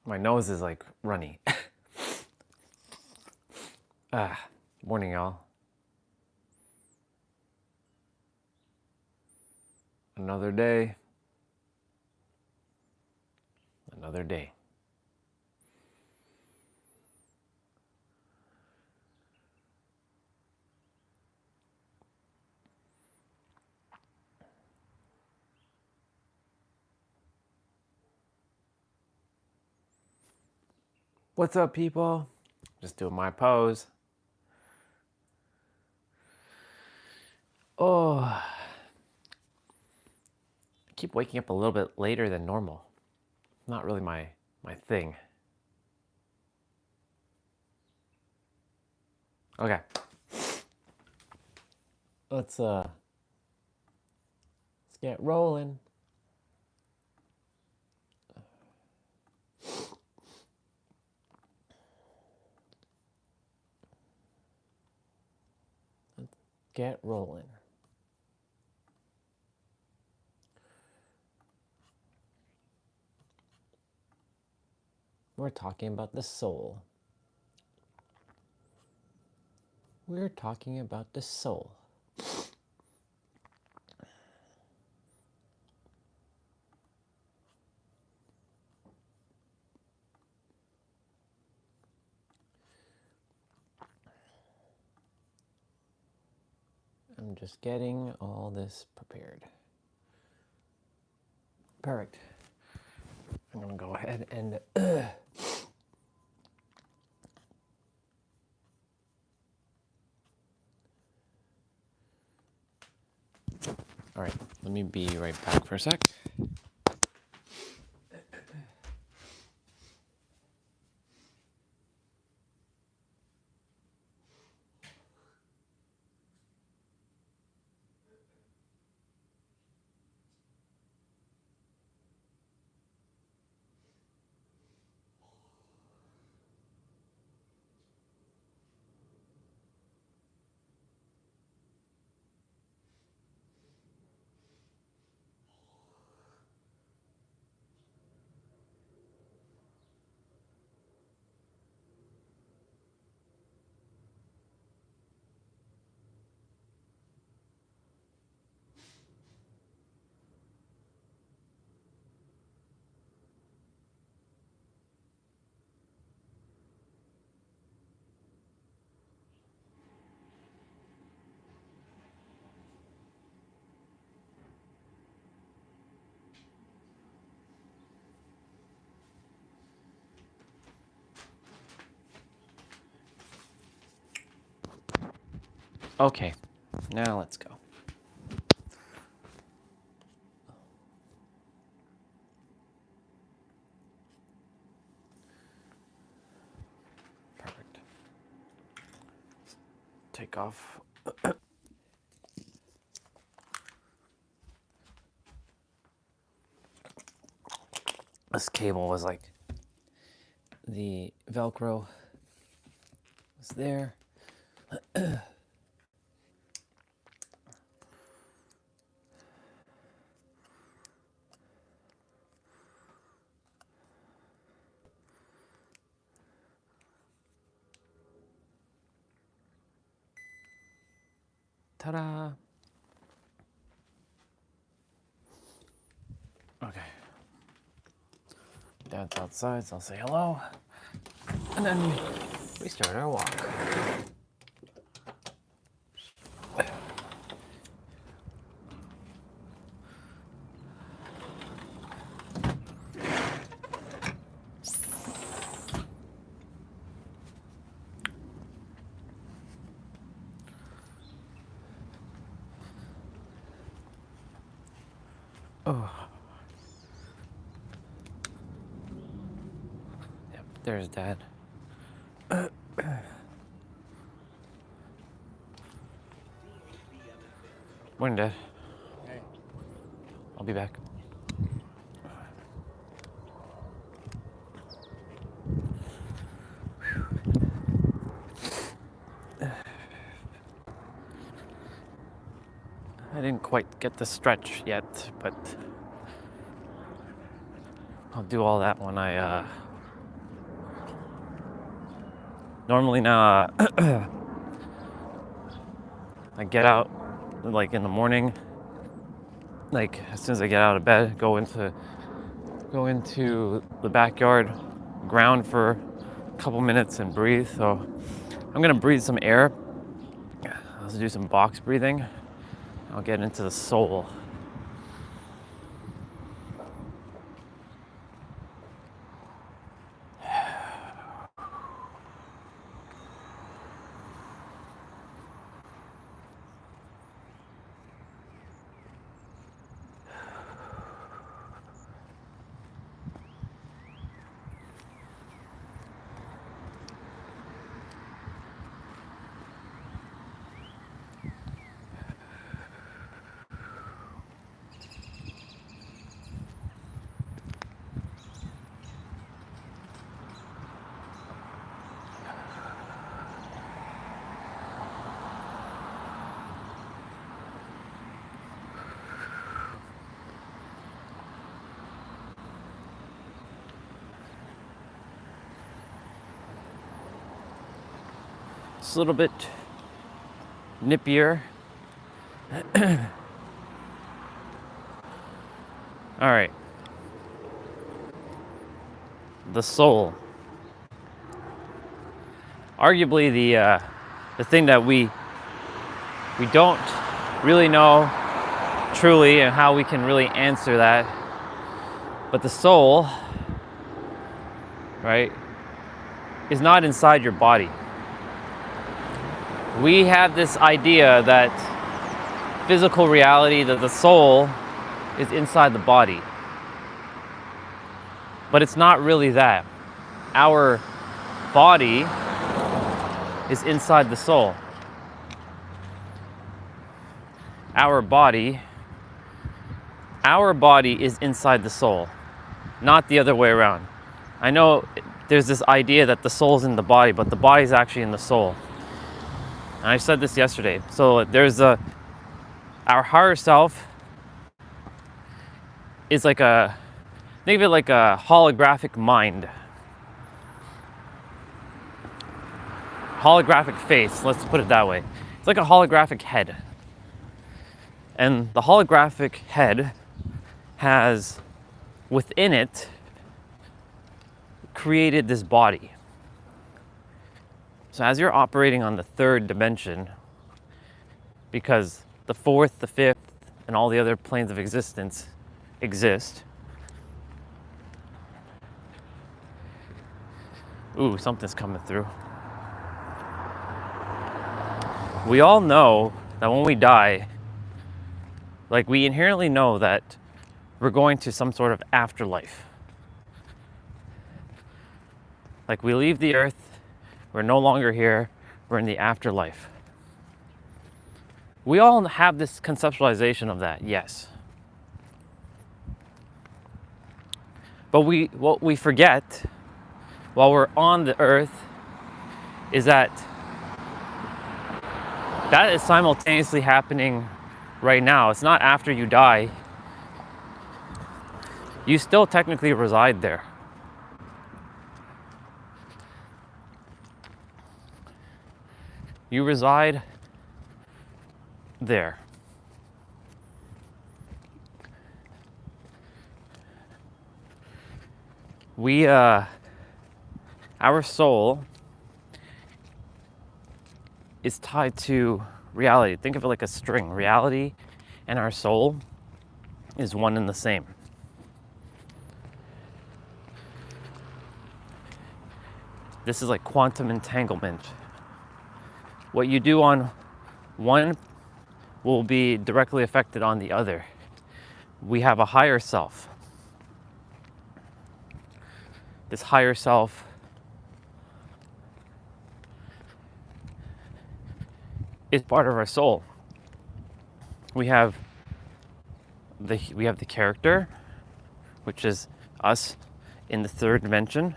My nose is like runny. Morning, y'all. Another day. Another day. What's up, people? Just doing my pose. Oh, I keep waking up a little bit later than normal. Not really my thing. Okay. Let's get rolling. Get rolling. We're talking about the soul. We're talking about the soul. I'm just getting all this prepared. Perfect. I'm gonna go ahead and all right, let me be right back for a sec. Okay, now let's go. Perfect. Take off. This cable was like, the Velcro was there. Ta-da! Okay. Dad's outside, so I'll say hello. And then we start our walk. Oh. Yep, there's Dad. Morning, Dad. Hey. I'll be back. I didn't quite get the stretch yet, but I'll do all that when I Normally now, I get out like in the morning, like as soon as I get out of bed, go into the backyard, ground for a couple minutes and breathe. So I'm gonna breathe some air. Let's do some box breathing. I'll get into the soul. It's a little bit nippier. All right. The soul. Arguably the thing that we don't really know truly and how we can really answer that. But the soul, right, is not inside your body. We have this idea that physical reality, that the soul is inside the body. But it's not really that. Our body is inside the soul. Our body is inside the soul, not the other way around. I know there's this idea that the soul's in the body, but the body's actually in the soul. And I said this yesterday. So there's our higher self is like think of it like a holographic mind. Holographic face, let's put it that way. It's like a holographic head. And the holographic head has within it created this body. So as you're operating on the third dimension, because the fourth, the fifth, and all the other planes of existence exist. Ooh, something's coming through. We all know that when we die, like we inherently know that we're going to some sort of afterlife. Like we leave the earth, we're no longer here, we're in the afterlife. We all have this conceptualization of that, yes. But what we forget while we're on the earth is that is simultaneously happening right now. It's not after you die. You still technically reside there. You reside there. Our soul is tied to reality. Think of it like a string. Reality and our soul is one and the same. This is like quantum entanglement. What you do on one will be directly affected on the other. We have a higher self. This higher self is part of our soul. We have the character, which is us in the third dimension.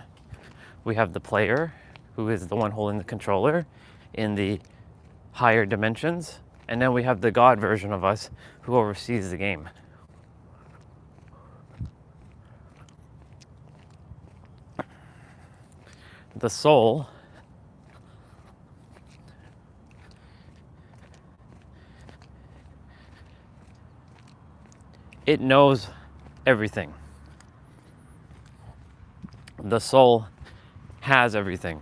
We have the player, who is the one holding the controller in the higher dimensions. And then we have the God version of us who oversees the game. The soul it knows everything. The soul has everything.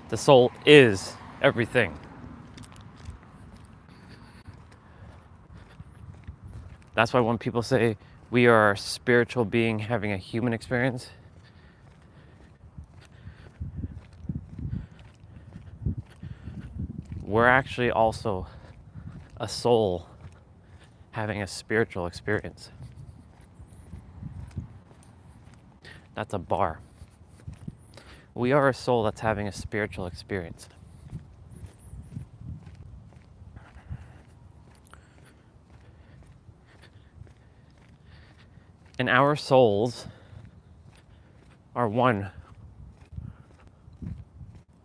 The soul is everything. That's why when people say we are a spiritual being having a human experience, we're actually also a soul having a spiritual experience. That's a bar. We are a soul that's having a spiritual experience. And our souls are one.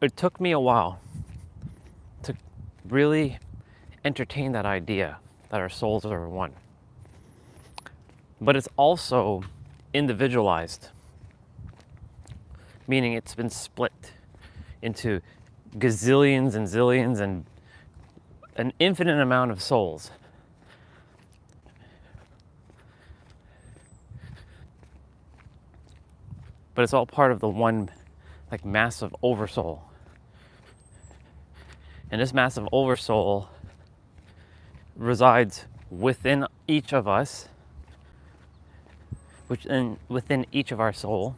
It took me a while to really entertain that idea that our souls are one. But it's also individualized, meaning it's been split into gazillions and zillions and an infinite amount of souls. But it's all part of the one, like, massive oversoul. And this massive oversoul resides within each of us, within each of our soul.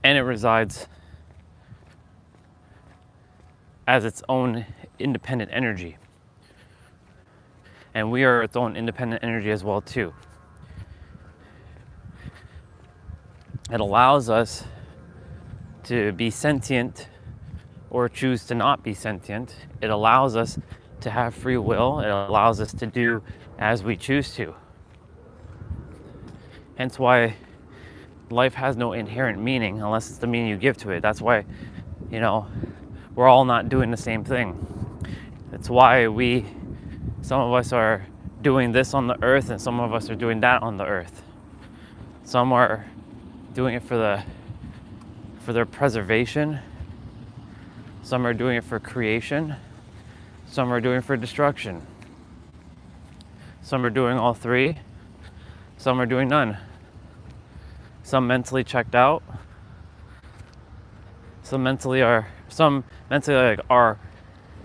And it resides as its own independent energy. And we are its own independent energy as well too. It allows us to be sentient or choose to not be sentient. It allows us to have free will. It allows us to do as we choose to. Hence why life has no inherent meaning unless it's the meaning you give to it. That's why, we're all not doing the same thing. That's why some of us are doing this on the earth and some of us are doing that on the earth. Some are doing it for their preservation. Some are doing it for creation. Some are doing it for destruction. Some are doing all three. Some are doing none. Some mentally checked out. Some mentally are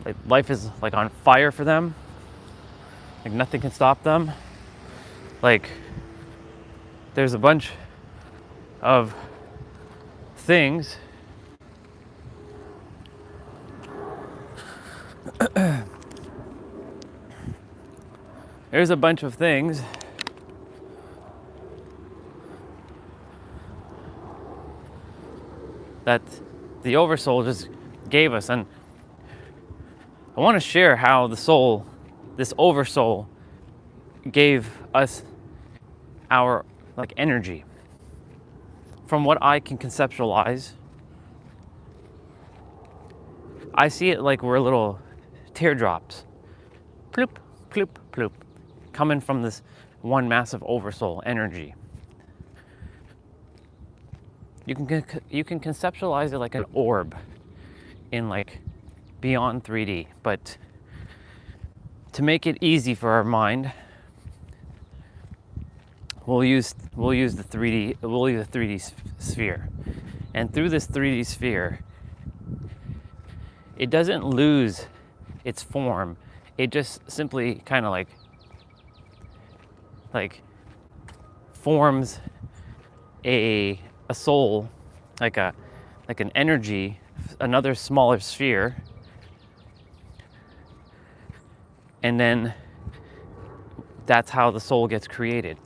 like life is like on fire for them. Like nothing can stop them. Like there's a bunch of things that the oversoul just gave us, and I want to share how this oversoul gave us our energy. From what I can conceptualize, I see it like we're little teardrops, ploop, ploop, ploop, coming from this one massive oversoul energy. You can conceptualize it like an orb in beyond 3D, but to make it easy for our mind, we'll use the 3D sphere. And through this 3D sphere, it doesn't lose its form. It just simply kind of forms a soul, like an energy, another smaller sphere, and then that's how the soul gets created.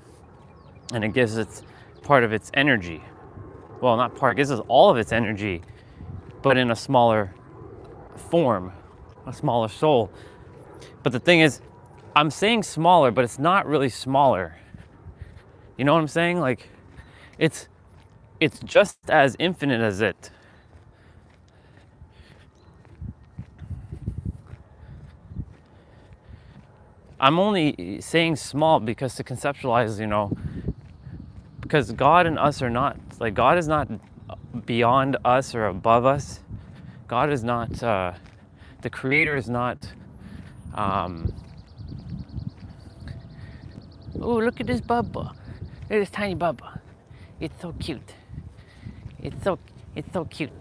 And it gives it part of its energy. Well, not part, it gives us all of its energy, but in a smaller form, a smaller soul. But the thing is, I'm saying smaller, but it's not really smaller. You know what I'm saying? Like, it's just as infinite as it. I'm only saying small because to conceptualize, because God and us are not, God is not beyond us or above us. God is not the creator is not, oh, look at this bubba. Look at this tiny bubba. It's so cute. It's so cute.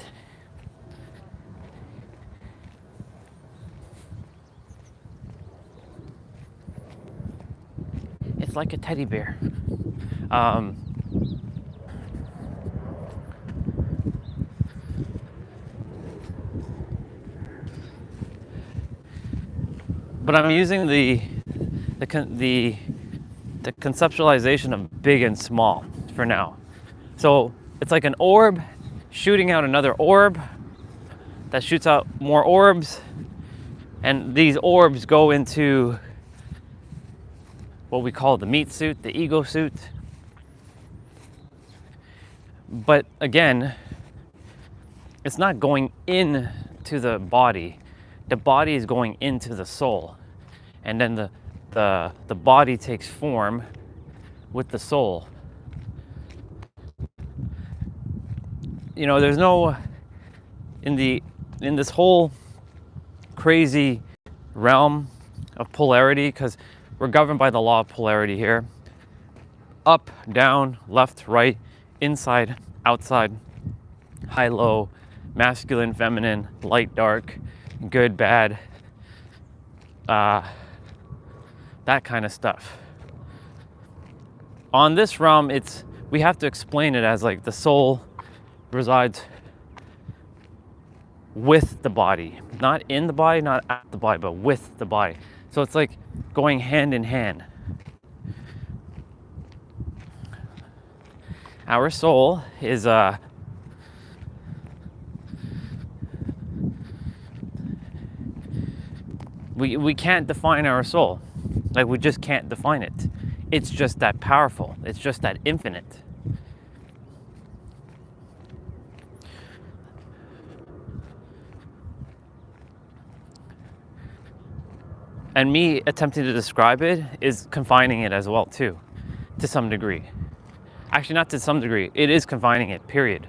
It's like a teddy bear. But I'm using the conceptualization of big and small for now. So it's like an orb shooting out another orb that shoots out more orbs, and these orbs go into what we call the meat suit, the ego suit. But again, it's not going into the body. The body is going into the soul, and then the body takes form with the soul. You know, there's no in this whole crazy realm of polarity, because we're governed by the law of polarity here. Up, down, left, right, inside, outside, high, low, masculine, feminine, light, dark, good, bad, that kind of stuff. On this realm, we have to explain it as like the soul resides with the body, not in the body, not at the body, but with the body. So it's like going hand in hand. Our soul is we can't define our soul. Like, we just can't define it. It's just that powerful. It's just that infinite. And me attempting to describe it is confining it as well too, to some degree. Actually, not to some degree, it is confining it, period.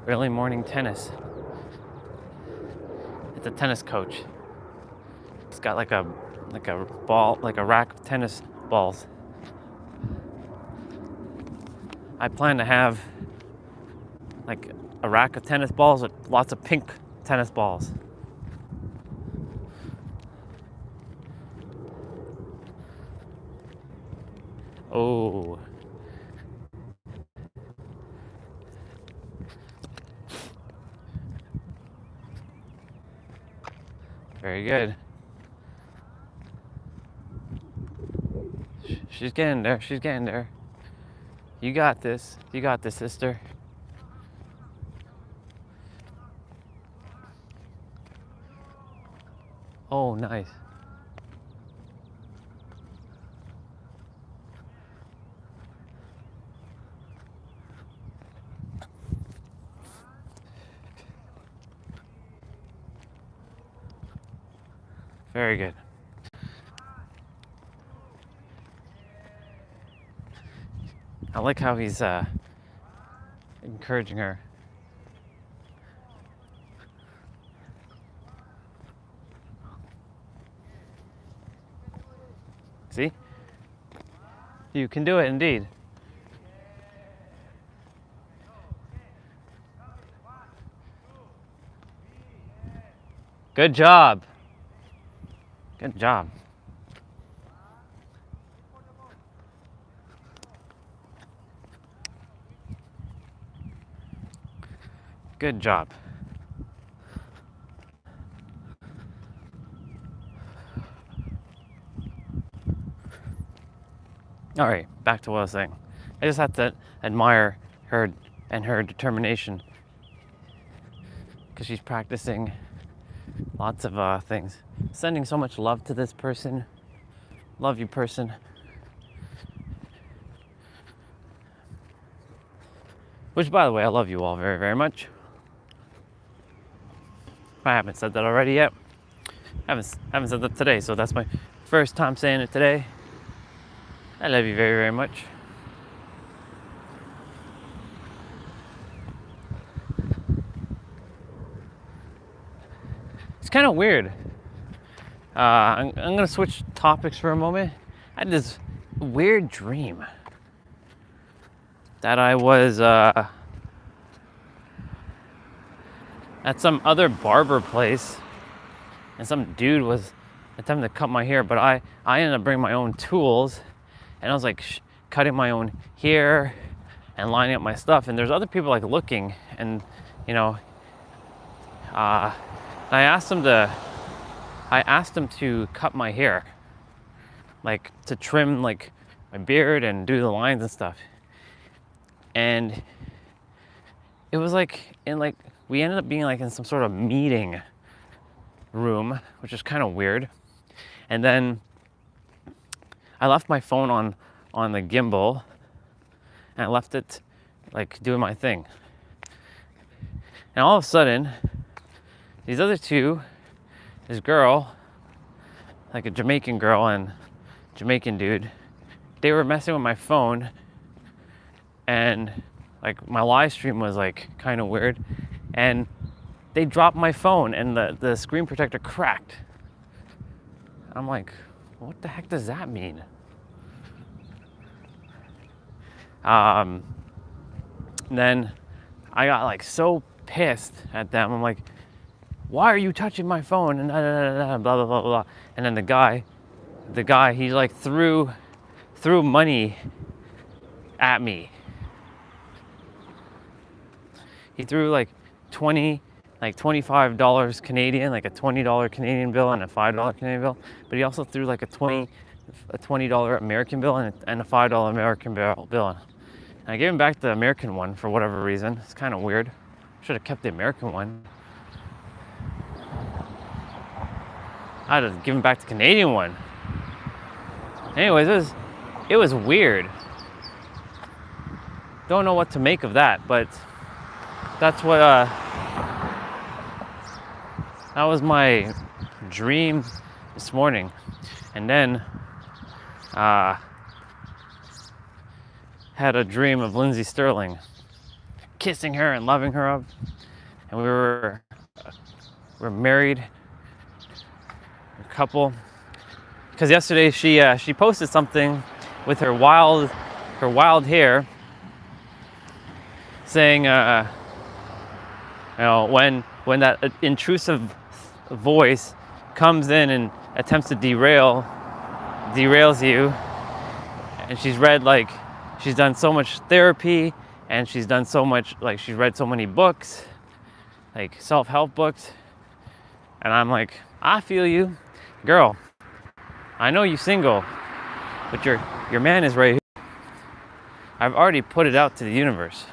Early morning tennis. It's a tennis coach. It's got like a ball, like a rack of tennis balls. I plan to have like a rack of tennis balls with lots of pink tennis balls. Oh. Very good. She's getting there. She's getting there. You got this. You got this, sister. Oh, nice. Very good. I like how he's encouraging her. See? You can do it indeed. Good job. Good job. Good job. All right, back to what I was saying. I just have to admire her and her determination, because she's practicing lots of things. Sending so much love to this person. Love you, person. Which, by the way, I love you all very, very much. I haven't said that already yet. Haven't said that today, so that's my first time saying it today. I love you very, very much. It's kind of weird. I'm gonna switch topics for a moment. I had this weird dream that I was at some other barber place, and some dude was attempting to cut my hair, but I ended up bringing my own tools, and I was like cutting my own hair and lining up my stuff, and there's other people like looking, and you know, I asked him to cut my hair, like to trim like my beard and do the lines and stuff. And it was like we ended up being like in some sort of meeting room, which is kind of weird. And then I left my phone on the gimbal, and I left it like doing my thing. And all of a sudden, these other two, this girl, like a Jamaican girl and Jamaican dude, they were messing with my phone, and like my live stream was like kind of weird, and they dropped my phone and the screen protector cracked. I'm like, what the heck does that mean? Then I got like so pissed at them. I'm like, why are you touching my phone? And blah, blah, blah, blah. And then the guy, he like threw money at me. He threw like $25 Canadian, like a $20 Canadian bill and a $5 Canadian bill. But he also threw like a $20 American bill and a $5 American bill. And I gave him back the American one for whatever reason. It's kind of weird. Should have kept the American one. I'd have given back the Canadian one. Anyways, it was weird. Don't know what to make of that, but that's what that was my dream this morning. And then had a dream of Lindsay Sterling kissing her and loving her up, and we're married, a couple. Because yesterday she posted something with her wild hair, saying when that intrusive voice comes in and attempts to derails you, and she's done so much therapy, and she's done so much, like she's read so many books, like self-help books, and I'm like, I feel you, girl. I know you're single, but your man is right here. I've already put it out to the universe.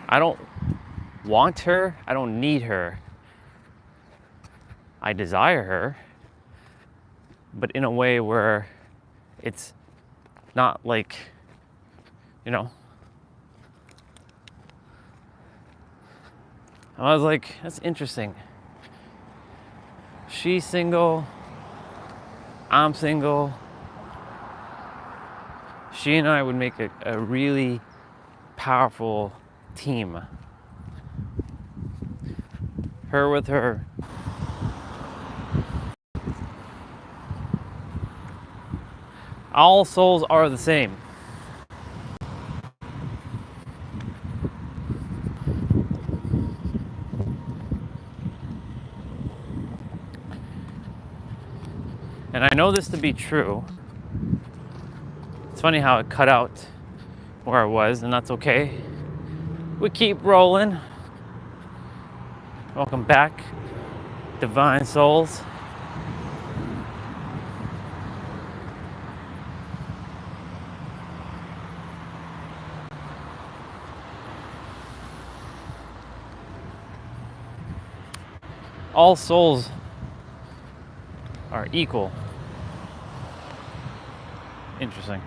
I don't want her. I don't need her. I desire her, but in a way where it's not like, I was like, that's interesting. She's single. I'm single. She and I would make a really powerful team. Her with her. All souls are the same. And I know this to be true. It's funny how it cut out where I was, and that's okay. We keep rolling. Welcome back, divine souls. All souls are equal. Interesting.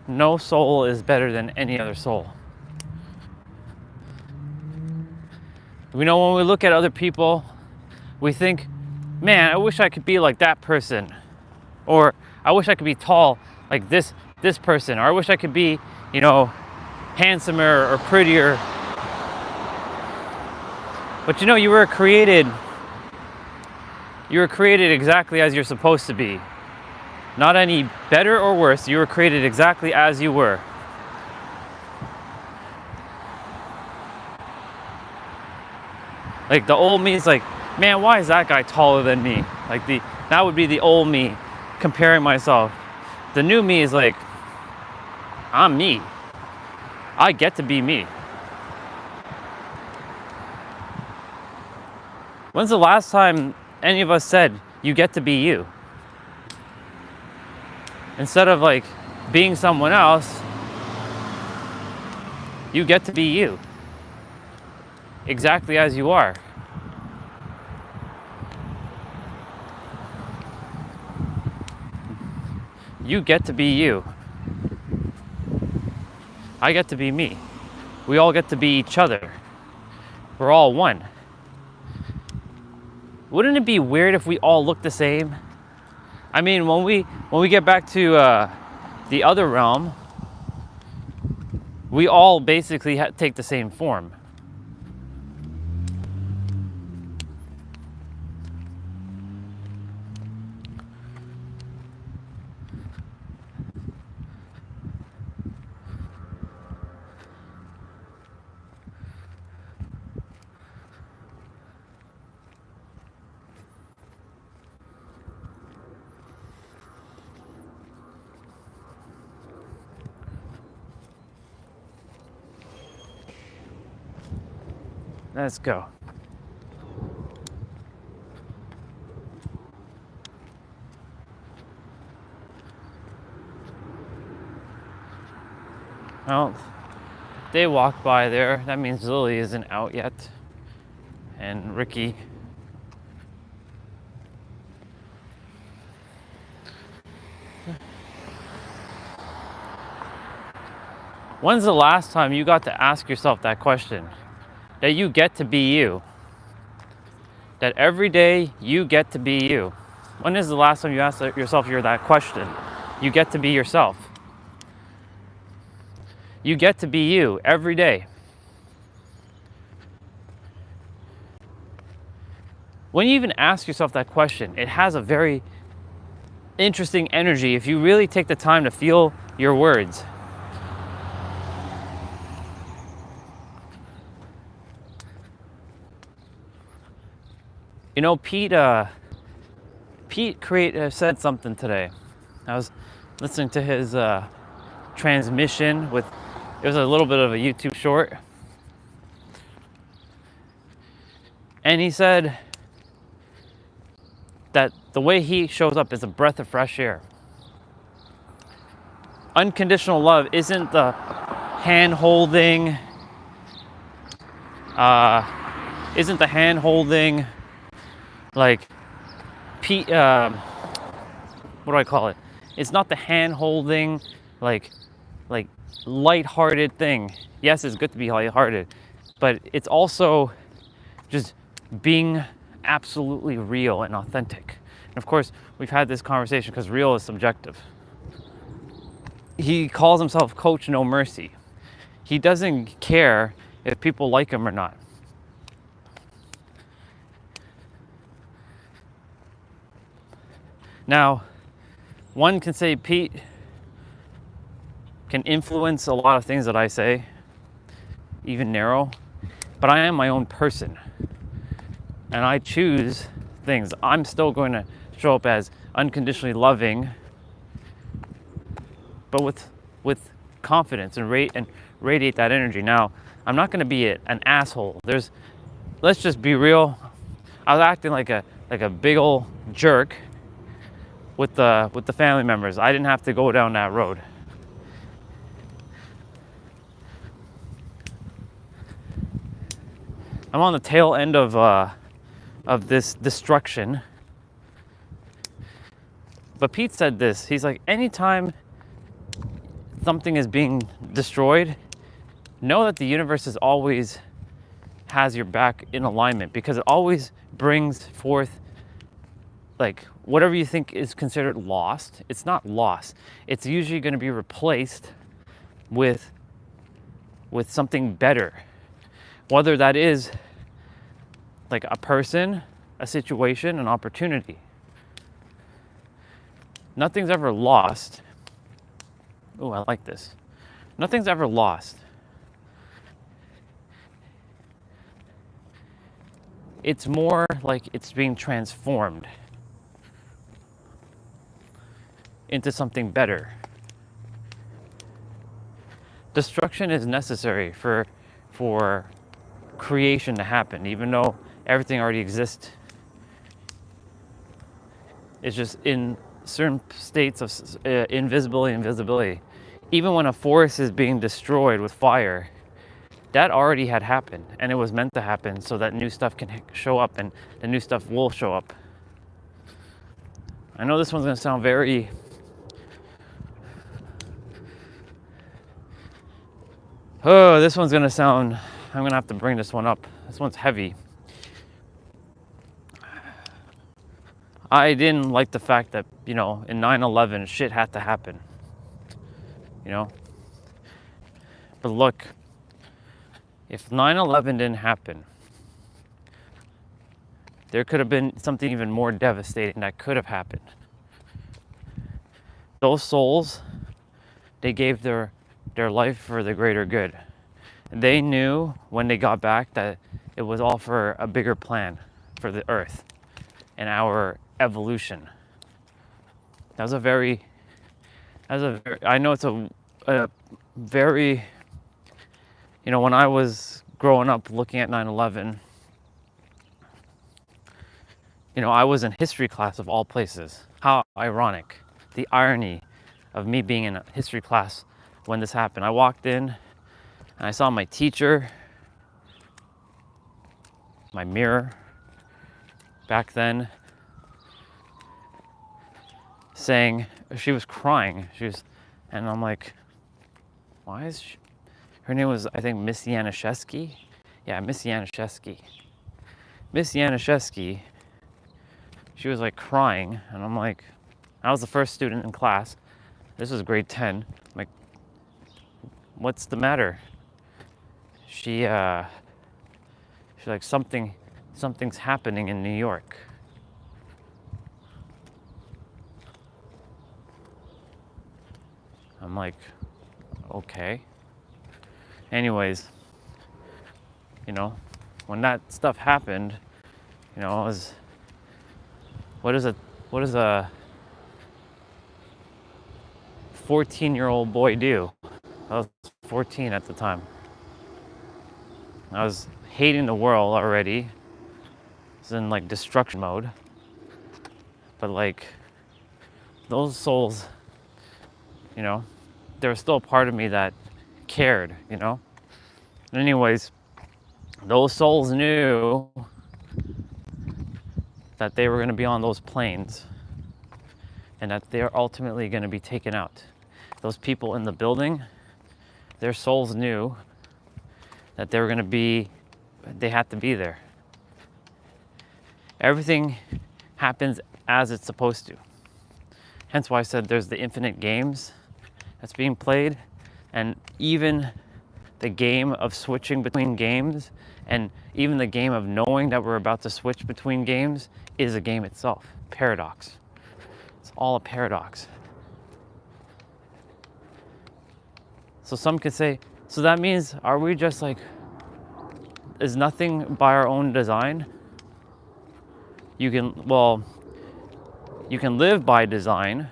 No soul is better than any other soul. We know when we look at other people, we think, man, I wish I could be like that person. Or I wish I could be tall like this person. Or I wish I could be, handsomer or prettier. But you were created exactly as you're supposed to be. Not any better or worse. You were created exactly as you were. Like the old me is like, man, why is that guy taller than me? Like that would be the old me comparing myself. The new me is like, I'm me. I get to be me. When's the last time any of us said, you get to be you? Instead of like being someone else, you get to be you. Exactly as you are. You get to be you. I get to be me. We all get to be each other. We're all one. Wouldn't it be weird if we all looked the same? I mean, when we get back to the other realm, we all basically take the same form. Let's go. Well, they walked by there. That means Lily isn't out yet. And Ricky. When's the last time you got to ask yourself that question? That you get to be you. That every day you get to be you. When is the last time you asked yourself that question? You get to be yourself. You get to be you every day. When you even ask yourself that question, it has a very interesting energy if you really take the time to feel your words. Pete said something today. I was listening to his transmission it was a little bit of a YouTube short. And he said that the way he shows up is a breath of fresh air. Unconditional love isn't the hand-holding, like Pete, what do I call it? It's not the hand-holding, like light-hearted thing. Yes, it's good to be light-hearted, but it's also just being absolutely real and authentic. And of course, we've had this conversation because real is subjective. He calls himself Coach No Mercy. He doesn't care if people like him or not. Now, one can say Pete can influence a lot of things that I say, even narrow, but I am my own person. And I choose things. I'm still going to show up as unconditionally loving, but with confidence and radiate that energy. Now, I'm not going to be an asshole. Let's just be real. I was acting like a big old jerk with the family members. I didn't have to go down that road. I'm on the tail end of this destruction. But Pete said this. He's like, anytime something is being destroyed, know that the universe is always has your back in alignment, because it always brings forth, like, whatever you think is considered lost, it's not lost. It's usually going to be replaced with something better. Whether that is like a person, a situation, an opportunity. Nothing's ever lost. Oh, I like this. Nothing's ever lost. It's more like it's being transformed into something better. Destruction is necessary for creation to happen, even though everything already exists. It's just in certain states of invisibility and visibility. Even when a forest is being destroyed with fire, that already had happened, and it was meant to happen so that new stuff can show up, and the new stuff will show up. I know this one's gonna sound very this one's gonna sound, I'm gonna have to bring this one up. This one's heavy. I didn't like the fact that, in 9/11, shit had to happen. But look, if 9/11 didn't happen, there could have been something even more devastating that could have happened. Those souls, they gave their life for the greater good. They knew when they got back that it was all for a bigger plan for the earth and our evolution. I know it's a very, when I was growing up looking at 9/11, I was in history class of all places. How ironic. The irony of me being in a history class when this happened. I walked in and I saw my teacher, my mirror back then, saying, she was crying. And I'm like, why is she? Her name was, I think, Miss Yanishevsky. Yeah, Miss Yanishevsky. Miss Yanishevsky, she was like crying, and I'm like, I was the first student in class. This was grade 10. I'm like, what's the matter? She's like, something's happening in New York. I'm like, okay. Anyways, when that stuff happened, it was, what is a 14-year-old boy do? I was 14 at the time. I was hating the world already. I was in like destruction mode. But like, those souls, there was still a part of me that cared, Anyways, those souls knew that they were going to be on those planes and that they're ultimately going to be taken out. Those people in the building, their souls knew that they were going to be, they had to be there. Everything happens as it's supposed to. Hence why I said there's the infinite games that's being played, and even the game of switching between games, and even the game of knowing that we're about to switch between games is a game itself. Paradox. It's all a paradox. So some could say, so that means, are we just like, is nothing by our own design? You can live by design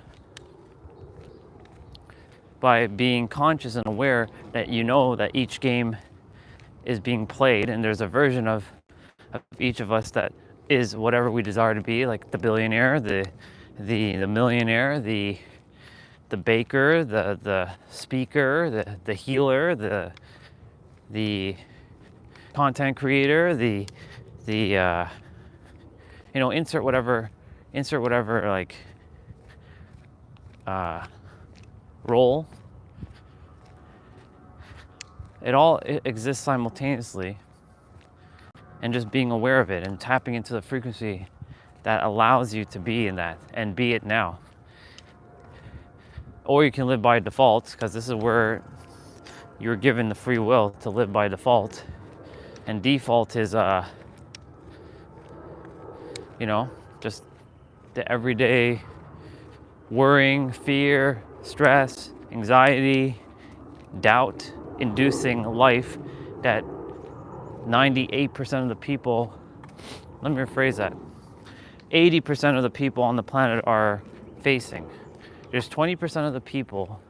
by being conscious and aware that that each game is being played, and there's a version of each of us that is whatever we desire to be, like the billionaire, the millionaire, the baker, the speaker, the healer, the content creator, the insert whatever like role it exists simultaneously, and just being aware of it and tapping into the frequency that allows you to be in that and be it now. Or you can live by default, because this is where you're given the free will to live by default. And default is just the everyday worrying, fear, stress, anxiety, doubt inducing life that 98% of the people, let me rephrase that, 80% of the people on the planet are facing. There's 20% of the people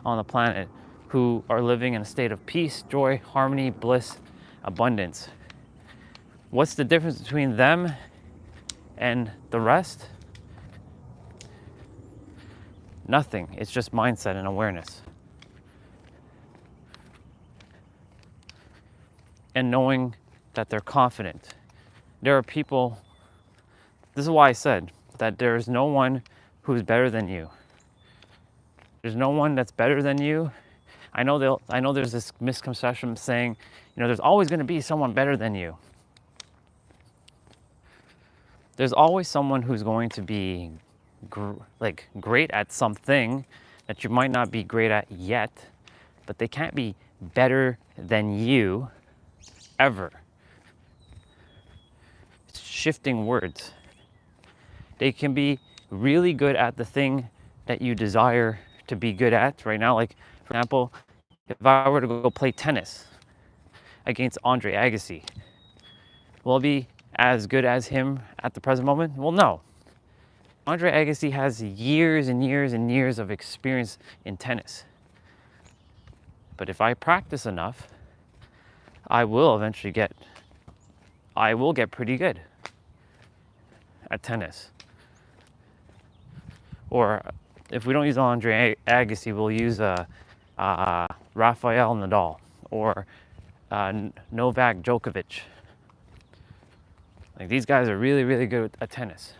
on the planet who are living in a state of peace, joy, harmony, bliss, abundance. What's the difference between them and the rest? Nothing. It's just mindset and awareness. And knowing that they're confident. There are people, this is why I said that there is no one who's better than you. There's no one that's better than you. I know there's this misconception saying, there's always going to be someone better than you. There's always someone who's going to be great at something that you might not be great at yet, but they can't be better than you ever. It's shifting words. They can be really good at the thing that you desire to be good at right now. Like, for example, if I were to go play tennis against Andre Agassi, will I be as good as him at the present moment? Well, no. Andre Agassi has years and years and years of experience in tennis. But if I practice enough, I will get pretty good at tennis. Or if we don't use Andre Agassi, we'll use Rafael Nadal or Novak Djokovic. Like, these guys are really, really good at tennis.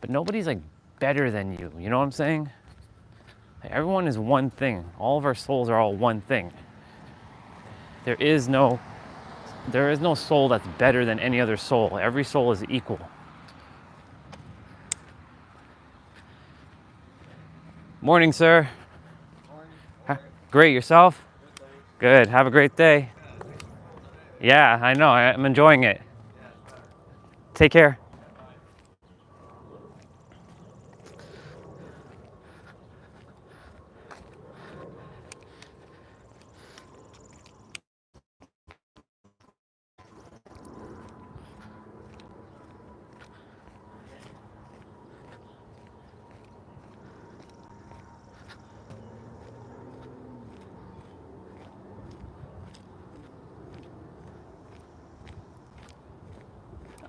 But nobody's better than you. You know what I'm saying? Like, everyone is one thing. All of our souls are all one thing. There is no soul that's better than any other soul. Every soul is equal. Morning, sir. Morning. Great, yourself? Good, have a great day. Yeah, I know, I'm enjoying it. Take care.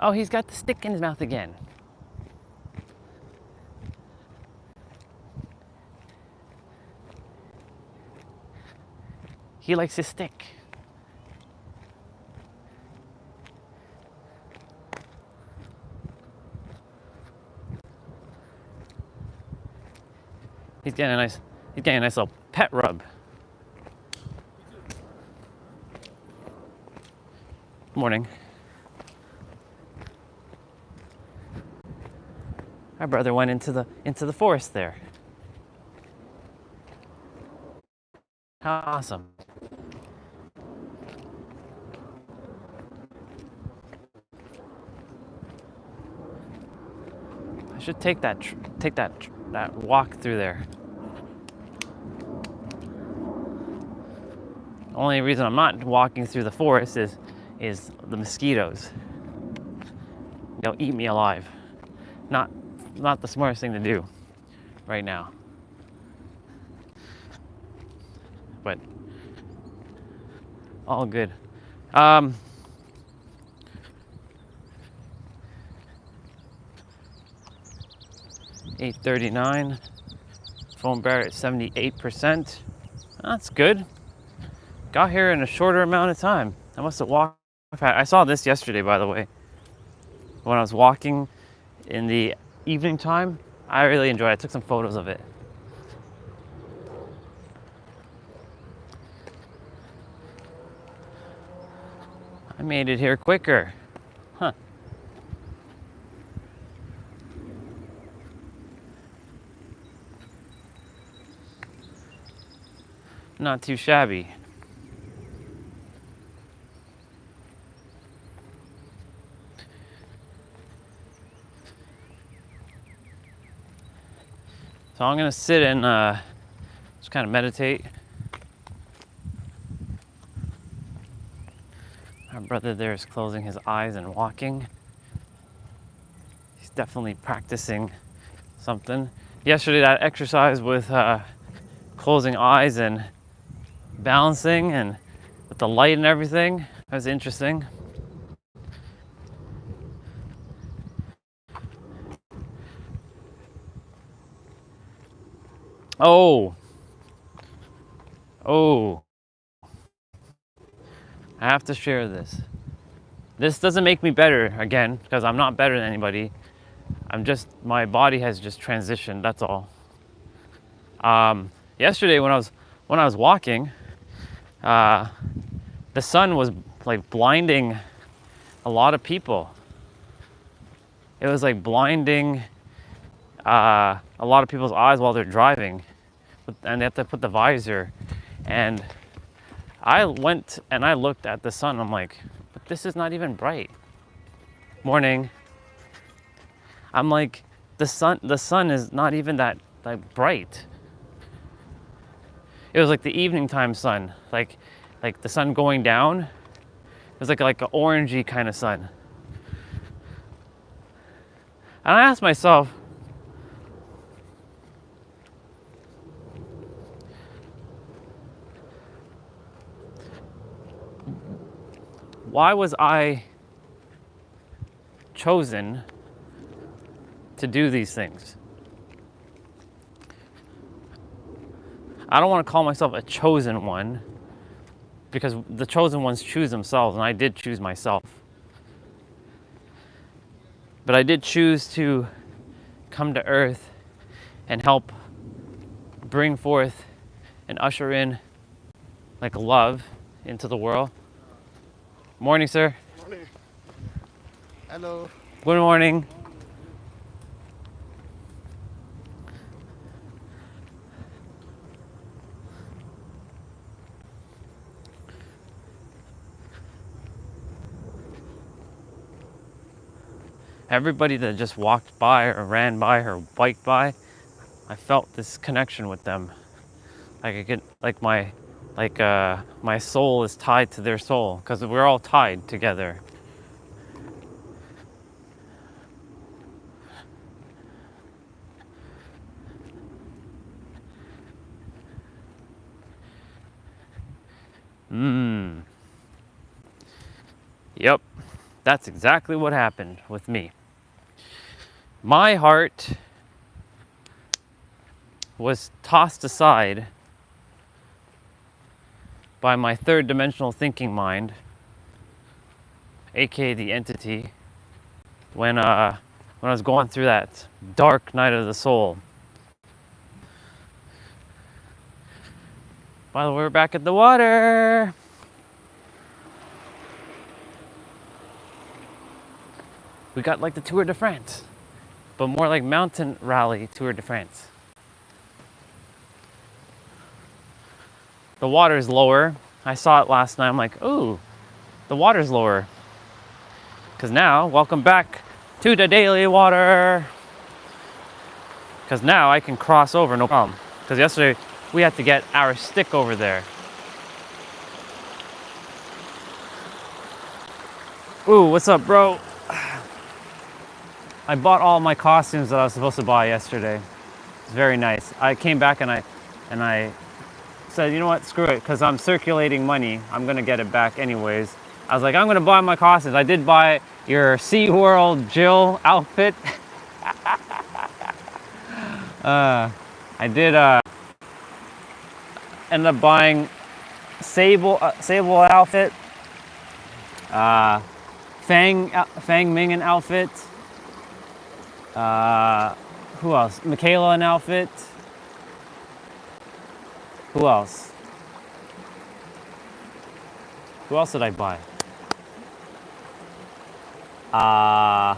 Oh, he's got the stick in his mouth again. He likes his stick. He's getting a nice little pet rub. Morning. My brother went into the forest there. How awesome. I should take that walk through there. The only reason I'm not walking through the forest is the mosquitoes. They'll eat me alive. Not the smartest thing to do right now. But all good. 8:39. Phone battery at 78%. That's good. Got here in a shorter amount of time. I must have walked. I saw this yesterday, by the way. When I was walking in the evening time, I really enjoyed it. I took some photos of it. I made it here quicker. Huh. Not too shabby. So I'm gonna sit and just kind of meditate. Our brother there is closing his eyes and walking. He's definitely practicing something. Yesterday, that exercise with closing eyes and balancing and with the light and everything, that was interesting. Oh, I have to share this. This doesn't make me better, again, because I'm not better than anybody. My body has just transitioned, that's all. Yesterday when I was walking, the sun was like blinding a lot of people. It was like blinding a lot of people's eyes while they're driving, and they have to put the visor. And I went and I looked at the sun. I'm like, but this is not even bright. Morning. I'm like, the sun is not even that bright. It was like the evening time sun, like the sun going down. It was like an orangey kind of sun. And I asked myself, why was I chosen to do these things? I don't want to call myself a chosen one, because the chosen ones choose themselves, and I did choose myself. But I did choose to come to earth and help bring forth and usher in like love into the world. Morning, sir. Morning. Hello. Good morning. Everybody that just walked by or ran by or biked by, I felt this connection with them. Like I could, my soul is tied to their soul, because we're all tied together. Yep, that's exactly what happened with me. My heart was tossed aside by my third dimensional thinking mind, aka the entity, when I was going through that dark night of the soul. By the way, we're back at the water. We got like the Tour de France, but more like mountain rally Tour de France. The water's lower. I saw it last night. I'm like, ooh, the water's lower. Because now, welcome back to the daily water. Because now I can cross over, no problem. Because yesterday we had to get our stick over there. Ooh, what's up, bro? I bought all my costumes that I was supposed to buy yesterday. It's very nice. I came back and I said, you know what, screw it, because I'm circulating money. I'm gonna get it back anyways. I was like, I'm gonna buy my costumes. I did buy your SeaWorld Jill outfit. I did end up buying Sable outfit, Fang Ming an outfit. Who else? Michaela an outfit. Who else? Who else did I buy? Uh,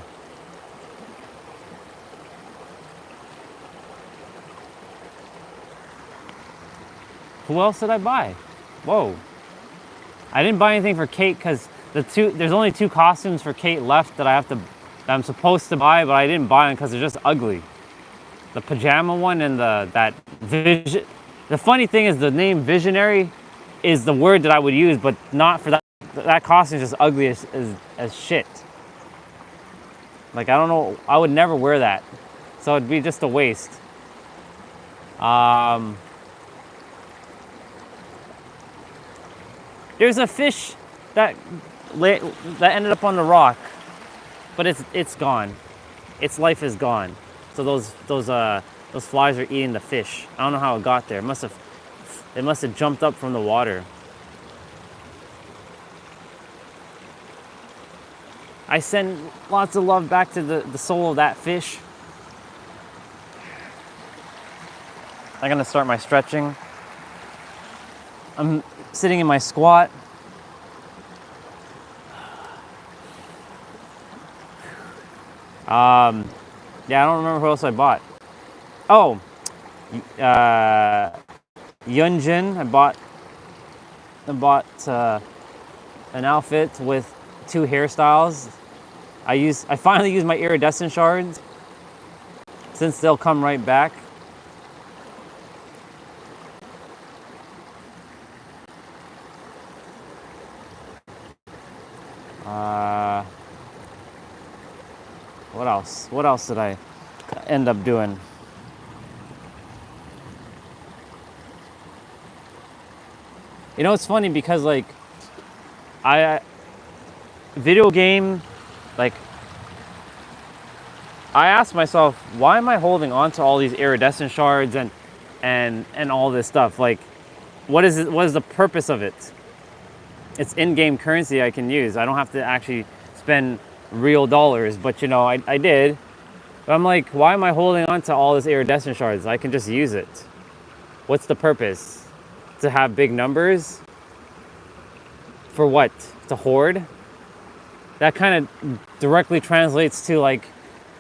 who else did I buy? Whoa. I didn't buy anything for Kate because there's only 2 costumes for Kate left that I'm supposed to buy, but I didn't buy them because they're just ugly. The pajama one and that vision. The funny thing is the name visionary is the word that I would use, but not for that. That costume is just ugly as shit. Like, I don't know, I would never wear that. So it'd be just a waste. There's a fish that ended up on the rock, but it's gone. Its life is gone. So those flies are eating the fish. I don't know how it got there. It must have jumped up from the water. I send lots of love back to the soul of that fish. I'm gonna start my stretching. I'm sitting in my squat. Yeah, I don't remember who else I bought. Oh, Yunjin. I bought an outfit with 2 hairstyles. I finally used my iridescent shards since they'll come right back. What else? What else did I end up doing? You know, it's funny because like video game, like I asked myself, why am I holding on to all these iridescent shards and all this stuff? Like, what is it? What is the purpose of it? It's in-game currency I can use. I don't have to actually spend real dollars, but you know, I did. But I'm like, why am I holding on to all this iridescent shards? I can just use it. What's the purpose? To have big numbers? For what? To hoard? That kind of directly translates to like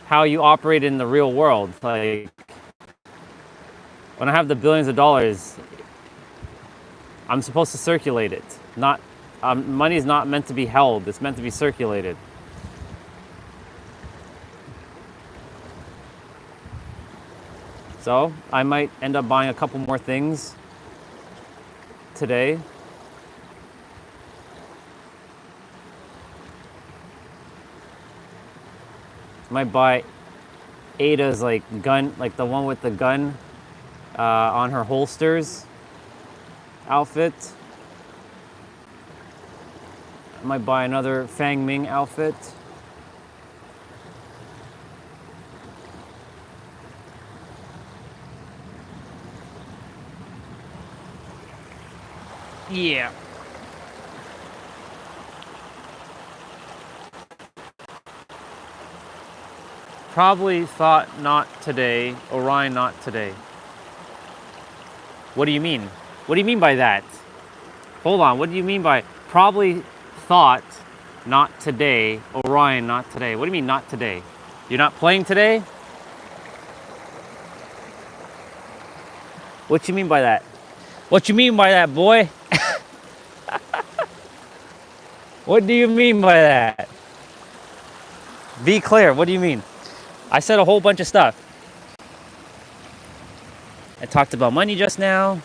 how you operate in the real world. Like when I have the billions of dollars, I'm supposed to circulate it. Not money is not meant to be held. It's meant to be circulated. So I might end up buying a couple more things today. Might buy Ada's like gun, like the one with the gun on her holsters outfit. I might buy another Fang Ming outfit. Yeah. Probably thought not today. Orion not today. What do you mean? What do you mean by that? Hold on, what do you mean by probably thought not today, Orion not today? What do you mean not today? You're not playing today? What you mean by that? What you mean by that, boy? What do you mean by that? Be clear, what do you mean? I said a whole bunch of stuff. I talked about money just now.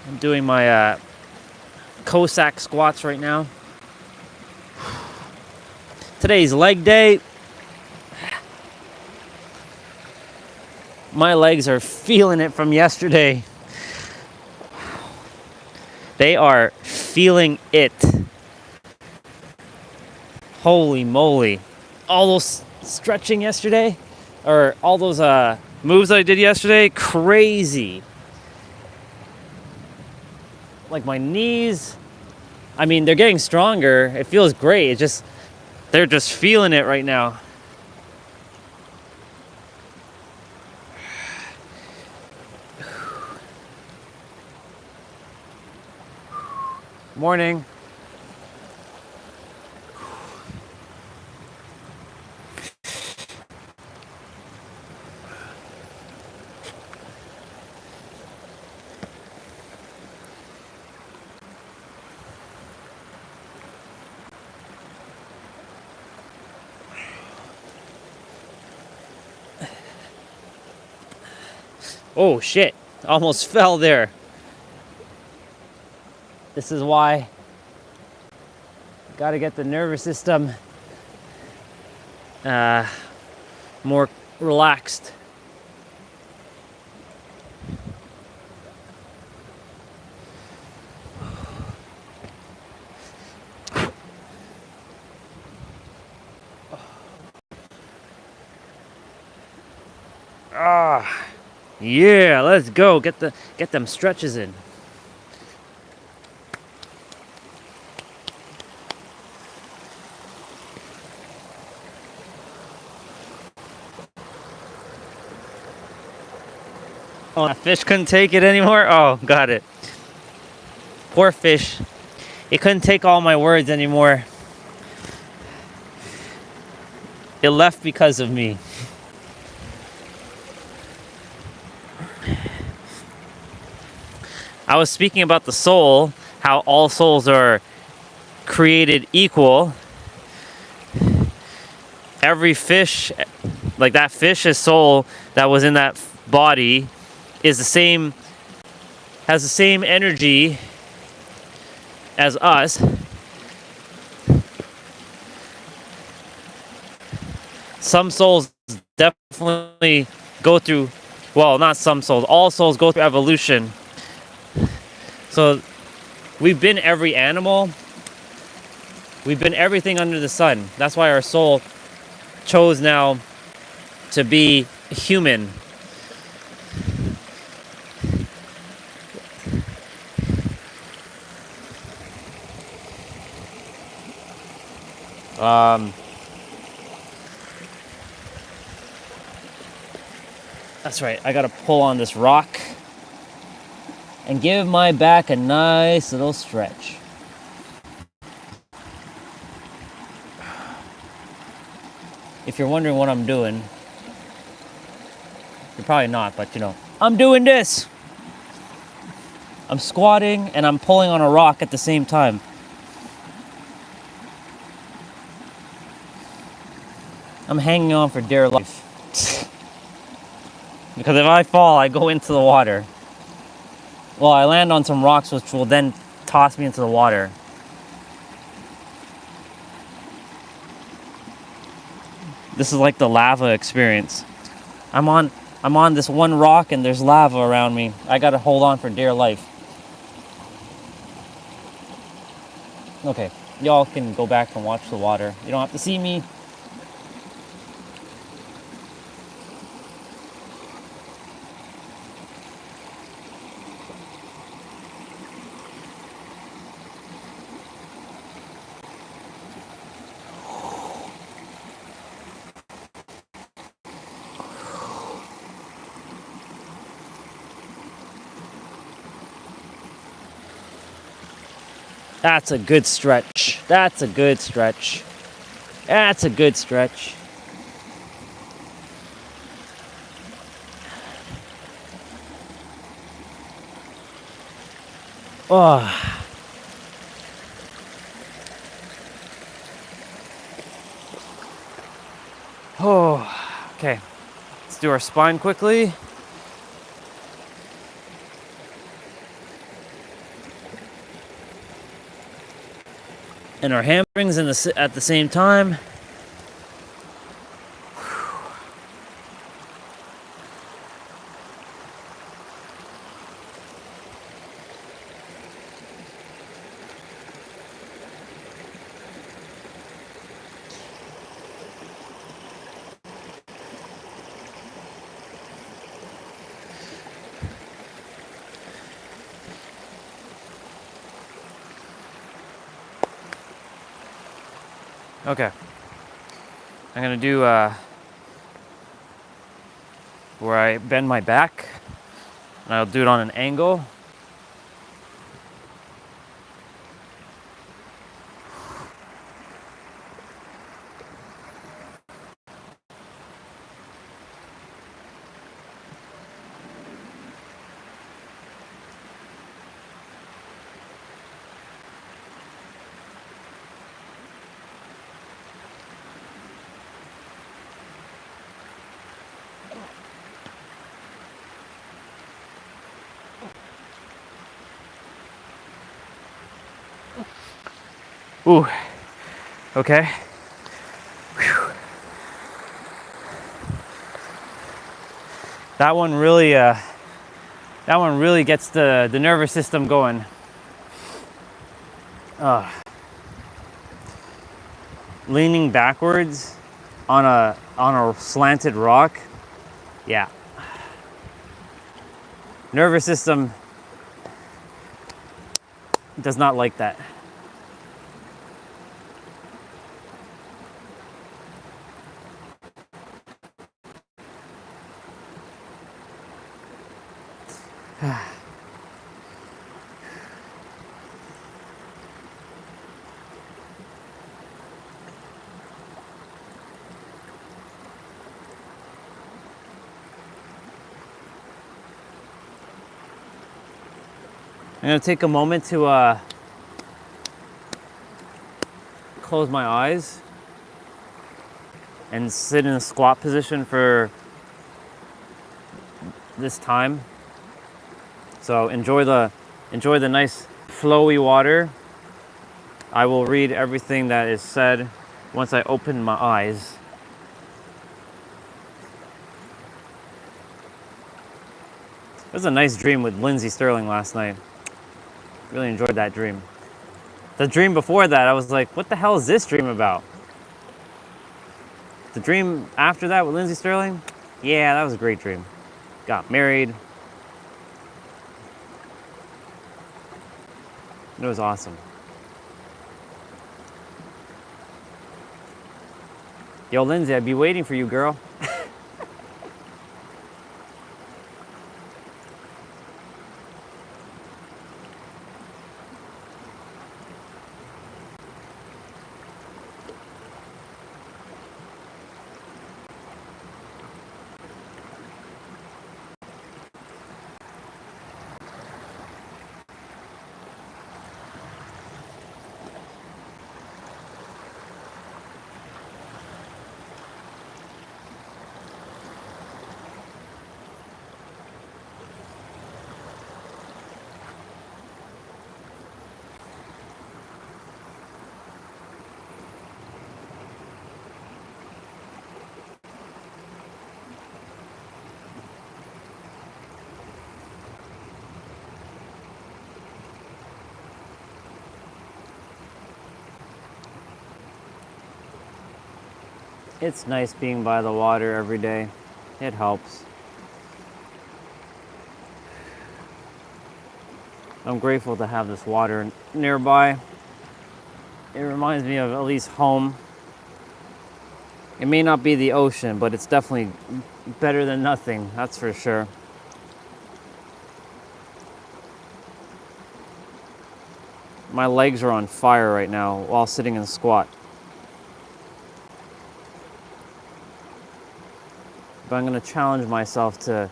I'm doing my Cossack squats right now. Today's leg day. My legs are feeling it from yesterday. They are feeling it. Holy moly. All those stretching yesterday, or all those moves I did yesterday, crazy. Like my knees, I mean, they're getting stronger. It feels great. It just, they're just feeling it right now. Morning. Oh shit, almost fell there. This is why gotta get the nervous system more relaxed. Yeah, let's go. Get them stretches in. Oh, that fish couldn't take it anymore? Oh, got it. Poor fish. It couldn't take all my words anymore. It left because of me. I was speaking about the soul, how all souls are created equal. Every fish, like that fish's soul that was in that body, is the same, has the same energy as us. Some souls definitely go through, well, not some souls, all souls go through evolution. So we've been every animal. We've been everything under the sun. That's why our soul chose now to be human. That's right, I gotta pull on this rock and give my back a nice little stretch. If you're wondering what I'm doing, you're probably not, but you know, I'm doing this. I'm squatting and I'm pulling on a rock at the same time. I'm hanging on for dear life. Because if I fall, I go into the water. Well, I land on some rocks which will then toss me into the water. This is like the lava experience. I'm on this one rock and there's lava around me. I gotta hold on for dear life. Okay, y'all can go back and watch the water. You don't have to see me. That's a good stretch. That's a good stretch. That's a good stretch. Oh. Oh. Okay. Let's do our spine quickly. And our hamstrings at the same time. Okay. I'm gonna do where I bend my back, and I'll do it on an angle. Ooh, okay. Whew. That one really gets the nervous system going. Leaning backwards on a slanted rock, yeah. Nervous system does not like that. I'm gonna take a moment to close my eyes and sit in a squat position for this time. So enjoy the nice flowy water. I will read everything that is said once I open my eyes. It was a nice dream with Lindsay Sterling last night. Really enjoyed that dream. The dream before that, I was like, what the hell is this dream about? The dream after that with Lindsay Sterling, yeah, that was a great dream. Got married. It was awesome. Yo, Lindsay, I'd be waiting for you, girl. It's nice being by the water every day. It helps. I'm grateful to have this water nearby. It reminds me of at least home. It may not be the ocean, but it's definitely better than nothing, that's for sure. My legs are on fire right now while sitting in squat. But I'm going to challenge myself to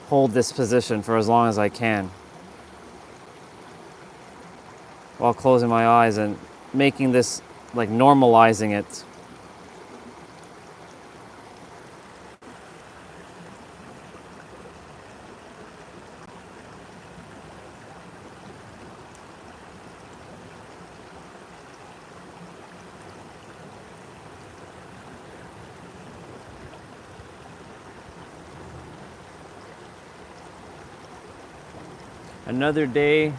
hold this position for as long as I can, while closing my eyes and making this, like, normalizing it. Another day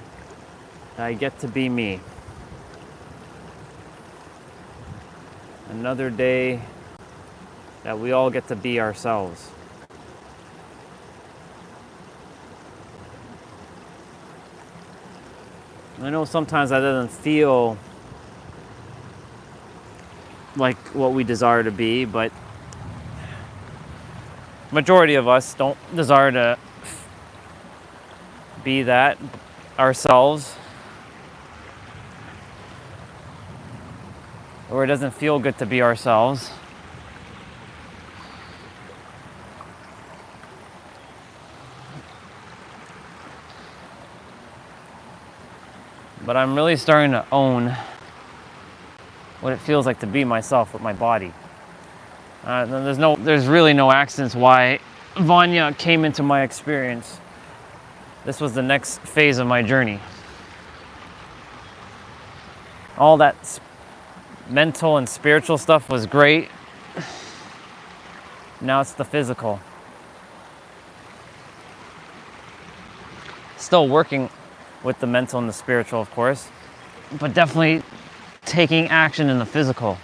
that I get to be me. Another day that we all get to be ourselves. I know sometimes that doesn't feel like what we desire to be, but majority of us don't desire to be that ourselves, or it doesn't feel good to be ourselves. But I'm really starting to own what it feels like to be myself with my body. There's really no accidents why Vanya came into my experience. This was the next phase of my journey. All that mental and spiritual stuff was great. Now it's the physical. Still working with the mental and the spiritual, of course, but definitely taking action in the physical.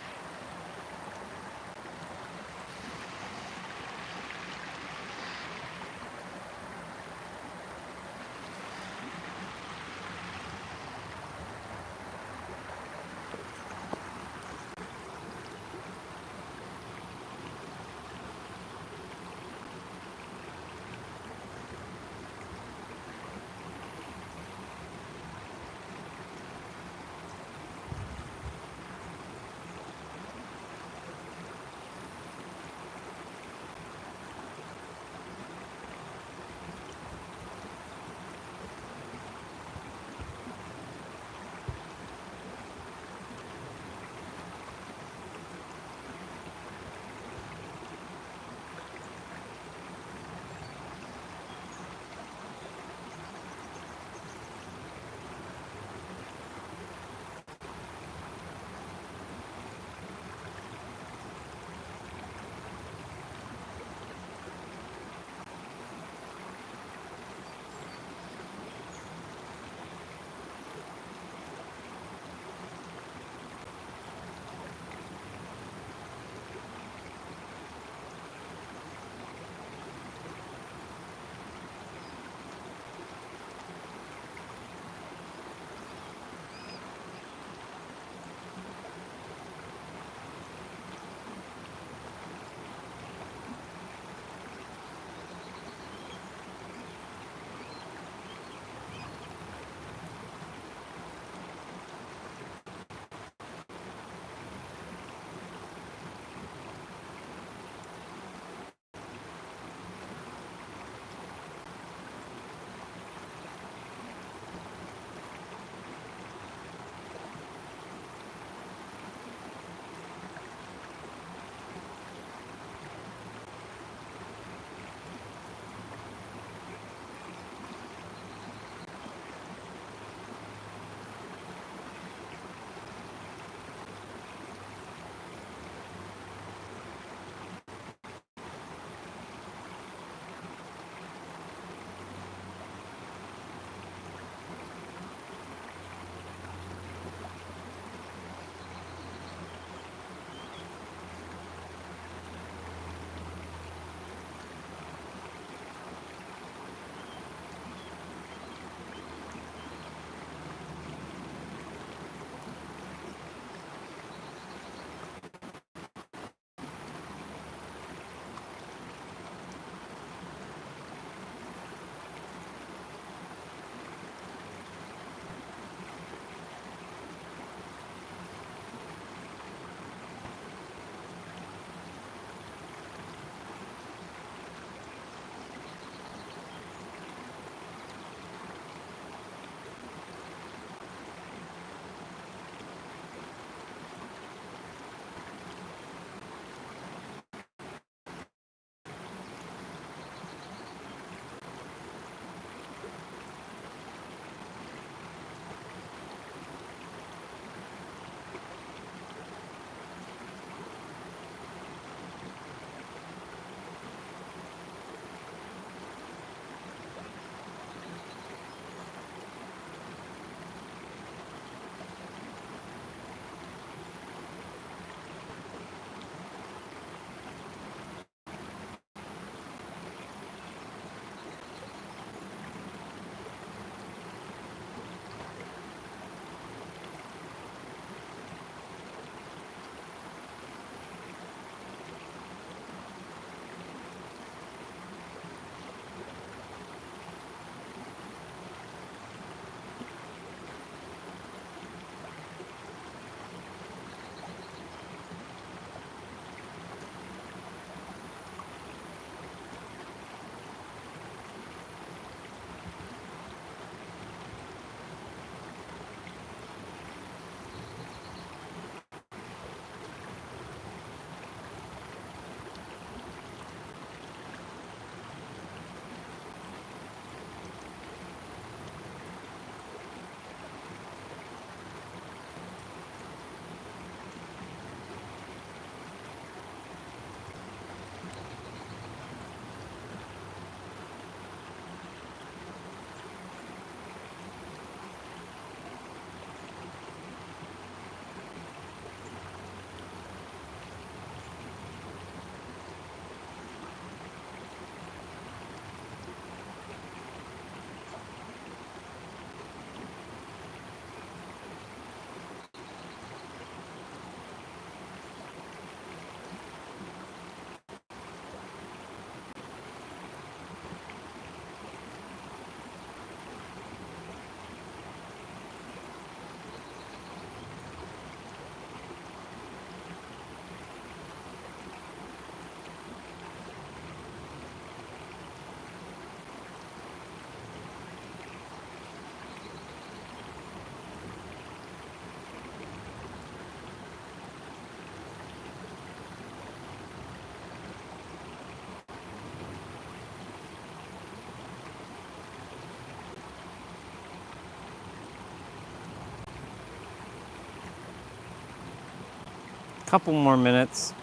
Couple more minutes.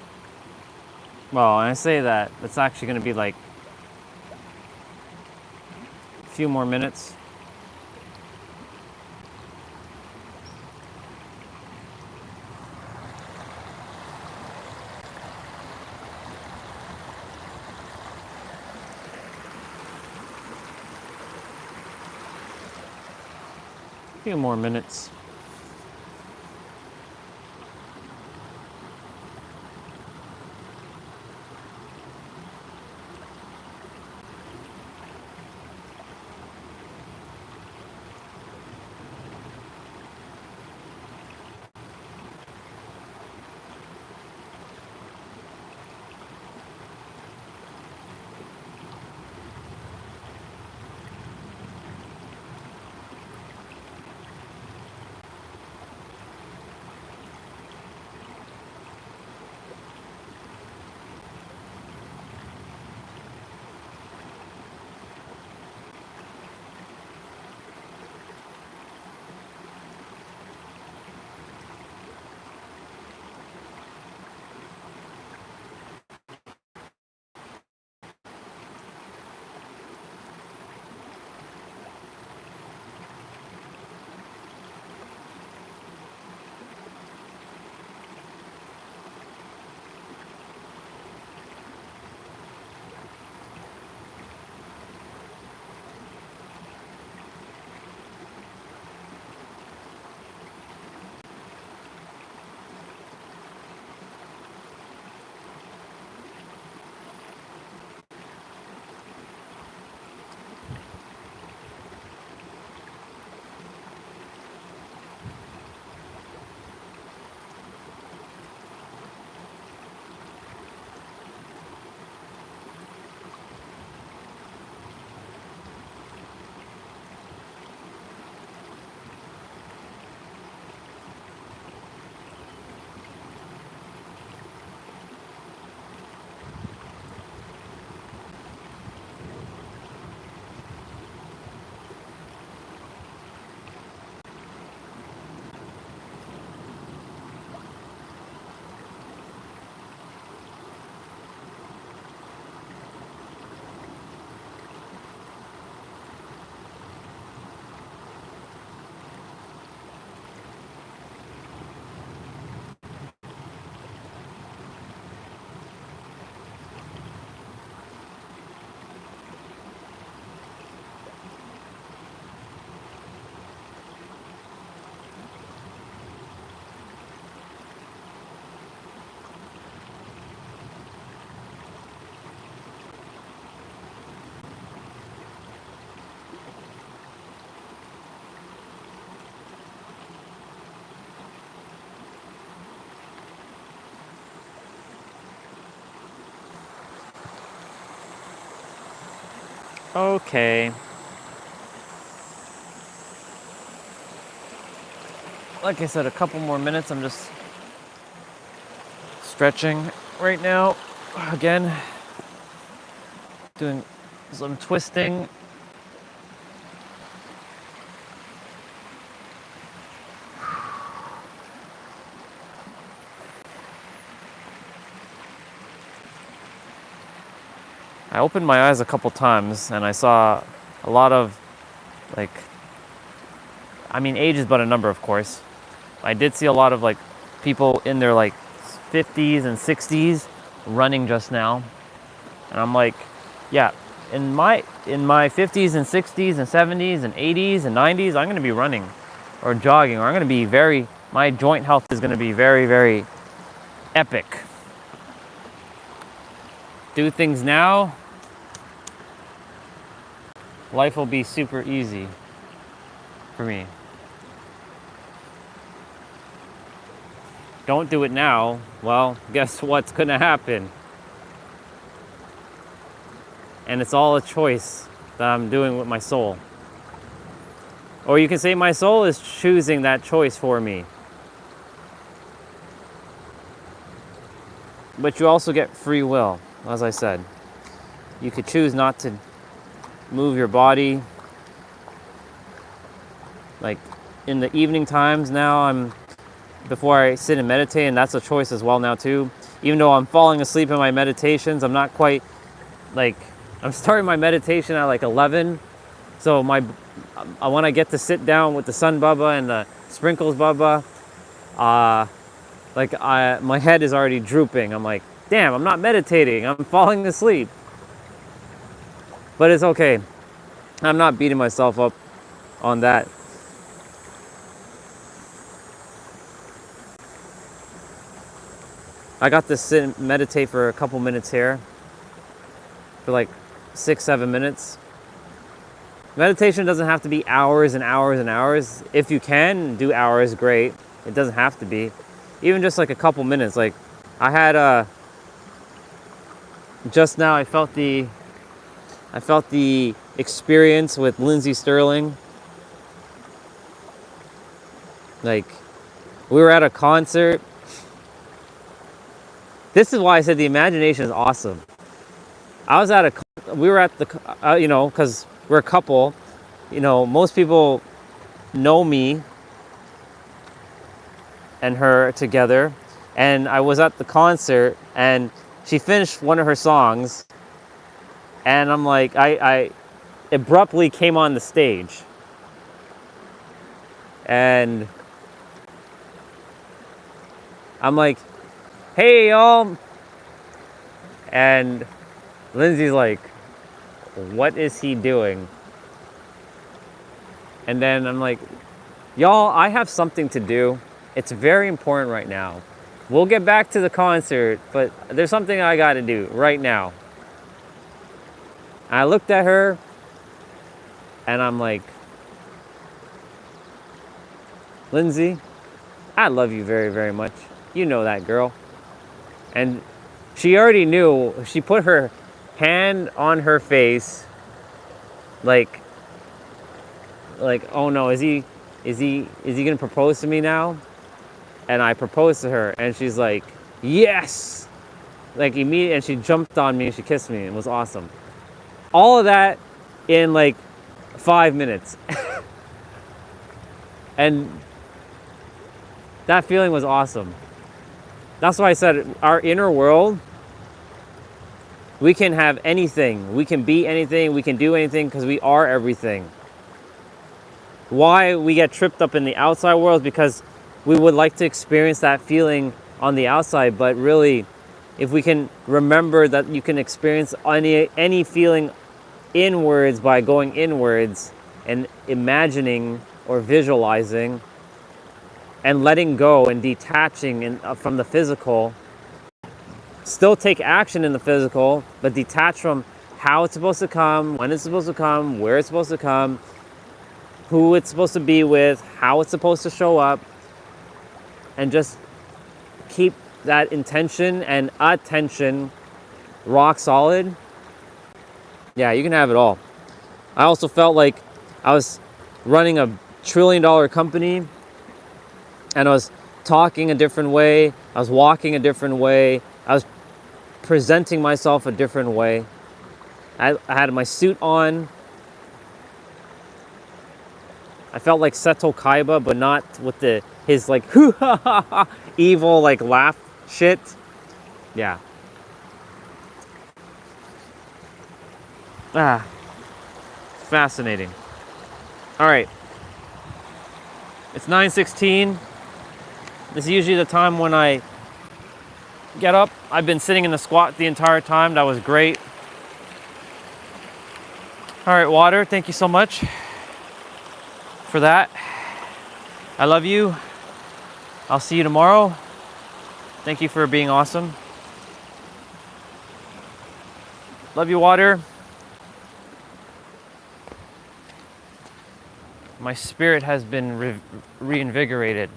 Well, when I say that, it's actually going to be like a few more minutes. A few more minutes. Okay. Like I said, a couple more minutes. I'm just stretching right now. Again, doing some twisting. I opened my eyes a couple times and I saw a lot of, like, I mean, age is but a number, of course. I did see a lot of, like, people in their, like, 50s and 60s running just now. And I'm like, yeah, in my 50s and 60s and 70s and 80s and 90s, I'm going to be running or jogging, or I'm going to be my joint health is going to be very, very epic. Do things now, life will be super easy for me. Don't do it now, well, guess what's going to happen? And it's all a choice that I'm doing with my soul. Or you can say my soul is choosing that choice for me. But you also get free will, as I said. You could choose not to move your body. Like in the evening times now, I'm before I sit and meditate, and that's a choice as well now too. Even though I'm falling asleep in my meditations, I'm not quite like, I'm starting my meditation at like 11. So when I get to sit down with the sun bubba and the sprinkles bubba, my head is already drooping. I'm like, damn, I'm not meditating. I'm falling asleep. But it's okay. I'm not beating myself up on that. I got to sit and meditate for a couple minutes here, for like 6-7 minutes. Meditation doesn't have to be hours and hours and hours. If you can do hours, great. It doesn't have to be. Even just like a couple minutes. Like I had just now I felt the experience with Lindsey Sterling. Like we were at a concert. This is why I said the imagination is awesome. We were at the, because we're a couple, most people know me and her together. And I was at the concert and she finished one of her songs. And I'm like, I abruptly came on the stage. And I'm like, hey y'all. And Lindsay's like, what is he doing? And then I'm like, y'all, I have something to do. It's very important right now. We'll get back to the concert, but there's something I gotta do right now. And I looked at her and I'm like, Lindsay, I love you very, very much. You know that, girl. And she already knew. She put her hand on her face, like, oh no, is he gonna propose to me now? And I proposed to her, and she's like, yes, like immediately, and she jumped on me and she kissed me. It was awesome. All of that in like 5 minutes, and that feeling was awesome. That's why I said our inner world, we can have anything, we can be anything, we can do anything because we are everything. Why we get tripped up in the outside world is because we would like to experience that feeling on the outside, but really, if we can remember that you can experience any feeling inwards by going inwards and imagining or visualizing and letting go and detaching from the physical, still take action in the physical, but detach from how it's supposed to come, when it's supposed to come, where it's supposed to come, who it's supposed to be with, how it's supposed to show up, and just keep that intention and attention rock solid. Yeah, you can have it all. I also felt like I was running a $1 trillion company, and I was talking a different way, I was walking a different way, I was presenting myself a different way. I had my suit on. I felt like Seto Kaiba, but not with his like evil like laugh shit. Yeah. Fascinating. All right. It's 9:16. This is usually the time when I get up. I've been sitting in the squat the entire time. That was great. All right, water, thank you so much for that. I love you. I'll see you tomorrow. Thank you for being awesome. Love you, water. My spirit has been reinvigorated.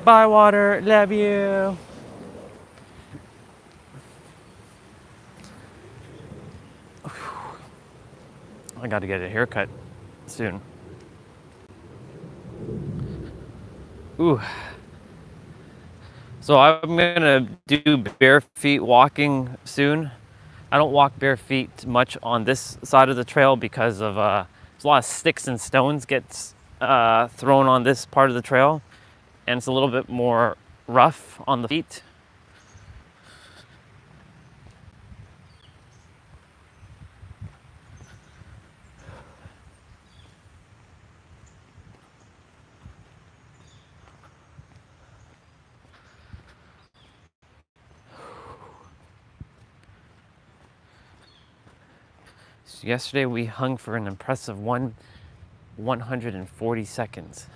Bye, water. Love you. I got to get a haircut soon. Ooh. So I'm gonna do bare feet walking soon. I don't walk bare feet much on this side of the trail because of there's a lot of sticks and stones gets thrown on this part of the trail, and it's a little bit more rough on the feet. So yesterday we hung for an impressive 140 seconds.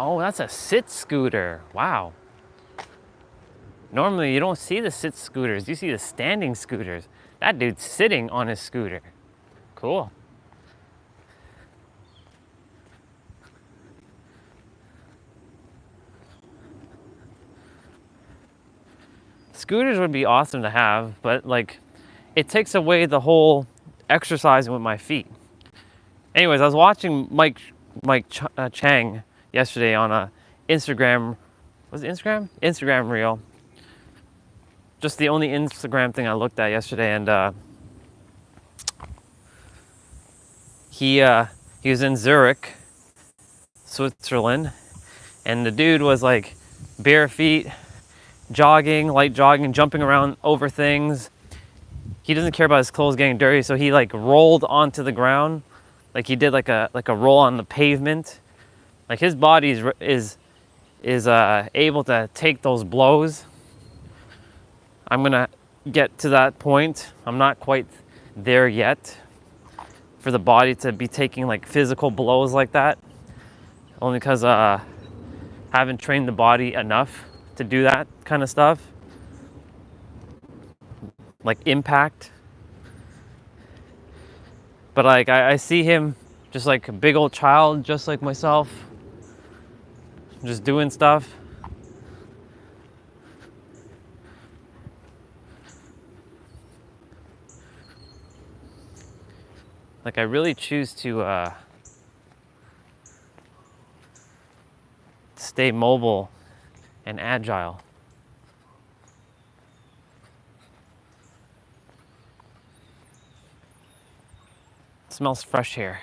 Oh, that's a sit scooter. Wow. Normally you don't see the sit scooters, you see the standing scooters. That dude's sitting on his scooter. Cool. Scooters would be awesome to have, but like it takes away the whole exercising with my feet. Anyways, I was watching Mike Chang yesterday on a Instagram, was it Instagram? Instagram reel. Just the only Instagram thing I looked at yesterday, and he was in Zurich, Switzerland, and the dude was like bare feet, jogging, light jogging, jumping around over things. He doesn't care about his clothes getting dirty, so he like rolled onto the ground, like he did like a roll on the pavement. Like his body is able to take those blows. I'm gonna get to that point. I'm not quite there yet for the body to be taking like physical blows like that, only because I haven't trained the body enough to do that kind of stuff, like impact. But like I see him just like a big old child, just like myself, just doing stuff. Like I really choose to stay mobile and agile. It smells fresh here.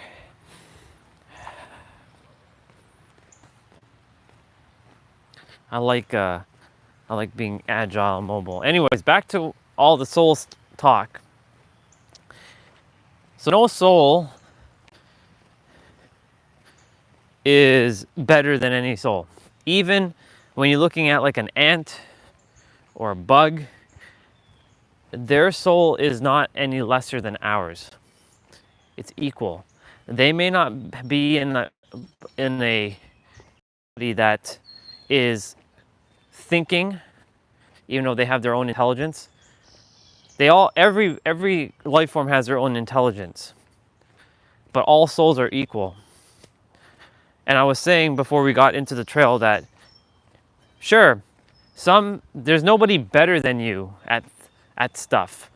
I like being agile, mobile. Anyways, back to all the soul talk. So no soul is better than any soul. Even when you're looking at like an ant or a bug, their soul is not any lesser than ours. It's equal. They may not be in a body that is thinking, even though they have their own intelligence. Every life form has their own intelligence, but all souls are equal. And I was saying before we got into the trail that sure, there's nobody better than you at stuff.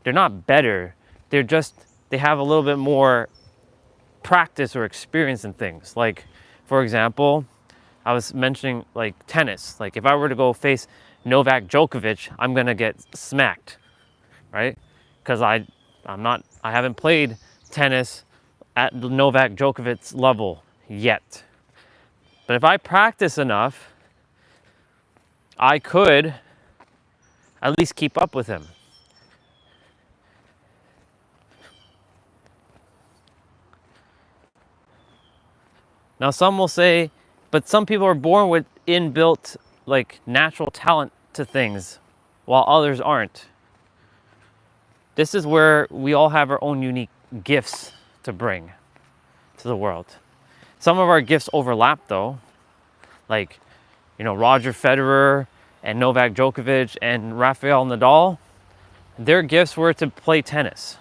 They're not better. They have a little bit more practice or experience in things. Like, for example, I was mentioning like tennis. Like if I were to go face Novak Djokovic, I'm gonna get smacked, right? Because I haven't played tennis at Novak Djokovic's level yet. But if I practice enough, I could at least keep up with him. Now some will say, but some people are born with inbuilt like natural talent to things, while others aren't. This is where we all have our own unique gifts to bring to the world. Some of our gifts overlap though, like, Roger Federer and Novak Djokovic and Rafael Nadal, their gifts were to play tennis.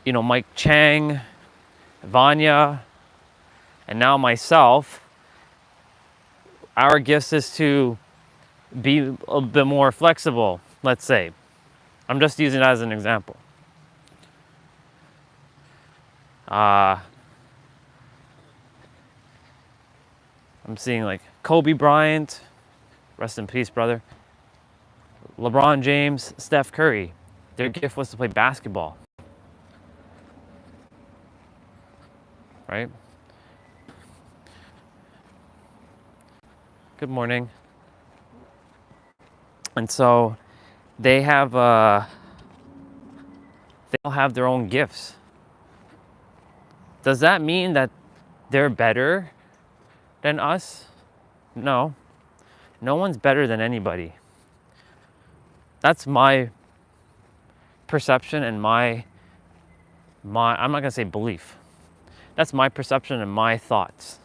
Mike Chang, Vanya, and now myself, our gifts is to be a bit more flexible, let's say. I'm just using it as an example. I'm seeing like Kobe Bryant, rest in peace, brother. LeBron James, Steph Curry, their gift was to play basketball, right? Good morning. And so they all have their own gifts. Does that mean that they're better than us? No. No one's better than anybody. That's my perception and my I'm not gonna say belief. That's my perception and my thoughts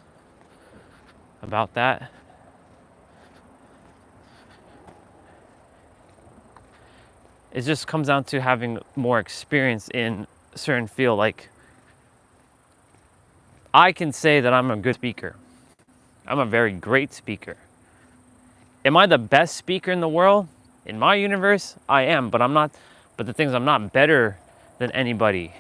about that. It just comes down to having more experience in a certain field. Like, I can say that I'm a good speaker. I'm a very great speaker. Am I the best speaker in the world? In my universe, I am, but I'm not. But the thing is, I'm not better than anybody.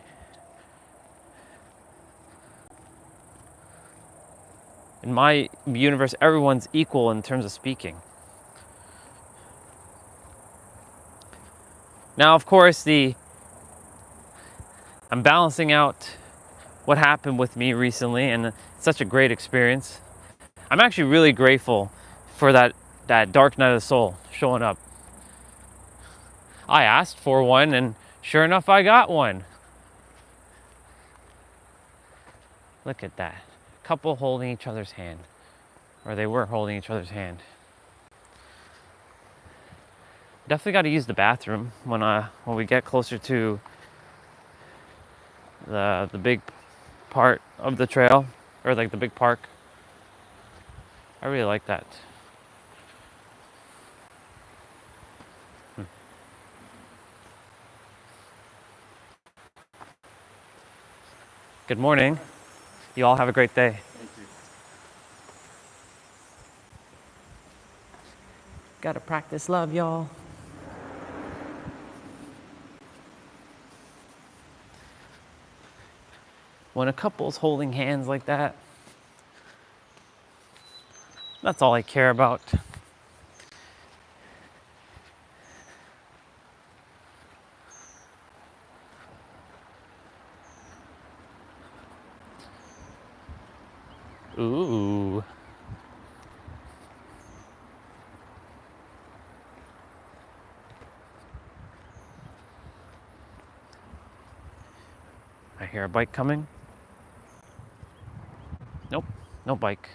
In my universe, everyone's equal in terms of speaking. Now, of course, I'm balancing out what happened with me recently, and it's such a great experience. I'm actually really grateful for that dark night of the soul showing up. I asked for one, and sure enough, I got one. Look at that. Couple holding each other's hand. Or they were holding each other's hand. Definitely got to use the bathroom when we get closer to the big part of the trail, or like the big park. I really like that. Good morning. You all have a great day. Thank you. Gotta practice love, y'all. When a couple's holding hands like that, that's all I care about. Ooh. I hear a bike coming. Nope, no bike.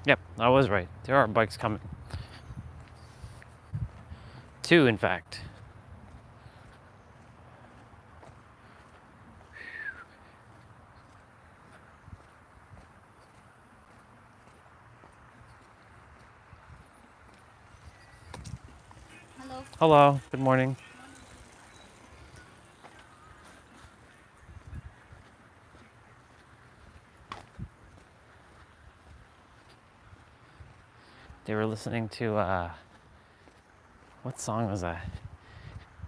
Yep, I was right. There are bikes coming. 2, in fact. Hello. Hello, good morning. They were listening to, what song was that?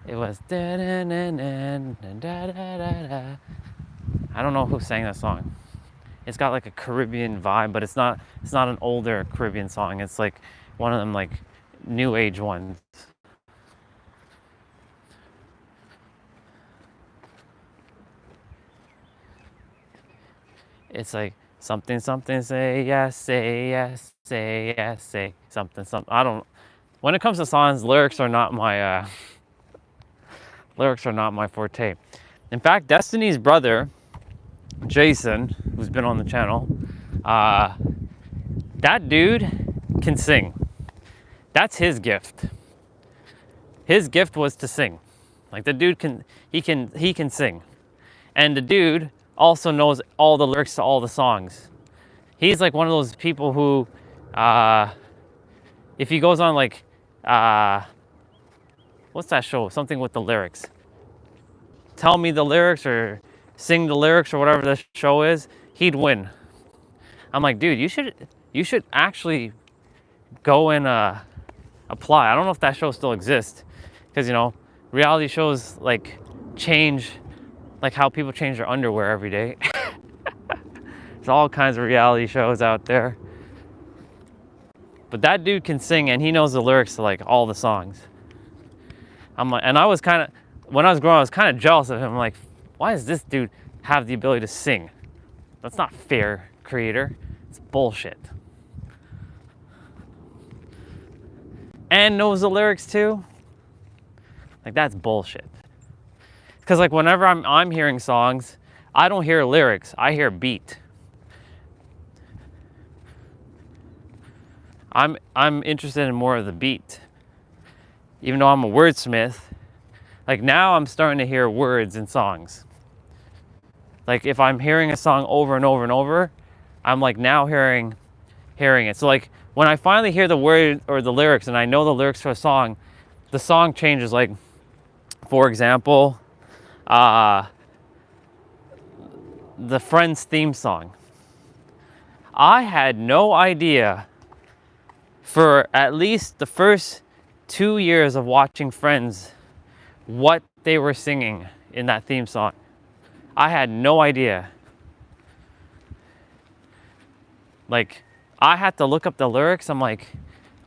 It was da da da da da da da. I don't know who sang that song. It's got like a Caribbean vibe, but it's not an older Caribbean song. It's like one of them like new age ones. It's like something something say yes, say yes, say yes, say something something. I don't. When it comes to songs, lyrics are not my forte. In fact, Destiny's brother, Jason, who's been on the channel, that dude can sing. That's his gift. His gift was to sing. Like, the dude can sing. And the dude also knows all the lyrics to all the songs. He's like one of those people who, if he goes on like, what's that show? Something with the lyrics. Tell me the lyrics or sing the lyrics or whatever the show is, he'd win. I'm like, dude, you should actually go and apply. I don't know if that show still exists. Because, reality shows like change, like how people change their underwear every day. There's all kinds of reality shows out there. But that dude can sing, and he knows the lyrics to like all the songs. I'm like, and I was kind of, when I was growing, I was kind of jealous of him. I'm like, why does this dude have the ability to sing? That's not fair, creator. It's bullshit. And knows the lyrics too. Like, that's bullshit. Because like whenever I'm hearing songs, I don't hear lyrics. I hear beat. I'm interested in more of the beat. Even though I'm a wordsmith, like now I'm starting to hear words in songs. Like if I'm hearing a song over and over and over, I'm like now hearing it. So like when I finally hear the word or the lyrics and I know the lyrics to a song, the song changes. Like, for example, the Friends theme song. I had no idea for at least the first 2 years of watching Friends what they were singing in that theme song. I had no idea. Like, I had to look up the lyrics. I'm like,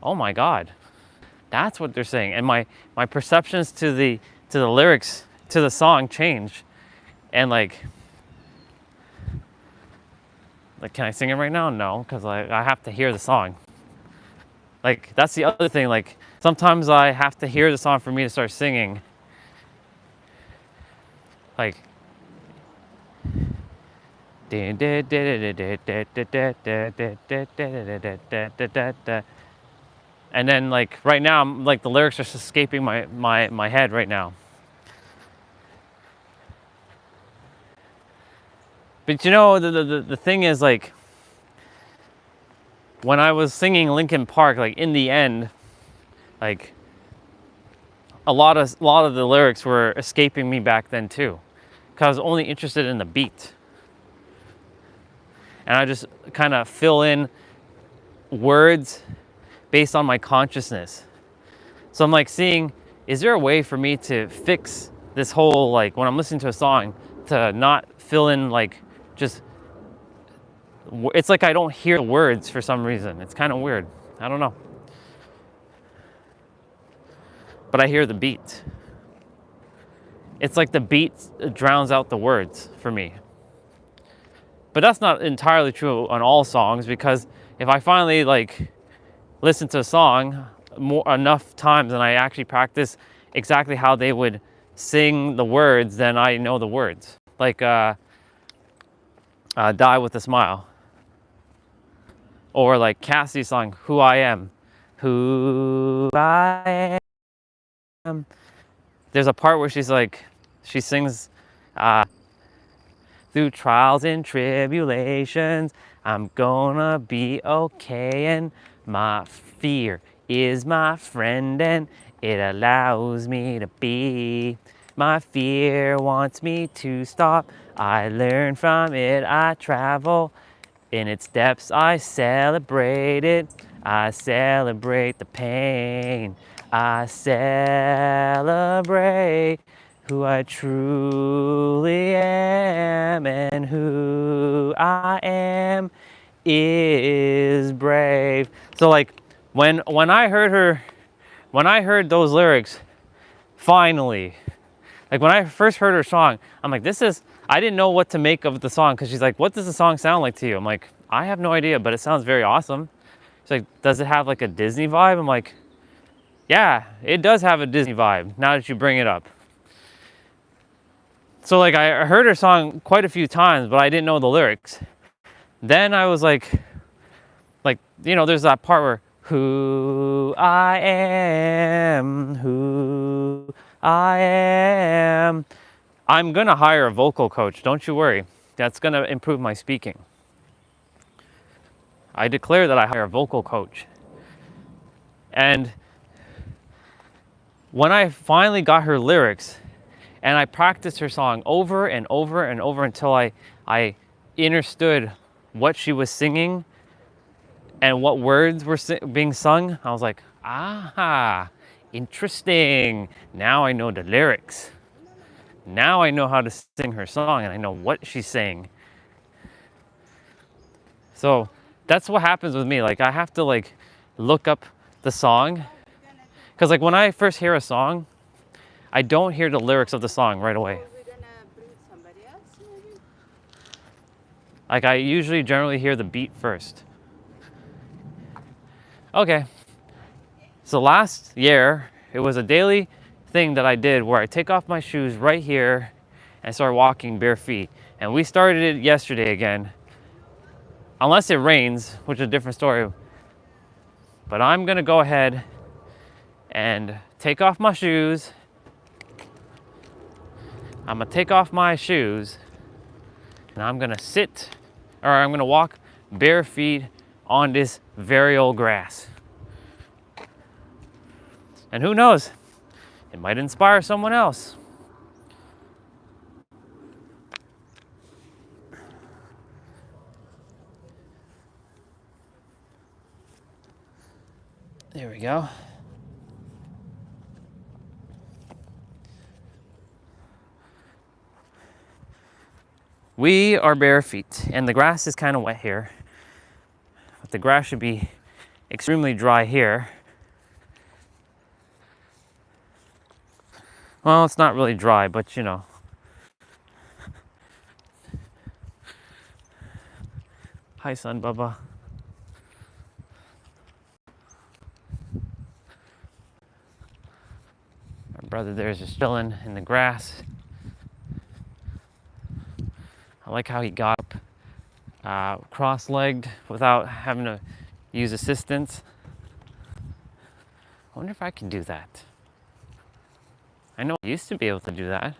oh my God, that's what they're saying. And my perceptions to the lyrics to the song change. And like, can I sing it right now? No, because I have to hear the song. Like, that's the other thing. Like, sometimes I have to hear the song for me to start singing. Like, and then like right now, I'm like the lyrics are just escaping my head right now. But the thing is, like, when I was singing Linkin Park, like in the end, like a lot of the lyrics were escaping me back then too, because I was only interested in the beat. And I just kind of fill in words based on my consciousness. So I'm like seeing, is there a way for me to fix this whole, like when I'm listening to a song, to not fill in like just, it's like I don't hear the words for some reason. It's kind of weird. I don't know. But I hear the beat. It's like the beat drowns out the words for me. But that's not entirely true on all songs, because if I finally like listen to a song enough times and I actually practice exactly how they would sing the words, then I know the words. Like Die with a Smile. Or like Cassie's song, Who I Am. Who I am. There's a part where she sings, through trials and tribulations, I'm gonna be okay, and my fear is my friend, and it allows me to be. My fear wants me to stop. I learn from it, I travel. In its depths, I celebrate it. I celebrate the pain. I celebrate who I truly am, and who I am is brave. So like when I heard those lyrics, finally, like when I first heard her song, I'm like, I didn't know what to make of the song, because she's like, what does the song sound like to you? I'm like, I have no idea, but it sounds very awesome. She's like, does it have like a Disney vibe? I'm like, yeah, it does have a Disney vibe, now that you bring it up. So like I heard her song quite a few times, but I didn't know the lyrics. Then I was like, there's that part where, who I am, I'm gonna hire a vocal coach, don't you worry. That's gonna improve my speaking. I declare that I hire a vocal coach. And when I finally got her lyrics, and I practiced her song over and over and over until I understood what she was singing and what words were being sung, I was like, aha, Interesting. Now I know the lyrics. Now I know how to sing her song and I know what she's saying. So that's what happens with me. Like I have to like look up the song. Cause like when I first hear a song, I don't hear the lyrics of the song right away. Like I usually generally hear the beat first. Okay. So last year, it was a daily thing that I did where I take off my shoes right here and start walking bare feet. And we started it yesterday again. Unless it rains, which is a different story. But I'm gonna go ahead and take off my shoes. I'm gonna take off my shoes and I'm gonna sit, or I'm gonna walk bare feet on this very old grass. And who knows, it might inspire someone else. There we go. We are bare feet, and the grass is kind of wet here. But the grass should be extremely dry here. Well, it's not really dry, but you know. Hi, son, Bubba. My brother there is just chilling in the grass. I like how he got up cross-legged without having to use assistance. I wonder if I can do that. I know I used to be able to do that.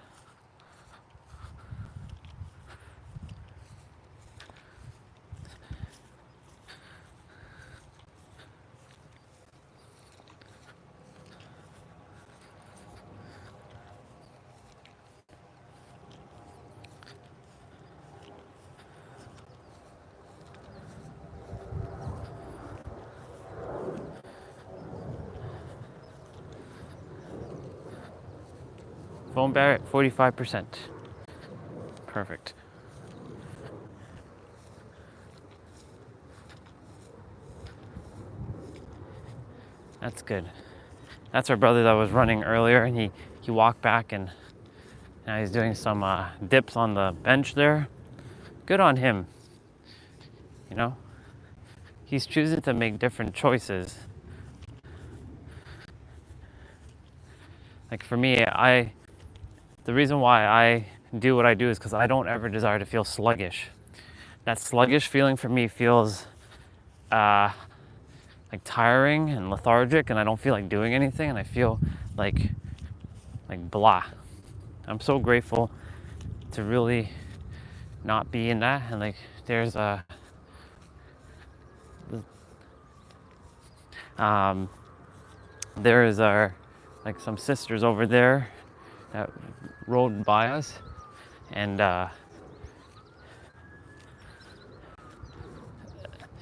Phone battery at 45%. Perfect. That's good. That's our brother that was running earlier, and he walked back, and now he's doing some dips on the bench there. Good on him. You know, he's choosing to make different choices. Like for me, the reason why I do what I do is because I don't ever desire to feel sluggish. That sluggish feeling for me feels like tiring and lethargic, and I don't feel like doing anything, and I feel like blah. I'm so grateful to really not be in that. And like there's there is our like some sisters over there that rode by us, and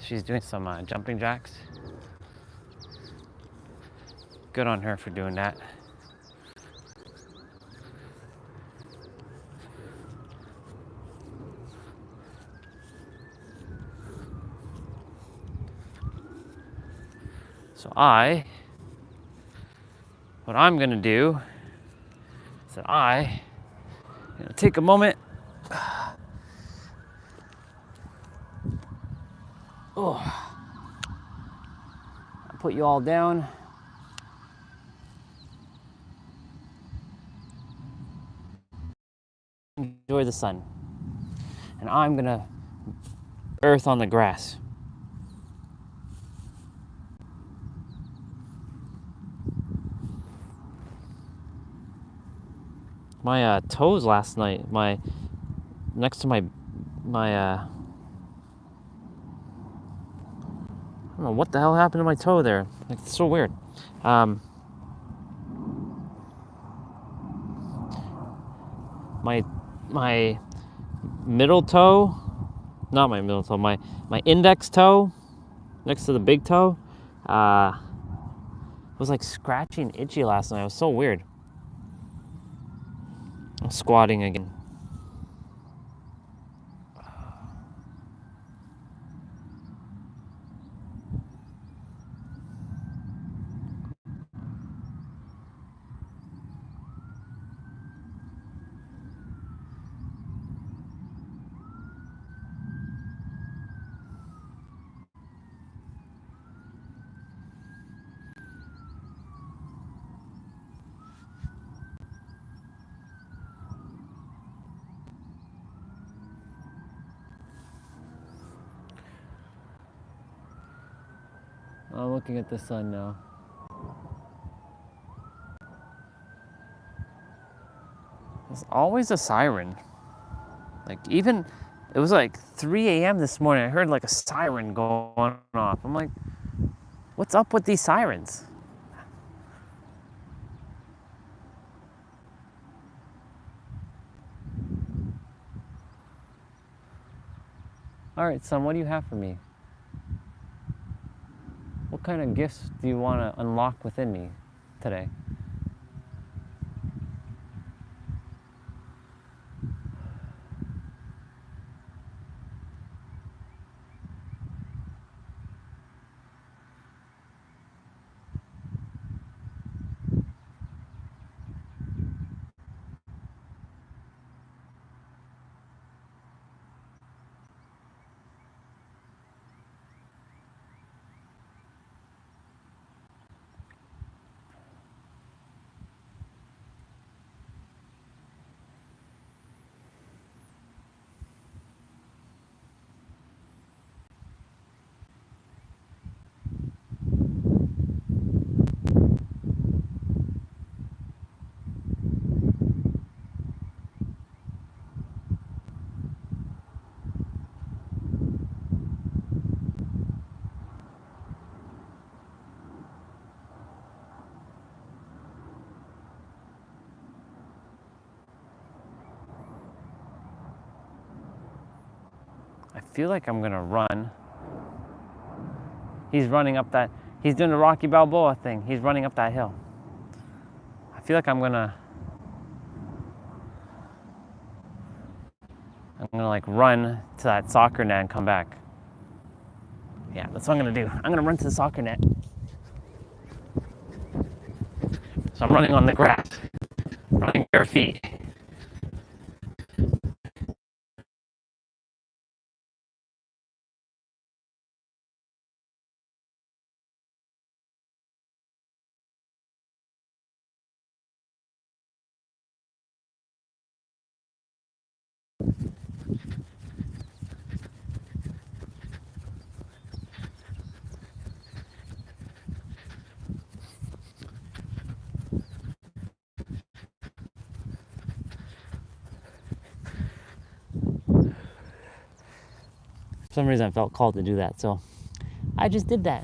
she's doing some jumping jacks. Good on her for doing that. So what I'm gonna do is that I'm gonna take a moment. Oh, I'll put you all down. Enjoy the sun. And I'm gonna earth on the grass. My toes last night, next to my I don't know what the hell happened to my toe there. Like, it's so weird. My middle toe, not my middle toe, my index toe next to the big toe, was like scratchy and itchy last night. It was so weird. I'm squatting again. I'm looking at the sun now. There's always a siren. Like even, it was like 3 a.m. this morning. I heard like a siren going off. I'm like, what's up with these sirens? All right, son, what do you have for me? What kind of gifts do you want to unlock within me today? I feel like I'm gonna run. He's running up that, he's doing the Rocky Balboa thing. He's running up that hill. I feel like I'm gonna like run to that soccer net and come back. Yeah, that's what I'm gonna do. I'm gonna run to the soccer net. So I'm running on the grass, running bare feet. For some reason I felt called to do that, so I just did that.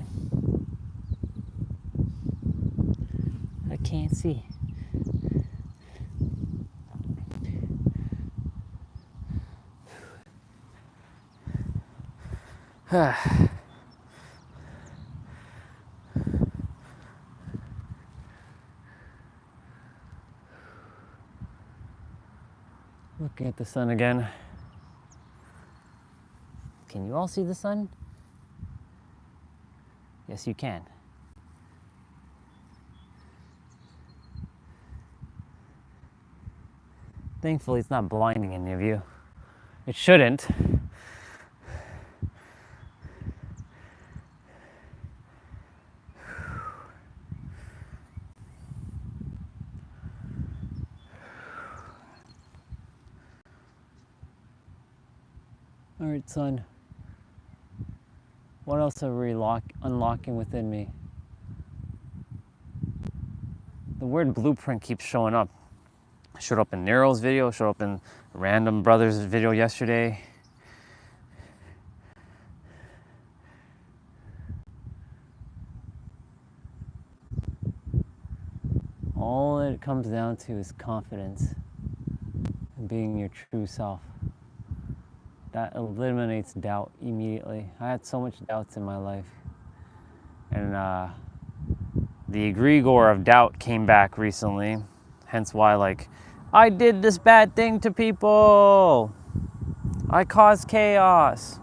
I can't see. Looking at the sun again. Can you all see the sun? Yes, you can. Thankfully, it's not blinding any of you. It shouldn't. All right, son. What else are we unlocking within me? The word blueprint keeps showing up. It showed up in Nero's video, showed up in Random Brothers' video yesterday. All it comes down to is confidence and being your true self. That eliminates doubt immediately. I had so much doubts in my life. And the egregore of doubt came back recently. Hence why, like, I did this bad thing to people. I caused chaos.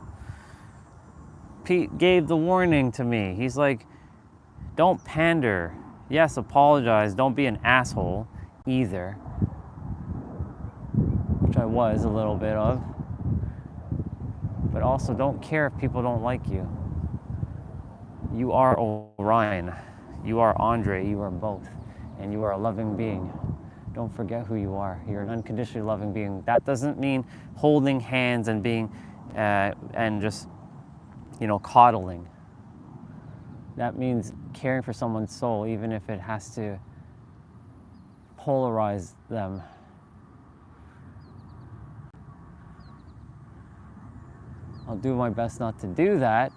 Pete gave the warning to me. He's like, don't pander. Yes, apologize. Don't be an asshole either. Which I was a little bit of. But also don't care if people don't like you. You are Orion. You are Andre. You are both. And you are a loving being. Don't forget who you are. You're an unconditionally loving being. That doesn't mean holding hands and being, and just, coddling. That means caring for someone's soul, even if it has to polarize them. I'll do my best not to do that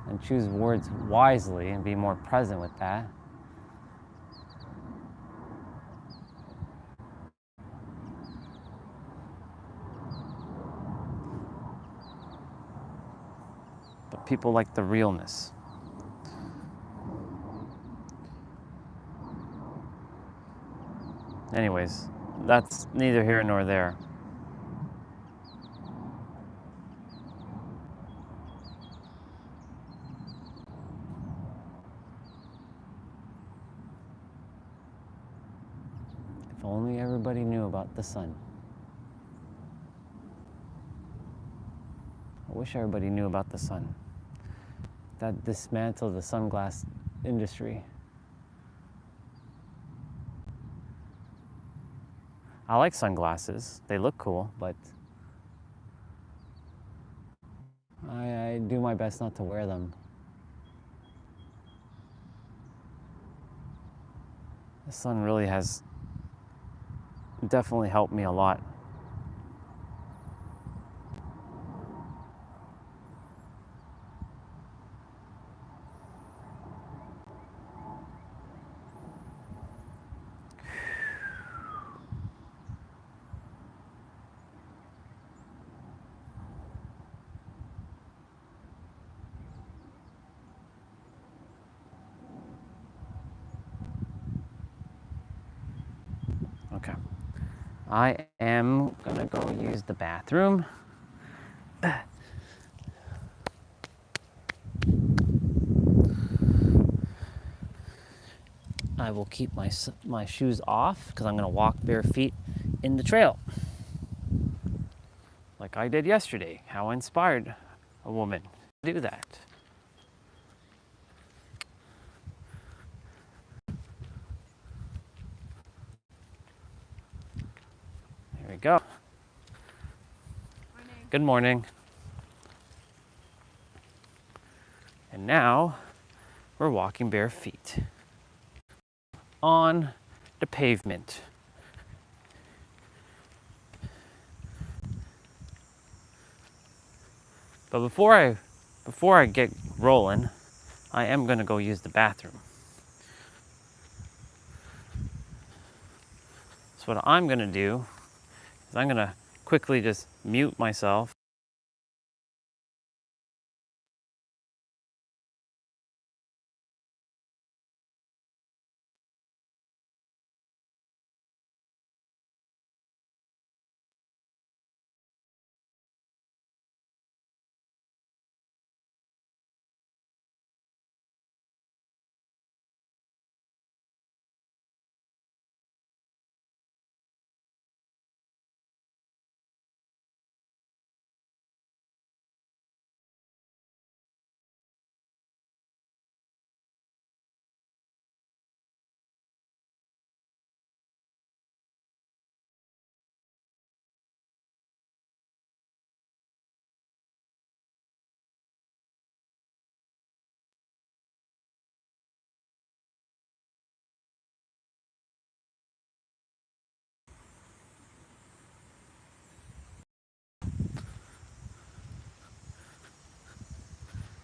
and choose words wisely and be more present with that. But people like the realness. Anyways, that's neither here nor there. If only everybody knew about the sun. I wish everybody knew about the sun. That dismantled the sunglass industry. I like sunglasses. They look cool, but I do my best not to wear them. The sun really has definitely helped me a lot. Okay. I am gonna go use the bathroom. I will keep my shoes off because I'm gonna walk bare feet in the trail. Like I did yesterday. How I inspired a woman to do that. There we go. Morning. Good morning. And now we're walking bare feet on the pavement. But before I get rolling, I am gonna go use the bathroom. So what I'm gonna do is I'm gonna quickly just mute myself.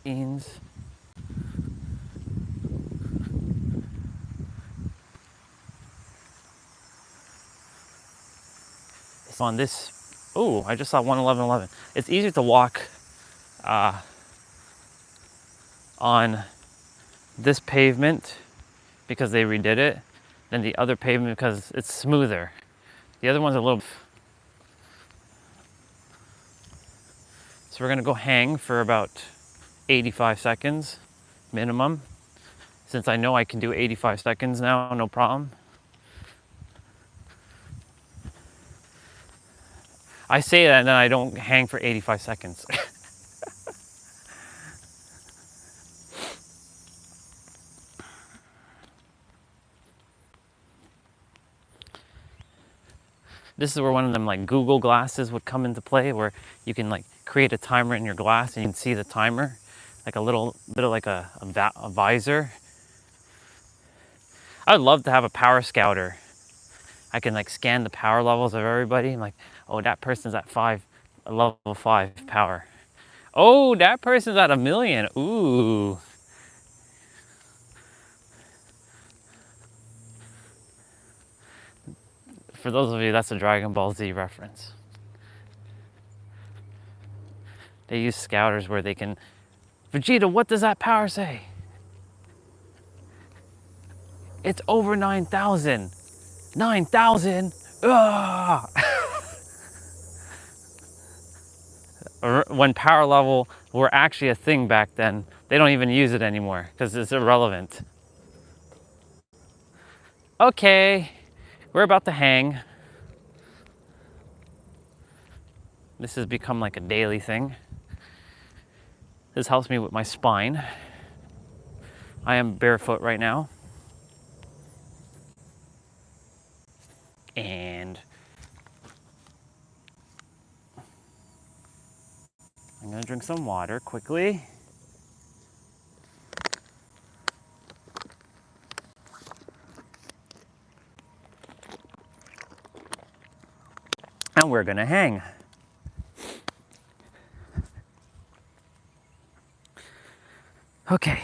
Beans. It's on this. Oh, I just saw 11111. It's easier to walk on this pavement because they redid it than the other pavement because it's smoother. The other one's a little... So we're gonna go hang for about 85 seconds minimum. Since I know I can do 85 seconds now, no problem. I say that and then I don't hang for 85 seconds. This is where one of them like Google glasses would come into play, where you can like create a timer in your glass and you can see the timer, like a little bit of like a visor. I would love to have a power scouter. I can like scan the power levels of everybody. I'm like, oh, that person's at level 5 power. Oh, that person's at 1,000,000. Ooh. For those of you, that's a Dragon Ball Z reference. They use scouters where they can, Vegeta, what does that power say? It's over 9,000. 9,000? Ah! When power level were actually a thing back then, they don't even use it anymore because it's irrelevant. Okay, we're about to hang. This has become like a daily thing. This helps me with my spine. I am barefoot right now. And I'm gonna drink some water quickly. And we're gonna hang. Okay.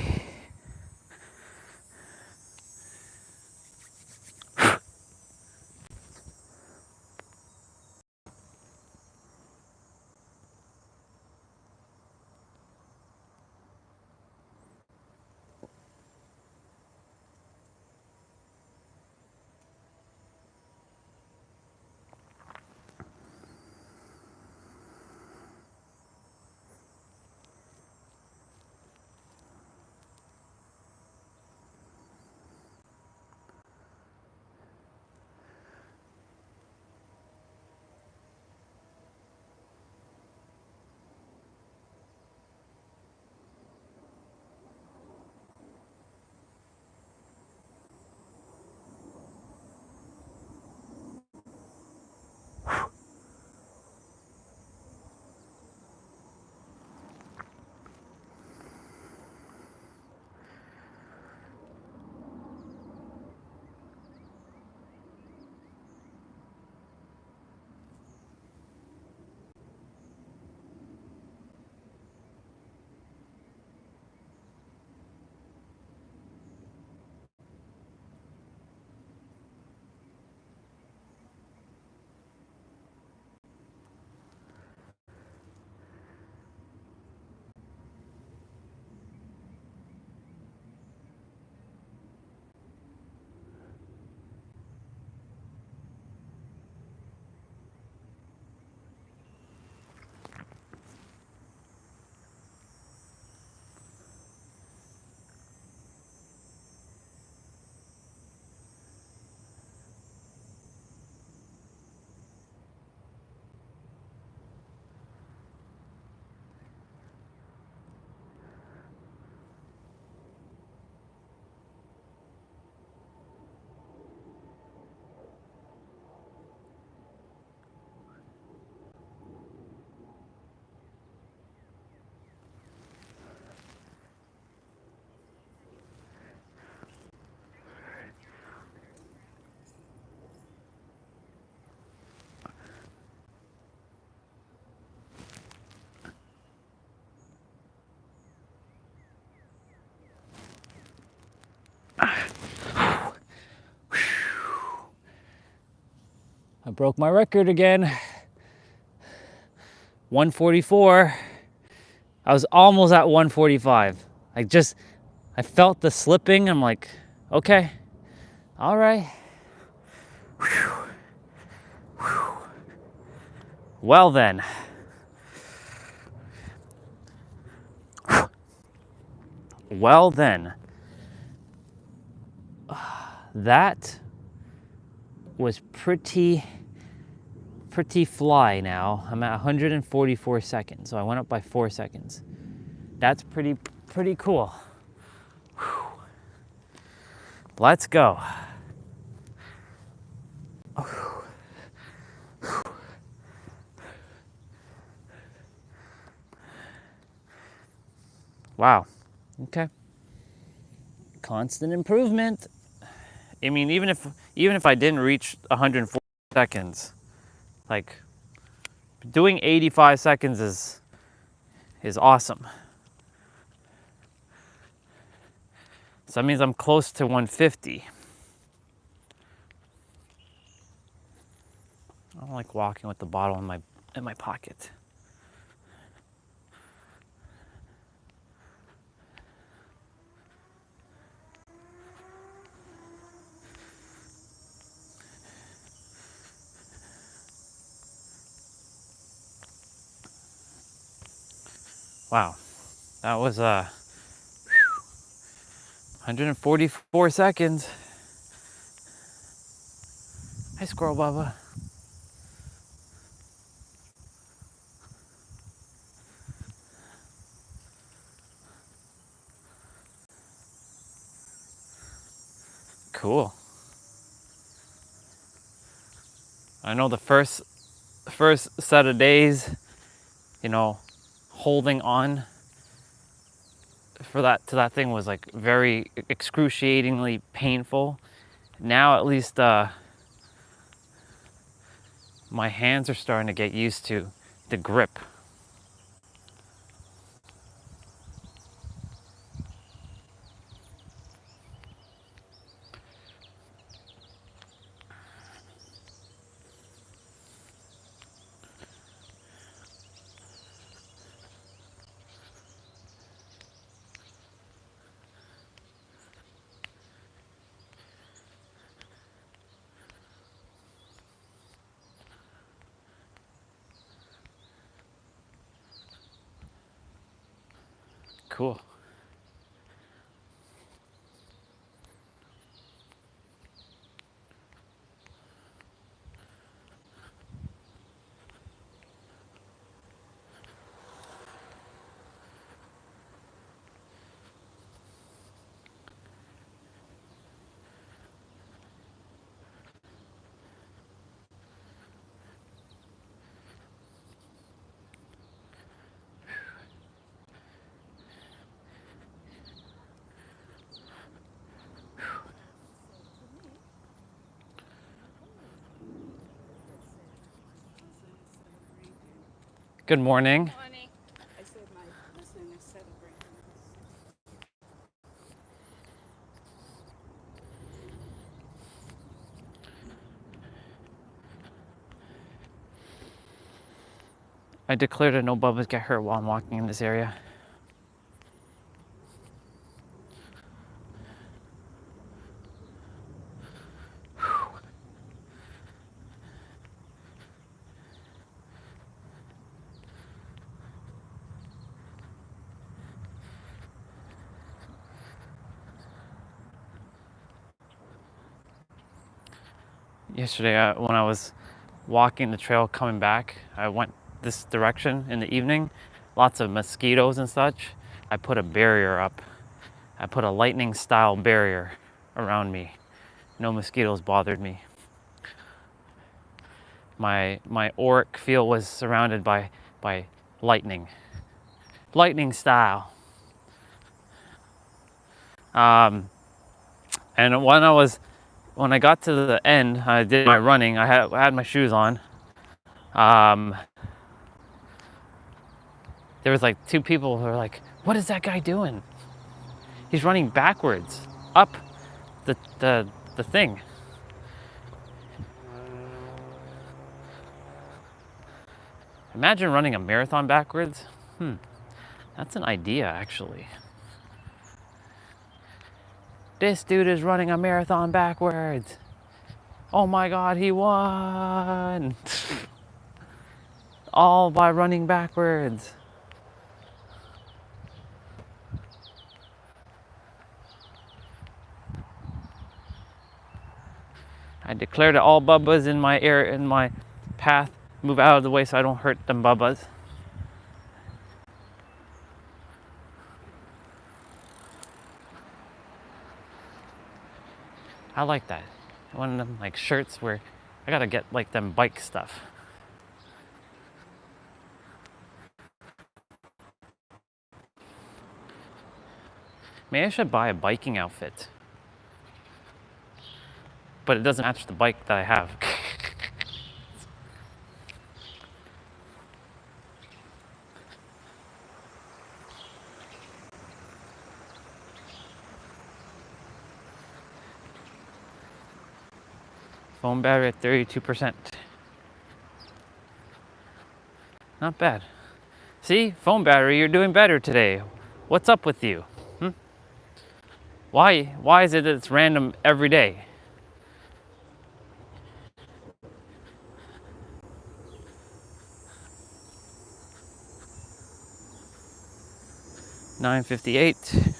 I broke my record again. 144. I was almost at 145. I felt the slipping. I'm like, Okay. All right. Whew. Whew. Well then. Well then. That was pretty fly now. I'm at 144 seconds, so I went up by 4 seconds. That's pretty cool. Whew. Let's go. Wow. Okay. Constant improvement. I mean, even if I didn't reach 140 seconds, like doing 85 seconds is awesome. So that means I'm close to 150. I don't like walking with the bottle in my pocket. Wow, that was 144 seconds. Hi, Squirrel Bubba. Cool. I know the first set of days, you know, holding on for that thing was like very excruciatingly painful. Now at least my hands are starting to get used to the grip. Cool. Good morning. Morning. I said my husband is celebrating. I declare no bubbas get hurt while I'm walking in this area. Yesterday, when I was walking the trail coming back, I went this direction in the evening. Lots of mosquitoes and such. I put a barrier up. I put a lightning style barrier around me. No mosquitoes bothered me. My auric field was surrounded by lightning. Lightning style. And when I got to the end, I did my running. I had my shoes on. There was like two people who were like, "What is that guy doing? He's running backwards up the thing." Imagine running a marathon backwards. That's an idea, actually. This dude is running a marathon backwards. Oh my God, he won. All by running backwards. I declare that all bubbas in my path move out of the way so I don't hurt them bubbas. I like that. One of them like shirts where I gotta get like them bike stuff. Maybe I should buy a biking outfit. But it doesn't match the bike that I have. Phone battery at 32%. Not bad. See, phone battery, you're doing better today. What's up with you? Why is it that it's random every day? $9.58.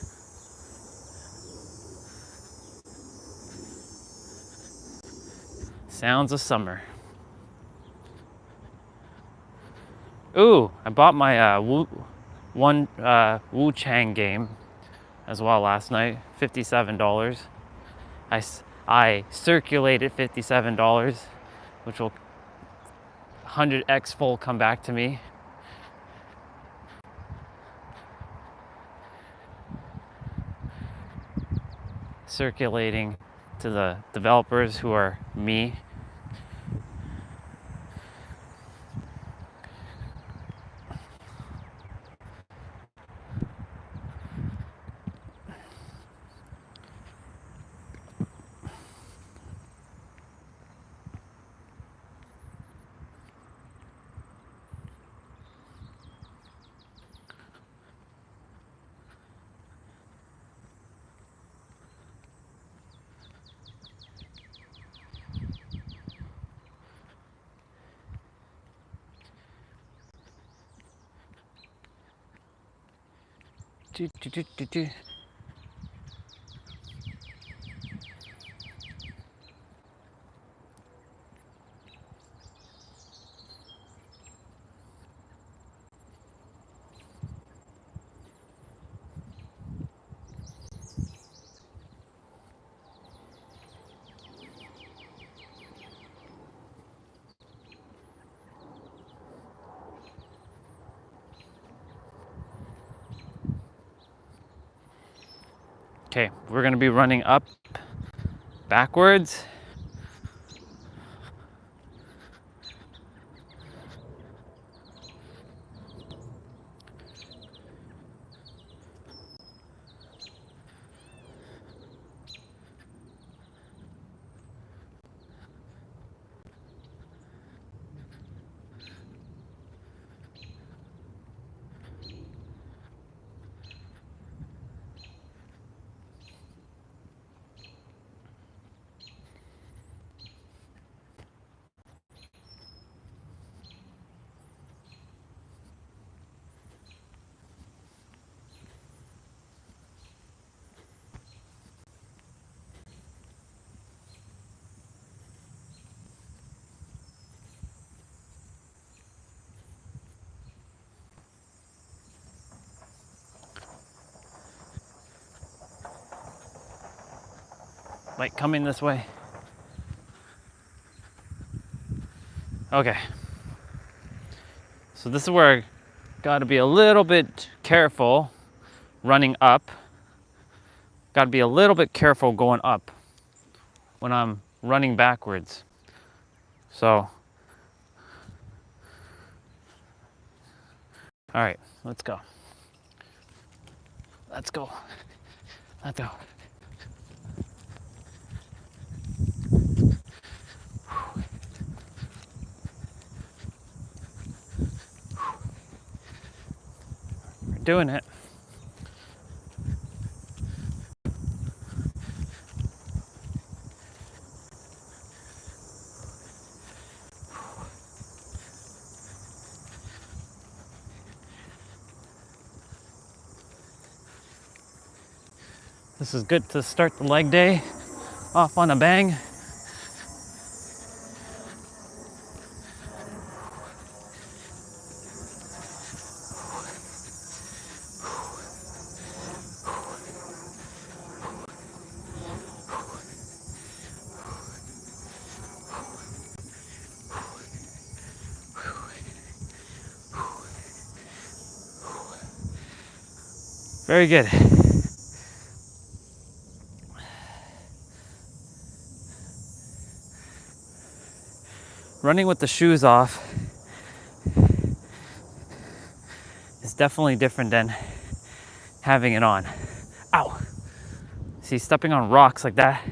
Sounds of summer. Ooh, I bought my Wu Chang game as well last night. $57. I circulated $57, which will 100x full come back to me. Circulating to the developers who are me. Do, do, do, do, do. Okay, we're gonna be running up backwards. Like coming this way. Okay. So this is where I gotta be a little bit careful running up. Gotta be a little bit careful going up when I'm running backwards. So, all right, let's go. Let's go. Let's go. We're doing it. This is good to start the leg day off on a bang. Very good. Running with the shoes off is definitely different than having it on. Ow! See, stepping on rocks like that,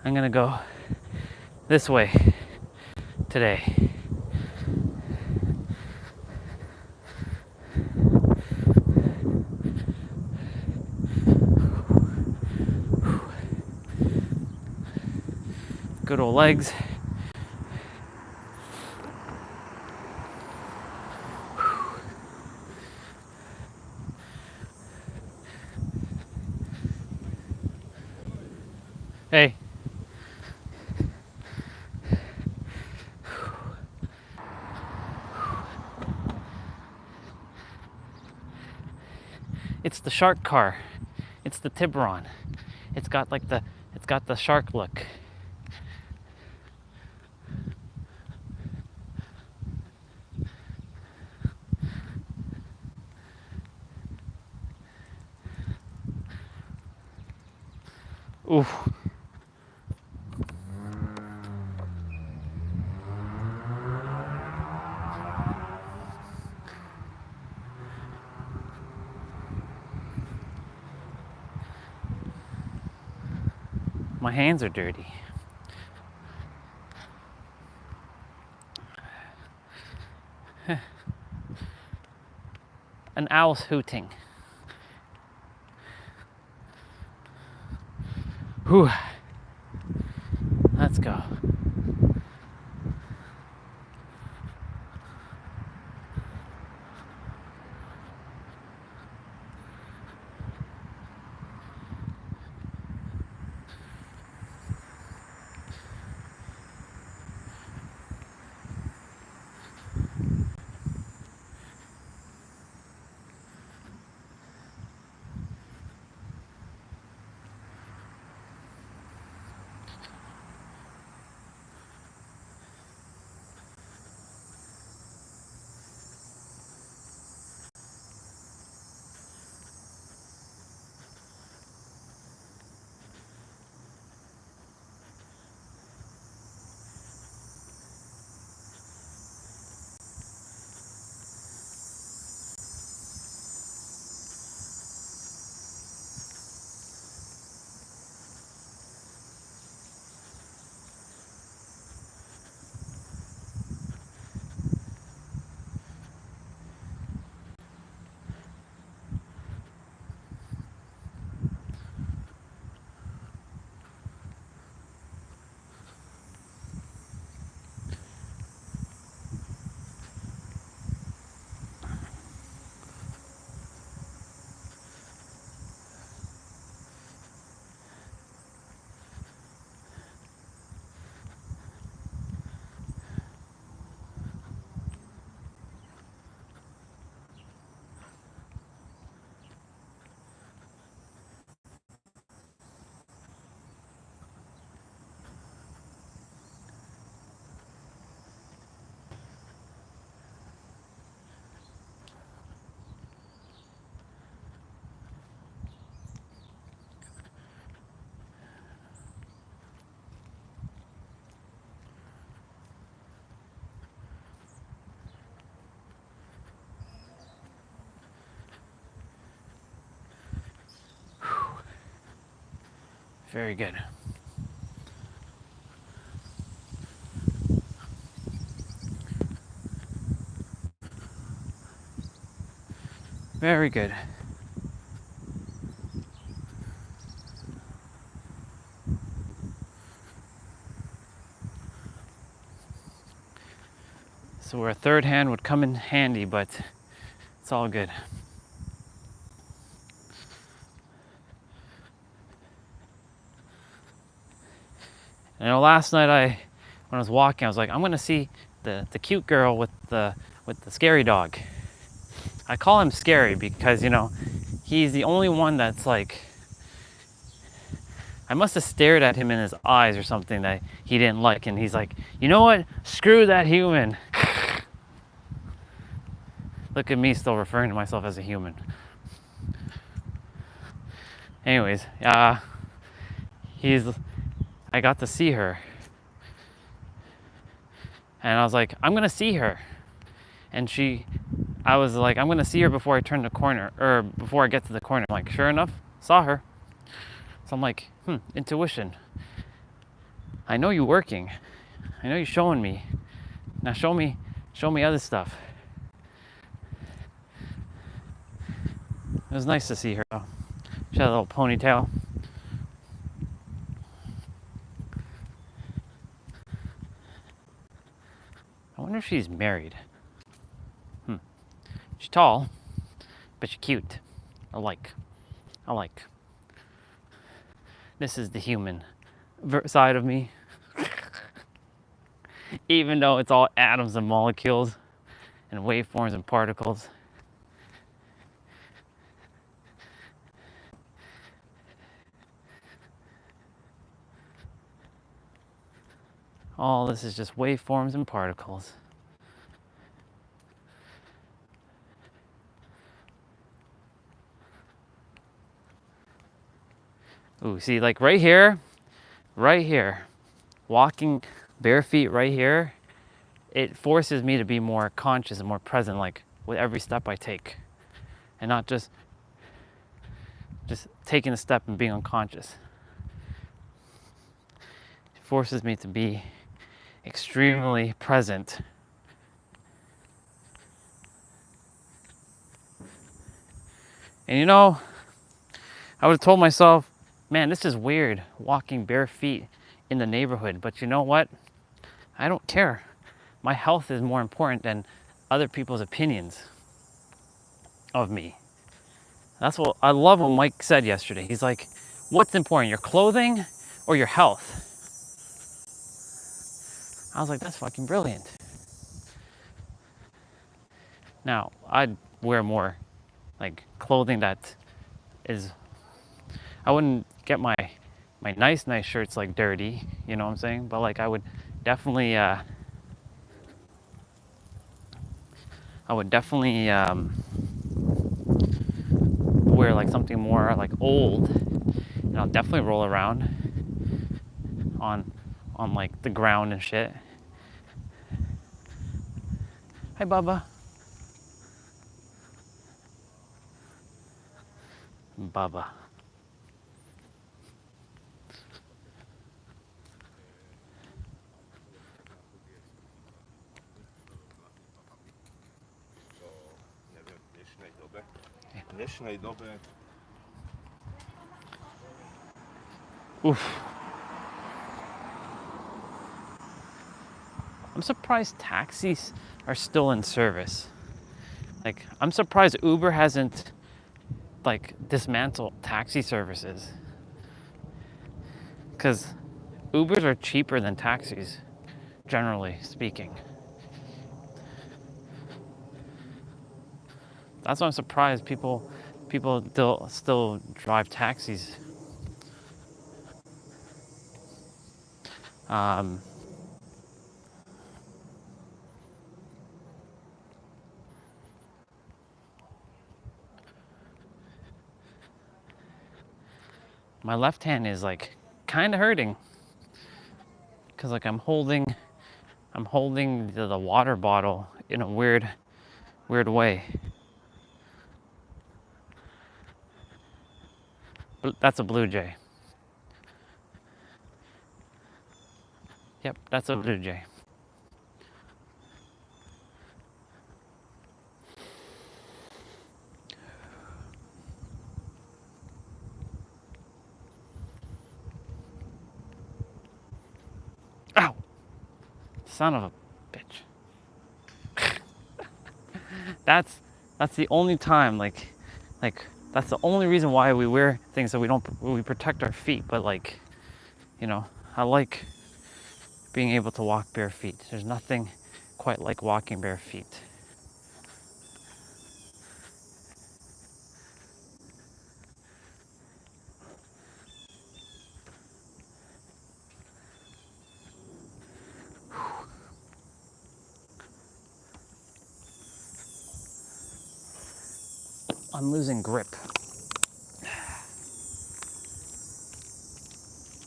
I'm gonna go this way today. Good old legs. Hey. It's the shark car. It's the Tiburon. It's got the shark look. Oof. My hands are dirty. An owl's hooting. Whew. Let's go. Very good. Very good. So where a third hand would come in handy, but it's all good. And last night when I was walking, I was like, I'm gonna see the cute girl with the scary dog. I call him scary because, he's the only one that's like, I must have stared at him in his eyes or something that he didn't like, and he's like, you know what? Screw that human. Look at me still referring to myself as a human. Anyways, I got to see her. And I was like, I'm gonna see her. And I was like, I'm gonna see her before I turn the corner, or before I get to the corner. I'm like, sure enough, saw her. So I'm like, intuition. I know you're working. I know you're showing me. Now show me other stuff. It was nice to see her. She had a little ponytail. I wonder if she's married. She's tall, but she's cute. I like. This is the human side of me. Even though it's all atoms and molecules and waveforms and particles. All this is just waveforms and particles. Ooh, see, like right here, walking bare feet right here, it forces me to be more conscious and more present, like with every step I take, and not just taking a step and being unconscious. It forces me to be extremely present. And I would have told myself, man, this is weird, walking bare feet in the neighborhood. But you know what? I don't care. My health is more important than other people's opinions of me. That's what I love what Mike said yesterday. He's like, what's important, your clothing or your health? I was like, that's fucking brilliant. Now, I'd wear more like clothing that is, I wouldn't get my nice shirts like dirty, you know what I'm saying? But like I would definitely wear like something more like old, and I'll definitely roll around on like the ground and shit. Hi, Bubba. Bubba. Dnešnej dobe. Oof. I'm surprised taxis are still in service. Like, I'm surprised Uber hasn't like dismantled taxi services. Because Ubers are cheaper than taxis, generally speaking. That's why I'm surprised people still drive taxis. My left hand is like kind of hurting because like I'm holding the water bottle in a weird way. That's a blue jay. Yep, that's a blue jay. Ow! Son of a bitch. That's the only time like that's the only reason why we wear things so we protect our feet. But like, I like being able to walk bare feet. There's nothing quite like walking bare feet. I'm losing grip.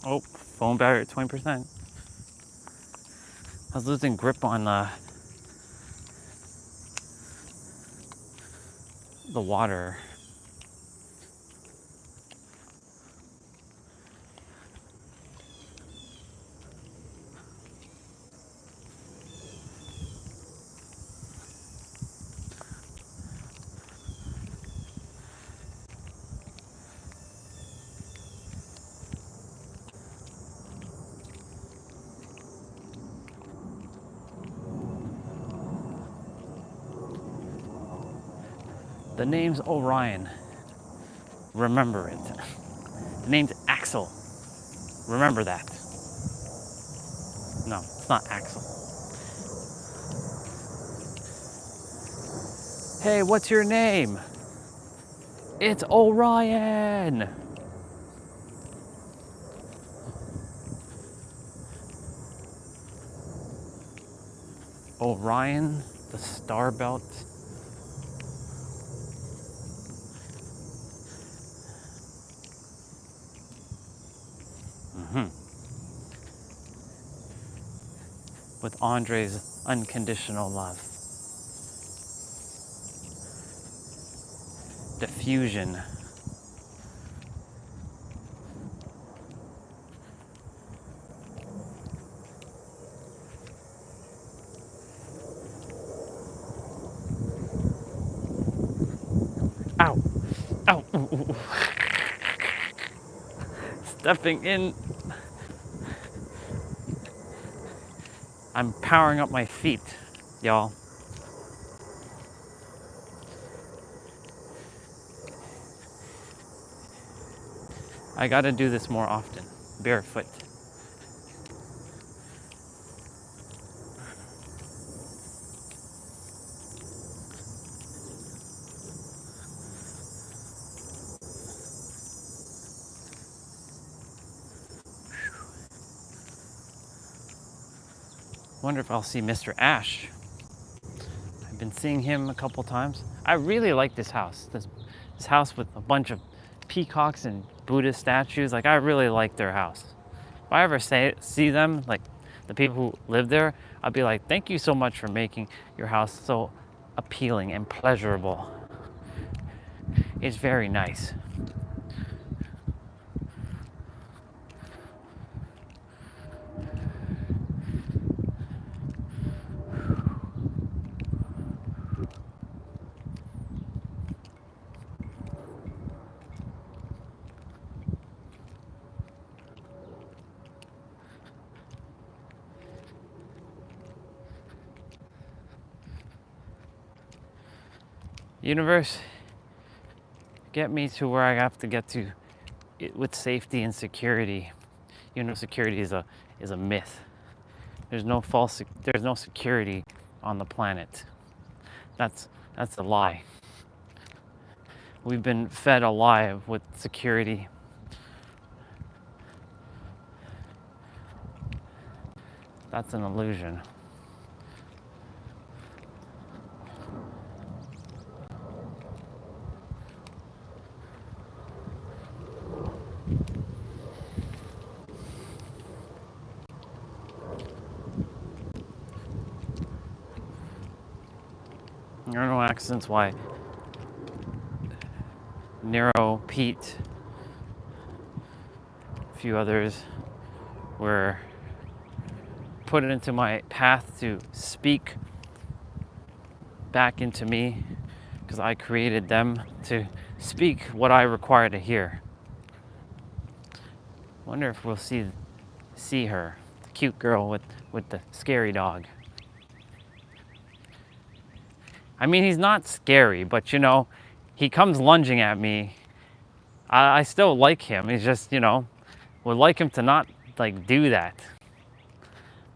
Oh, phone battery at 20%. I was losing grip on the water. The name's Orion. Remember it. The name's Axel. Remember that. No, it's not Axel. Hey, what's your name? It's Orion. Orion, the star belt. With Andre's unconditional love. Diffusion. Ow! Ow! Ooh, ooh, ooh. Stepping in. I'm powering up my feet, y'all. I gotta do this more often, barefoot. Wonder if I'll see Mr. Ash. I've been seeing him a couple times. I really like this house. This house with a bunch of peacocks and Buddhist statues. Like, I really like their house. If I ever see them, like the people who live there, I'll be like, thank you so much for making your house so appealing and pleasurable. It's very nice. Universe, get me to where I have to get to with safety and security. You know, security is a myth. There's no security on the planet. That's a lie. We've been fed a lie with security. That's an illusion. There are no accidents why Nero, Pete, a few others were put into my path to speak back into me, because I created them to speak what I require to hear. Wonder if we'll see her, the cute girl with the scary dog. I mean, he's not scary, but you know, he comes lunging at me. I still like him. He's just, you know, would like him to not like do that.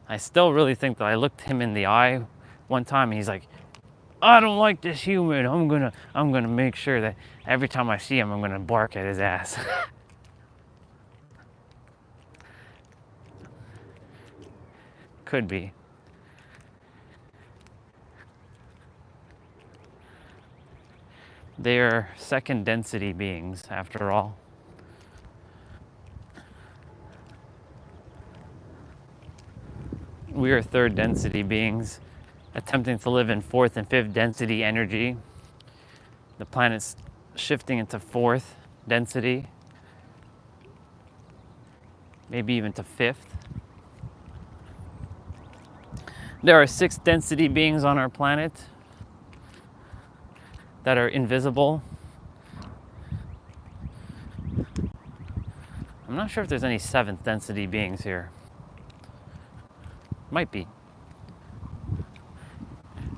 I still really think that I looked him in the eye one time and he's like, I don't like this human. I'm gonna make sure that every time I see him, I'm gonna bark at his ass. Could be. They are second density beings, after all. We are third density beings, attempting to live in fourth and fifth density energy. The planet's shifting into fourth density, maybe even to fifth. There are sixth density beings on our planet that are invisible. I'm not sure if there's any seventh density beings here. Might be.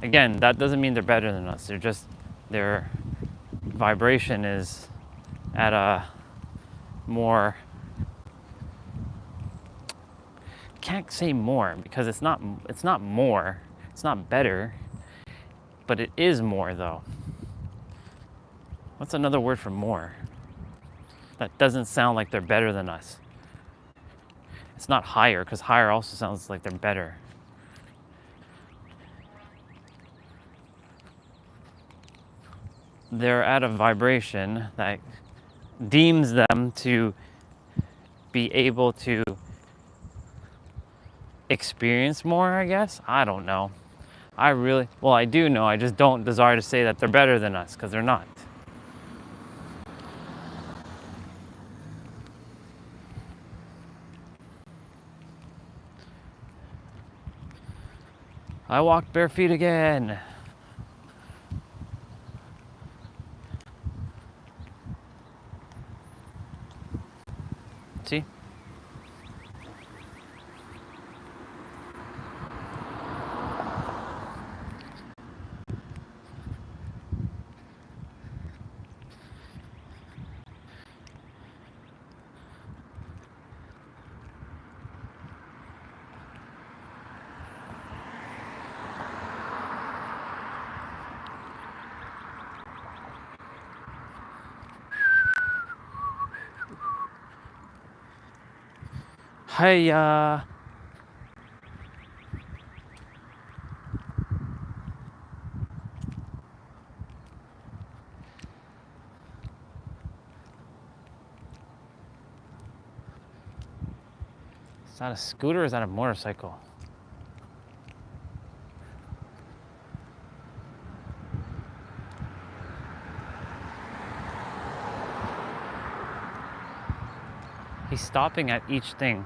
Again, that doesn't mean they're better than us. They're just, their vibration is at a more, can't say more because it's not more, it's not better, but it is more though. What's another word for more? That doesn't sound like they're better than us. It's not higher, because higher also sounds like they're better. They're at a vibration that deems them to be able to experience more, I guess? I don't know. I do know, I just don't desire to say that they're better than us, because they're not. I walked bare feet again. See? Hiya. Is that a scooter or is that a motorcycle? He's stopping at each thing.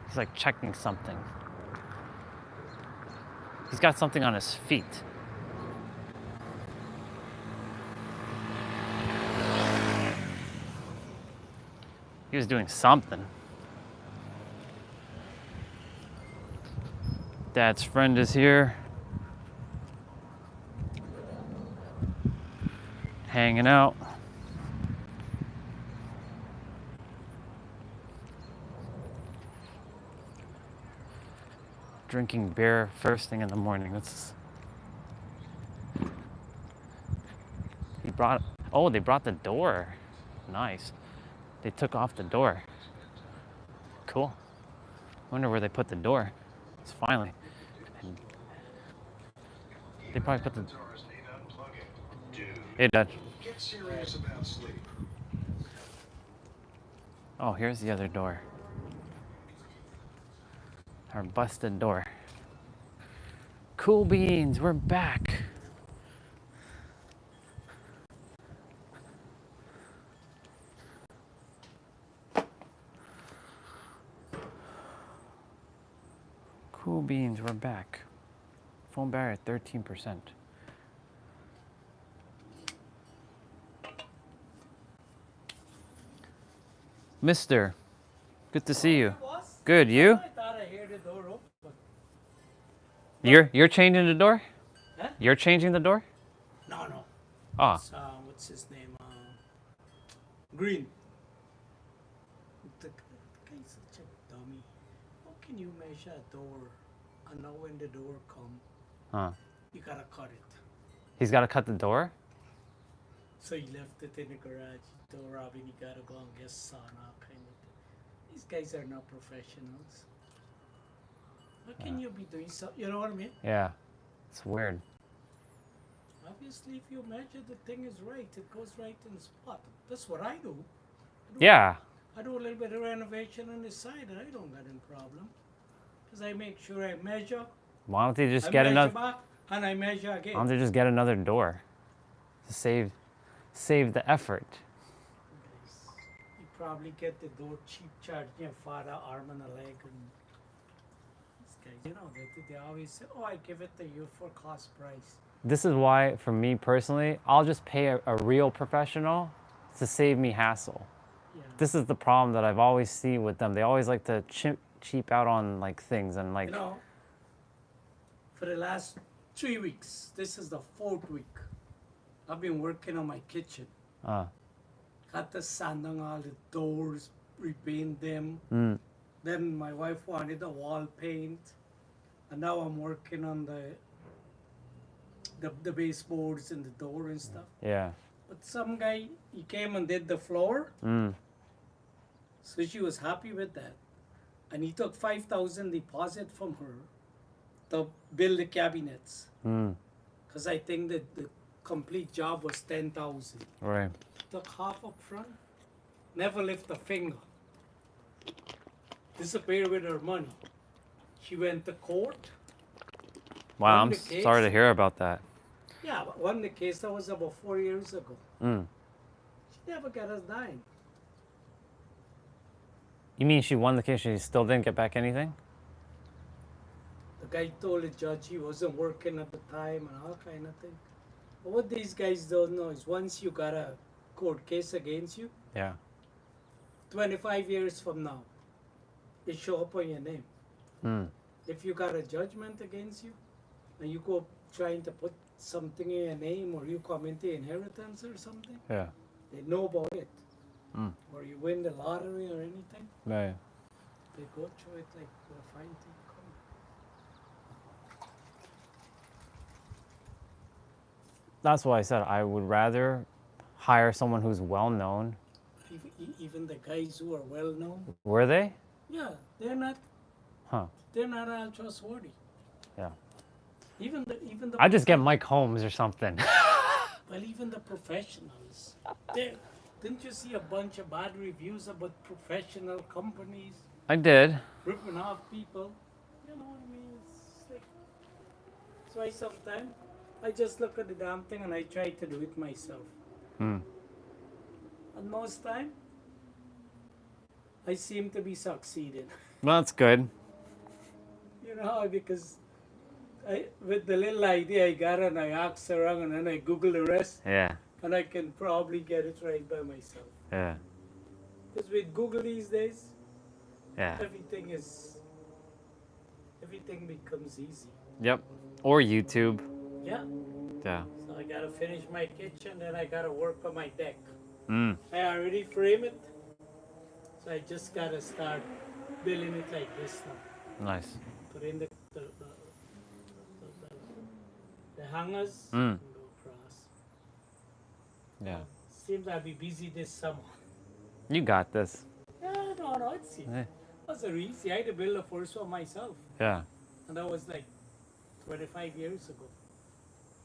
He's like checking something. He's got something on his feet. He was doing something. Dad's friend is here. Hanging out. Drinking beer first thing in the morning. They brought the door. Nice. They took off the door. Cool. Wonder where they put the door. It's finally. They probably put the. Hey, Dad. Get serious about sleep. Oh, here's the other door. Our busted door. Cool beans, we're back. Cool beans, we're back. Phone battery at 13%. Mister, good to see you. Good, you? I thought I heard the door open. You're changing the door? Huh? You're changing the door? No. Ah, It's, what's his name? Green. The guy's such a dummy. can you measure a door and know when the door come, Huh. you gotta cut it. He's got to cut the door? So he left it in the garage. He told Robin you gotta go and get sauna kind of thing. These guys are not professionals. How can you be doing something? You know what I mean? Yeah. It's weird. Obviously, if you measure the thing is right, it goes right in the spot. That's what I do. Yeah. I do a little bit of renovation on the side, and I don't got any problem. Because I make sure I measure. Why don't they just I get measure another? back, and I measure again. Why don't they just get another door to save the effort? You probably get the door cheap, charging your father arm and a leg, and these guys, you know, they always say, "Oh, I give it to you for cost price." This is why, for me personally, I'll just pay a real professional to save me hassle. Yeah. This is the problem that I've always seen with them. They always like to cheap out on like things and like. You know, for the last 3 weeks, this is the 4th week. I've been working on my kitchen. Got the sand on all the doors, repaint them. Then my wife wanted the wall paint, and now I'm working on the baseboards and the door and stuff. Yeah. But some guy, he came and did the floor, so she was happy with that, and he took 5,000 deposit from her to build the cabinets. Because I think that the complete job was 10,000. Right. Took half up front, never lift a finger. Disappeared with her money. She went to court. Wow. Won I'm the case. sorry to hear about that. Yeah, but won the case. That was about 4 years ago. She never got us dime. You mean she won the case? She still didn't get back anything? The guy told the judge he wasn't working at the time and all kind of thing. But what these guys don't know is once you got a court case against you, Yeah. 25 years from now, it show up on your name. If you got a judgment against you, and you go trying to put something in your name, or you come into inheritance or something, Yeah. they know about it. Or you win the lottery or anything, Right. they go through it like a fine thing coming. That's why I said I would rather hire someone who's well known. Even the guys who are well known, Were they? yeah, they're not Huh. all trustworthy. Yeah. Even the I just get Mike Holmes or something. well, even the professionals. Didn't you see a bunch of bad reviews about professional companies I did. ripping off people? You know what I mean? It's like, that's why sometimes I just look at the damn thing and I try to do it myself. And most time, I seem to be succeeding. Well, that's good. You know, because with the little idea I got and I ask around and then I Google the rest, Yeah. and I can probably get it right by myself. Yeah. Because with Google these days, Yeah. everything becomes easy. Yep. Or YouTube. Yeah. Yeah. So I gotta finish my kitchen, then I gotta work on my deck. Mm. I already frame it, so I just gotta start building it like this now. Nice. Put in the hangers Mm. and go across. Yeah. Seems I'll be busy this summer. You got this. Yeah, no, it's easy. Yeah. That's a easy. I had to build the first one myself, Yeah. and that was like 25 years ago.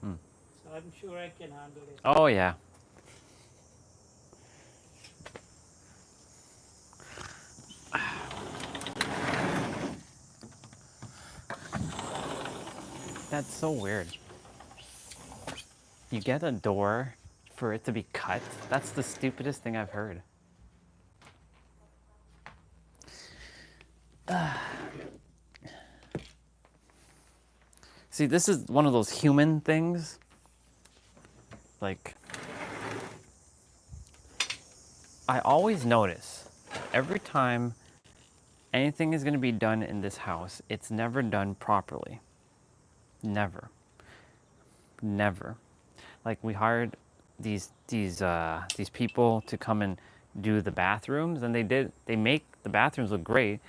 Mm. So I'm sure I can handle it. Oh, yeah. That's so weird. You get a door for it to be cut? That's the stupidest thing I've heard. See, this is one of those human things. Like, I always notice every time anything is going to be done in this house, it's never done properly. Never. Never. Like, we hired these people to come and do the bathrooms, and they make the bathrooms look great,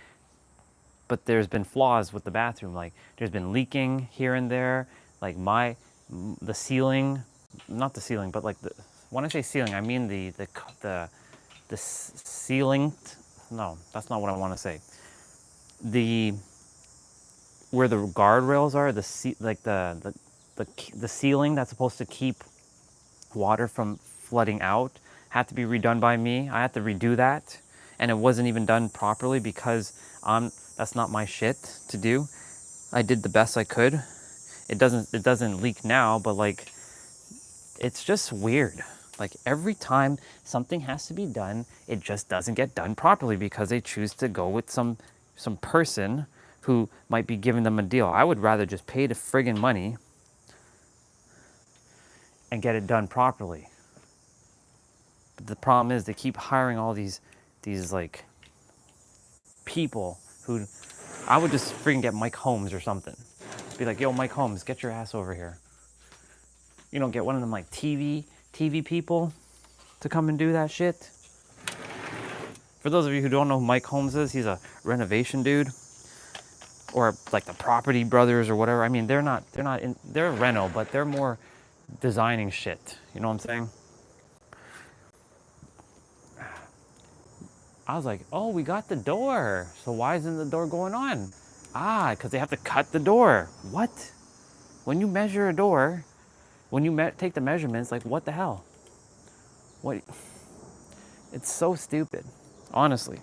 but there's been flaws with the bathroom. Like there's been leaking here and there. Like the ceiling, not the ceiling, but like when I say ceiling, I mean the ceiling. No, that's not what I want to say. Where the guardrails are, the ceiling that's supposed to keep water from flooding out had to be redone by me. I had to redo that, and it wasn't even done properly because that's not my shit to do. I did the best I could. It doesn't leak now, but like it's just weird. Like every time something has to be done, it just doesn't get done properly because they choose to go with some person who might be giving them a deal. I would rather just pay the friggin' money and get it done properly. But the problem is they keep hiring all these like people who I would just freaking get Mike Holmes or something. Be like, yo, Mike Holmes, get your ass over here. You don't get one of them like TV people to come and do that shit. For those of you who don't know who Mike Holmes is, he's a renovation dude. Or like the Property Brothers or whatever. I mean, they're reno, but they're more designing shit. You know what I'm saying? I was like, oh, we got the door. So why isn't the door going on? Because they have to cut the door. What? When you measure a door, when you take the measurements, like what the hell? What? It's so stupid, honestly.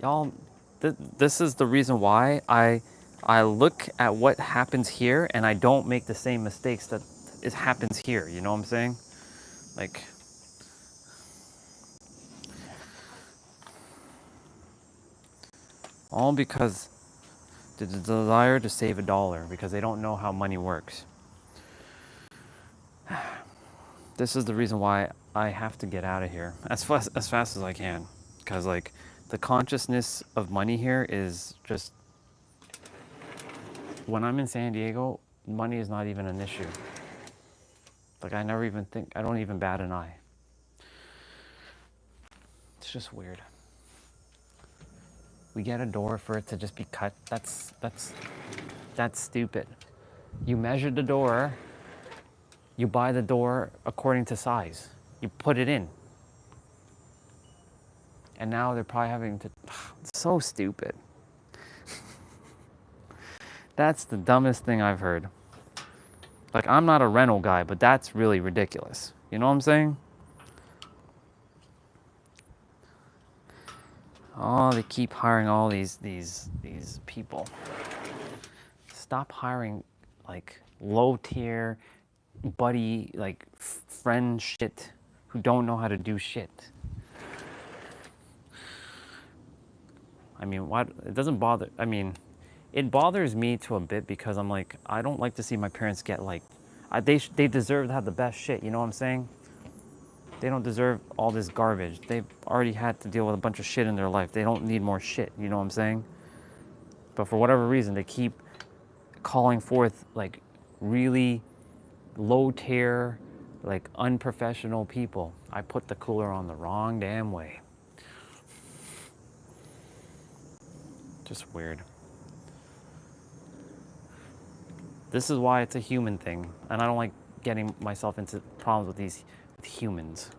Y'all, this is the reason why I look at what happens here and I don't make the same mistakes that happens here. You know what I'm saying? Like, all because the desire to save $1 because they don't know how money works. This is the reason why I have to get out of here as fast as I can, because like the consciousness of money here is just, when I'm in San Diego, money is not even an issue. Like I don't even bat an eye. It's just weird. We get a door for it to just be cut. That's stupid. You measure the door, you buy the door according to size. You put it in. And now they're probably having to, it's so stupid. That's the dumbest thing I've heard. Like, I'm not a rental guy, but that's really ridiculous. You know what I'm saying? Oh, they keep hiring all these people. Stop hiring like low tier buddy, like friend shit who don't know how to do shit. I mean, what? It doesn't bother. I mean, it bothers me to a bit because I'm like, I don't like to see my parents get like, they deserve to have the best shit. You know what I'm saying? They don't deserve all this garbage. They've already had to deal with a bunch of shit in their life. They don't need more shit. You know what I'm saying? But for whatever reason, they keep calling forth like really low tier, like unprofessional people. I put the cooler on the wrong damn way. Just weird. This is why it's a human thing, and I don't like getting myself into problems with humans.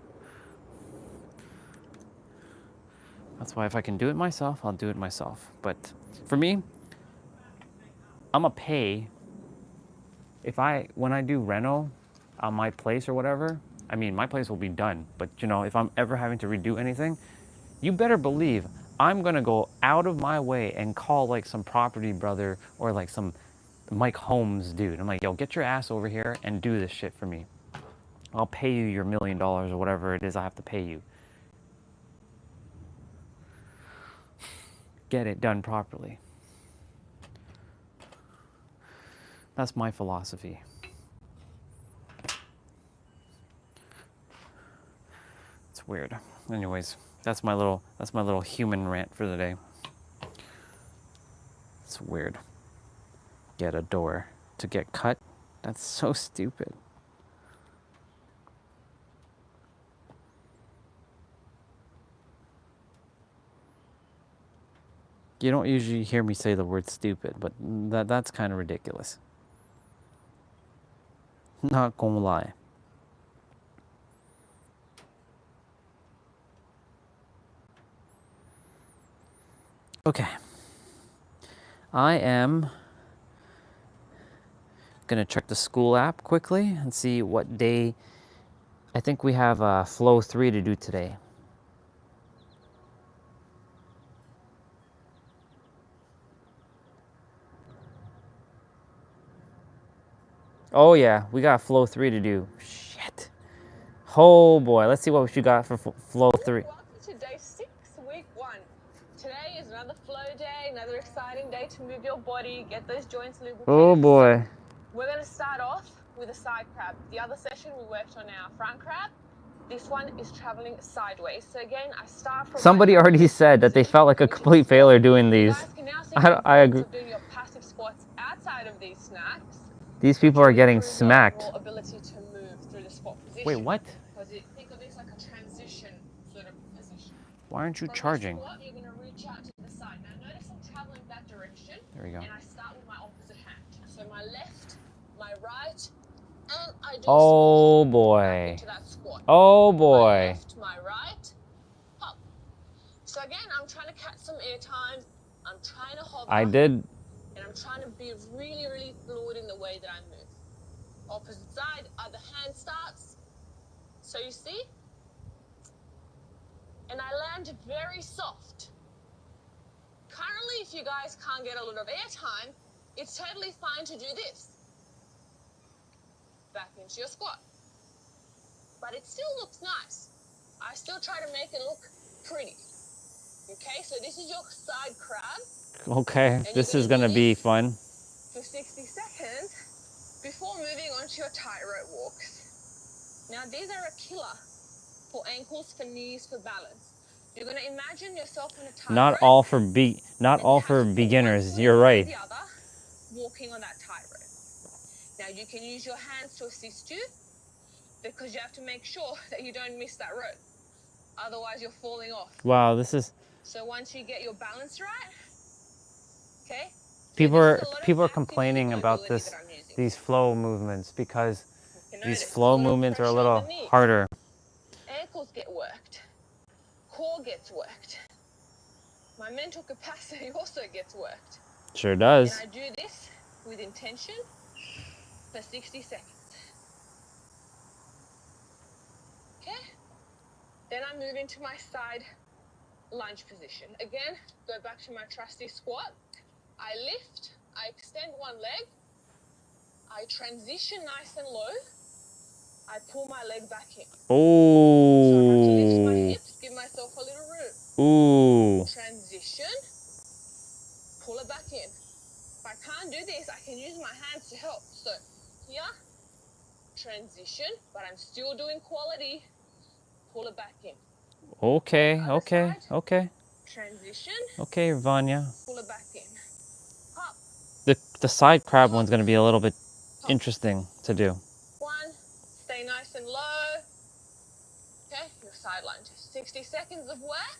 That's why if I can do it myself, I'll do it myself. But for me, I'm gonna pay. When I do reno on my place or whatever, I mean, my place will be done. But you know, if I'm ever having to redo anything, you better believe I'm gonna go out of my way and call like some Property Brother or like some Mike Holmes dude. I'm like, yo, get your ass over here and do this shit for me. I'll pay you your $1 million or whatever it is I have to pay you. Get it done properly. That's my philosophy. It's weird. Anyways, that's my little human rant for the day. It's weird. Get a door to get cut? That's so stupid. You don't usually hear me say the word stupid, but that's kind of ridiculous. Not gonna lie. Okay. I am gonna check the school app quickly and see what day. I think we have flow 3 to do today. Oh yeah, we got flow 3 to do. Shit. Oh boy, let's see what we got for flow 3. Welcome to day 6, week 1. Today is another flow day, another exciting day to move your body, get those joints lubricated. Oh boy. We're going to start off with a side crab. The other session we worked on our front crab. This one is traveling sideways. So again, I start from Somebody already said that they felt like a complete failure doing these. You guys can now see I agree. of doing your passive squats outside of these snacks. These people are getting Improve your smacked. overall ability to move through the squat position. Wait, what? Because think of this like a transition sort of position. Why aren't you From charging? the squat, you're going to reach out to the side. Now notice I'm traveling that direction. There we go. And I start with my opposite hand. So my left, my right, and I do Oh squat boy. back into that squat. Oh My boy. left, my right, up. So again, I'm trying to catch some air time. I'm trying to hover. I did. And I'm trying to be really, really fluid in the way that I move. Opposite side, other hand starts. So you see? And I land very soft. Currently, if you guys can't get a lot of air time, it's totally fine to do this. Back into your squat. But it still looks nice. I still try to make it look pretty. Okay, so this is your side crab. Okay, this is gonna be fun. For 60 seconds before moving on to your tightrope walks. Now these are a killer for ankles, for knees, for balance. You're gonna imagine yourself on a tightrope. Not all for beginners. You're right. The other, walking on that tightrope. Now you can use your hands to assist you because you have to make sure that you don't miss that rope. Otherwise you're falling off. Wow, this is. So once you get your balance right, okay. People are complaining about these flow movements because these flow movements are a little harder. Ankles get worked. Core gets worked. My mental capacity also gets worked. Sure does. And I do this with intention for 60 seconds. Okay? Then I move into my side lunge position. Again, go back to my trusty squat. I lift, I extend one leg, I transition nice and low, I pull my leg back in. Oh. So I have to lift my hips, give myself a little room. Ooh. Transition, pull it back in. If I can't do this, I can use my hands to help. So here, transition, but I'm still doing quality. Pull it back in. Okay, okay, okay. Transition. Okay, Vanya. Pull it back in. Pop. The side crab one's gonna be a little bit interesting to do. One, stay nice and low. Okay, your side lunge. 60 seconds of work.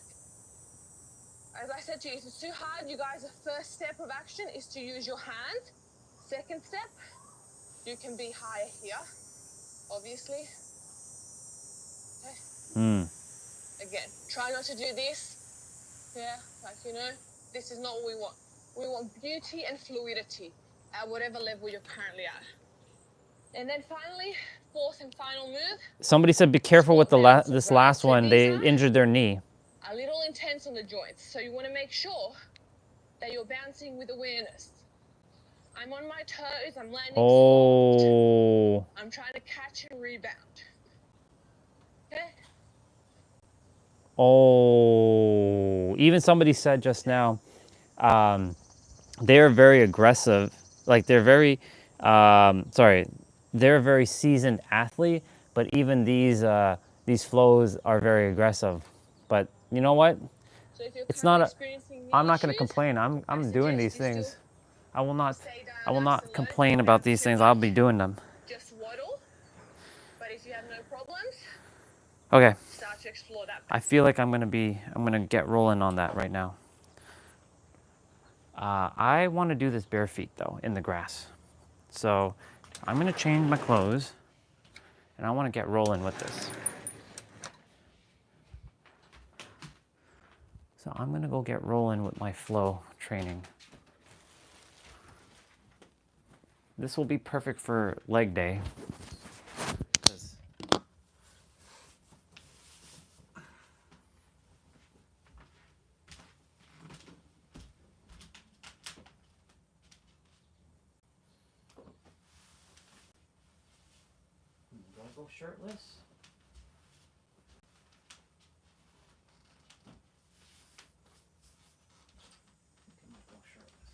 As I said to you, if it's too hard, you guys, the first step of action is to use your hands. Second step, you can be higher here, obviously. Okay. Again, try not to do this. Yeah, like, you know, this is not what we want. We want beauty and fluidity at whatever level you're currently at. And then finally, fourth and final move. Somebody said be careful with this last one. They injured their knee. A little intense on the joints. So you want to make sure that you're bouncing with awareness. I'm on my toes, I'm landing soft. I'm trying to catch and rebound. Okay? Oh, even somebody said just now, they're very aggressive. Like they're very, they're a very seasoned athlete, but even these flows are very aggressive. But you know what? So It's not I'm not going to complain. I'm doing these things. I will not complain about these things. I'll be doing them. Just waddle. But if you have no problems, okay. start to explore that. I feel like I'm gonna get rolling on that right now. I want to do this bare feet though, in the grass. So I'm gonna change my clothes and I want to get rolling with this. So I'm gonna go get rolling with my flow training. This will be perfect for leg day. Do I go shirtless? I think I might go shirtless.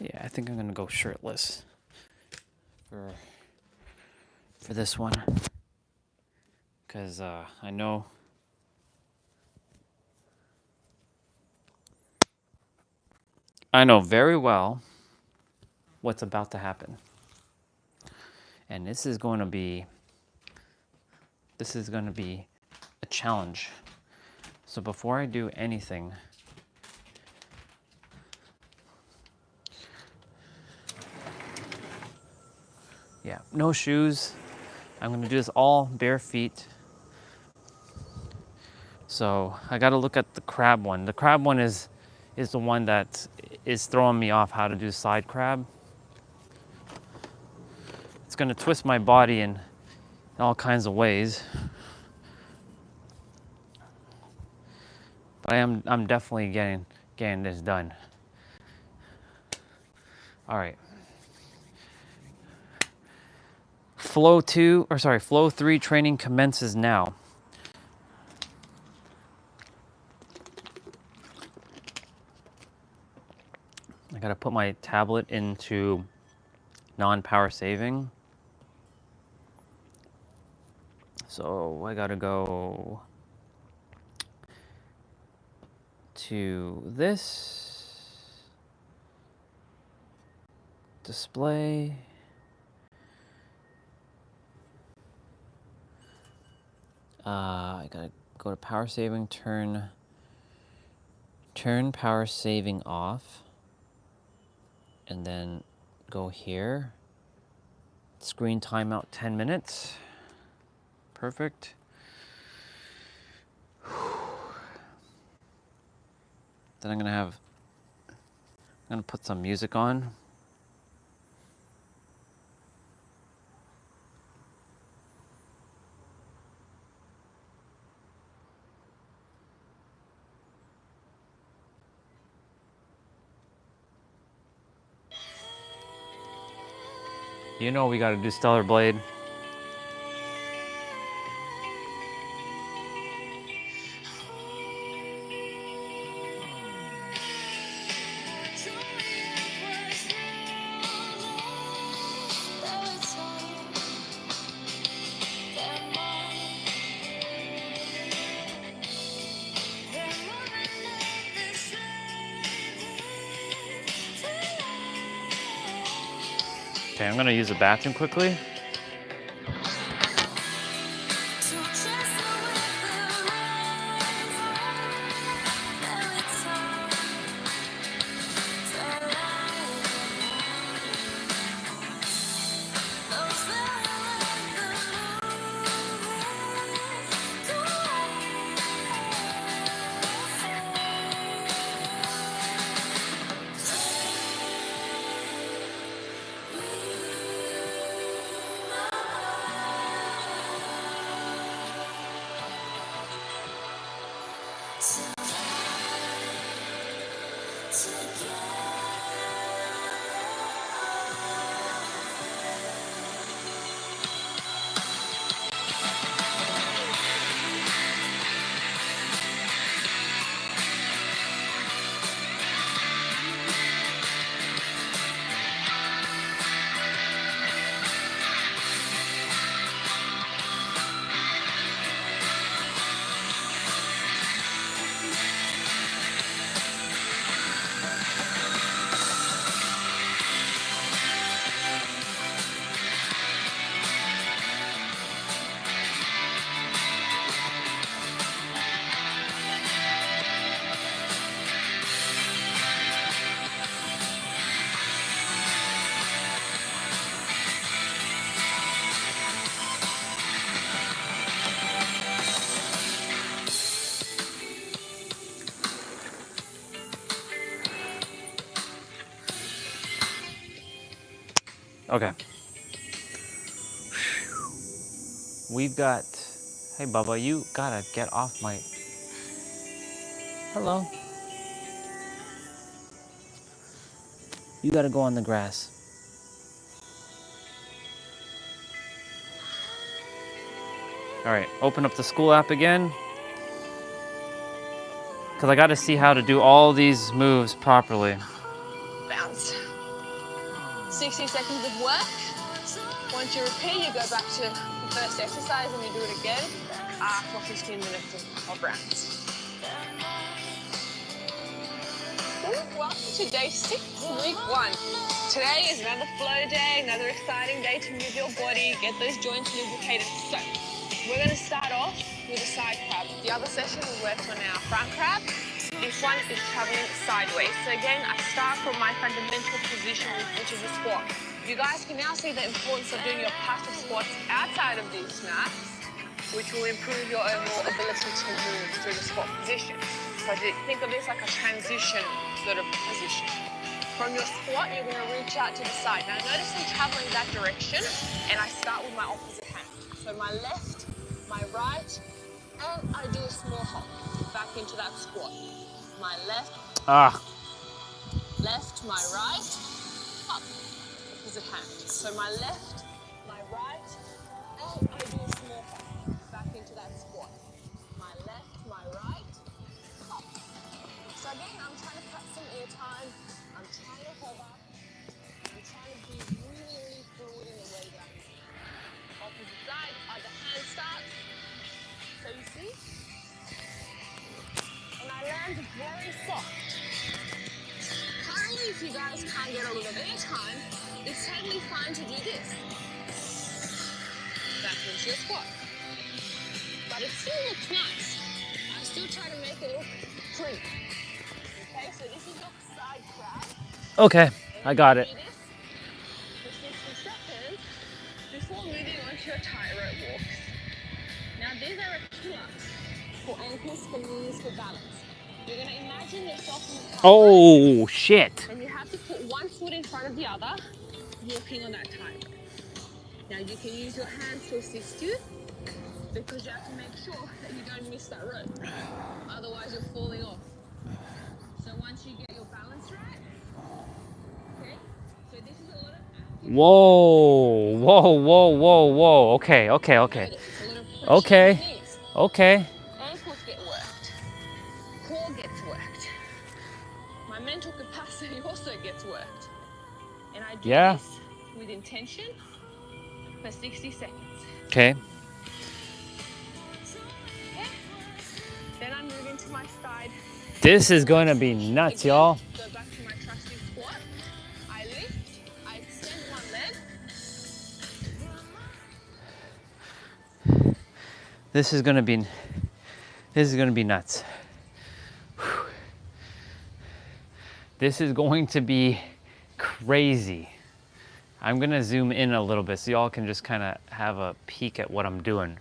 Yeah, I think I'm gonna go shirtless for this one, because I know very well what's about to happen, and this is going to be a challenge. So before I do anything, yeah, no shoes. I'm gonna do this all bare feet. So I gotta look at the crab one. The crab one is the one that is throwing me off how to do side crab. It's gonna twist my body in all kinds of ways. But I'm definitely getting this done. All right. Flow 3 training commences now. I gotta put my tablet into non-power saving. So I gotta go to this display. I gotta go to power saving, turn power saving off, and then go here. Screen timeout 10 minutes. Perfect. Then I'm gonna put some music on. You know we gotta do Stellar Blade. Okay, I'm gonna use the bathroom quickly. Okay. We've got, hey Bubba, you gotta get off my, hello. You gotta go on the grass. All right, open up the school app again. Because I gotta see how to do all these moves properly. Bounce. 60 seconds of work. Once you repeat, you go back to the first exercise and you do it again for 15 minutes of rounds. Welcome to day 6, week 1. Today is another flow day, another exciting day to move your body, get those joints lubricated. So, we're going to start off with a side crab. The other session we worked on our front crab. This one is traveling sideways. So again, I start from my fundamental position, which is a squat. You guys can now see the importance of doing your passive squats outside of these mats, which will improve your overall ability to move through the squat position. So think of this like a transition sort of position. From your squat, you're going to reach out to the side. Now notice I'm traveling that direction, and I start with my opposite hand. So my left, my right, and I do a small hop back into that squat. My left, left, my right, up, opposite hand. So my left, my right, and I do a small hop back into that squat. My left, my right, up. So again, I'm trying to cut some air time. I'm trying to hover. I'm trying to be really fluid in the way that I'm moving. Opposite side, other hand starts. So you see? And I land very soft. Currently, if you guys can't get a little bit of air time, it's totally fine to do this. Back into your squat. But it still looks nice. I still try to make it look clean. Okay, so this is your side crab. Okay, I got it. Do this for 60 seconds before moving on to your tightrope walks. Now these are a killer for ankles, for knees, for balance. You're going to imagine yourself in the tightrope. Oh, shit. And you have to put one foot in front of the other, walking on that tightrope. Now you can use your hands to assist you, because you have to make sure that you don't miss that rope. Otherwise you're falling off. So once you get your balance right, okay, so this is a lot of active. Whoa, whoa, whoa, whoa, whoa. Okay, okay, okay. Notice, a lot of pressure Okay, on the knees. okay. Ankles get worked. Core gets worked. My mental capacity also gets worked. And I do this with intention for 60 seconds. Okay. Okay? Then I move into my side. This is going to be nuts, y'all. Go back to my trusty squat. I lift, I extend one leg. This is going to be nuts. Whew. This is going to be crazy. I'm going to zoom in a little bit so y'all can just kind of have a peek at what I'm doing.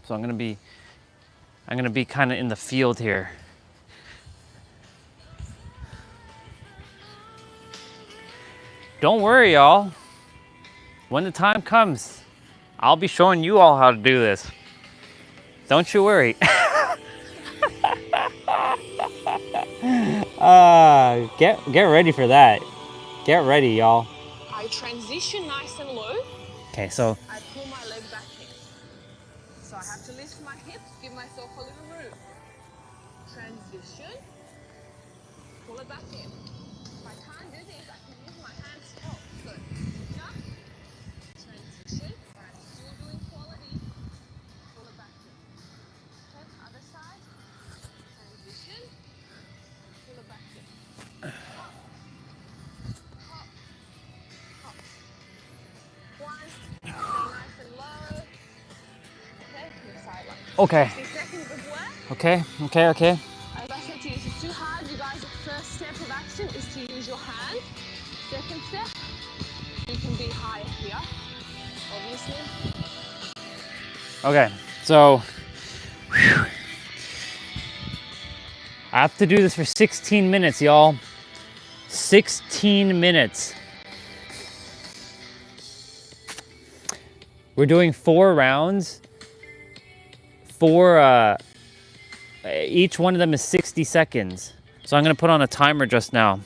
So I'm going to be kind of in the field here. Don't worry, y'all. When the time comes, I'll be showing you all how to do this. Don't you worry. Get ready for that. Get ready, y'all. I transition nice and low. Okay, so I pull my leg back in. So I have to lift my hips, give myself a little room. Transition. Pull it back in. If I can't do this, I can use my hands to help. So, jump. Transition. I'm still doing quality. Pull it back in. Okay, other side. Transition. Pull it back in. Hop. Hop. Hop. One. Stay nice and low. Okay, your side lunge. okay, 60 seconds of work. okay. As I said to you, if it's too hard, you guys, the first step of action is to use your hand. Second step, you can be higher here, obviously. Okay, so whew. I have to do this for 16 minutes, y'all. 16 minutes. We're doing 4 rounds. Each one of them is 60 seconds. So I'm gonna put on a timer just now.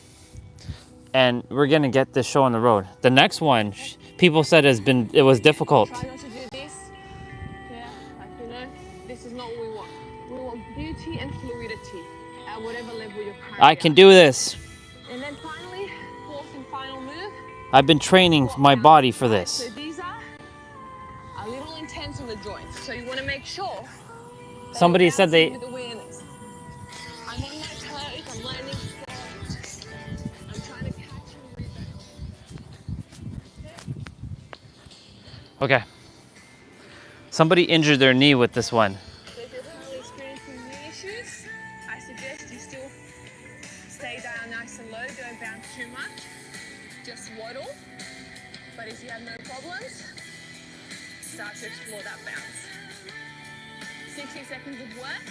And we're gonna get this show on the road. The next one, people said it was difficult. Try not to do this. Yeah, like, you know, this is not what we want. We want beauty and fluidity at whatever level you're currently I can do this. And then finally, fourth and final move. I've been training my body for this. So these are a little intense on the joints. So you want to make sure. Somebody said they... With awareness. I'm on my toes, I'm landing flat. I'm trying to catch and rebound. Okay. Somebody injured their knee with this one. So if you're currently experiencing knee issues, I suggest you still stay down nice and low, don't bounce too much. Just waddle. But if you have no problems, start to explore that bounce. 60 seconds of work.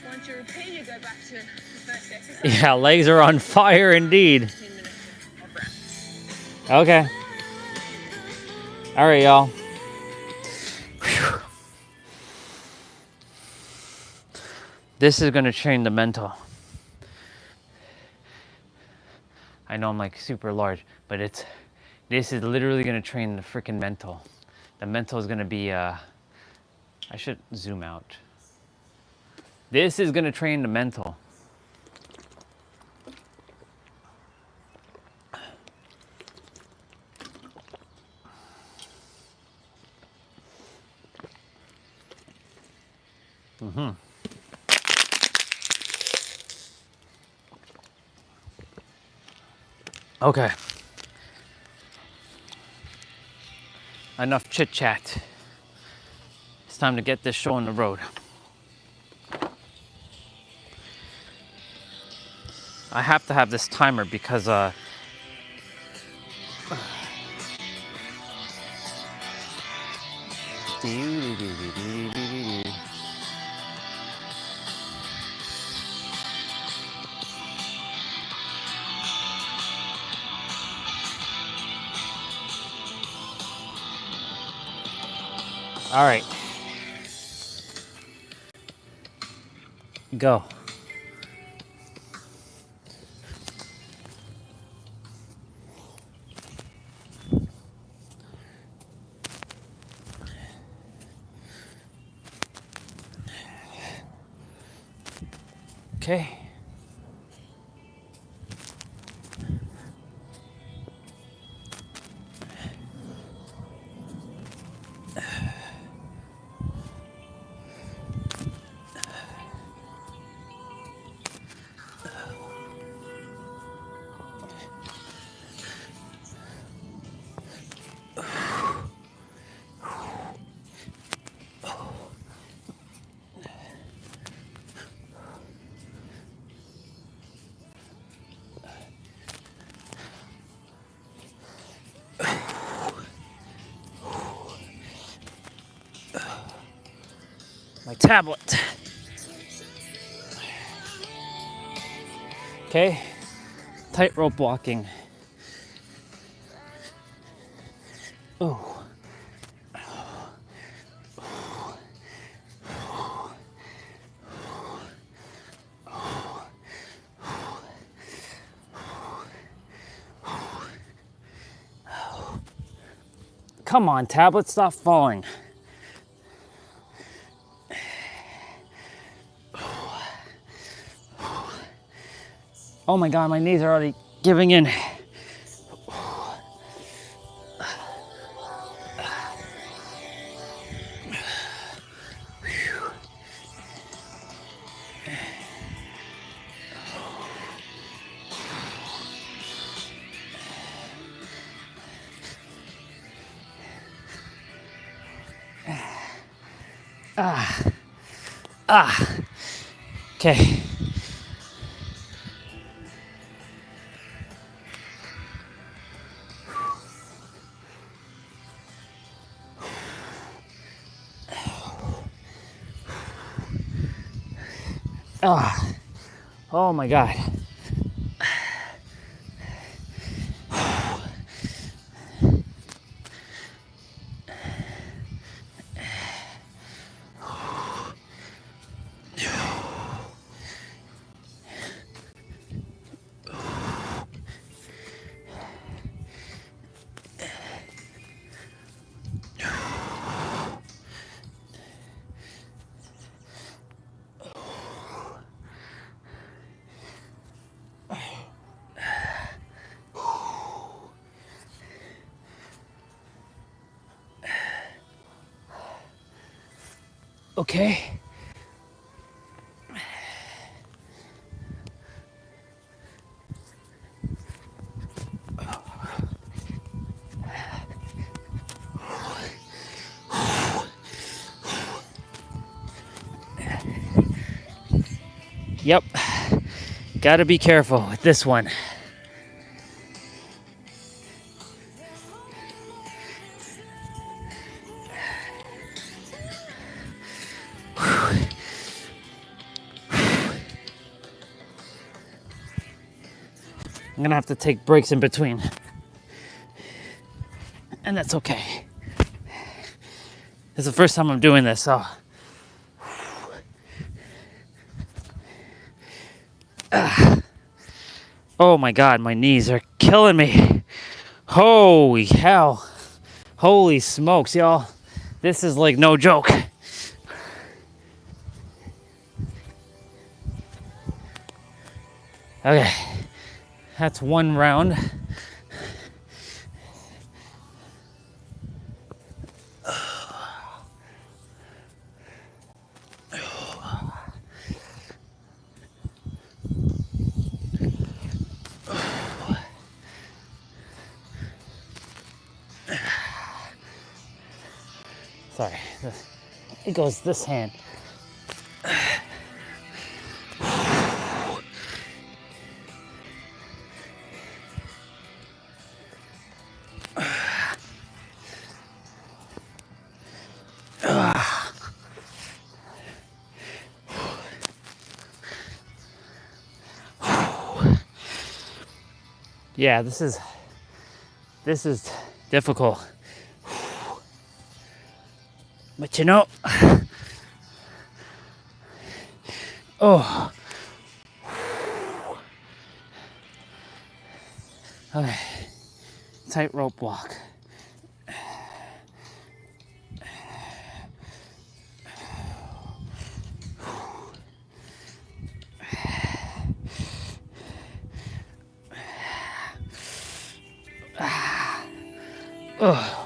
Once you repeat, you go back to the first exercise. Yeah, legs are on fire indeed. 15 minutes of rest. Okay. All right, y'all. Whew. This is gonna train the mental. I know I'm like super large, but this is literally gonna train the freaking mental. The mental is gonna be, I should zoom out. This is gonna train the mental. Okay. Enough chit chat. It's time to get this show on the road. I have to have this timer because all right. Go. Okay. My tablet. Okay, tightrope walking. Oh. Come on, tablet, stop falling. Oh my God, my knees are already giving in. Okay. Oh my God. Okay. Yep. Gotta be careful with this one. I'm gonna have to take breaks in between. And that's okay. This is the first time I'm doing this, so. Oh my God, my knees are killing me. Holy hell. Holy smokes, y'all. This is like no joke. Okay, that's one round. Sorry, it goes this hand. Yeah, this is difficult. But you know, oh, okay, tightrope walk. Oh.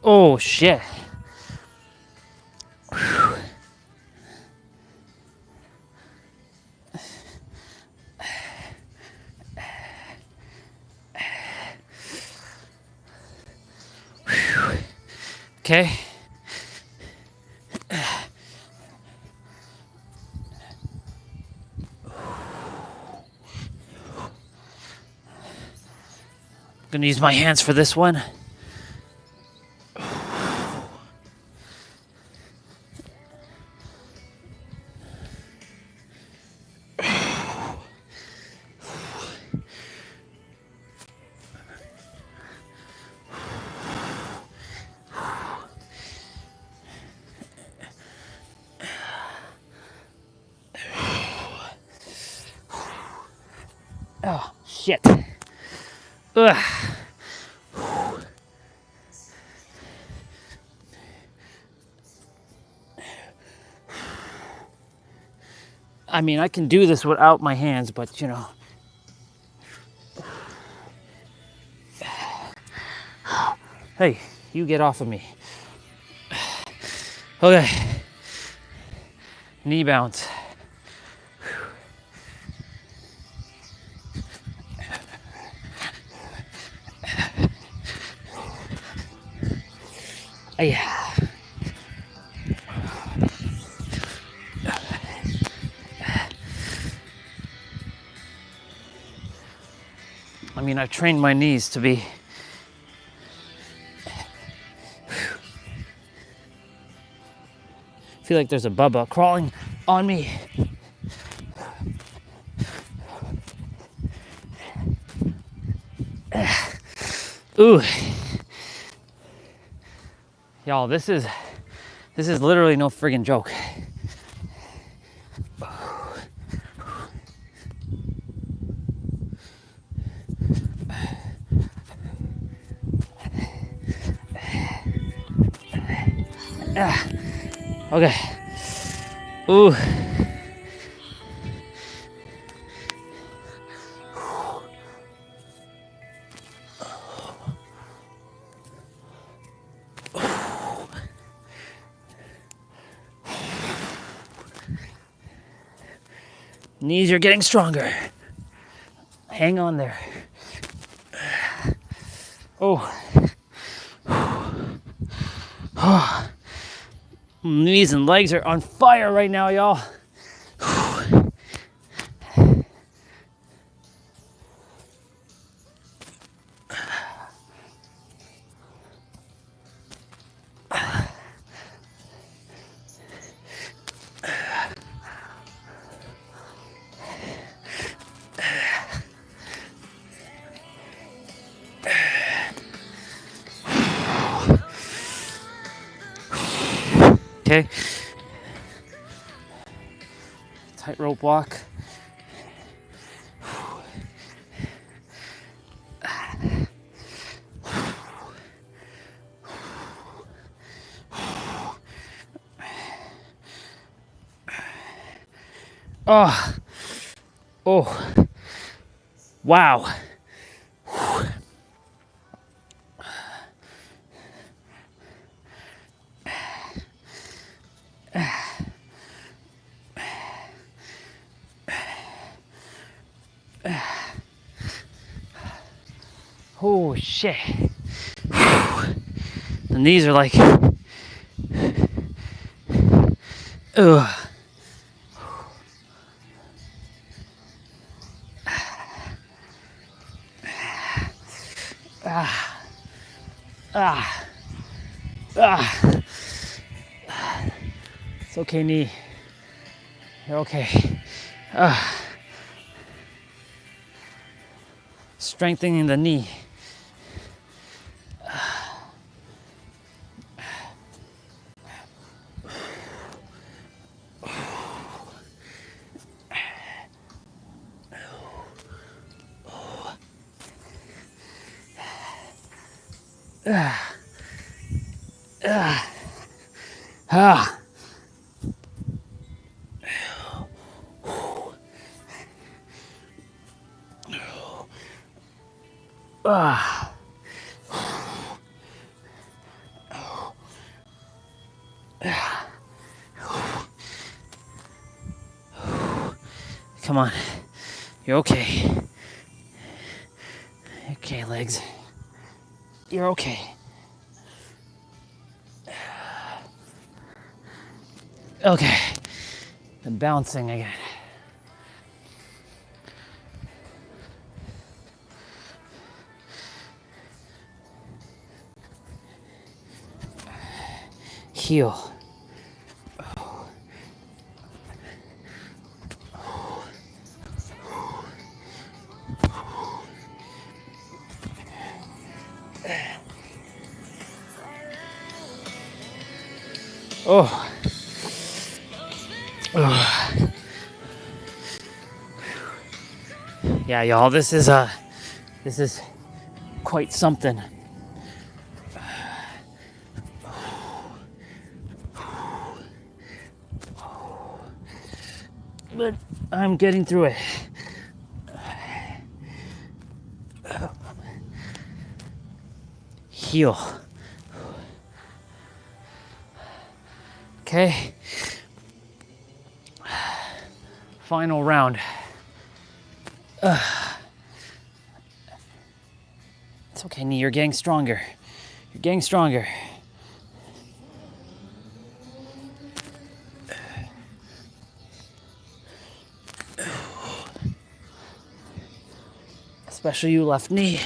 Oh shit. Okay. I'm gonna use my hands for this one. Oh, shit. Ugh. I mean, I can do this without my hands, but you know. Hey, you get off of me. Okay. Knee bounce. Yeah. I mean, I've trained my knees to be I feel like there's a bubba crawling on me. Ooh. Y'all, this is literally no friggin' joke. Okay. Ooh. Knees are getting stronger. Hang on there. Oh. Knees and legs are on fire right now, y'all. Okay. Tightrope walk. Oh. Oh. Wow. Oh shit. The knees are like, ugh. It's okay, knee. You're okay. Strengthening the knee. Come on. You're okay. Okay, legs. You're okay. Okay. I'm bouncing again. Heel. Oh. Oh. Yeah, y'all, this is quite something. But I'm getting through it. Heel. Okay. Final round. It's okay, knee. You're getting stronger. You're getting stronger. Especially you, left knee.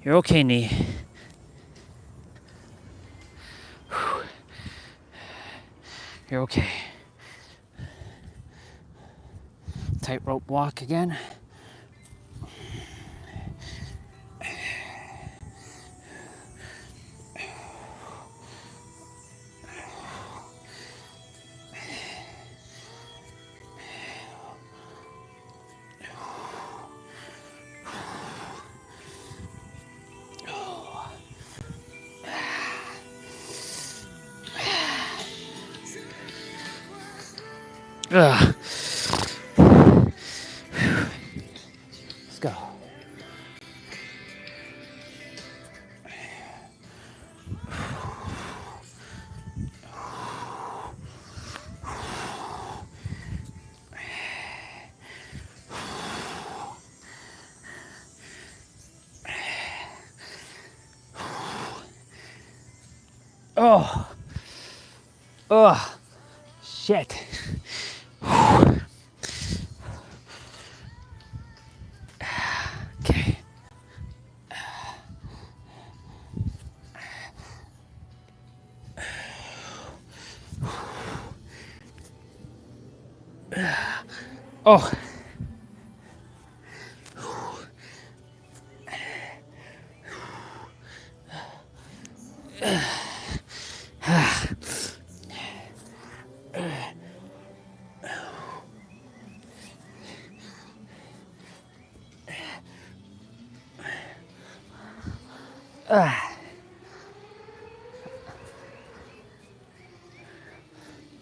You're okay, knee. tightrope walk again. Ugh. Let's go. Oh. Oh. Shit. Okay. Oh.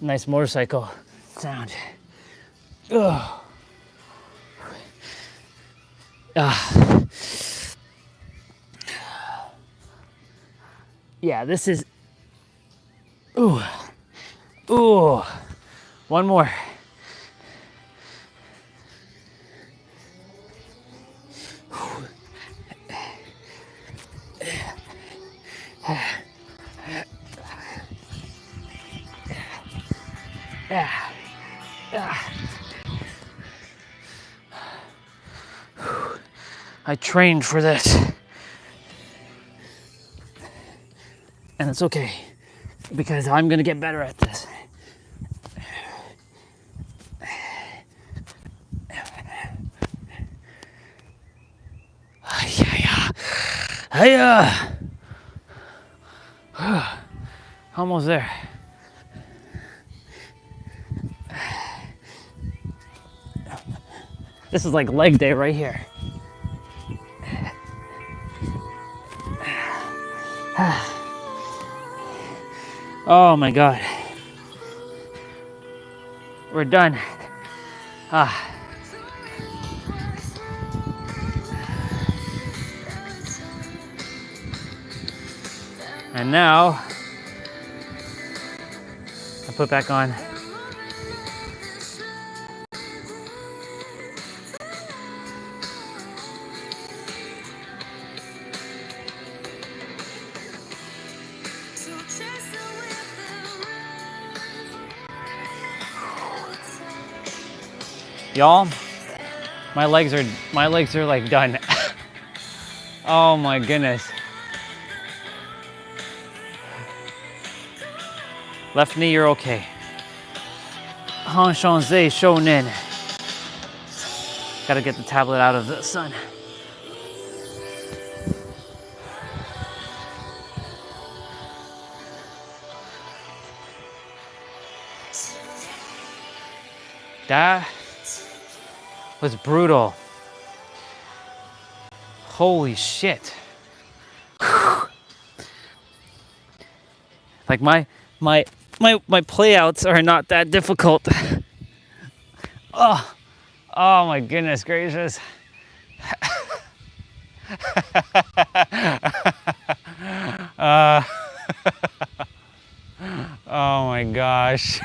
Nice motorcycle sound. Ugh. Yeah, this is. Ooh. Ooh. One more. I trained for this. And it's okay, because I'm gonna get better at this. Hiya! Almost there. This is like leg day right here. Oh my God. We're done. And now, I put back on. Y'all, my legs are like done. Oh my goodness. Left knee, you're okay. Hanshanzei Shonin. Gotta get the tablet out of the sun. That was brutal. Holy shit. Like my playouts are not that difficult. Oh my goodness gracious. Oh my gosh.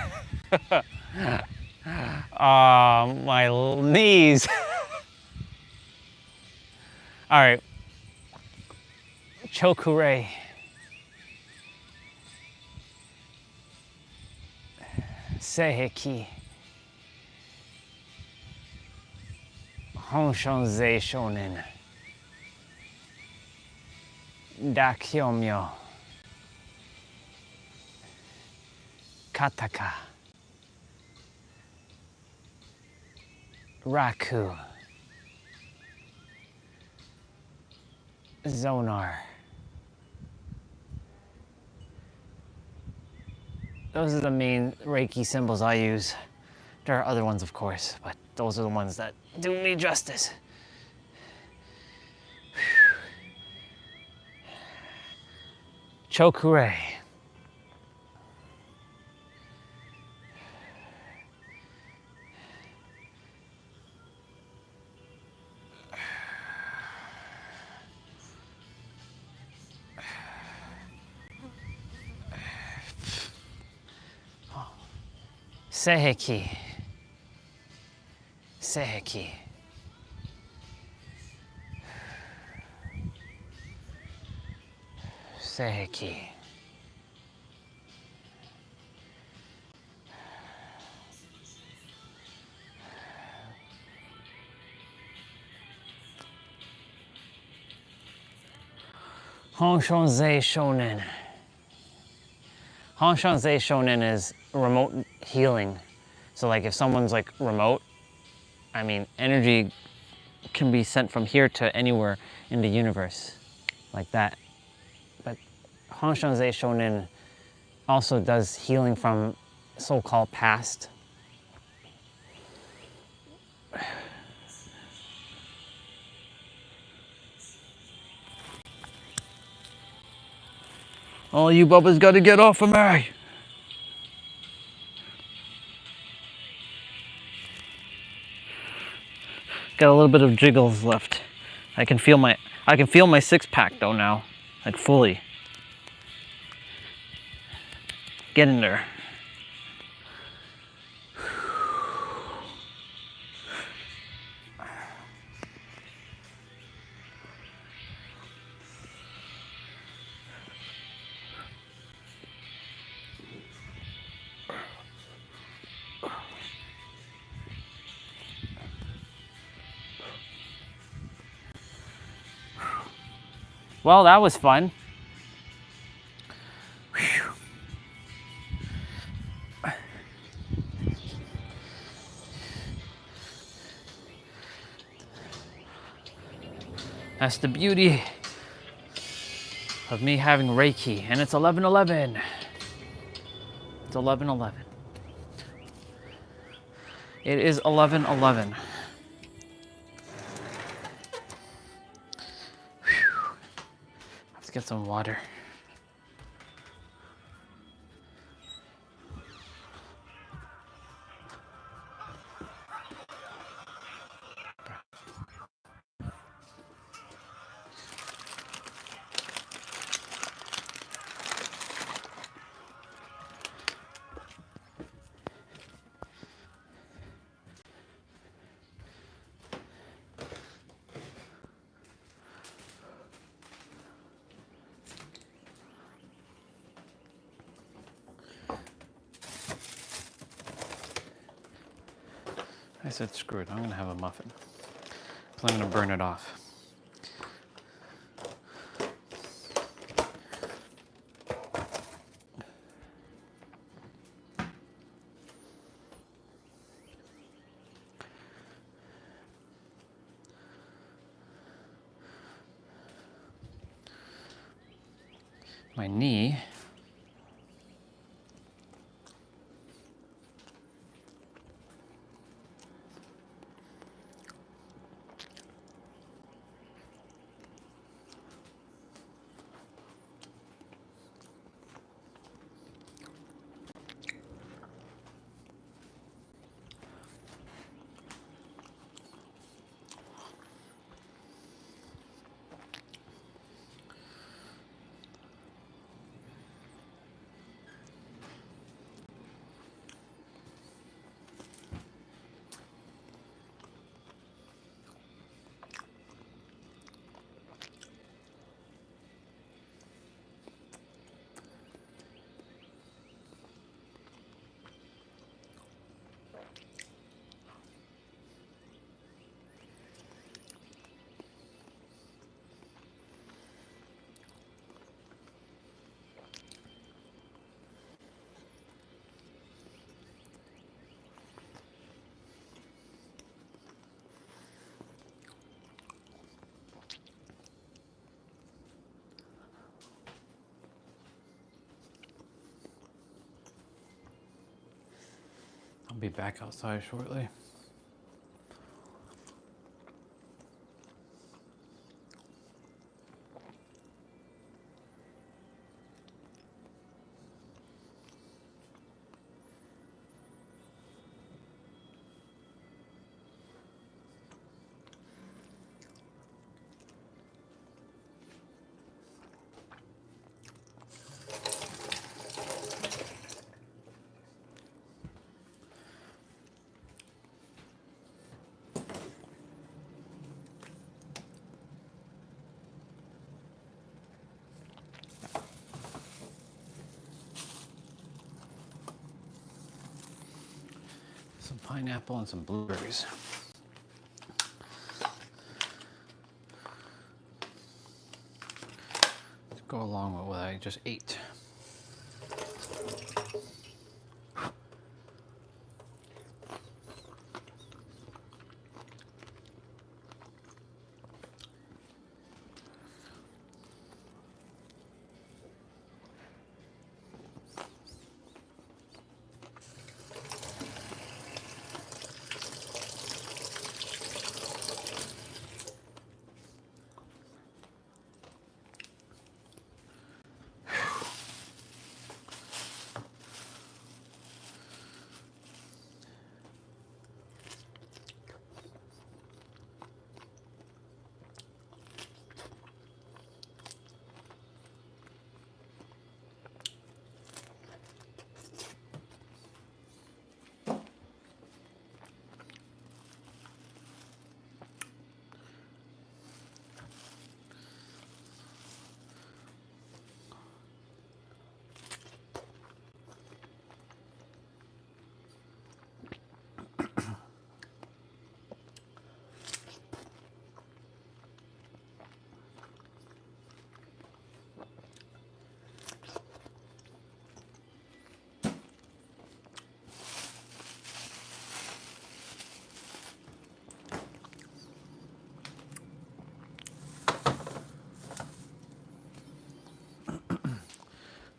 My knees. All right. Chokure. Seiheki. Honshanzei Shonin. Dakyomyo. Kataka. Raku, Zonar. Those are the main Reiki symbols I use. There are other ones, of course, but those are the ones that do me justice. Chokure. Seheki. Seheki. Seheki. Honshonzei Shonen. Honshonzei Shonen is remote healing. So like if someone's like remote, I mean, energy can be sent from here to anywhere in the universe, like that. But Honshonzei Shonen also does healing from so-called past. Oh, you bubbas gotta get off of me! Got a little bit of jiggles left. I can feel my six-pack though now, like fully. Get in there. Well, that was fun. Whew. That's the beauty of me having Reiki, and it's 11:11. It's 11:11. It is 11:11. Let's get some water. I said, screw it, I'm gonna have a muffin. So I'm gonna burn it off. My knee . be back outside shortly. Some pineapple and some blueberries. To go along with what I just ate.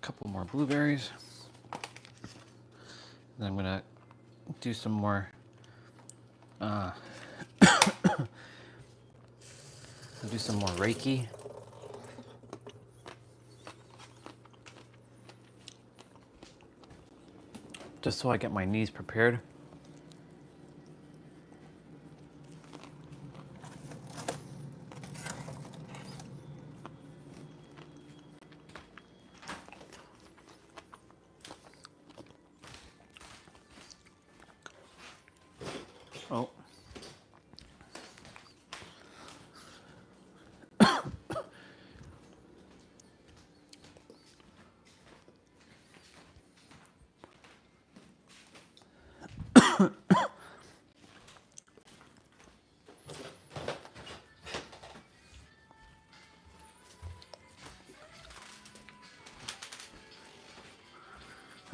Couple more blueberries. Then I'm gonna do some more do some more Reiki. Just so I get my knees prepared. Oh.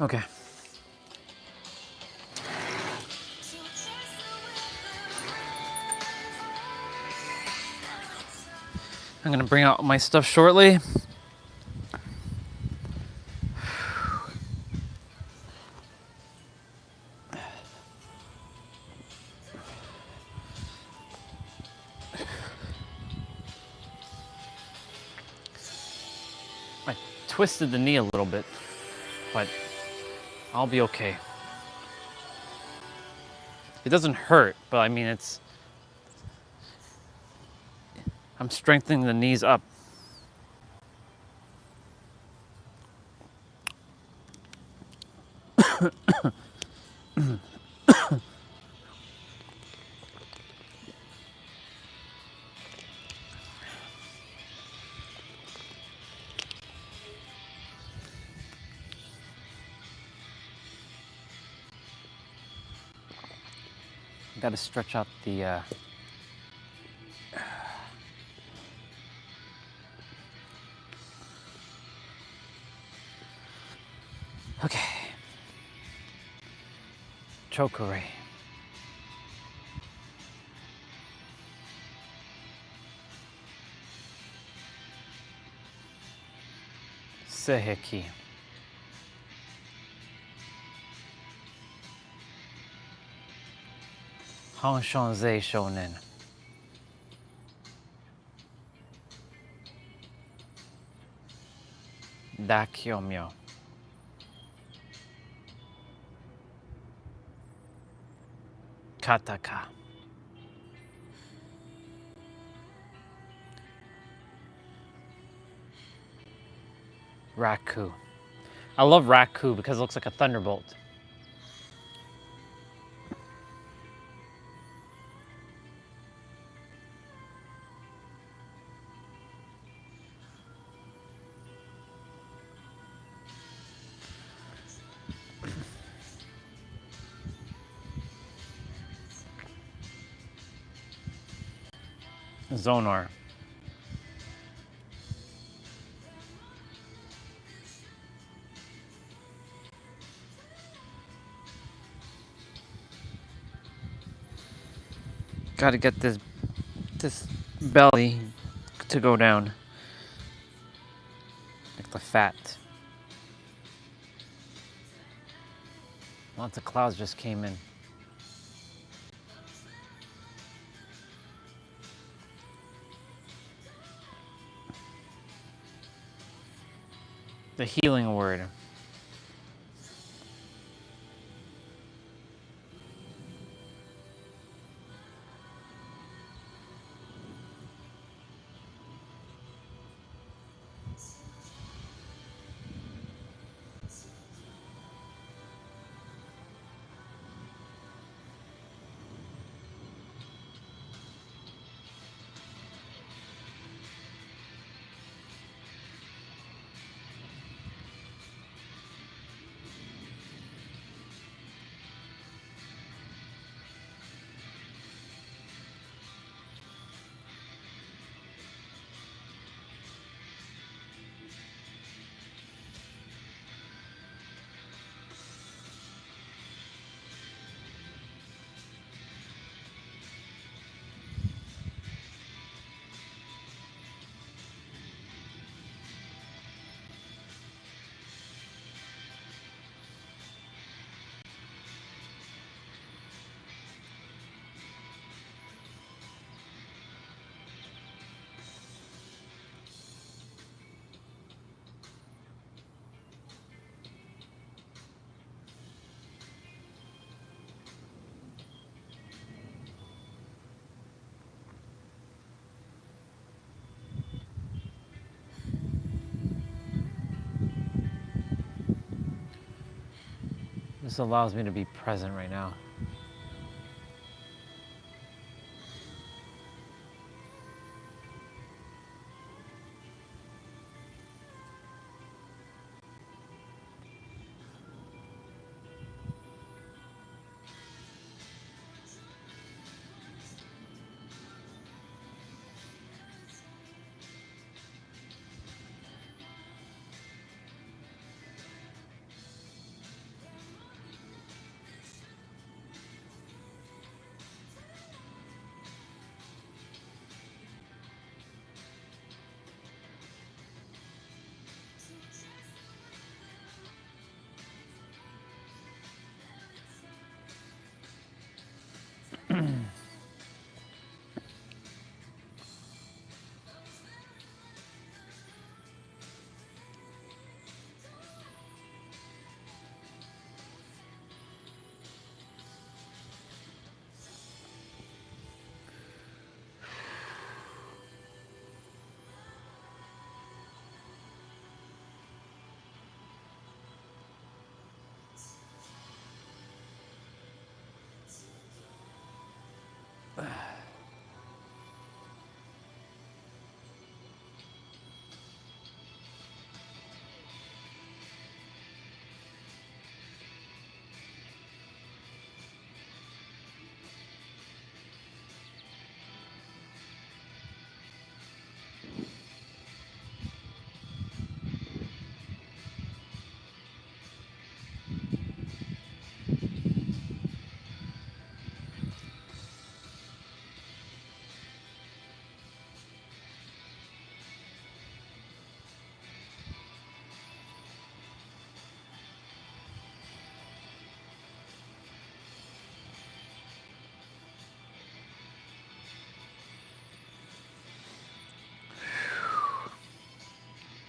Okay. I'm gonna bring out my stuff shortly. I twisted the knee a little bit, but I'll be okay. It doesn't hurt, but I mean, I'm strengthening the knees up. Got to stretch out the okay. Chokore. Seheki. Hongshonzei Shonen. Dakyomyo. Kataka. Raku. I love Raku because it looks like a thunderbolt. Zonar. Gotta get this belly to go down. Like the fat. Lots of clouds just came in. The healing word. This allows me to be present right now.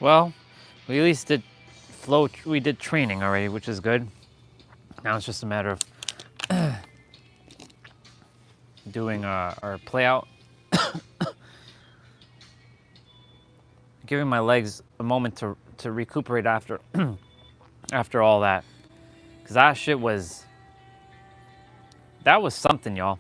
Well, we at least did we did training already, which is good. Now it's just a matter of doing our play out. Giving my legs a moment to recuperate after after all that. Cause that shit was something, y'all.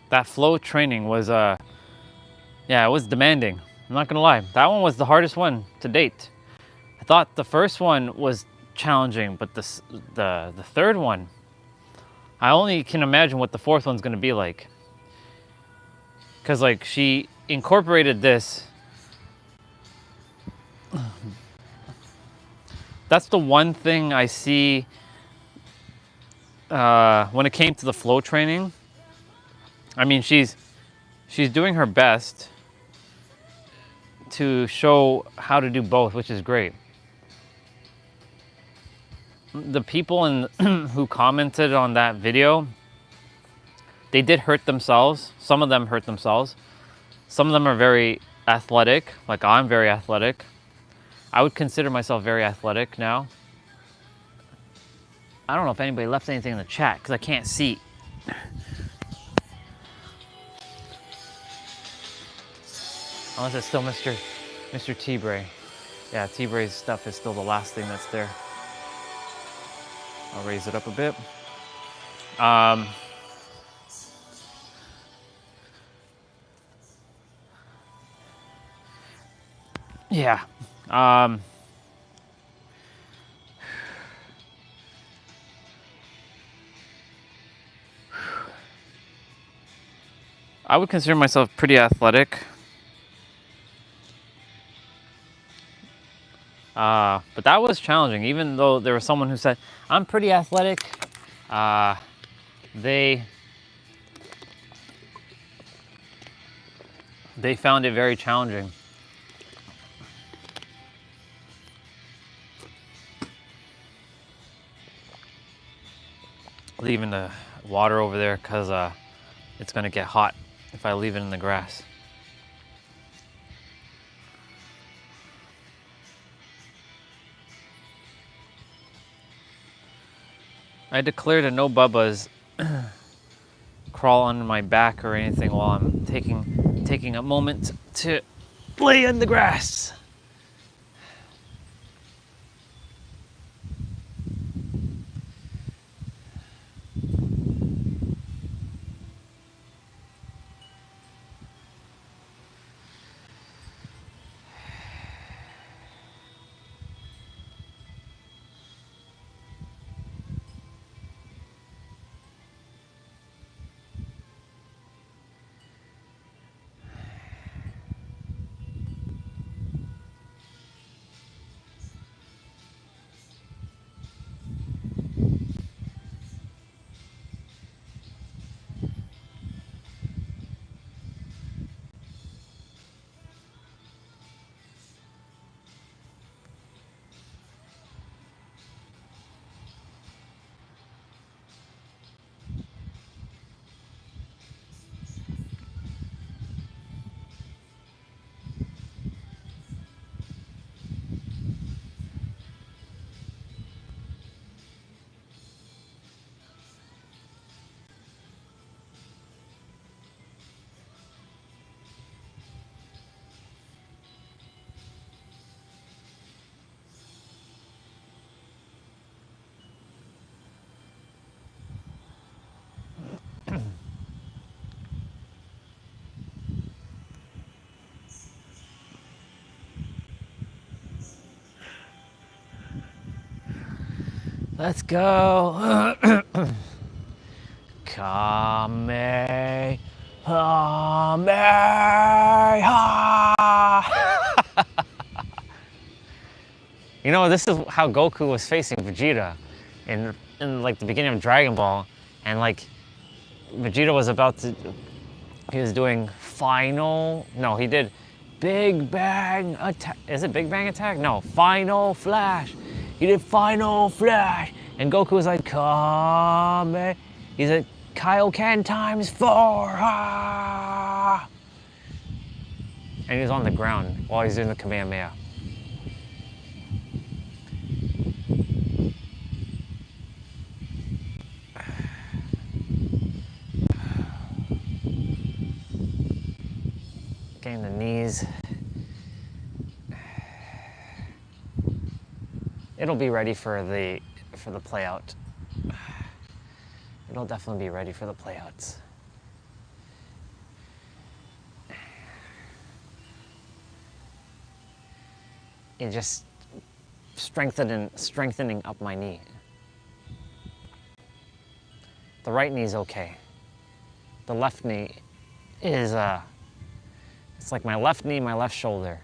That flow training was yeah, it was demanding. I'm not gonna lie. That one was the hardest one to date. I thought the first one was challenging, but the third one, I only can imagine what the fourth one's gonna be like. Cause like she incorporated this. That's the one thing I see when it came to the flow training. I mean, she's doing her best to show how to do both, which is great. The people who commented on that video, they did hurt themselves. Some of them hurt themselves. Some of them are very athletic, like I'm very athletic. I would consider myself very athletic now. I don't know if anybody left anything in the chat because I can't see. Unless it's still Mr. T-Bray. Yeah, T-Bray's stuff is still the last thing that's there. I'll raise it up a bit. Yeah. I would consider myself pretty athletic. But that was challenging, even though there was someone who said, I'm pretty athletic. They found it very challenging. Leaving the water over there because it's gonna get hot if I leave it in the grass. I declare to no bubbas crawl on my back or anything while I'm taking a moment to lay in the grass. Let's go. Kamehameha. You know, this is how Goku was facing Vegeta in like the beginning of Dragon Ball, and like Vegeta was about to, he was doing final, no, he did Big Bang Attack. Is it Big Bang Attack? No, Final Flash. He did Final Flash. And Goku was like, Kame. He's like, Kaioken times 4. Ah! And he was on the ground while he's doing the Kamehameha. Getting the knees. It'll be ready for the play out. It'll definitely be ready for the playouts. It just strengthening up my knee. The right knee is okay. The left knee is it's like my left knee, my left shoulder.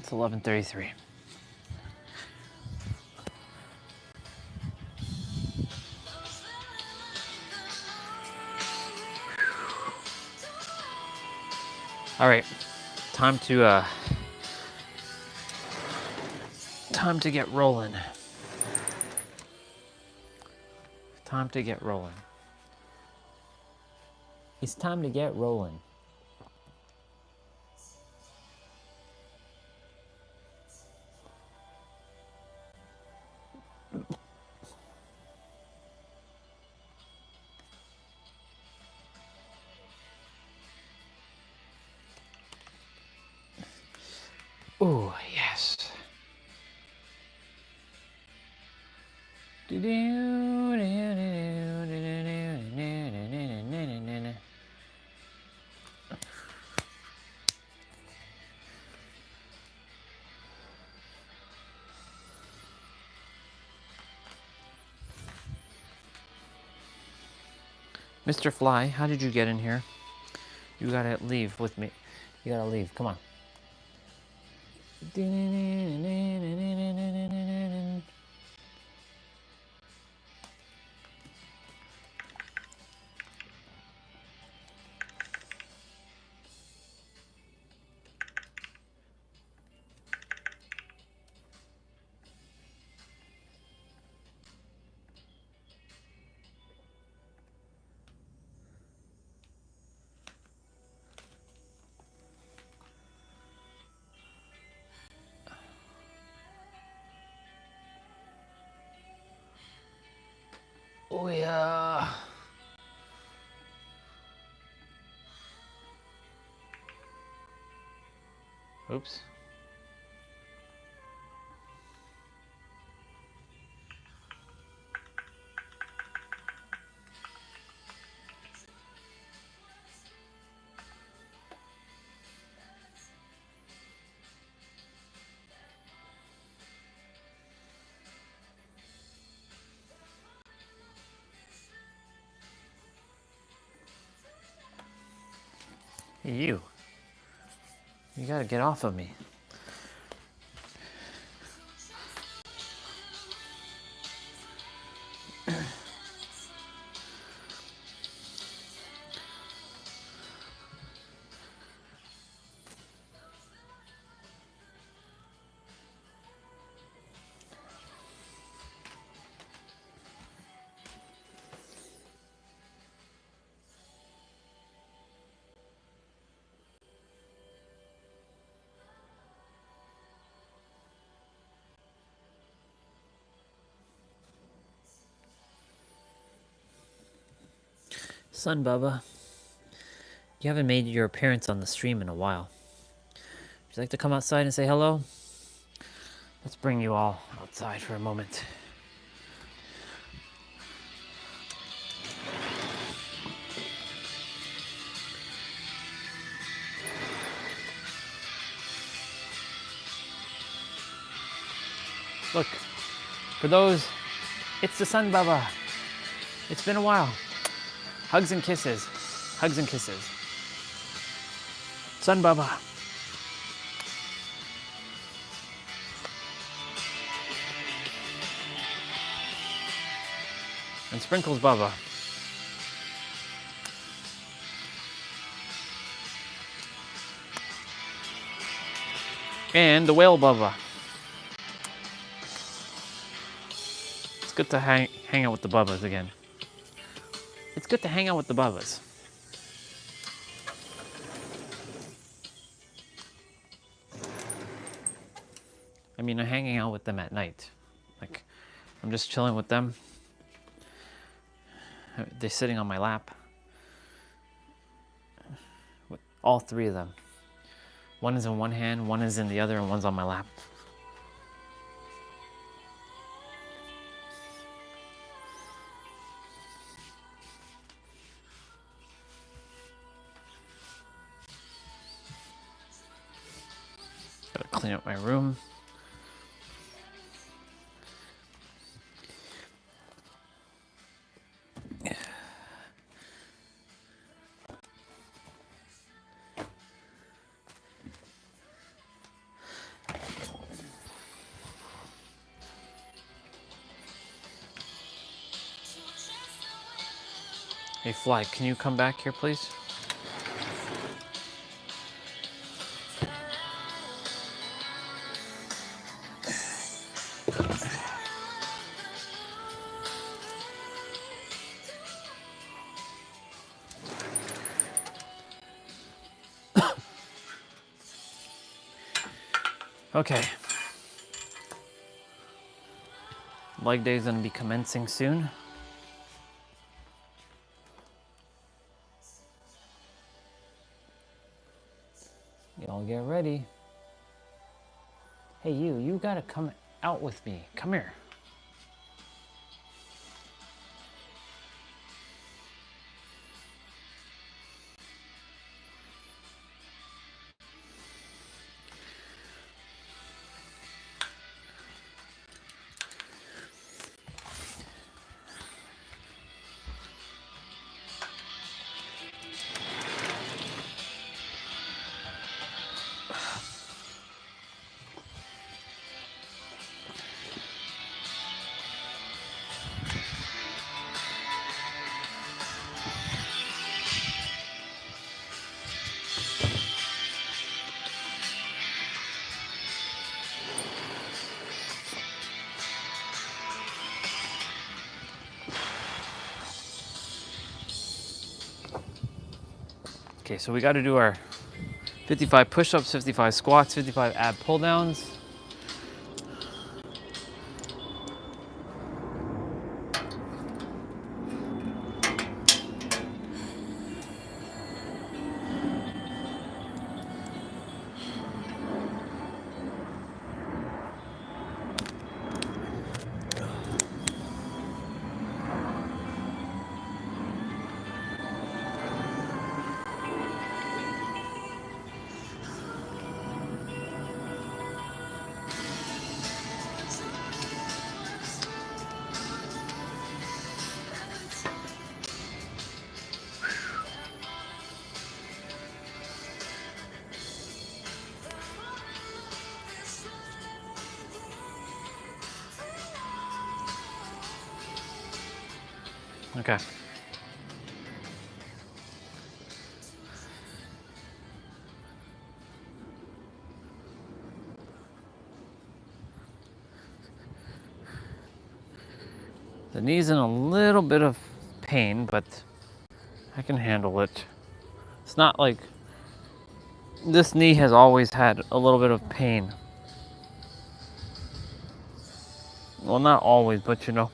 It's 11:33. All right, time to get rolling. Time to get rolling. It's time to get rolling. Ooh, yes. Mr. Fly, how did you get in here? You gotta leave with me. You gotta leave. Come on. Oh yeah. Oops. You. You gotta get off of me. Son Bubba, you haven't made your appearance on the stream in a while. Would you like to come outside and say hello? Let's bring you all outside for a moment. Look, for those, it's the Sun Bubba. It's been a while. Hugs and kisses. Hugs and kisses. Sun Bubba. And Sprinkles Bubba. And the Whale Bubba. It's good to hang out with the Bubbas again. It's good to hang out with the Bubbas. I mean, I'm hanging out with them at night. Like, I'm just chilling with them. They're sitting on my lap. All three of them. One is in one hand, one is in the other, and one's on my lap. Gotta clean up my room. Hey Fly, can you come back here please? Okay. Leg day is gonna be commencing soon. Y'all get ready. Hey you gotta come out with me. Come here. Okay, so we got to do our 55 push-ups, 55 squats, 55 ab pull-downs. Okay. The knee's in a little bit of pain, but I can handle it. It's not like this knee has always had a little bit of pain. Well, not always, but you know.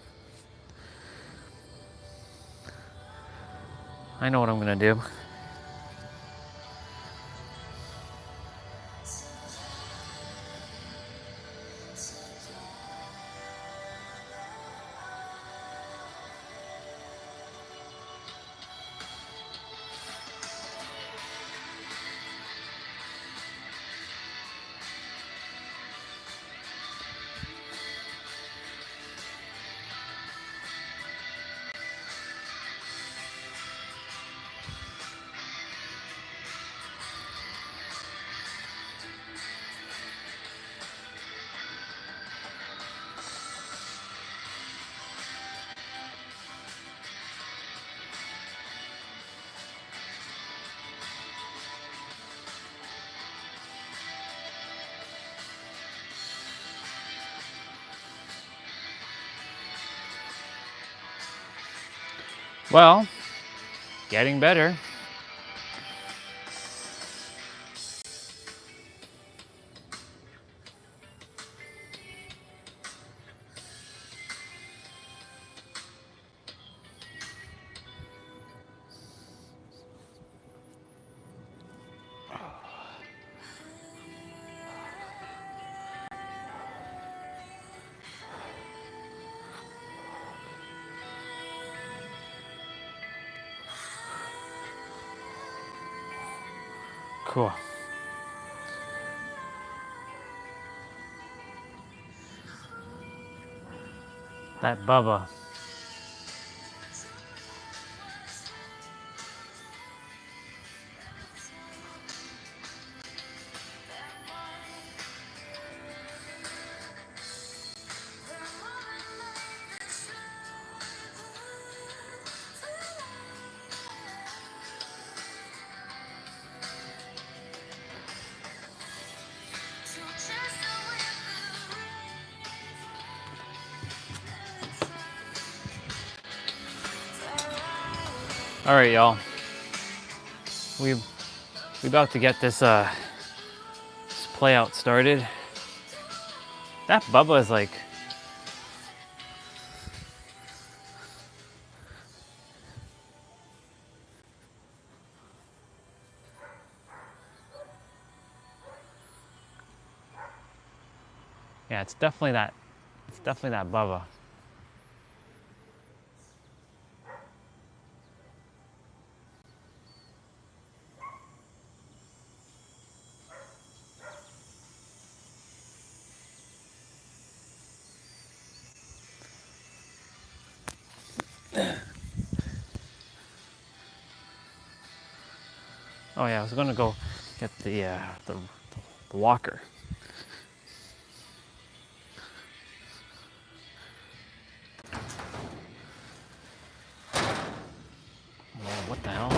I know what I'm gonna do. Well, getting better. Cool. That Bubba. All right, y'all. We about to get this play out started. That Bubba is like, yeah, it's definitely that Bubba. Oh yeah, I was gonna go get the walker. Whoa, what the hell?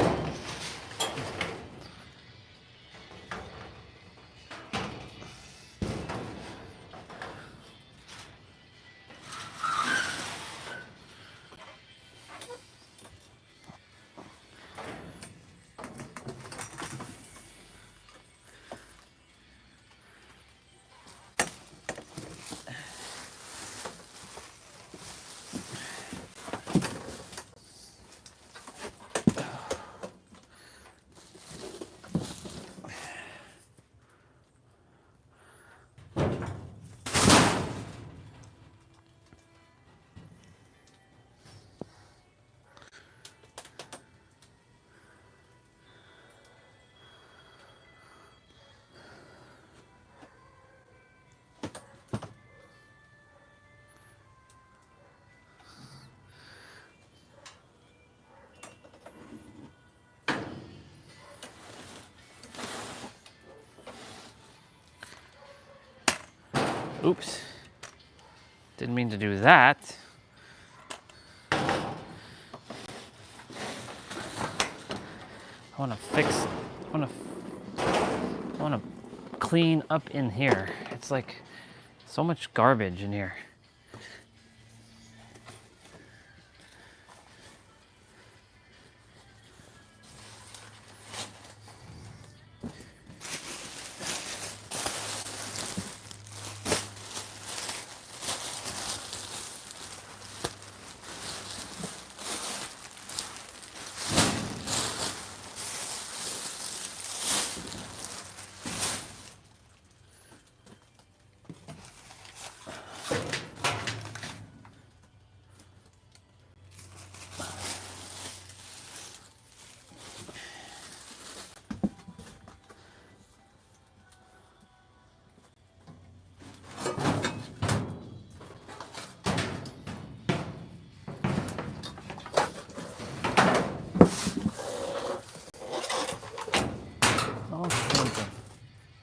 Oops. Didn't mean to do that. I want to fix, I want to clean up in here. It's like so much garbage in here.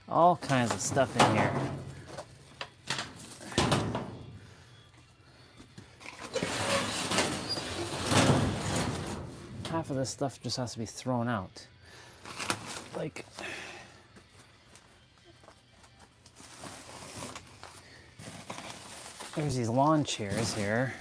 All kinds of stuff in here. Half of this stuff just has to be thrown out. Like, there's these lawn chairs here.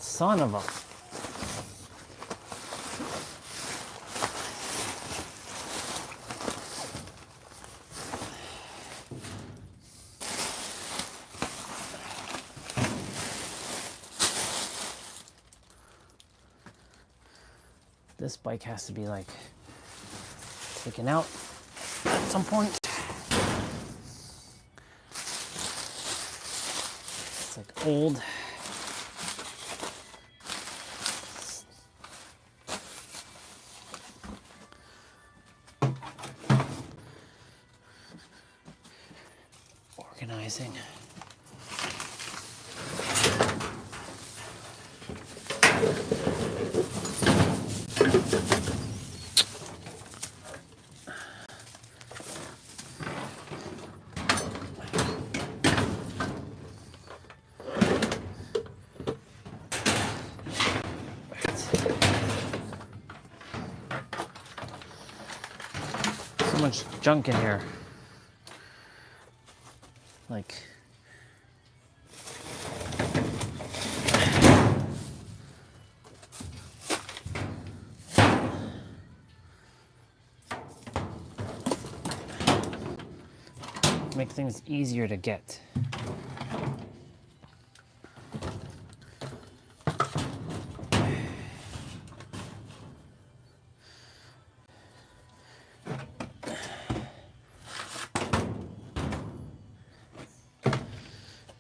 Son of a... This bike has to be like taken out at some point. It's like old. Organizing. So much junk in here. Like, make things easier to get.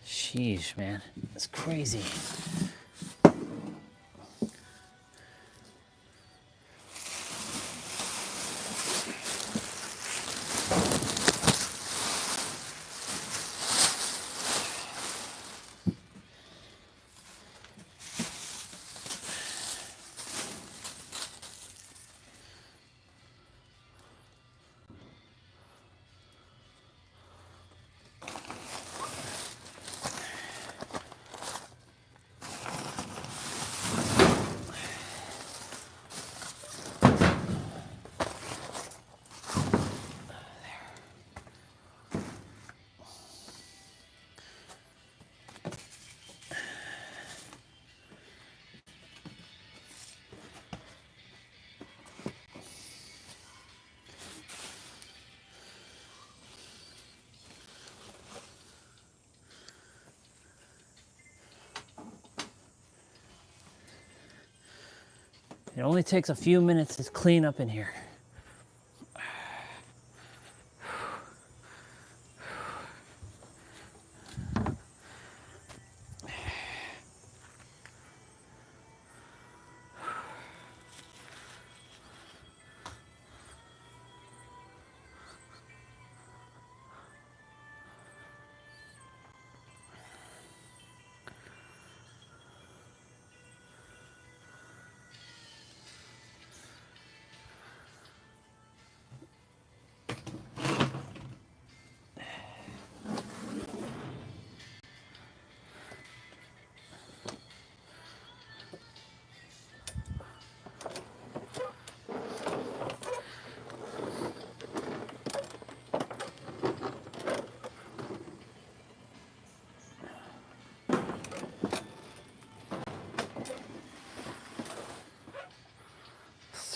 Sheesh, man, it's crazy. It only takes a few minutes to clean up in here.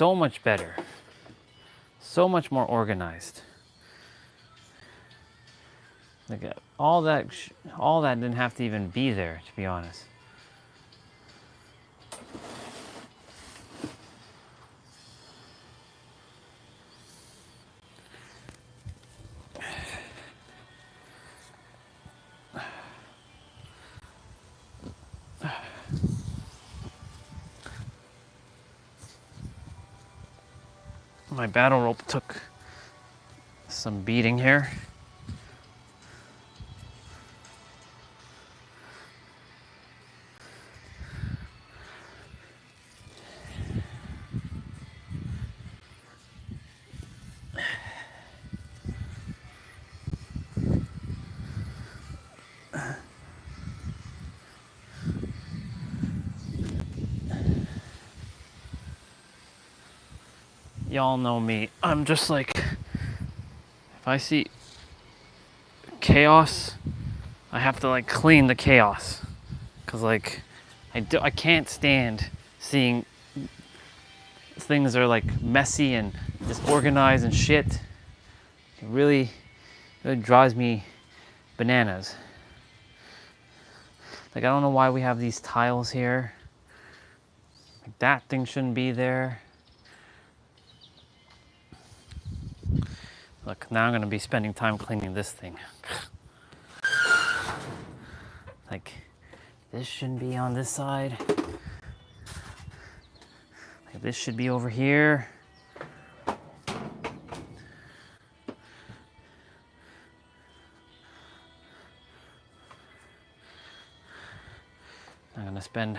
so much better. So much more organized. Like all that didn't have to even be there, to be honest. My battle rope took some beating here. Y'all know me. I'm just like, if I see chaos, I have to like clean the chaos. Cause like, I can't stand seeing things are like messy and disorganized and shit. It really drives me bananas. Like, I don't know why we have these tiles here. Like, that thing shouldn't be there. Look, now I'm gonna be spending time cleaning this thing. Like, this shouldn't be on this side. Like, this should be over here. I'm gonna spend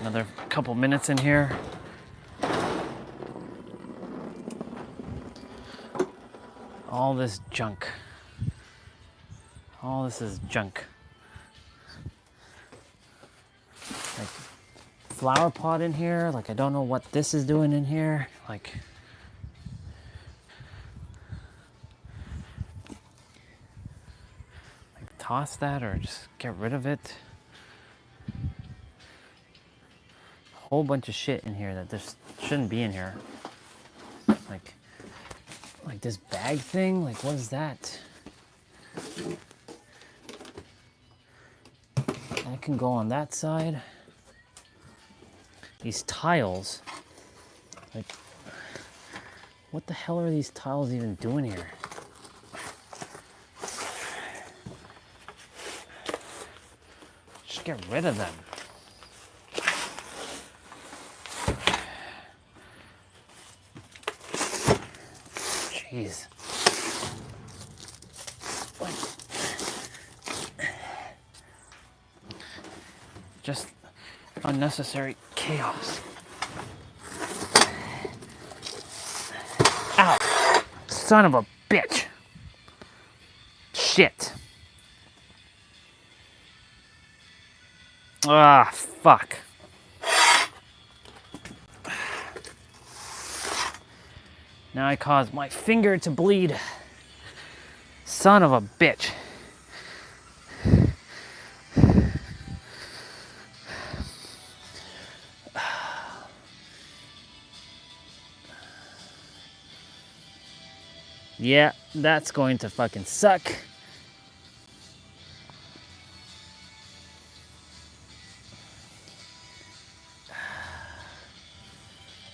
another couple minutes in here. All this junk. All this is junk. Like, flower pot in here. Like, I don't know what this is doing in here. Like, toss that or just get rid of it. Whole bunch of shit in here that just shouldn't be in here. Like this bag thing, like what is that? That can go on that side. These tiles, like what the hell are these tiles even doing here? Just get rid of them. Jeez. Just unnecessary chaos. Ow! Son of a bitch! Shit. Ah, fuck. Now I caused my finger to bleed. Son of a bitch. Yeah, that's going to fucking suck.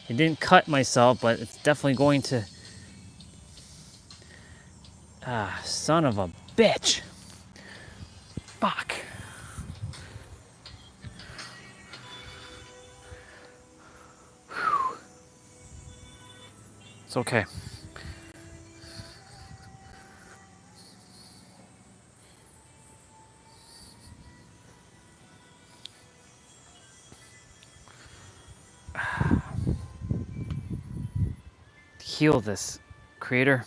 It didn't cut myself, but it's definitely going to... Ah, son of a bitch. Fuck. Whew. It's okay. Heal this, creator.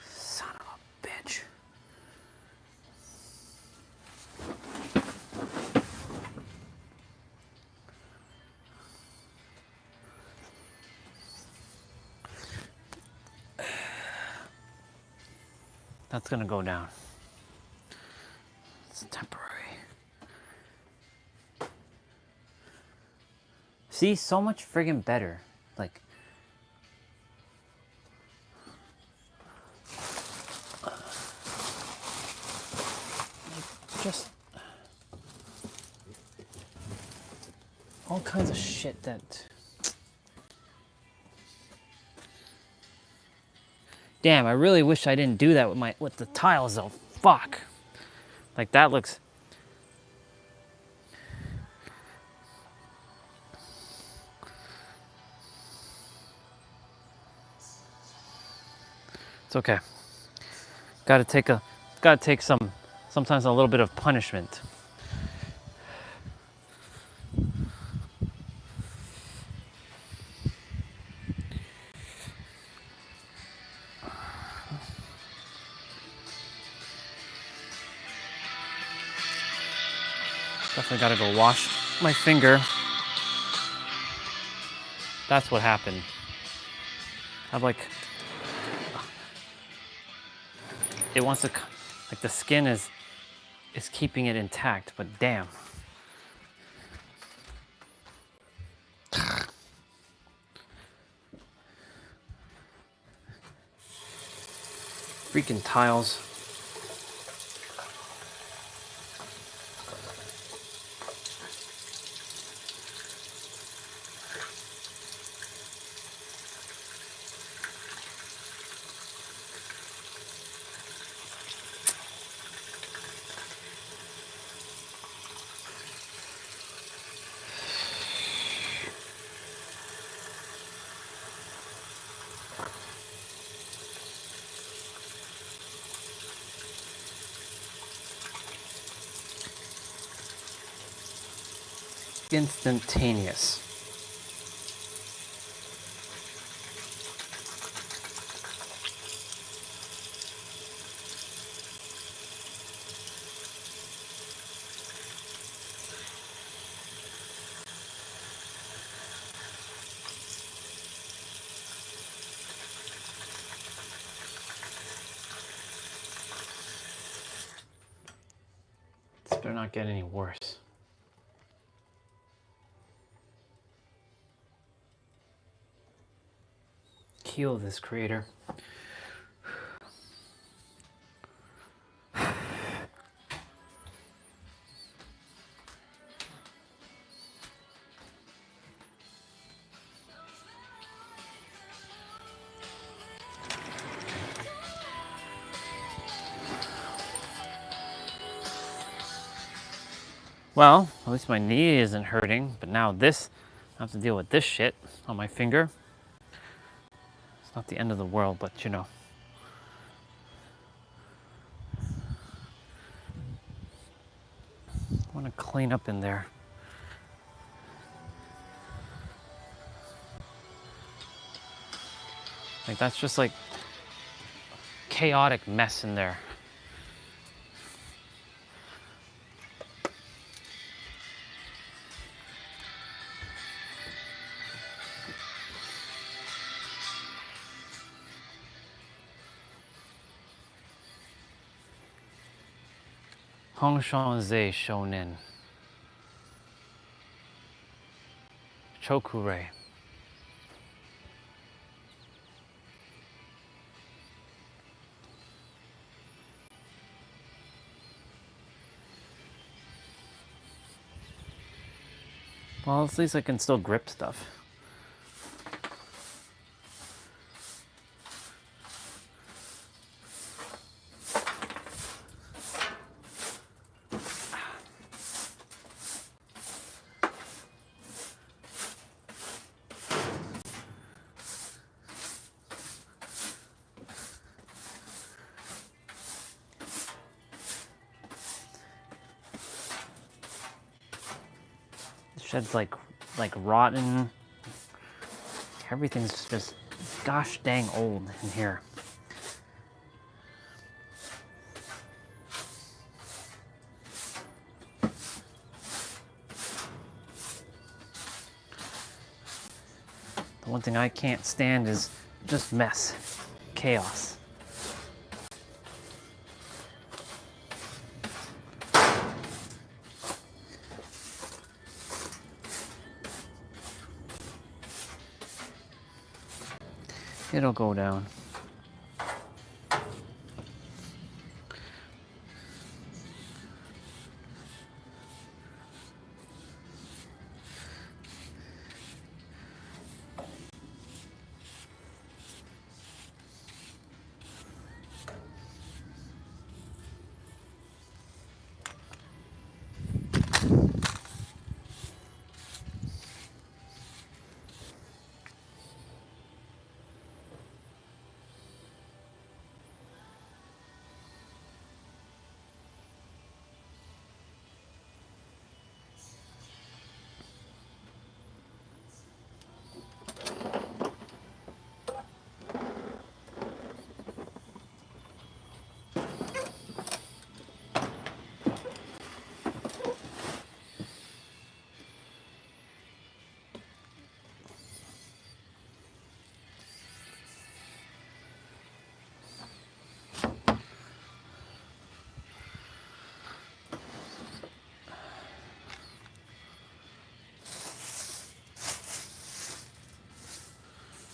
Son of a bitch. That's gonna go down. It's temporary. See, so much friggin' better. Like, just all kinds of shit that. Damn, I really wish I didn't do that with the tiles though. Fuck. Like that looks. It's okay. Gotta take sometimes a little bit of punishment. Definitely gotta go wash my finger. That's what happened. I've like, it wants to, like the skin is keeping it intact, but damn. Freaking tiles. Instantaneous. This better not get any worse. Heal this creator. Well, at least my knee isn't hurting, but now this, I have to deal with this shit on my finger. It's not the end of the world, but you know. I want to clean up in there. Like that's just like chaotic mess in there. Hongshanzei Shonin. Chokure. Well, at least I can still grip stuff. Shed's like rotten. Everything's just gosh dang old in here. The one thing I can't stand is just mess, chaos. It'll go down.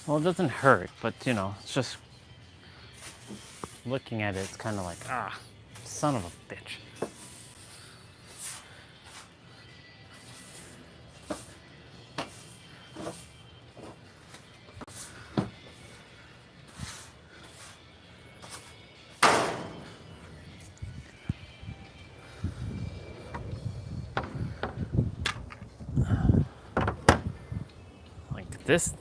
Well, it doesn't hurt, but you know, it's just looking at it, it's kind of like, ah, son of a bitch. Like this.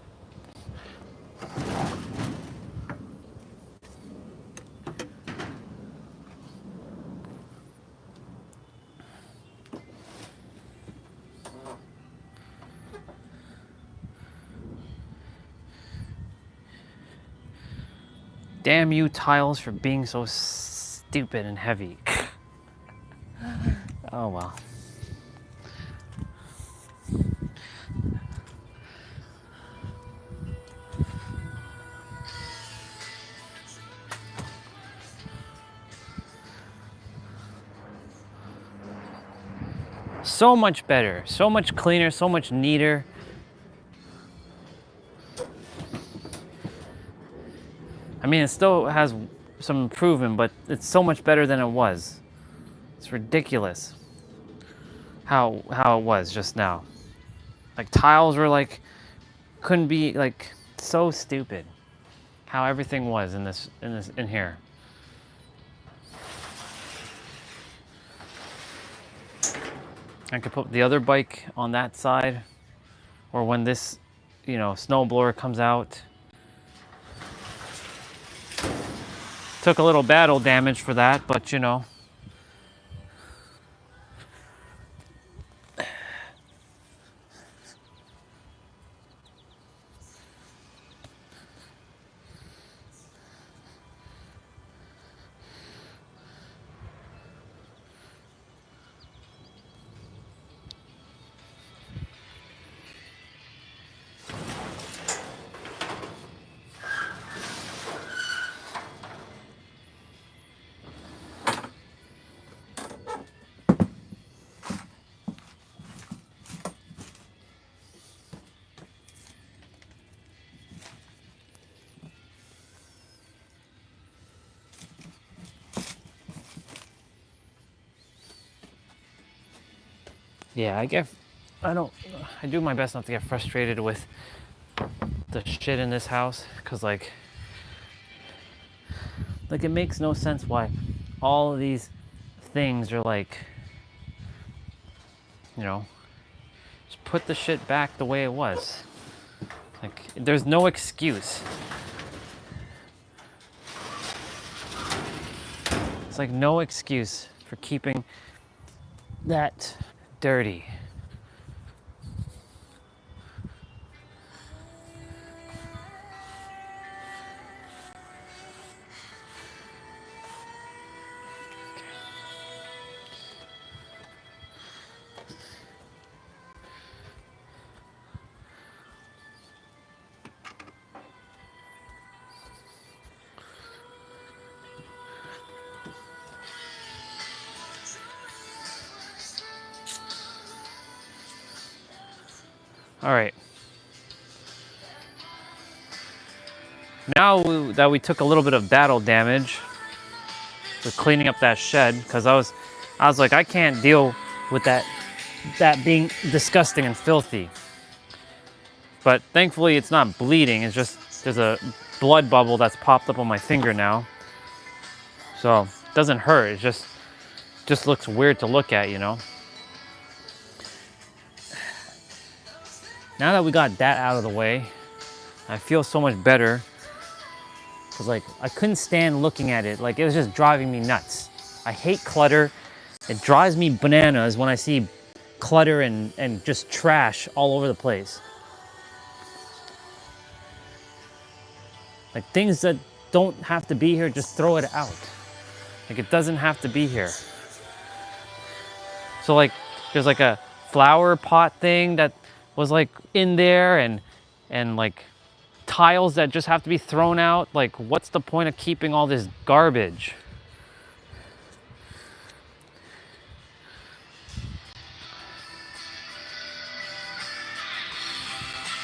Damn you tiles for being so stupid and heavy. Oh well. So much better, so much cleaner, so much neater. I mean, it still has some improvement, but it's so much better than it was. It's ridiculous how it was just now. Like tiles were like, couldn't be like so stupid. How everything was in here. I could put the other bike on that side, or when this, you know, snowblower comes out. Took a little battle damage for that, but you know. Yeah, I do my best not to get frustrated with the shit in this house, because like it makes no sense why all of these things are like, you know, just put the shit back the way it was. Like, there's no excuse. It's like no excuse for keeping that dirty. All right. Now that we took a little bit of battle damage with cleaning up that shed, because I was like, I can't deal with that being disgusting and filthy. But thankfully it's not bleeding, it's just there's a blood bubble that's popped up on my finger now. So it doesn't hurt, it just looks weird to look at, you know. Now that we got that out of the way, I feel so much better. Cause like I couldn't stand looking at it, like it was just driving me nuts. I hate clutter. It drives me bananas when I see clutter and just trash all over the place. Like things that don't have to be here, just throw it out. Like it doesn't have to be here. So like there's like a flower pot thing that was like in there and like tiles that just have to be thrown out. Like what's the point of keeping all this garbage?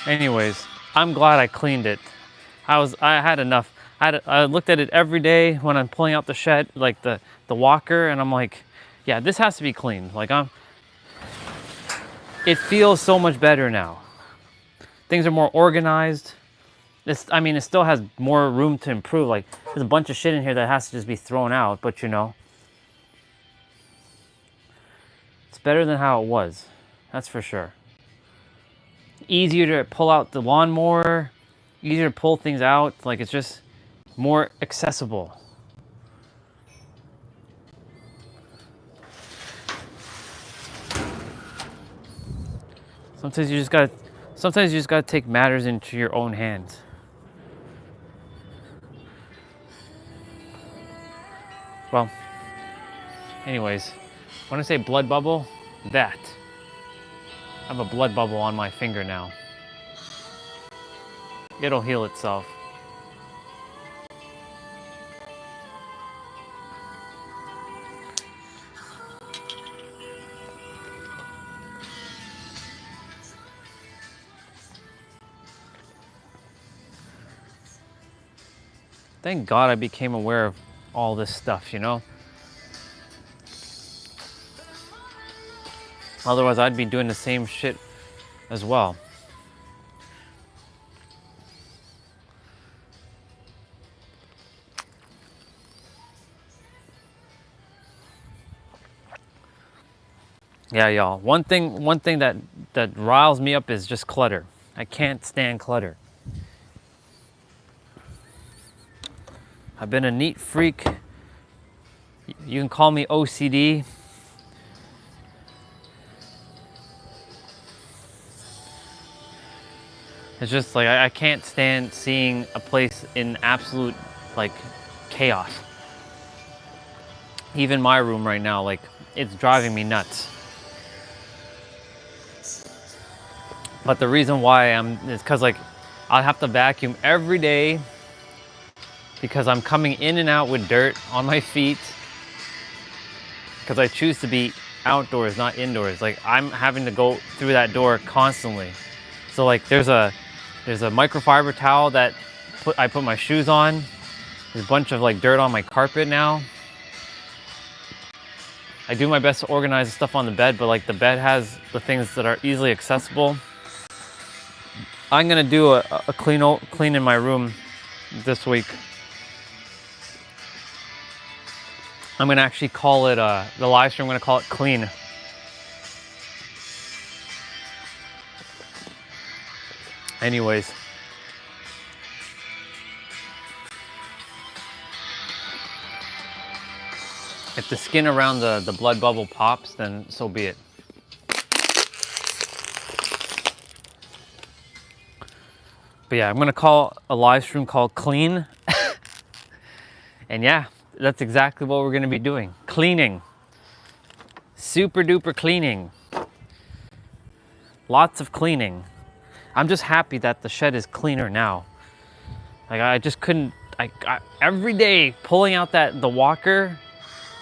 Anyways, I'm glad I cleaned it. I had enough. I looked at it every day when I'm pulling out the shed, like the walker, and I'm like, yeah, this has to be cleaned. Like it feels so much better now. Things are more organized. I mean, it still has more room to improve. Like there's a bunch of shit in here that has to just be thrown out, but you know, it's better than how it was. That's for sure. Easier to pull out the lawnmower, easier to pull things out. Like it's just more accessible. Sometimes you just gotta take matters into your own hands. Well, anyways, when I say blood bubble, that. I have a blood bubble on my finger now. It'll heal itself. Thank God I became aware of all this stuff, you know? Otherwise, I'd be doing the same shit as well. Yeah, y'all. One thing that riles me up is just clutter. I can't stand clutter. I've been a neat freak. You can call me OCD. It's just like I can't stand seeing a place in absolute like chaos. Even my room right now, like it's driving me nuts. But the reason why is because like I'll have to vacuum every day because I'm coming in and out with dirt on my feet because I choose to be outdoors, not indoors. Like I'm having to go through that door constantly. So like there's a microfiber towel that I put my shoes on. There's a bunch of like dirt on my carpet now. I do my best to organize the stuff on the bed, but like the bed has the things that are easily accessible. I'm gonna do a clean in my room this week. I'm gonna actually call it the live stream. I'm gonna call it clean. Anyways, if the skin around the blood bubble pops, then so be it. But yeah, I'm gonna call a live stream called Clean. And yeah, that's exactly what we're gonna be doing. Cleaning. Super duper cleaning. Lots of cleaning. I'm just happy that the shed is cleaner now. Like I just couldn't, every day pulling out the walker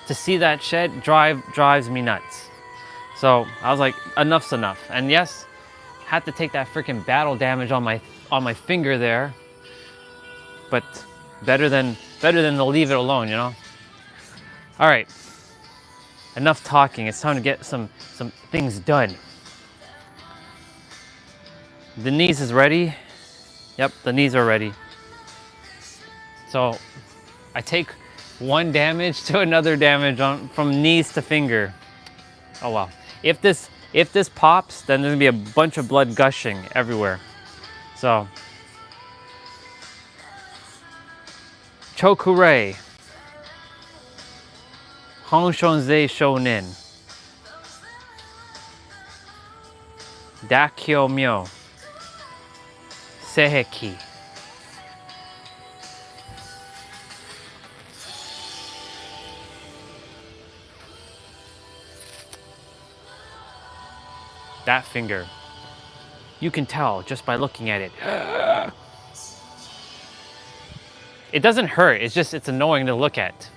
to see that shed drives me nuts. So I was like, enough's enough. And yes, had to take that freaking battle damage on my finger there. but better than to leave it alone, you know. All right, enough talking. It's time to get some things done. The knees is ready. Yep, the knees are ready. So I take one damage to another damage from knees to finger. Oh wow. If this pops, then there's gonna be a bunch of blood gushing everywhere. So Chokurei. Honshonzei Shonin. Dakkyo Myo. Seiheki. That finger. You can tell just by looking at it. It doesn't hurt, it's annoying to look at.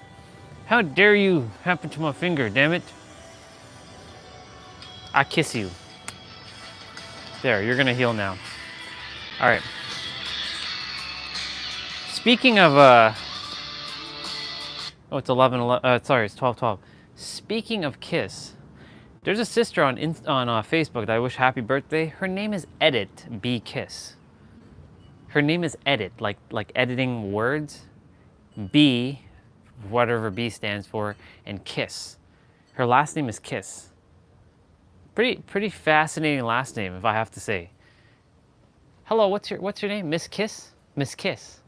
How dare you happen to my finger, damn it. I kiss you. There, you're gonna heal now. All right. Speaking of, oh, it's 11, sorry, it's 12:12. Speaking of kiss, there's a sister on Facebook that I wish happy birthday. Her name is Edit B Kiss. Her name is Edit, like editing words. B, whatever B stands for, and Kiss. Her last name is Kiss. Pretty fascinating last name, if I have to say. Hello, what's your name? Miss Kiss? Miss Kiss.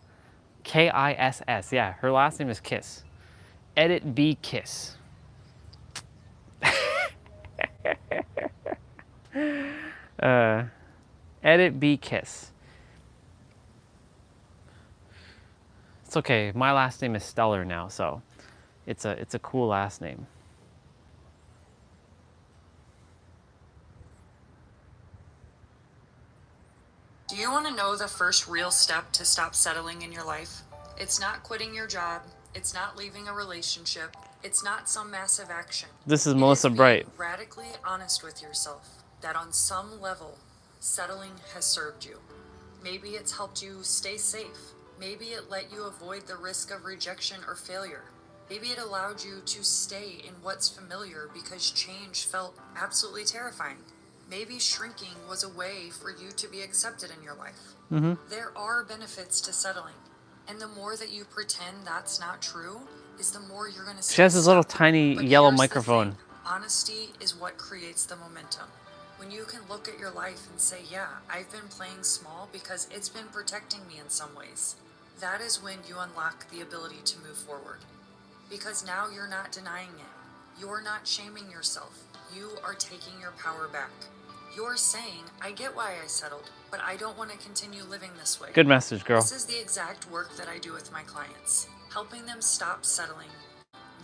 Kiss. Yeah, her last name is Kiss. Edit B Kiss. Edit B Kiss. It's okay. My last name is Stellar now, so it's a cool last name. Do you want to know the first real step to stop settling in your life? It's not quitting your job. It's not leaving a relationship. It's not some massive action. This is Melissa Bright. Being radically honest with yourself that on some level, settling has served you. Maybe it's helped you stay safe. Maybe it let you avoid the risk of rejection or failure. Maybe it allowed you to stay in what's familiar because change felt absolutely terrifying. Maybe shrinking was a way for you to be accepted in your life. Mm-hmm. There are benefits to settling. And the more that you pretend that's not true, is the more you're going to see. She has this little tiny But yellow here's the microphone. thing. Honesty is what creates the momentum. When you can look at your life and say, yeah, I've been playing small because it's been protecting me in some ways. That is when you unlock the ability to move forward. Because now you're not denying it. You're not shaming yourself. You are taking your power back. You're saying, I get why I settled, but I don't want to continue living this way. Good message, girl. This is the exact work that I do with my clients, helping them stop settling,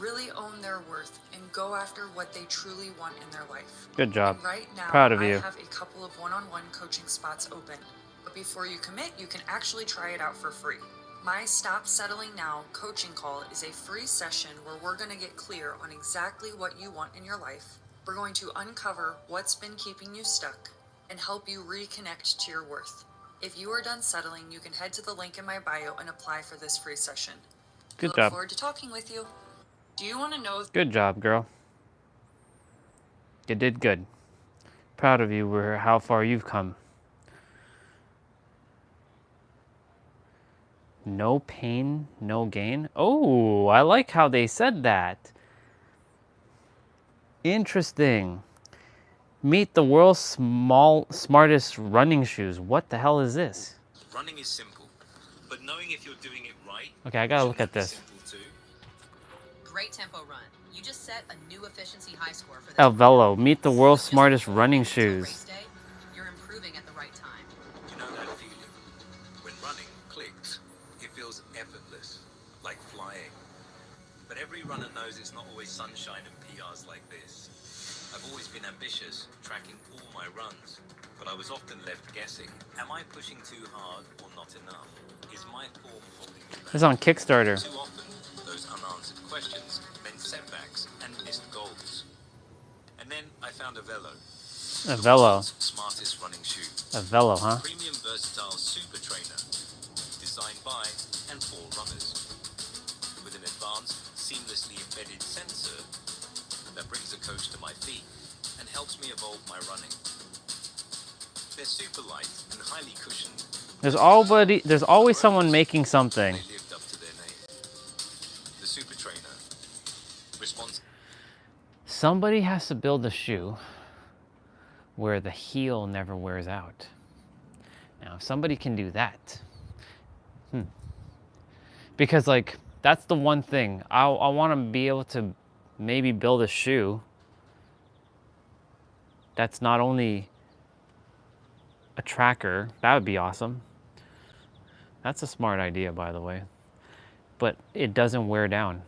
really own their worth, and go after what they truly want in their life. Good job. And right now, Proud of you. I have a couple of one-on-one coaching spots open. But before you commit, you can actually try it out for free. My Stop Settling Now coaching call is a free session where we're going to get clear on exactly what you want in your life. We're going to uncover what's been keeping you stuck and help you reconnect to your worth. If you are done settling, you can head to the link in my bio and apply for this free session. Good I job. look forward to talking with you. Do you want to know? Good job, girl. You did good. Proud of you for how far you've come. No pain, no gain. Oh, I like how they said that. Interesting. Meet the world's smartest running shoes. What the hell is this? Running is simple, but knowing if you're doing it right. Okay, I gotta look at this. Great tempo run. You just set a new efficiency high score for this. El Velo. Meet the world's smartest running shoes. Race day, you're improving at the right time. You know that feeling? When running clicks, it feels effortless, like flying. But every runner knows it's not always sunshine and PRs like this. I've always been ambitious, tracking all my runs, but I was often left guessing. Am I pushing too hard or not enough? Is my form holding me back? It's on Kickstarter. Too often, those unanswered questions meant setbacks and missed goals. And then I found a Velo. A Velo. Smartest running shoe. A Velo, huh? Premium versatile super trainer. Designed by and for runners. With an advanced, seamlessly embedded sensor that brings a coach to my feet and helps me evolve my running. They're super light and highly cushioned. There's always someone making something. They lived up to their name. The Super Trainer. Somebody has to build a shoe where the heel never wears out. Now, if somebody can do that, because like that's the one thing I want to be able to maybe build a shoe that's not only a tracker. That would be awesome. That's a smart idea, by the way. But it doesn't wear down.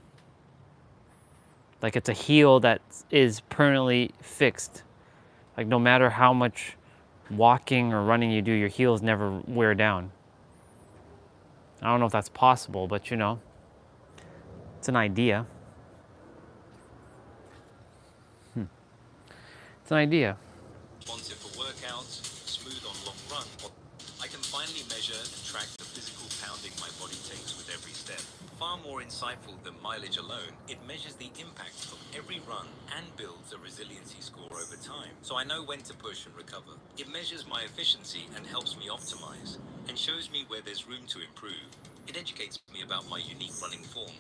Like it's a heel that is permanently fixed. Like no matter how much walking or running you do, your heels never wear down. I don't know if that's possible, but you know, it's an idea. It's an idea. Responsive for workouts, smooth on long run. I can finally measure and track the physical pounding my body takes with every step. Far more insightful than mileage alone, it measures the impact of every run and builds a resiliency score over time. So I know when to push and recover. It measures my efficiency and helps me optimize, and shows me where there's room to improve. It educates me about my unique running form,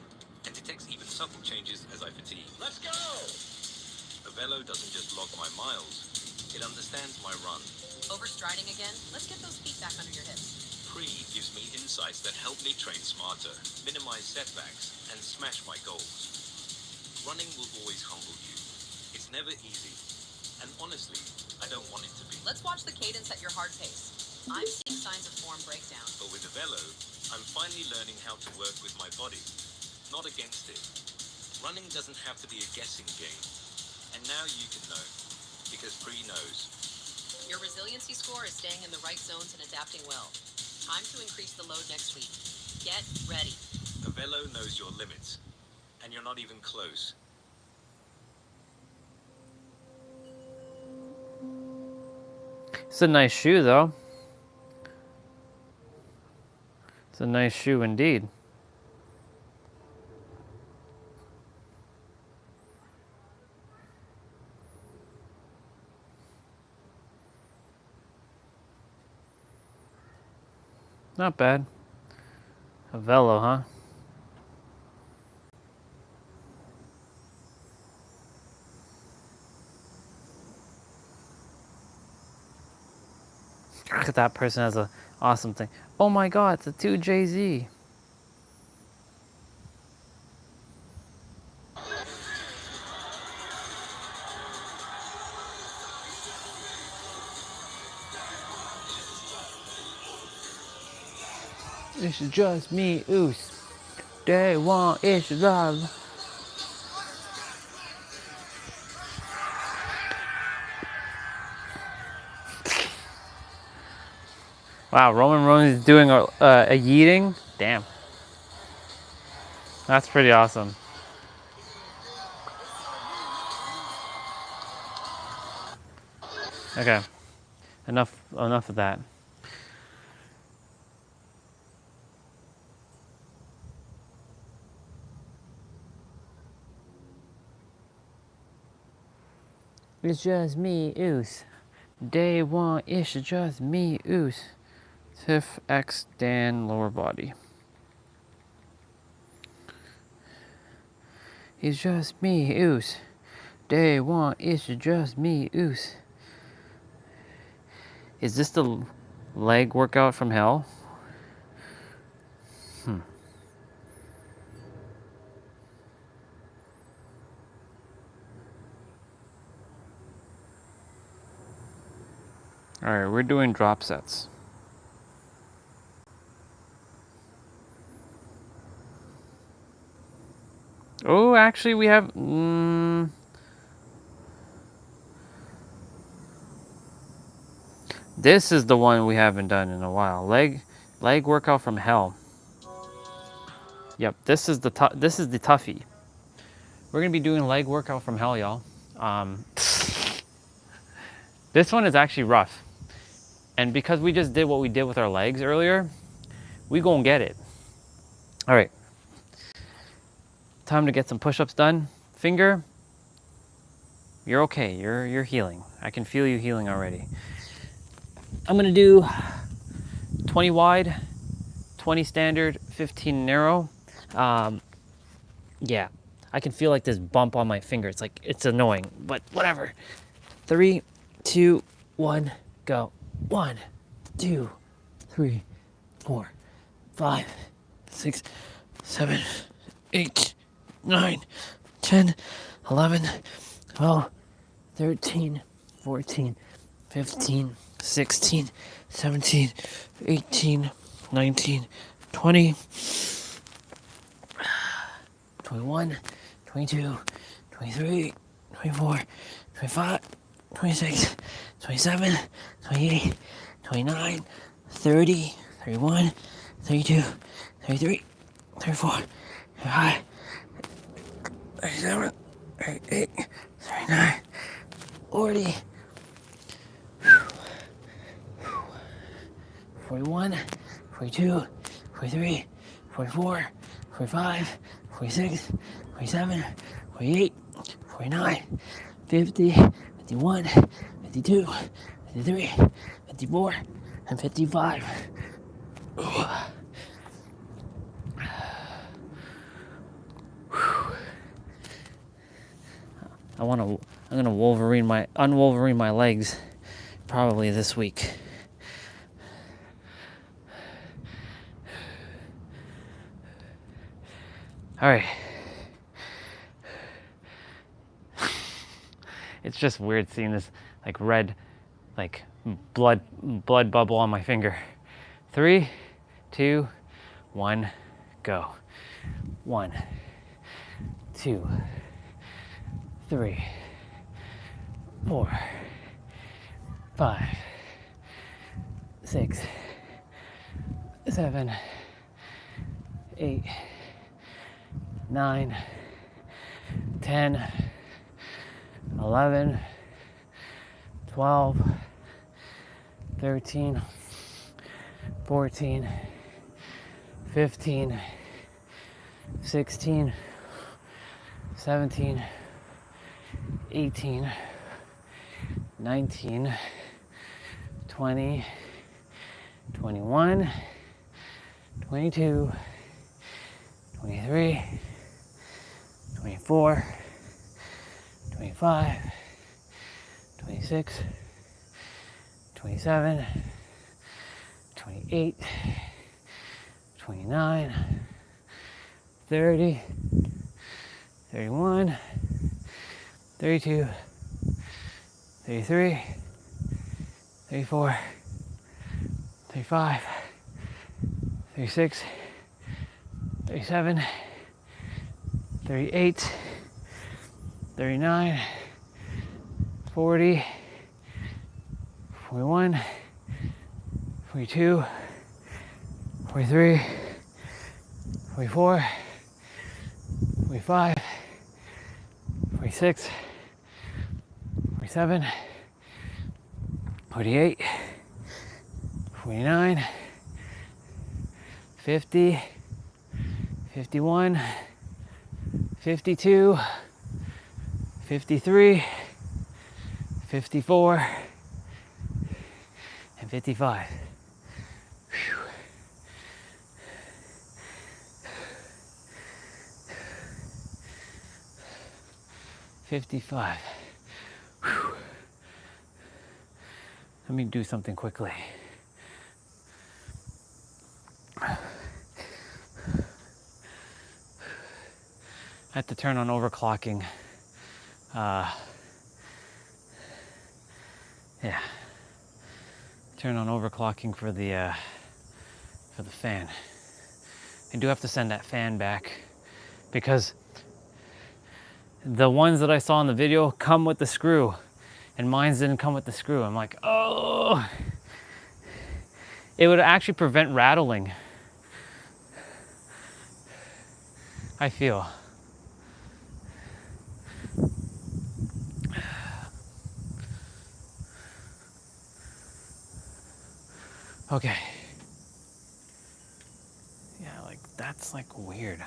and detects even subtle changes as I fatigue. Let's go! A Velo doesn't just log my miles, it understands my run. Overstriding again? Let's get those feet back under your hips. Pre gives me insights that help me train smarter, minimize setbacks, and smash my goals. Running will always humble you. It's never easy. And honestly, I don't want it to be. Let's watch the cadence at your hard pace. I'm seeing signs of form breakdown. But with the Velo, I'm finally learning how to work with my body, not against it. Running doesn't have to be a guessing game. And now you can know, because Pre knows. Your resiliency score is staying in the right zones and adapting well. Time to increase the load next week. Get ready. A Velo knows your limits, and you're not even close. It's a nice shoe, though. It's a nice shoe indeed. Not bad. A Velo, huh? Look at that person has an awesome thing. Oh my God, it's a 2JZ. It's just me, Oos. Day one, it's love. Wow, Roman is doing a yeeting. Damn. That's pretty awesome. Okay, enough of that. It's just me, Oos. Day one, it's just me, Oos. Tiff X Dan lower body. It's just me, Oos. Day one, it's just me, Oos. Is this the leg workout from hell? All right, we're doing drop sets. Oh, actually, we have. This is the one we haven't done in a while. Leg workout from hell. Yep, this is the toughie. We're gonna be doing leg workout from hell, y'all. This one is actually rough, and because we just did what we did with our legs earlier, we gonna get it. All right. Time to get some push-ups done. Finger, you're okay. You're healing. I can feel you healing already. I'm gonna do 20 wide, 20 standard, 15 narrow. Yeah, I can feel like this bump on my finger. It's like, it's annoying, but whatever. 3, 2, 1, go. 1, 2, 3, 4, 5, 6, 7, 8, 9, 10, 11, 12, 13, 14, 15, 16, 17, 18, 19, 20, 21, 22, 23, 24, 25, 26, 27, 28, 29, 30, 31, 32, 33, 34, 35, 37, 38, 39, 40, 41, 42, 43, 44, 45, 46, 47, 48, 49, 50, 51, 52, 53, 54, and 55. I'm gonna unwolverine my legs probably this week. All right. It's just weird seeing this like red, like blood bubble on my finger. 3, 2, 1, go. 1, 2, 3, 4, 5, 6, 7, 8, 9, 10, 11, 12, 13, 14, 15, 16, 17, 18, 19, 20, 21, 22, 23, 24, 25, 26, 27, 28, 29, 30, 31, 32, 33, 34, 35, 36, 37, 38, 39, 40, 41, 42, 43, 44, 45, 46, 47, 48, 49, 50, 51, 52, 53, 54, and 55. Whew. $55. Whew. Let me do something quickly. I had to turn on overclocking. Yeah. Turn on overclocking for the fan. I do have to send that fan back because the ones that I saw in the video come with the screw and mine didn't come with the screw. I'm like, oh, it would actually prevent rattling. I feel. Okay. Yeah, like that. That's like weird.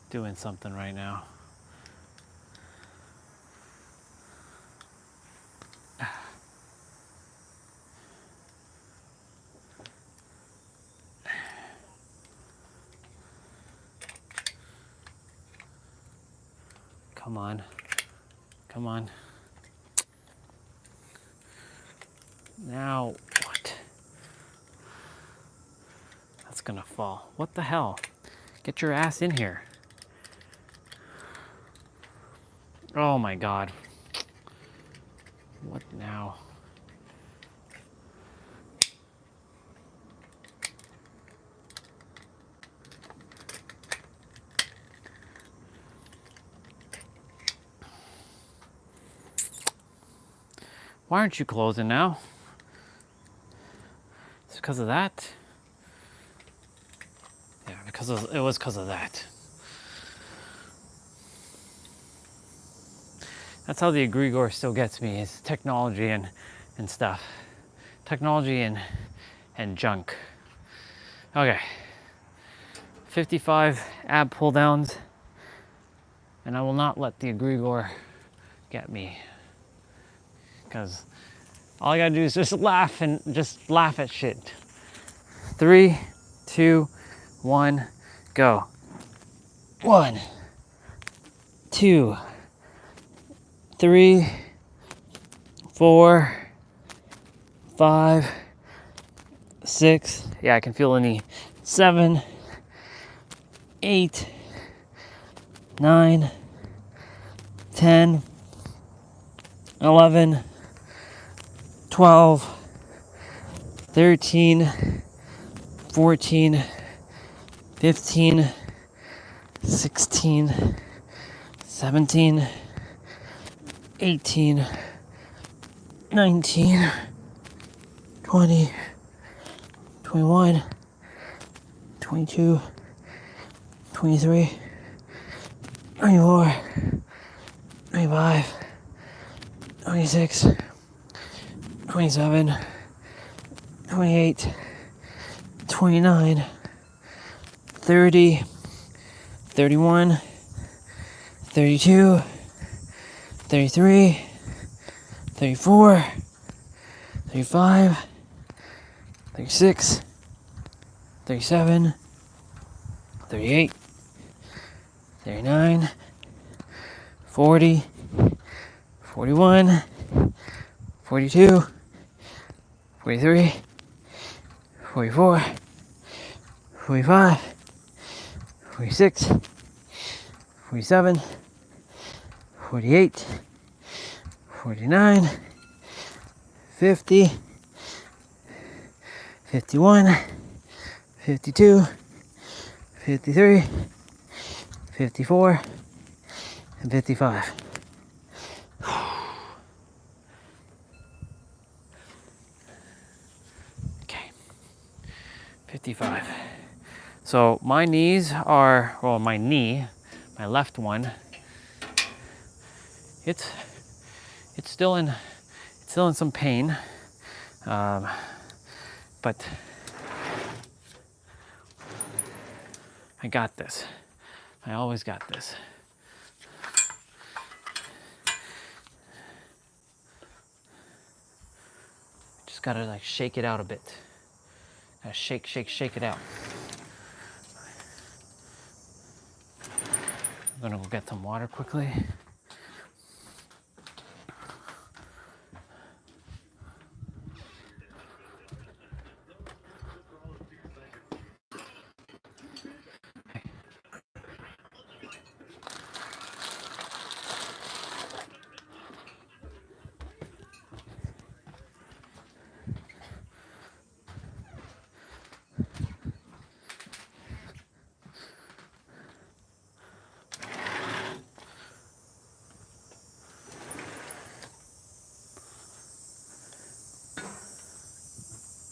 Doing something right now. Come on. Come on. Now what? That's gonna fall. What the hell? Get your ass in here. Oh my God. What now? Why aren't you closing now? It's because of that? Yeah, it was because of that. That's how the egregore still gets me, is technology and stuff. Technology and junk. Okay. 55 ab pull downs, and I will not let the egregore get me. Because all I gotta do is just laugh at shit. 3, 2, 1, go. 1, 2, 3, 4, 5, 6. Yeah, I can feel the knee. 7, 8, 9, 10, 11, 12, 13, 14, 15, 16, 17, 18, 19, 20, 21, 22, 23, 24, 25, 26, 27, 28, 29, 30, 31, 32, 33, 34, 35, 36, 37, 38, 39, 40, 41, 42, 43, 44, 45, 46, 47, 48, 49, 50, 51, 52, 53, 54, and 55. Okay, 55. So my knees are, well, my knee, my left one, it's still in some pain, but I got this. I always got this. Just gotta like shake it out a bit. Gotta shake it out. I'm gonna go get some water quickly.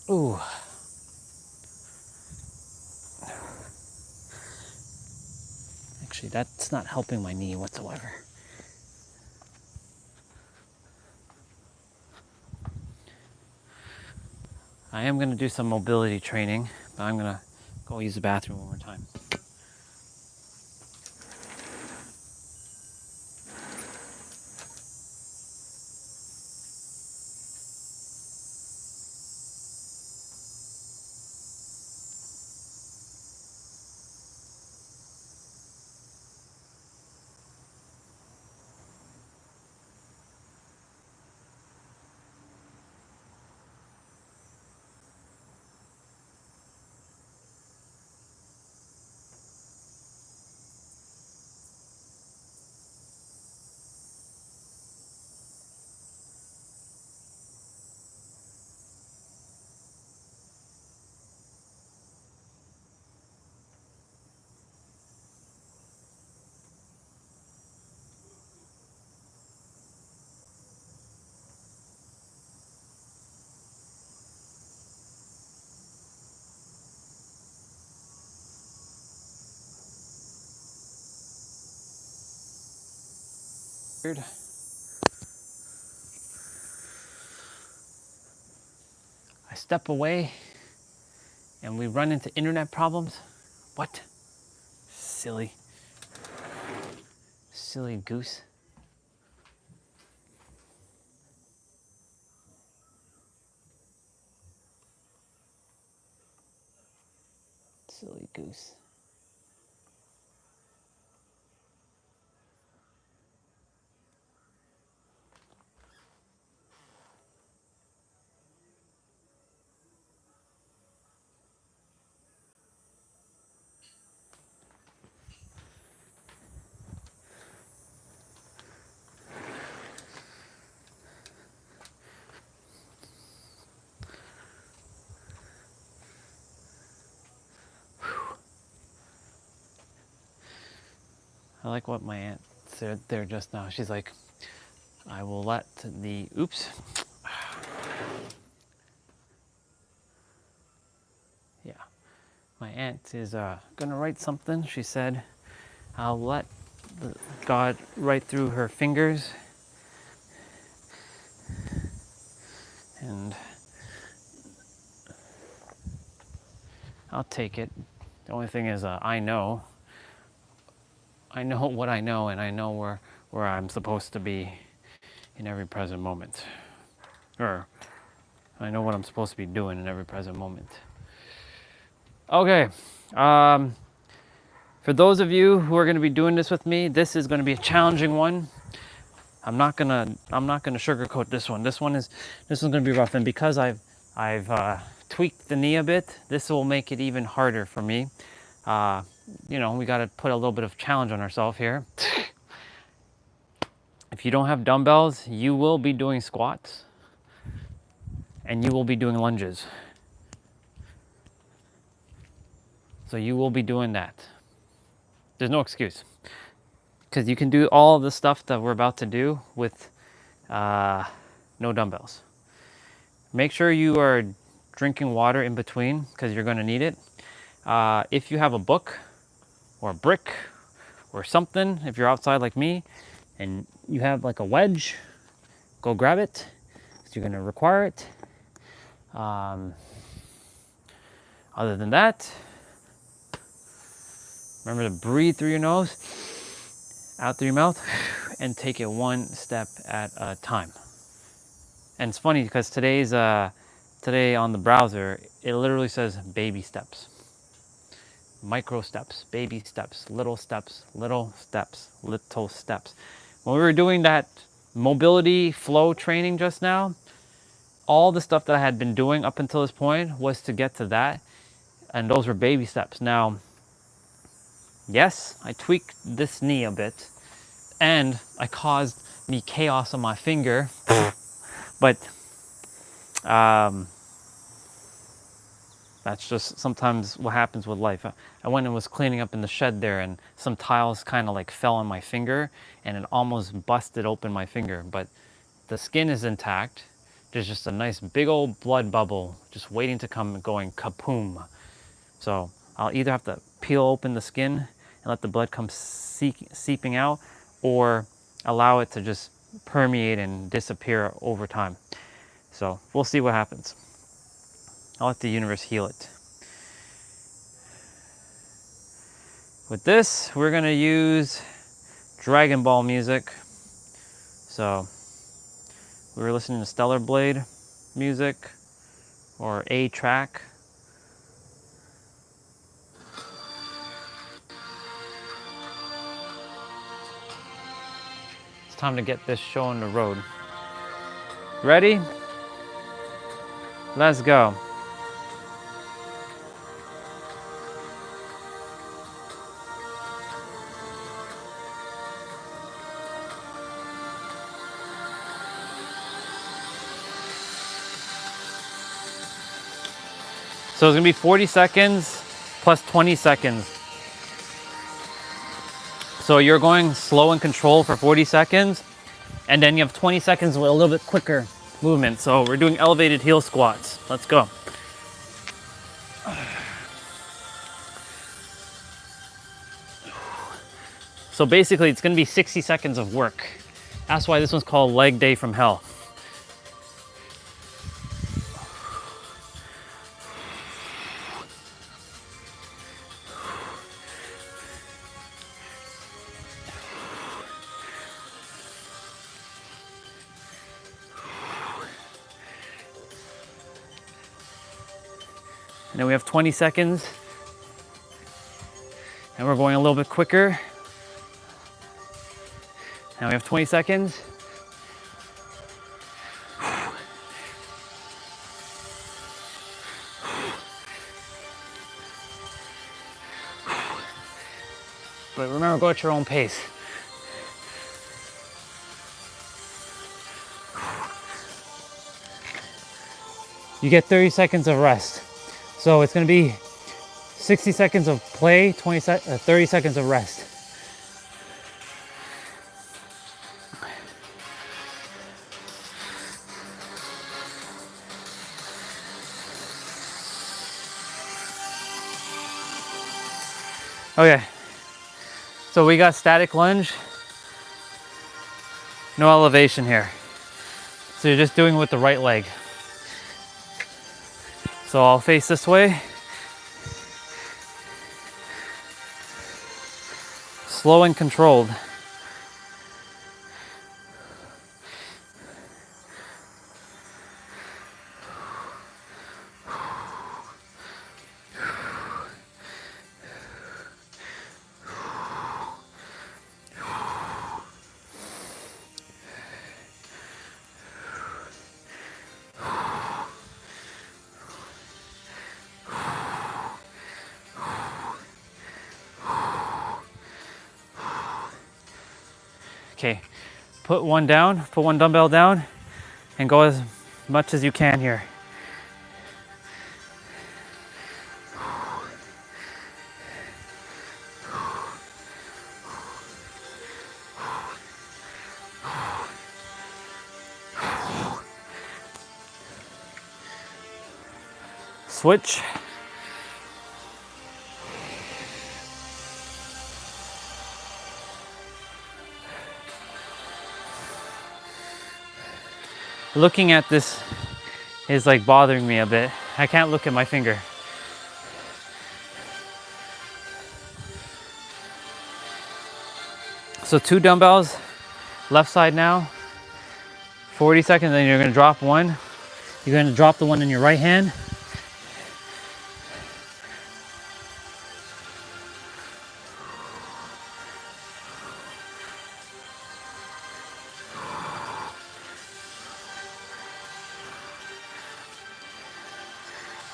Ooh. Actually, that's not helping my knee whatsoever. I am going to do some mobility training, but I'm going to go use the bathroom one more time. I step away and we run into internet problems. What? Silly goose. Silly goose. I like what my aunt said there just now. She's like, I will let the, oops. Yeah, my aunt is gonna write something. She said, I'll let God write through her fingers. And I'll take it. The only thing is I know what I know, and I know where I'm supposed to be in every present moment. Or I know what I'm supposed to be doing in every present moment. Okay. For those of you who are going to be doing this with me, this is going to be a challenging one. I'm not gonna sugarcoat this one. This one's going to be rough, and because I've tweaked the knee a bit, this will make it even harder for me. You know, we got to put a little bit of challenge on ourselves here. If you don't have dumbbells, you will be doing squats and you will be doing lunges. So you will be doing that. There's no excuse, because you can do all the stuff that we're about to do with no dumbbells. Make sure you are drinking water in between, because you're going to need it. If you have a book or a brick or something, if you're outside like me and you have like a wedge, go grab it, because you're going to require it. Other than that, remember to breathe through your nose, out through your mouth, and take it one step at a time. And it's funny because today on the browser, it literally says baby steps. Micro steps, baby steps, little steps, little steps, little steps. When we were doing that mobility flow training just now, all the stuff that I had been doing up until this point was to get to that, and those were baby steps. Now, yes, I tweaked this knee a bit, and I caused me chaos on my finger, but that's just sometimes what happens with life. I went and was cleaning up in the shed there, and some tiles kind of like fell on my finger, and it almost busted open my finger, but the skin is intact, there's just a nice big old blood bubble just waiting to come, going kapoom. So I'll either have to peel open the skin and let the blood come seeping out, or allow it to just permeate and disappear over time. So we'll see what happens. I'll let the universe heal it. With this, we're gonna use Dragon Ball music. So we were listening to Stellar Blade music, or A-Track. It's time to get this show on the road. Ready? Let's go. So it's gonna be 40 seconds plus 20 seconds. So you're going slow and controlled for 40 seconds, and then you have 20 seconds with a little bit quicker movement. So we're doing elevated heel squats. Let's go. So basically it's gonna be 60 seconds of work. That's why this one's called Leg Day from Hell. And then we have 20 seconds. And we're going a little bit quicker. Now we have 20 seconds. But remember, go at your own pace. You get 30 seconds of rest. So it's gonna be 60 seconds of play, 30 seconds of rest. Okay, so we got static lunge, no elevation here. So you're just doing it with the right leg. So I'll face this way. Slow and controlled. Okay, put one down, put one dumbbell down, and go as much as you can here. Switch. Looking at this is like bothering me a bit. I can't look at my finger. So 2 dumbbells, left side now, 40 seconds, then you're gonna drop one. You're gonna drop the one in your right hand.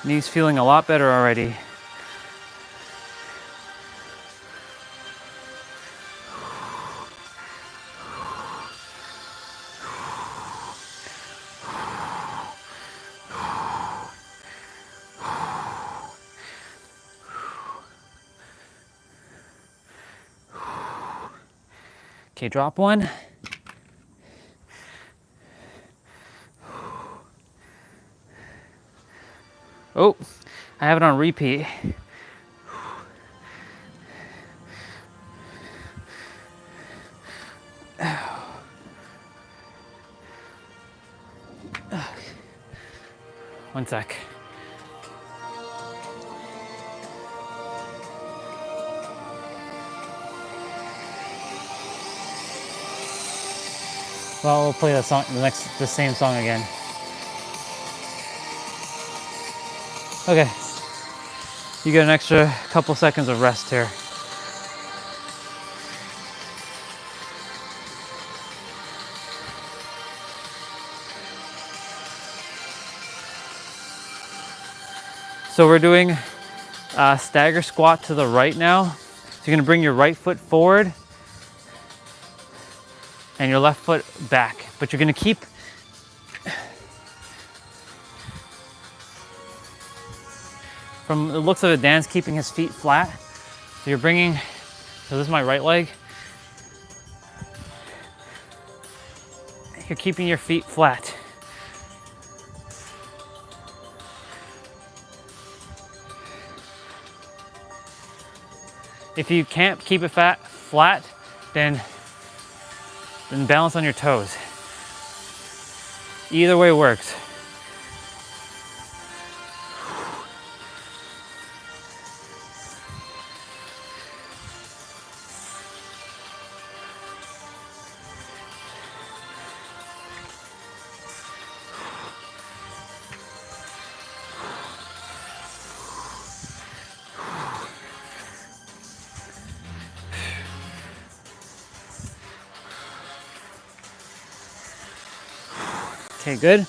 Knees feeling a lot better already. Okay, drop one. Oh, I have it on repeat. One sec. Well, we'll play the same song again. Okay, you get an extra couple seconds of rest here. So we're doing a stagger squat to the right now. So you're gonna bring your right foot forward and your left foot back, but you're gonna keep from the looks of it, Dan's keeping his feet flat. So you're bringing, so this is my right leg. You're keeping your feet flat. If you can't keep it flat, then balance on your toes. Either way works. Okay, good.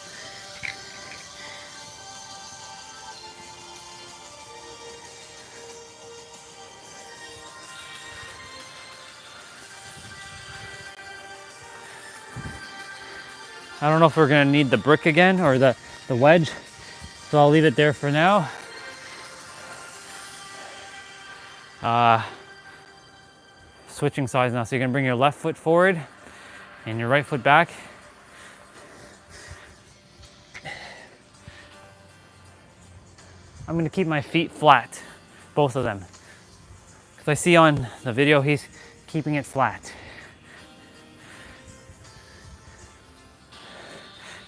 I don't know if we're gonna need the brick again or the wedge, so I'll leave it there for now. Switching sides now, so you're gonna bring your left foot forward and your right foot back. I'm gonna keep my feet flat, both of them. Because I see on the video, he's keeping it flat.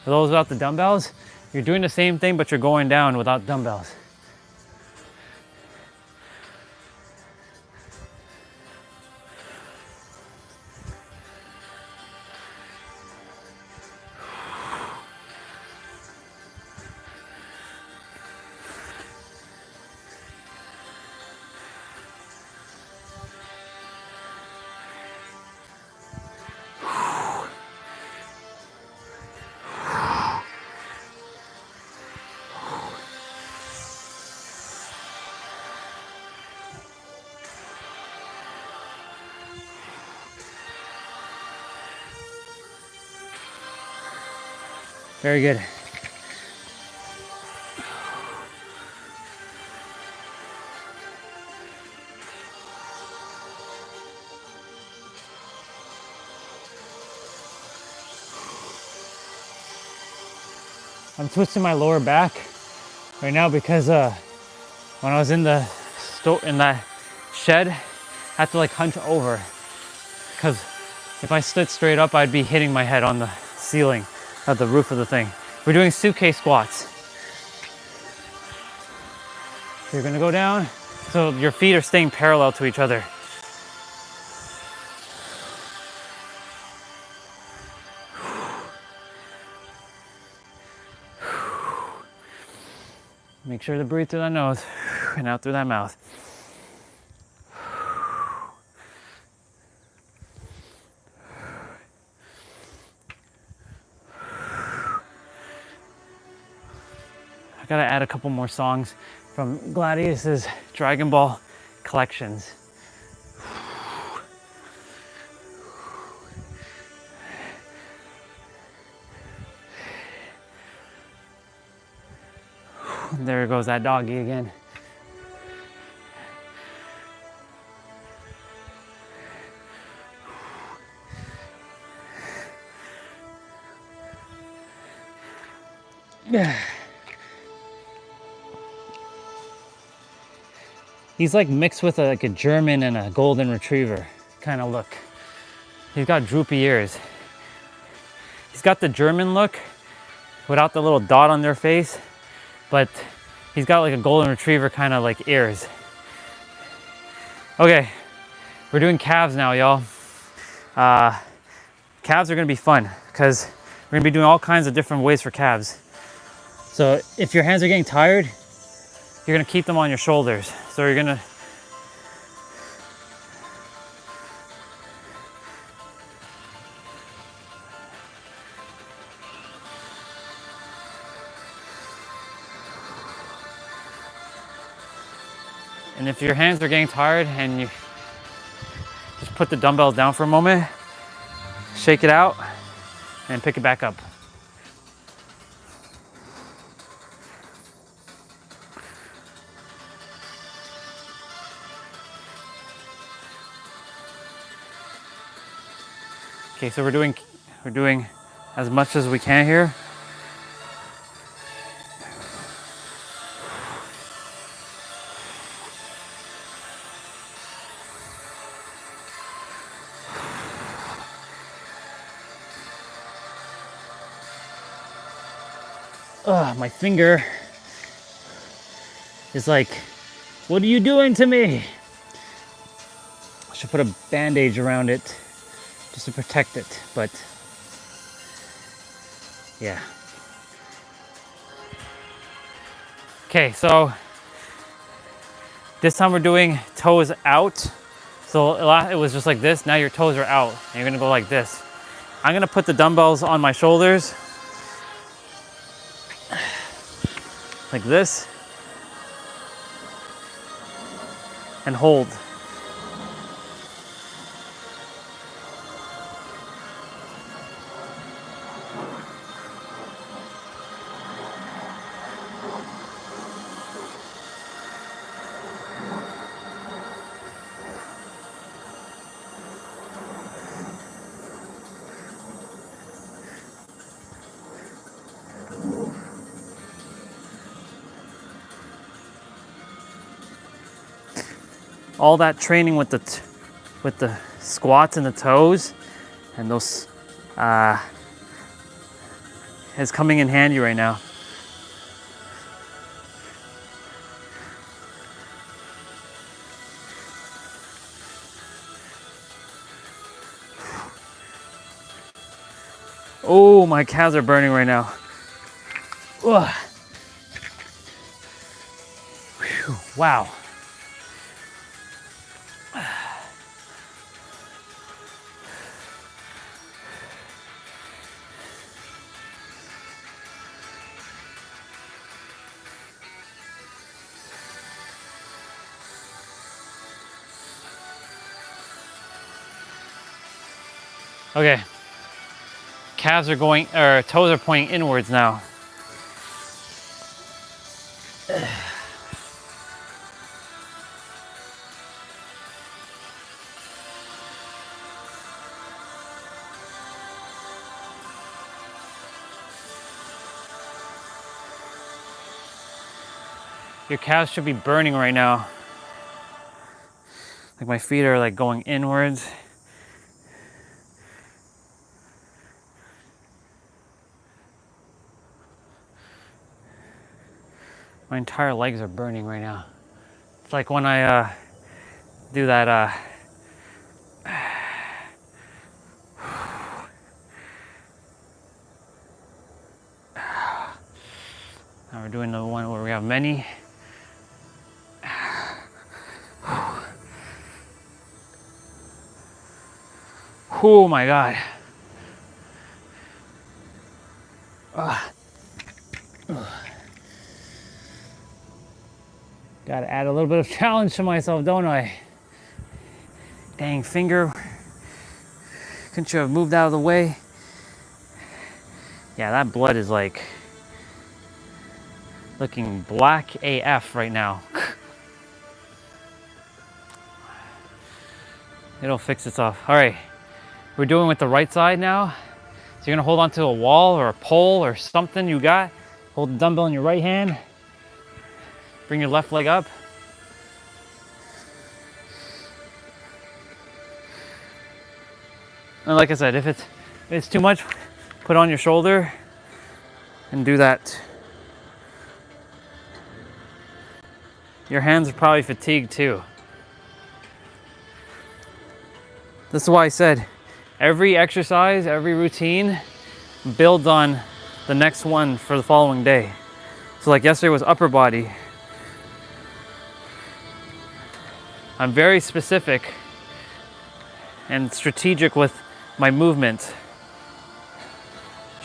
For those without the dumbbells, you're doing the same thing, but you're going down without dumbbells. Very good. I'm twisting my lower back right now because when I was in the that shed, I had to like hunch over because if I stood straight up, I'd be hitting my head on the ceiling at the roof of the thing. We're doing suitcase squats. So you're gonna go down, so your feet are staying parallel to each other. Make sure to breathe through that nose and out through that mouth. I gotta add a couple more songs from Gladius's Dragon Ball collections. There goes that doggy again. Yeah. He's like mixed with like a German and a golden retriever kind of look. He's got droopy ears. He's got the German look without the little dot on their face, but he's got like a golden retriever kind of like ears. Okay, we're doing calves now, y'all. Calves are gonna be fun because we're gonna be doing all kinds of different ways for calves. So if your hands are getting tired, you're gonna keep them on your shoulders. So you're gonna and if your hands are getting tired and you just put the dumbbells down for a moment, shake it out, and pick it back up. Okay, so we're doing as much as we can here. My finger is like, what are you doing to me? I should put a bandage around it just to protect it, but yeah. Okay, so this time we're doing toes out. So it was just like this, now your toes are out, and you're gonna go like this. I'm gonna put the dumbbells on my shoulders, like this, and hold. All that training with the squats and the toes and those is coming in handy right now. Oh, my calves are burning right now. Ugh. Whew, wow. Okay, calves are going, or toes are pointing inwards now. Your calves should be burning right now. Like my feet are like going inwards. My entire legs are burning right now. It's like when I do that now we're doing the one where we have many. Oh my God. Gotta add a little bit of challenge to myself, don't I? Dang finger. Couldn't you have moved out of the way? Yeah, that blood is like looking black AF right now. It'll fix itself. All right, we're doing with the right side now. So you're gonna hold onto a wall or a pole or something you got. Hold the dumbbell in your right hand. Bring your left leg up. And like I said, if it's too much, put on your shoulder and do that. Your hands are probably fatigued too. This is why I said every exercise, every routine builds on the next one for the following day. So like yesterday was upper body. I'm very specific and strategic with my movement.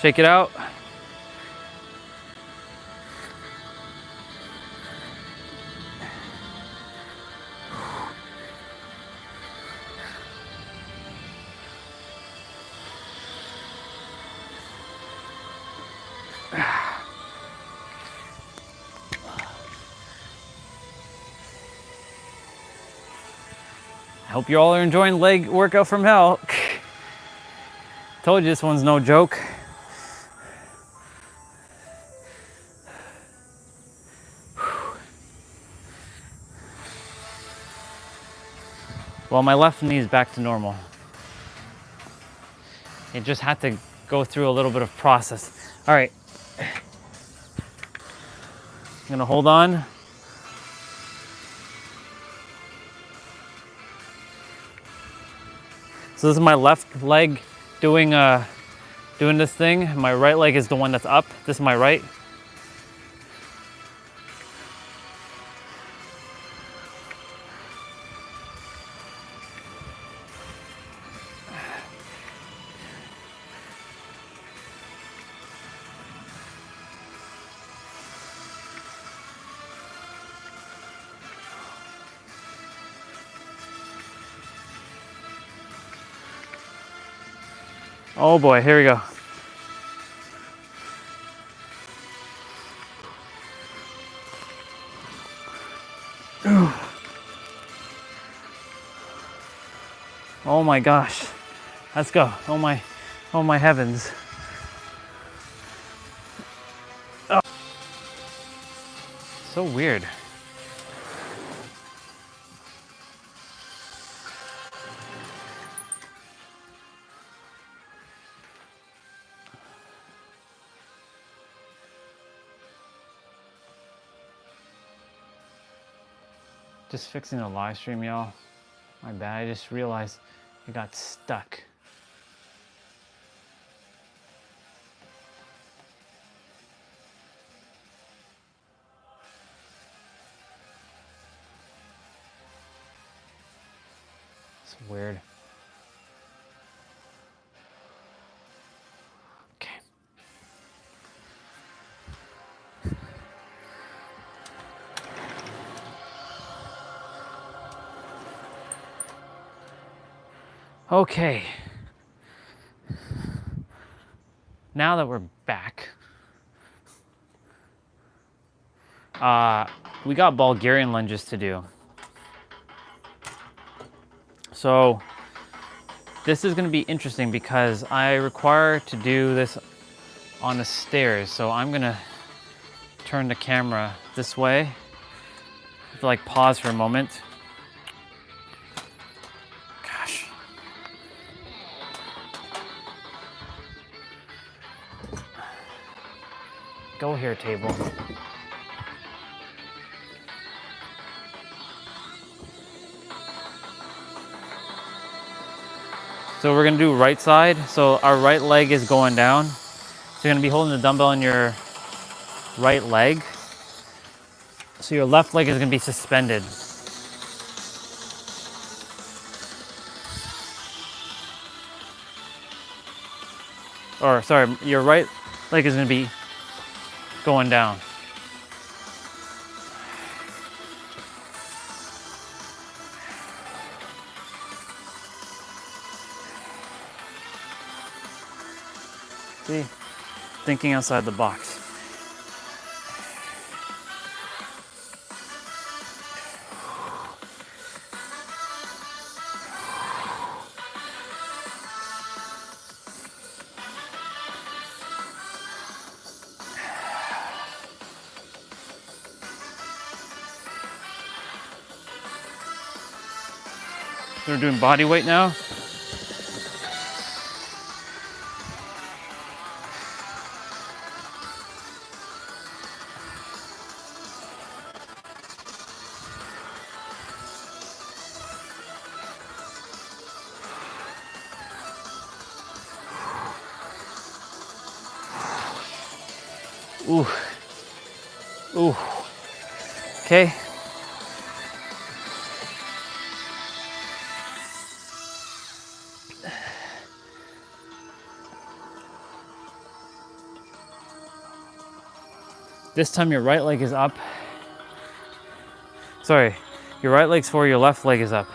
Shake it out. I hope you all are enjoying leg workout from hell. Told you this one's no joke. Well, my left knee is back to normal. It just had to go through a little bit of process. All right. I'm gonna hold on. So this is my left leg doing this thing. My right leg is the one that's up. This is my right. Oh boy, here we go. Oh my gosh. Let's go. Oh my heavens. Oh. So weird. Just fixing the live stream, y'all. My bad, I just realized it got stuck. It's weird. Okay. Okay. Now that we're back, we got Bulgarian lunges to do. So this is going to be interesting because I require to do this on the stairs. So I'm going to turn the camera this way. I have to like pause for a moment. Gosh. Go here, table. So we're gonna do right side. So our right leg is going down. So you're gonna be holding the dumbbell in your right leg. So your left leg is gonna be suspended. Or sorry, your right leg is gonna be going down. See, thinking outside the box. We're doing body weight now. Ooh. Ooh. Okay. This time your right leg is up. Sorry, your right leg's forward, your left leg is up.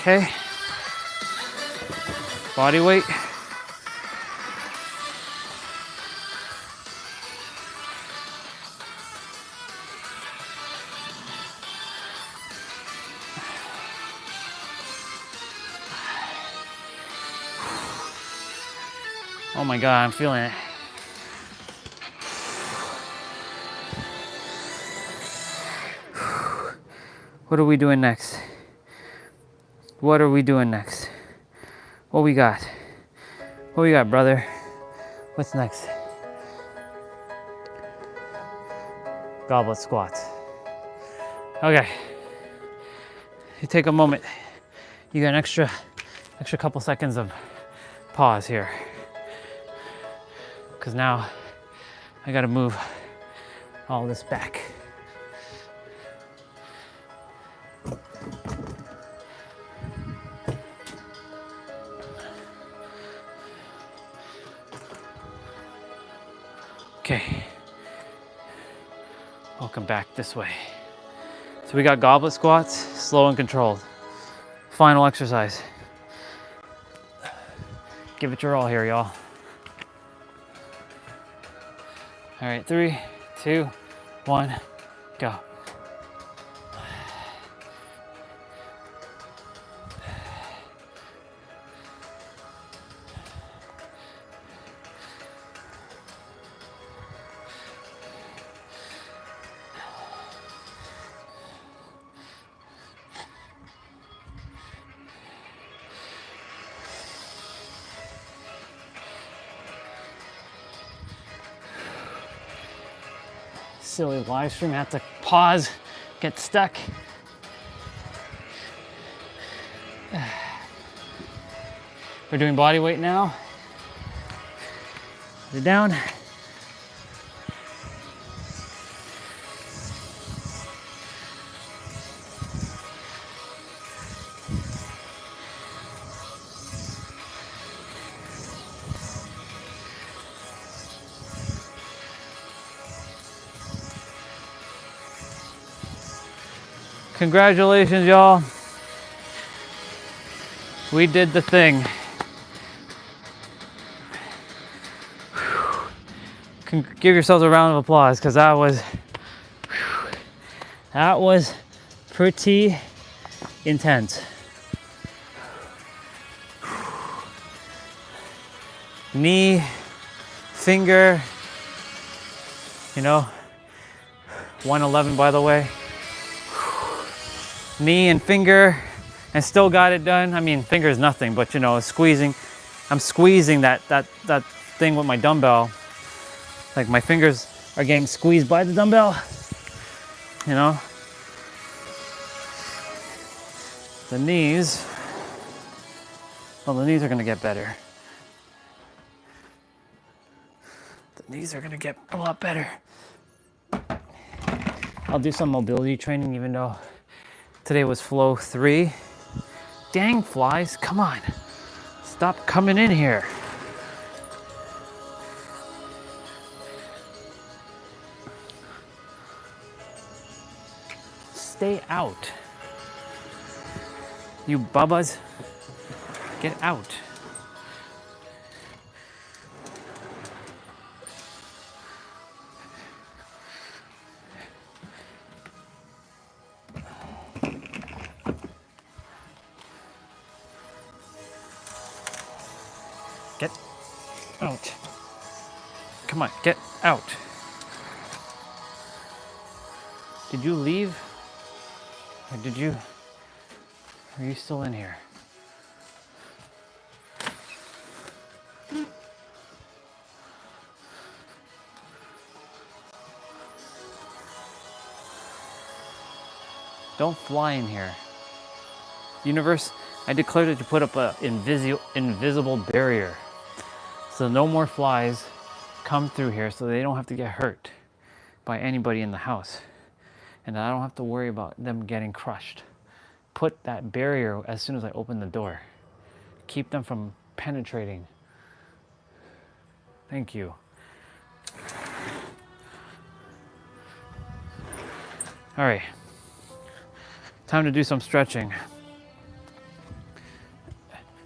Okay. Body weight. Oh my God, I'm feeling it. What are we doing next? What are we doing next? What we got? What we got, brother? What's next? Goblet squats. Okay. You take a moment. You got an extra couple seconds of pause here. Because now I gotta move all this back. Okay. Welcome back this way. So we got goblet squats, slow and controlled. Final exercise. Give it your all here, y'all. All right, 3, 2, 1, go. Silly live stream, I have to pause, get stuck. We're doing body weight now. Put it down. Congratulations, y'all. We did the thing. Give yourselves a round of applause because that was pretty intense. Knee, finger, 111 by the way. Knee and finger, and still got it done. I mean, finger is nothing, but squeezing. I'm squeezing that thing with my dumbbell. Like my fingers are getting squeezed by the dumbbell. The knees, well, the knees are gonna get better. The knees are gonna get a lot better. I'll do some mobility training even though today was flow 3. Dang flies, come on. Stop coming in here. Stay out. You bubbas, get out. Out. Come on, get out. Did you leave? Or are you still in here? Don't fly in here. Universe, I declare that you put up an invisible barrier. So no more flies come through here so they don't have to get hurt by anybody in the house. And I don't have to worry about them getting crushed. Put that barrier as soon as I open the door. Keep them from penetrating. Thank you. All right. Time to do some stretching.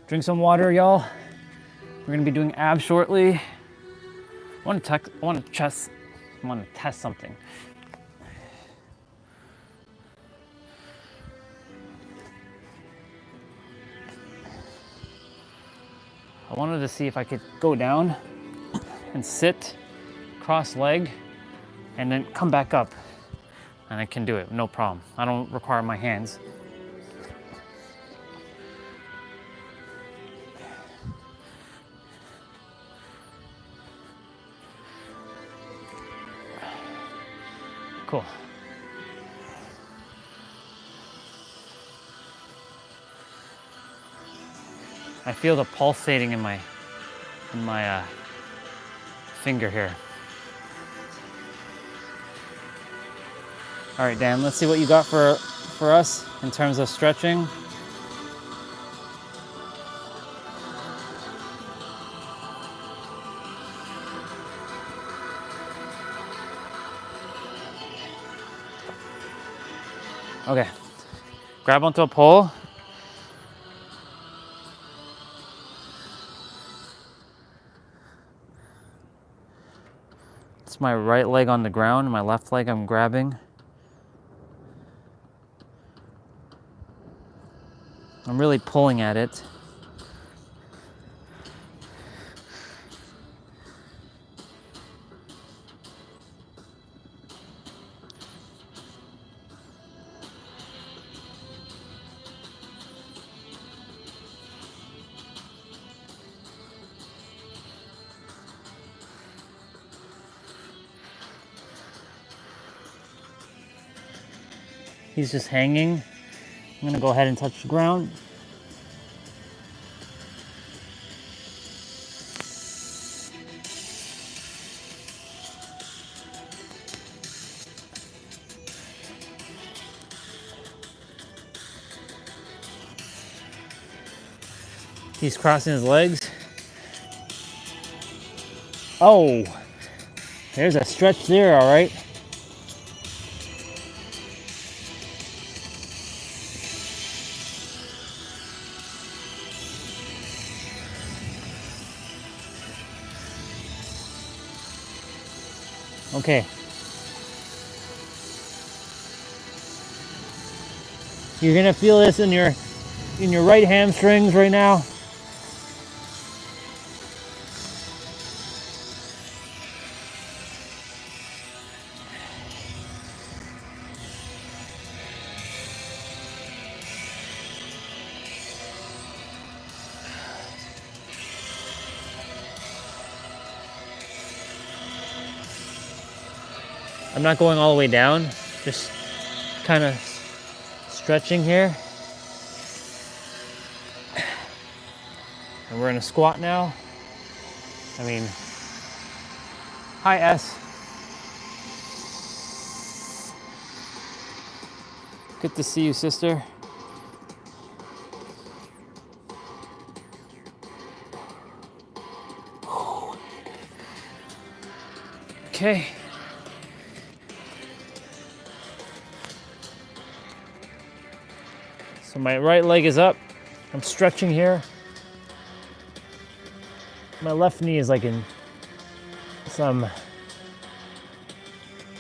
Drink some water, y'all. We're gonna be doing abs shortly. I want to test something. I wanted to see if I could go down and sit, cross leg, and then come back up. And I can do it, no problem. I don't require my hands. Cool. I feel the pulsating in my finger here. All right, Dan, let's see what you got for us in terms of stretching. Okay, grab onto a pole. It's my right leg on the ground, my left leg I'm grabbing. I'm really pulling at it. He's just hanging. I'm gonna go ahead and touch the ground. He's crossing his legs. Oh, there's a stretch there, all right. Okay. You're gonna feel this in your right hamstrings right now. I'm not going all the way down, just kind of stretching here. And we're in a squat now. I mean, hi S. Good to see you, sister. Okay. So my right leg is up. I'm stretching here. My left knee is like in some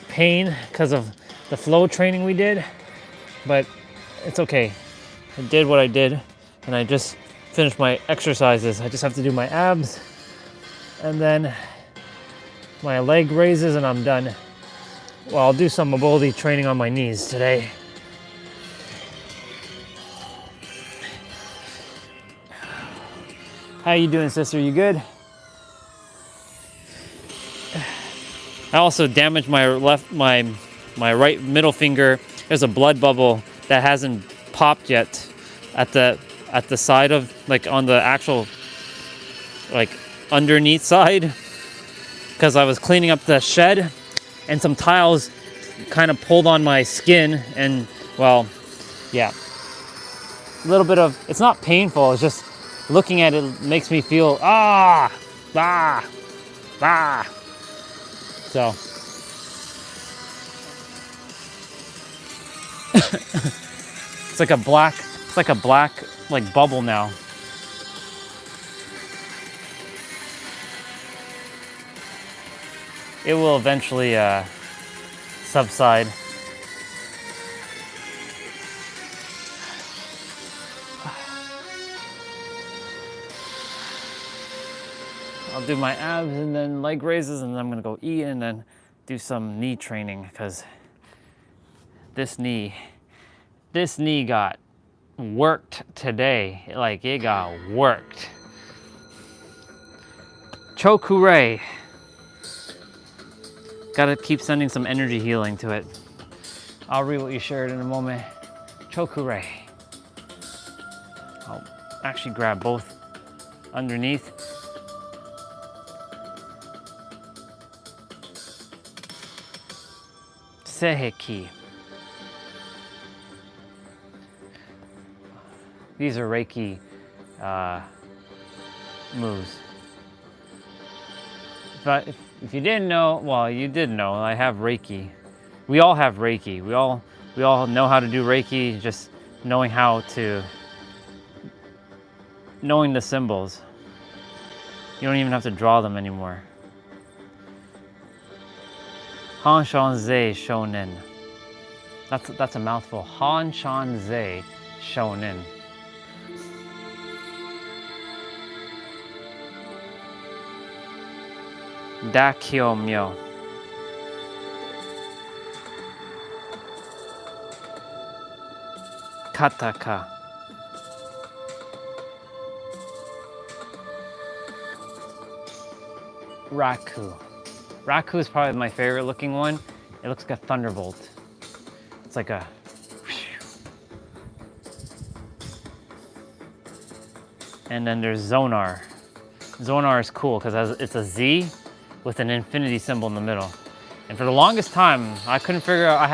pain because of the flow training we did, but it's okay. I did what I did and I just finished my exercises. I just have to do my abs And then my leg raises and I'm done. Well, I'll do some mobility training on my knees today. How you doing, sister? You good? I also damaged my right middle finger. There's a blood bubble that hasn't popped yet at the side of, like, on the actual, like, underneath side, because I was cleaning up the shed and some tiles kind of pulled on my skin, and well, yeah, a little bit of, it's not painful, it's just looking at it makes me feel so it's like a black like bubble now. It will eventually subside. I'll do my abs and then leg raises, and then I'm gonna go eat and then do some knee training, because this knee got worked today. Like, it got worked. Chokure. Gotta keep sending some energy healing to it. I'll read what you shared in a moment. Chokure. I'll actually grab both underneath. Seiheki. These are Reiki moves. If you didn't know, well, you did know, I have Reiki. We all have Reiki. We all know how to do Reiki, just knowing the symbols. You don't even have to draw them anymore. Han Shan Zei Shonen. That's a mouthful. Han Shan Zei Shonen. Da Kyo Myo. Kataka. Raku. Raku is probably my favorite looking one. It looks like a thunderbolt. It's like a... And then there's Zonar. Zonar is cool because it's a Z with an infinity symbol in the middle. And for the longest time, I couldn't figure out, I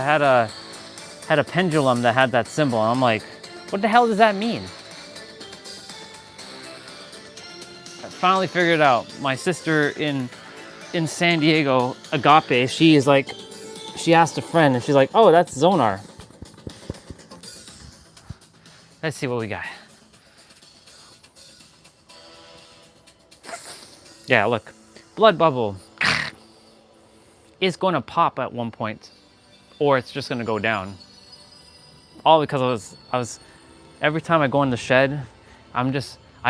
had a pendulum that had that symbol, and I'm like, what the hell does that mean? I finally figured it out. My sister in San Diego, Agape, she asked a friend and she's like, oh, that's Zonar. Let's see what we got. Yeah, look, blood bubble. It's going to pop at one point, or it's just going to go down. All because I was every time I go in the shed, I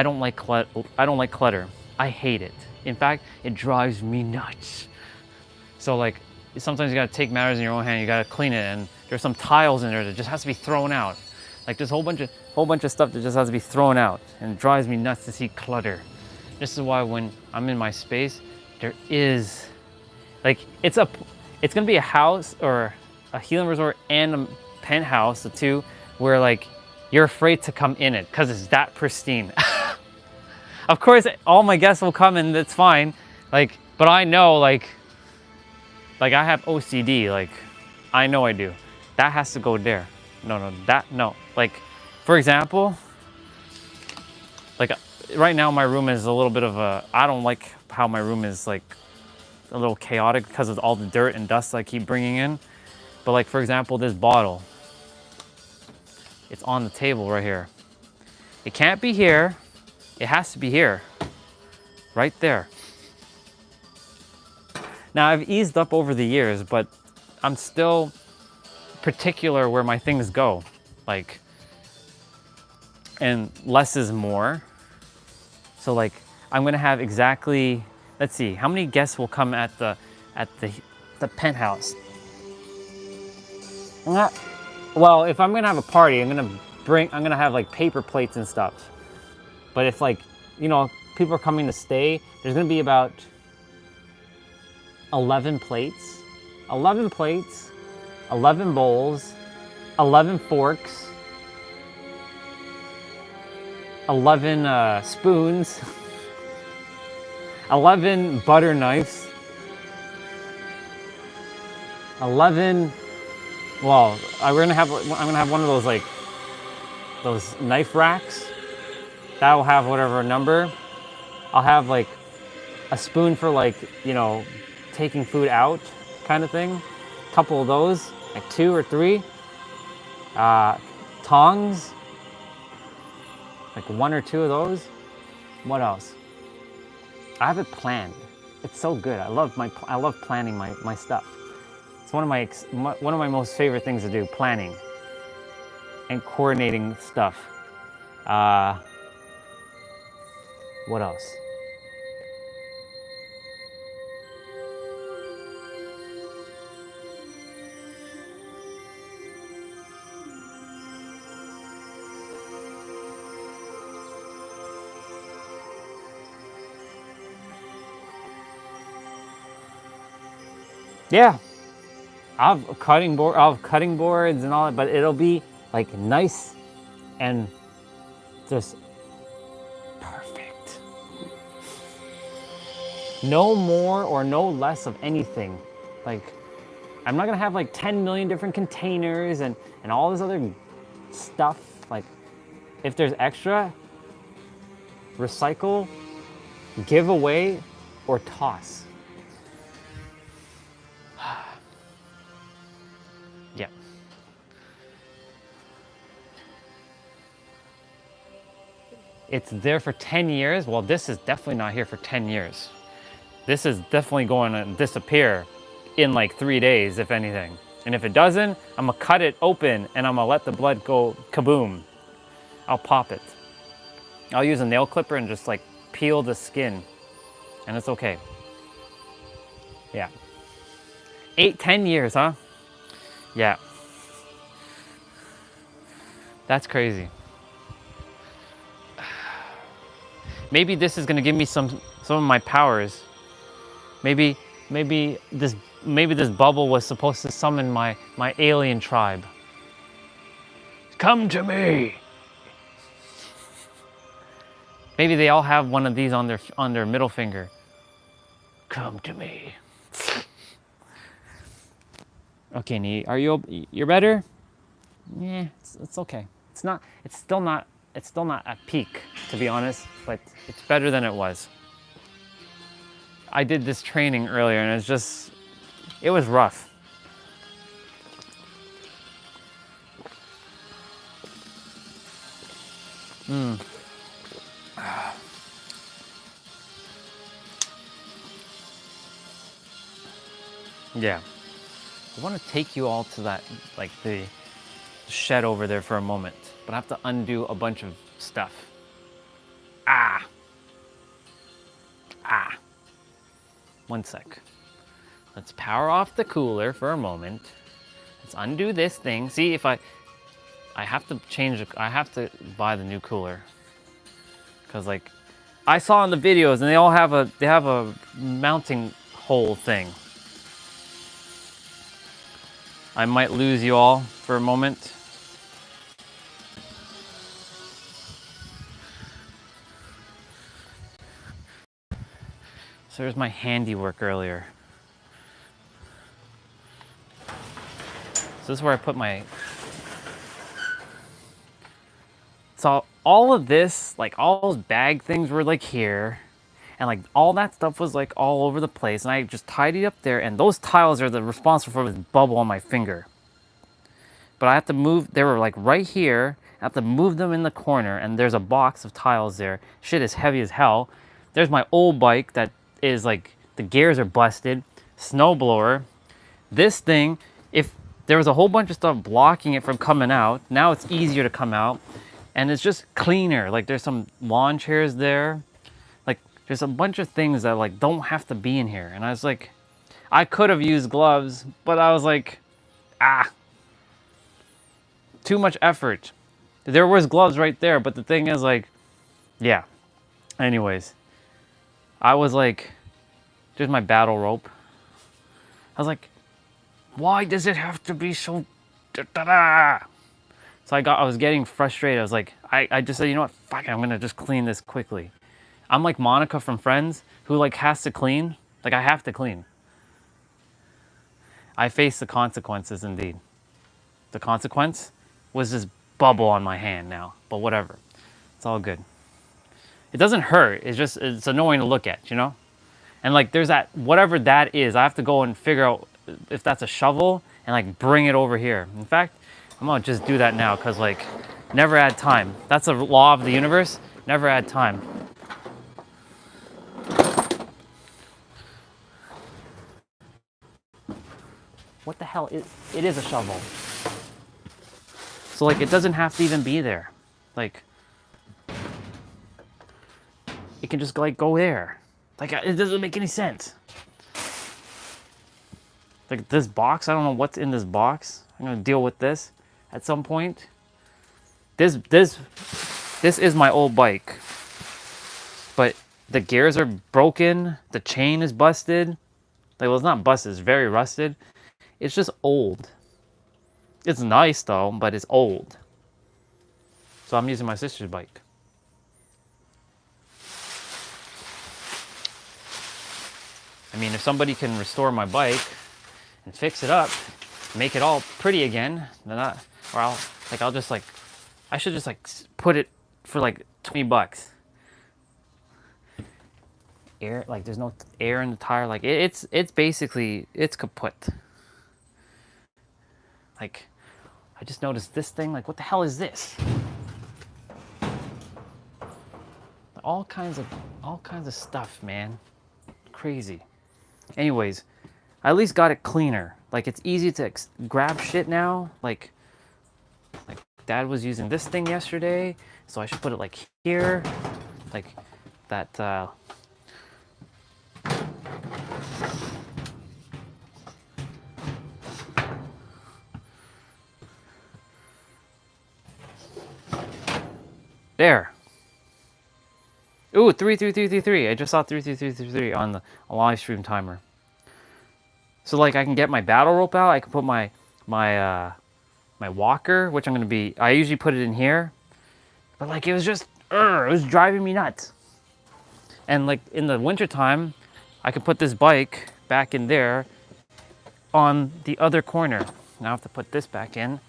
don't like clutter. I hate it. In fact, it drives me nuts. So like, sometimes you gotta take matters in your own hand. You gotta clean it, and there's some tiles in there that just has to be thrown out. Like, there's a whole bunch of stuff that just has to be thrown out, and it drives me nuts to see clutter. This is why when I'm in my space, there is, like, it's gonna be a house or a healing resort and a penthouse, the two, where like you're afraid to come in it because it's that pristine. Of course, all my guests will come and it's fine. Like, but I know, like I have OCD. Like, I know I do. That has to go there. No. Like, for example, like right now my room is a little bit of a, I don't like how my room is like a little chaotic because of all the dirt and dust I keep bringing in. But like, for example, this bottle, it's on the table right here. It can't be here. It has to be here, right there. Now, I've eased up over the years, but I'm still particular where my things go. Like, and less is more. So like, I'm gonna have exactly, let's see, how many guests will come at the penthouse? Well, if I'm gonna have a party, I'm gonna have like paper plates and stuff. But if like, you know, people are coming to stay, there's gonna be about 11 plates. 11 plates, 11 bowls, 11 forks, 11 spoons, 11 butter knives, 11, well, I'm gonna have one of those like, those knife racks. That will have whatever number. I'll have like a spoon for like, you know, taking food out kind of thing. A couple of those, like 2 or 3. Tongs, like 1 or 2 of those. What else? I have it planned. It's so good. I love planning my stuff. It's one of my most favorite things to do, planning and coordinating stuff. What else? Yeah, I'll have cutting boards and all that, but it'll be like nice and just perfect. No more or no less of anything. Like, I'm not gonna have like 10 million different containers and all this other stuff. Like, if there's extra, recycle, give away, or toss. Yeah. It's there for 10 years. Well, this is definitely not here for 10 years. This is definitely going to disappear in like 3 days, if anything. And if it doesn't, I'm gonna cut it open and I'm gonna let the blood go kaboom. I'll pop it. I'll use a nail clipper and just like peel the skin, and it's okay. Yeah. 10 years, huh? Yeah. That's crazy. Maybe this is gonna give me some of my powers. Maybe this bubble was supposed to summon my alien tribe. Come to me. Maybe they all have one of these on their middle finger. Come to me. Okay, Nee, you're better? Yeah, it's okay. It's still not at peak, to be honest, but it's better than it was. I did this training earlier and it was rough. Yeah. I want to take you all to that, like the shed over there for a moment, but I have to undo a bunch of stuff. One sec. Let's power off the cooler for a moment. Let's undo this thing. See, if I have to change, I have to buy the new cooler. Cause like, I saw in the videos and they all have a mounting hole thing. I might lose you all for a moment. So there's my handiwork earlier. So this is where I put my... So all of this, like all those bag things were like here. And like all that stuff was like all over the place. And I just tidied up there. And those tiles are responsible for this bubble on my finger. But I have to move, they were like right here. I have to move them in the corner. And there's a box of tiles there. Shit is heavy as hell. There's my old bike that is like, the gears are busted. Snowblower. This thing, if there was a whole bunch of stuff blocking it from coming out, now it's easier to come out. And it's just cleaner. Like there's some lawn chairs there. Like there's a bunch of things that like don't have to be in here. And I was like, I could have used gloves, but I was like, too much effort. There was gloves right there, but the thing is like, yeah. Anyways, I was like, there's my battle rope. I was like, why does it have to be so da-da-da? So I was getting frustrated. I was like, I just said, you know what, fuck it, I'm gonna just clean this quickly. I'm like Monica from Friends, who like has to clean. Like I have to clean. I face the consequences indeed. The consequence was this bubble on my hand now, but whatever. It's all good. It doesn't hurt, it's annoying to look at, you know? And like there's that, whatever that is, I have to go and figure out if that's a shovel and like bring it over here. In fact, I'm gonna just do that now because like never add time. That's a law of the universe, never add time. What the hell is, it is a shovel. So like it doesn't have to even be there. Like it can just like go there. Like it doesn't make any sense. Like this box, I don't know what's in this box. I'm gonna deal with this at some point. This is my old bike, but the gears are broken. The chain is busted. Like, well, it's not busted. It's very rusted. It's just old. It's nice though, but it's old. So I'm using my sister's bike. I mean, if somebody can restore my bike and fix it up, make it all pretty again, then I'll just like, I should just like put it for like 20 bucks. Air, like there's no air in the tire. Like it's basically, it's kaput. Like, I just noticed this thing, like what the hell is this? All kinds of stuff, man. Crazy. Anyways, I at least got it cleaner. Like it's easy to grab shit now. Like Dad was using this thing yesterday, so I should put it like here, like that. There. Ooh, 33333. I just saw 33333 on the live stream timer. So like I can get my battle rope out. I can put my walker, which I usually put it in here. But like it was just, it was driving me nuts. And like in the winter time, I could put this bike back in there on the other corner. Now I have to put this back in.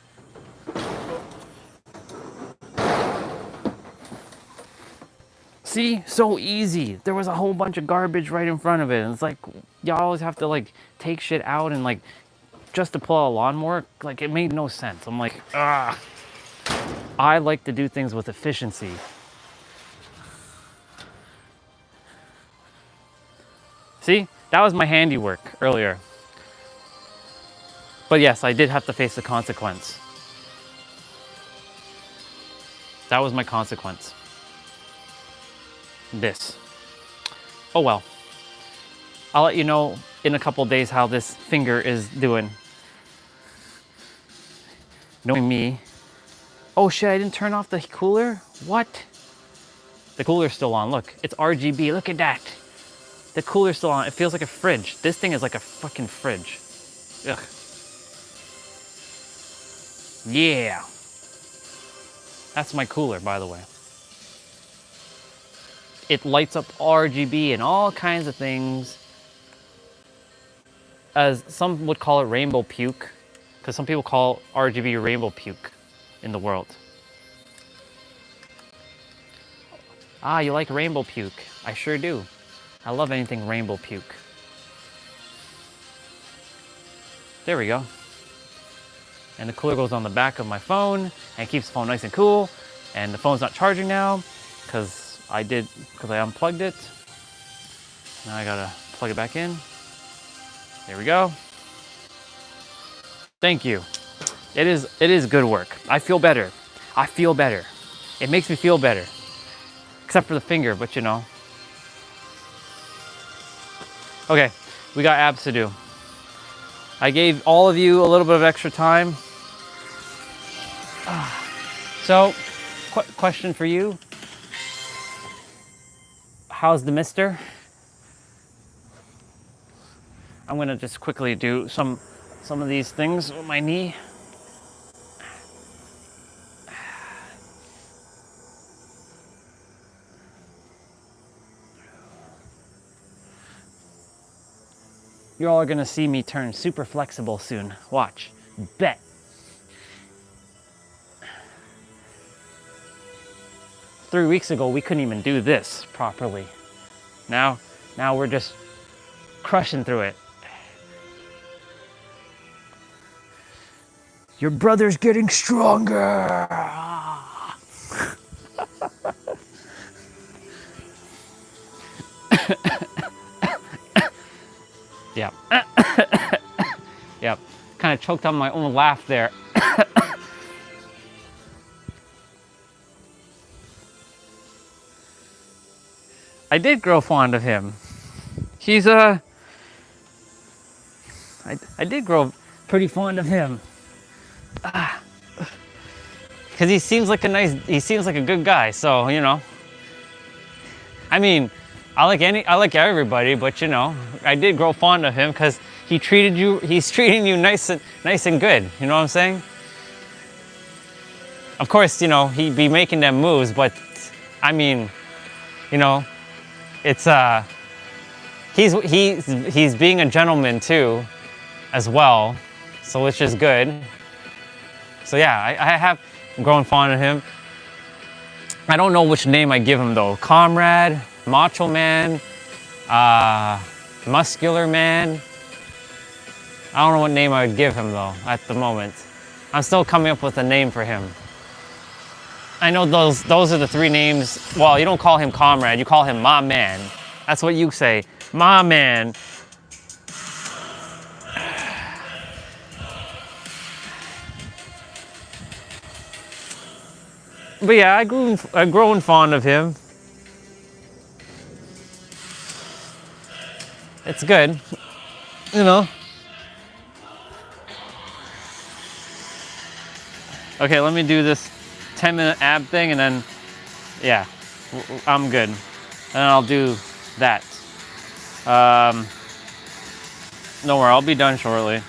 See, so easy. There was a whole bunch of garbage right in front of it. And it's like, y'all always have to like take shit out and like, just to pull a lawnmower. Like it made no sense. I'm like, I like to do things with efficiency. See, that was my handiwork earlier. But yes, I did have to face the consequence. That was my consequence. This. Oh well. I'll let you know in a couple days how this finger is doing. Knowing me. Oh shit, I didn't turn off the cooler? What? The cooler's still on. Look, it's RGB. Look at that. The cooler's still on. It feels like a fridge. This thing is like a fucking fridge. Ugh. Yeah. That's my cooler, by the way. It lights up RGB and all kinds of things. As some would call it rainbow puke, because some people call RGB rainbow puke in the world. Ah, you like rainbow puke? I sure do. I love anything rainbow puke. There we go. And the cooler goes on the back of my phone and keeps the phone nice and cool. And the phone's not charging now because I unplugged it. Now I gotta plug it back in. There we go. Thank you. It is good work. I feel better. I feel better. It makes me feel better. Except for the finger, but you know. Okay, we got abs to do. I gave all of you a little bit of extra time. So, question for you. How's the mister? I'm gonna just quickly do some of these things with my knee. You all are gonna see me turn super flexible soon. Watch. Bet. Three weeks ago, we couldn't even do this properly. Now we're just crushing through it. Your brother's getting stronger. Yeah. Yep. Kind of choked on my own laugh there. I did grow fond of him. He's I did grow pretty fond of him. Cause he seems like a good guy, so you know. I mean, I like everybody, but you know, I did grow fond of him because he's treating you nice and good. You know what I'm saying? Of course, you know, he'd be making them moves, but I mean, you know, it's he's being a gentleman too, as well, so which is good. So yeah, I have grown fond of him. I don't know which name I give him though. Comrade, Macho Man, Muscular Man. I don't know what name I would give him though at the moment. I'm still coming up with a name for him. I know those are the three names. Well, you don't call him Comrade, you call him My Man. That's what you say, My Man. But yeah, I've grown fond of him. It's good, you know. Okay, let me do this 10-minute ab thing and then, yeah, I'm good. And I'll do that. Don't worry, I'll be done shortly.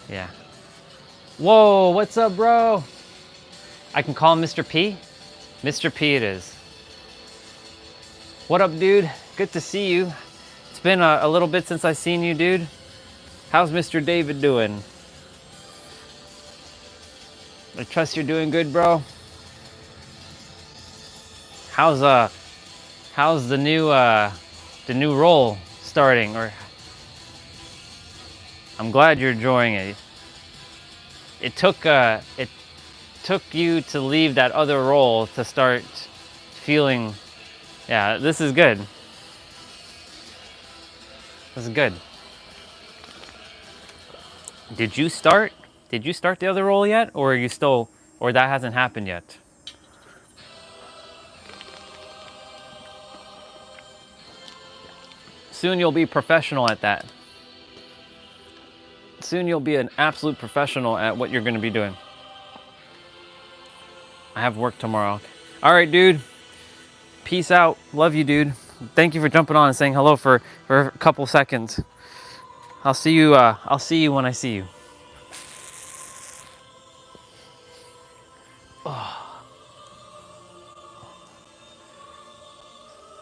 Yeah. Whoa, what's up, bro? I can call him Mr. P? Mr. P it is. What up, dude? Good to see you. It's been a little bit since I've seen you, dude. How's Mr. David doing? I trust you're doing good, bro. How's the new role starting? Or I'm glad you're enjoying it. It took you to leave that other role to start feeling, yeah, this is good. This is good. Did you start the other role yet? Or are you still, or that hasn't happened yet? Soon you'll be professional at that. Soon you'll be an absolute professional at what you're gonna be doing. I have work tomorrow. All right, dude. Peace out. Love you, dude. Thank you for jumping on and saying hello for a couple seconds. I'll see you when I see you. Oh.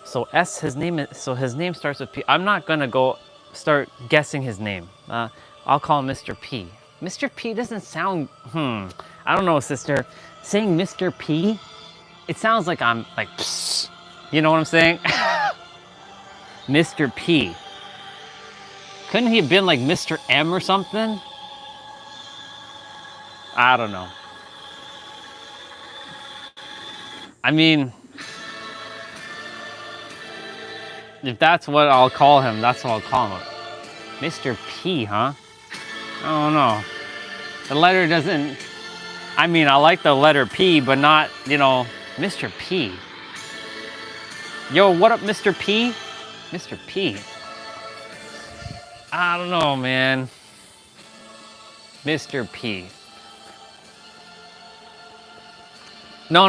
So his name starts with P. I'm not gonna go start guessing his name. I'll call him Mr. P. Mr. P doesn't sound, I don't know, sister. Saying Mr. P, it sounds like I'm like, psst. You know what I'm saying? Mr. P. Couldn't he have been like Mr. M or something? I don't know. I mean, if that's what I'll call him, that's what I'll call him. Mr. P, huh? I don't know. The letter doesn't, I mean, I like the letter P, but not, you know, Mr. P. Yo, what up, Mr. P? Mr. P. I don't know, man. Mr. P. No.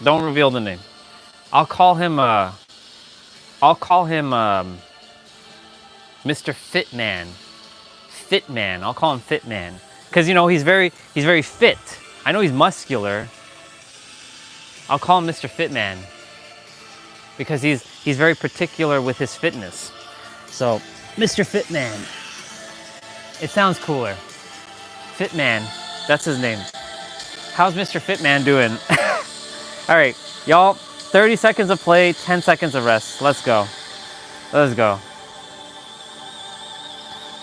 Don't reveal the name. I'll call him Mr. Fitman. Fitman. I'll call him Fitman. Cause you know he's very fit. I know he's muscular. I'll call him Mr. Fitman. Because he's very particular with his fitness. So, Mr. Fitman. It sounds cooler. Fitman. That's his name. How's Mr. Fitman doing? All right, y'all, 30 seconds of play, 10 seconds of rest. Let's go. Let's go.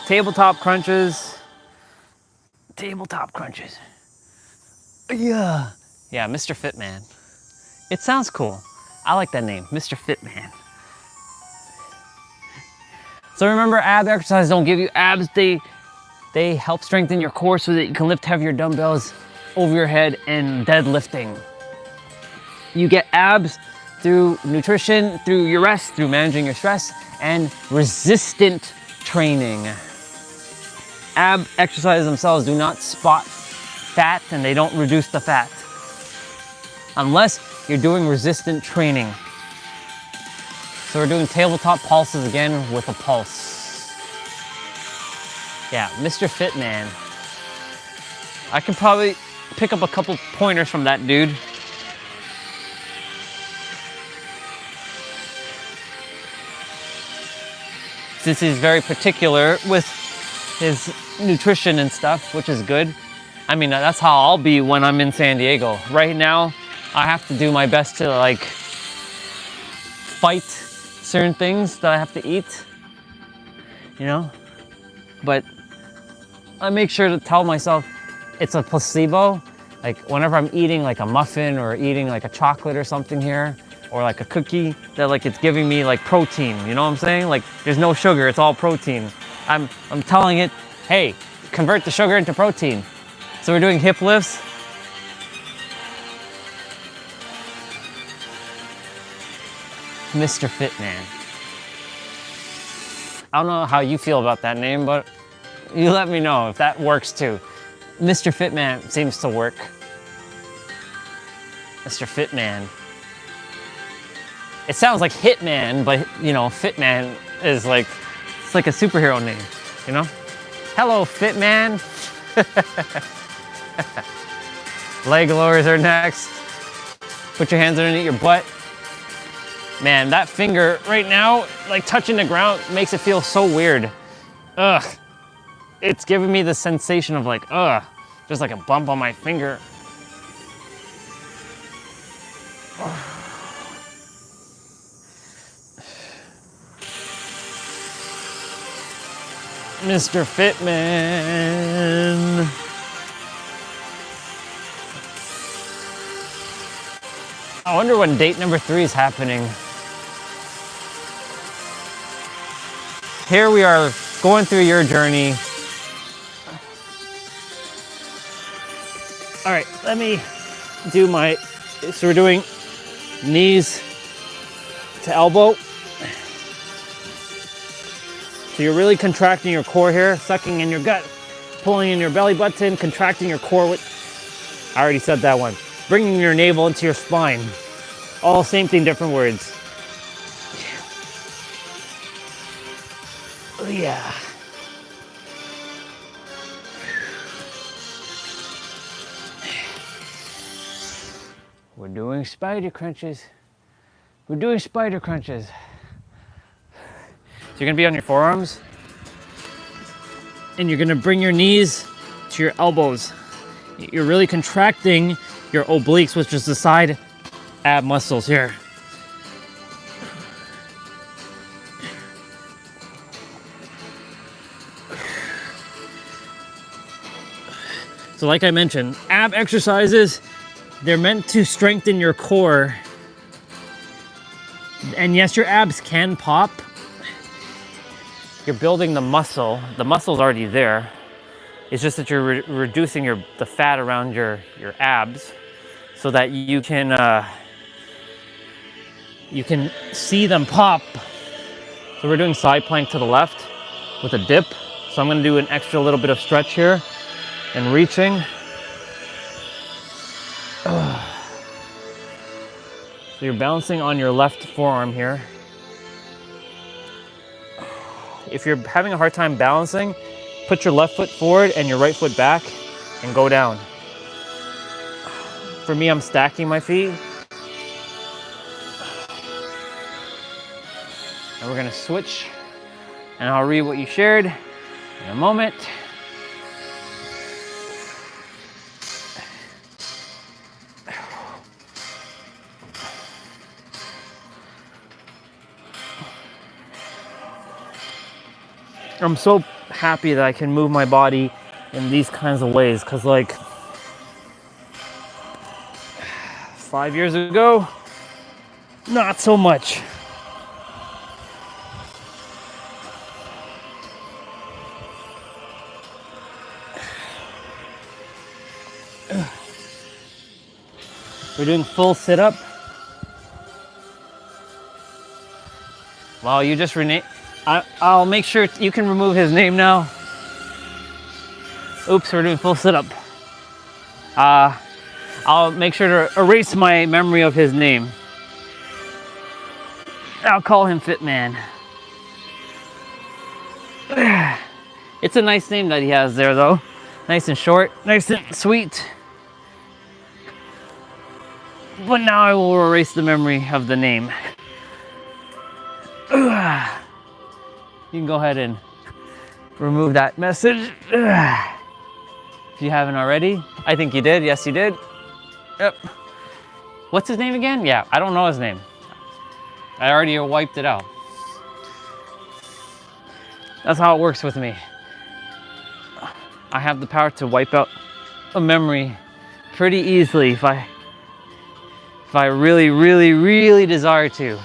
Tabletop crunches. Tabletop crunches. Yeah. Yeah, Mr. Fitman. It sounds cool. I like that name, Mr. Fitman. So remember, ab exercises don't give you abs. They help strengthen your core so that you can lift heavier dumbbells over your head and deadlifting. You get abs through nutrition, through your rest, through managing your stress, and resistant training. Ab exercises themselves do not spot fat and they don't reduce the fat unless you're doing resistant training. So we're doing tabletop pulses again with a pulse. Yeah, Mr. Fitman. I can probably pick up a couple pointers from that dude. Since he's very particular with his nutrition and stuff, which is good. I mean, that's how I'll be when I'm in San Diego. Right now, I have to do my best to like fight certain things that I have to eat, you know? But I make sure to tell myself it's a placebo. Like whenever I'm eating like a muffin or eating like a chocolate or something here, or like a cookie, that like it's giving me like protein, you know what I'm saying? Like there's no sugar, it's all protein. I'm telling it, hey, convert the sugar into protein. So we're doing hip lifts. Mr. Fitman. I don't know how you feel about that name, but you let me know if that works too. Mr. Fitman seems to work. Mr. Fitman. It sounds like Hitman, but you know, Fitman is like, it's like a superhero name, you know? Hello, Fitman. Leg lowers are next. Put your hands underneath your butt. Man, that finger right now, like touching the ground, makes it feel so weird. Ugh. It's giving me the sensation of like, ugh, just like a bump on my finger. Mr. Fitman. I wonder when date number 3 is happening. Here we are going through your journey. All right, let me do my, so we're doing knees to elbow. So you're really contracting your core here, sucking in your gut, pulling in your belly button, contracting your core with, I already said that one. Bringing your navel into your spine. All same thing, different words. Oh yeah. We're doing spider crunches. We're doing spider crunches. So you're gonna be on your forearms and you're gonna bring your knees to your elbows. You're really contracting your obliques, which is the side ab muscles here. So like I mentioned, ab exercises, they're meant to strengthen your core. And yes, your abs can pop. you're building the muscle. The muscle's already there. It's just that you're reducing the fat around your abs so that you can see them pop. So we're doing side plank to the left with a dip. So I'm gonna do an extra little bit of stretch here and reaching. So you're balancing on your left forearm here. If you're having a hard time balancing, put your left foot forward and your right foot back and go down. For me, I'm stacking my feet. And we're gonna switch, and I'll read what you shared in a moment. I'm so happy that I can move my body in these kinds of ways, because like 5 years ago, not so much. We're doing full sit-up. Wow, you just rename. I'll make sure you can remove his name now. Oops, we're doing full sit-up. I'll make sure to erase my memory of his name. I'll call him Fit Man. It's a nice name that he has there, though. Nice and short, nice and sweet. But now I will erase the memory of the name. You can go ahead and remove that message if you haven't already. I think you did. Yes, you did. Yep. What's his name again? Yeah, I don't know his name. I already wiped it out. That's how it works with me. I have the power to wipe out a memory pretty easily if I really, really, really desire to.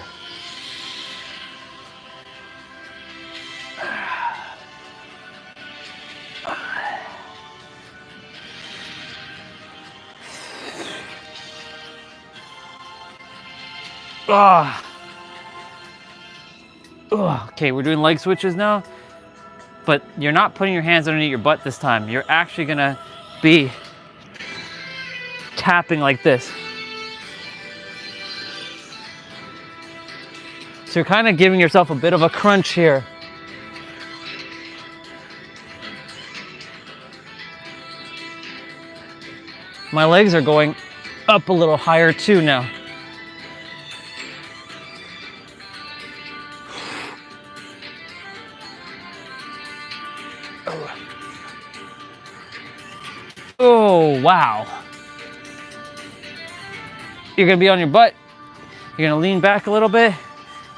Okay, we're doing leg switches now, but you're not putting your hands underneath your butt this time. You're actually gonna be tapping like this. So you're kind of giving yourself a bit of a crunch here. My legs are going up a little higher too now. Oh, wow. You're gonna be on your butt. You're gonna lean back a little bit.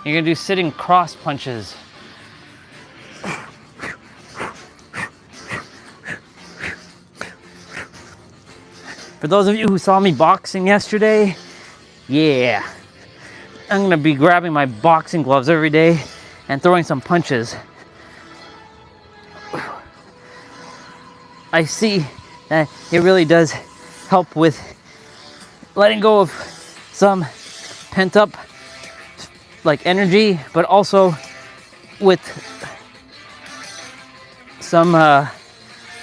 You're gonna do sitting cross punches. For those of you who saw me boxing yesterday, yeah. I'm gonna be grabbing my boxing gloves every day and throwing some punches. I see that it really does help with letting go of some pent up like energy, but also with some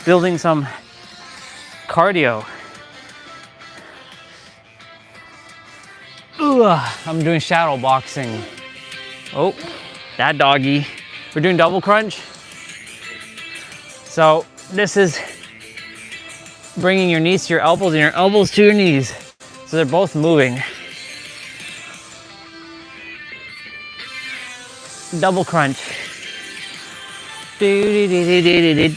building some cardio. I'm doing shadow boxing. Oh, that doggy. We're doing double crunch. So this is bringing your knees to your elbows and your elbows to your knees. So they're both moving. Double crunch. We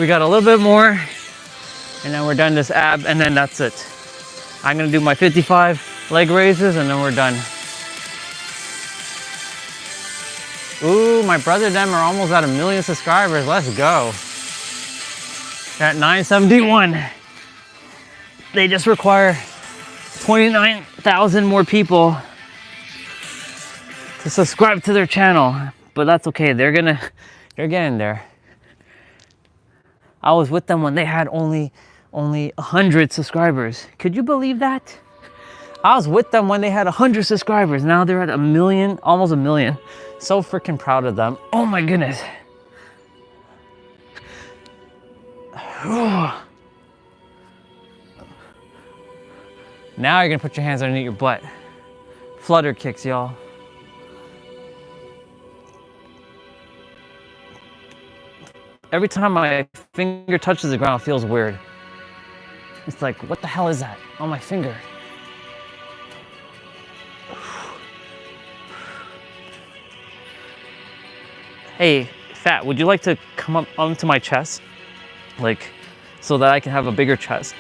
got a little bit more, and then we're done this ab, and then that's it. I'm gonna do my 55 leg raises, and then we're done. Ooh, my brother and them are almost at 1 million subscribers. Let's go. They're at 971. They just require 29,000 more people to subscribe to their channel, but that's okay. They're getting there. I was with them when they had only 100 subscribers. Could you believe that? I was with them when they had 100 subscribers. Now they're at 1 million, almost 1 million. So freaking proud of them. Oh my goodness. Now you're gonna put your hands underneath your butt. Flutter kicks, y'all. Every time my finger touches the ground, it feels weird. It's like, what the hell is that on my finger? Hey, Fat, would you like to come up onto my chest? Like, so that I can have a bigger chest?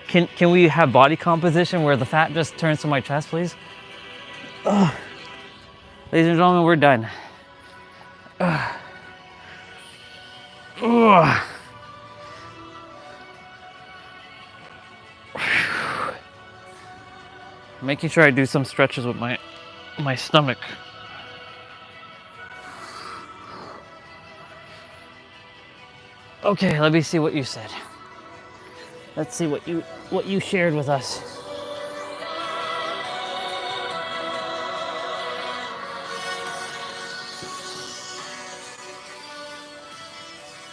Can we have body composition where the fat just turns to my chest, please? Ugh. Ladies and gentlemen, we're done. Ugh. Ugh. Making sure I do some stretches with my stomach. Okay, let me see what you said. Let's see what you shared with us.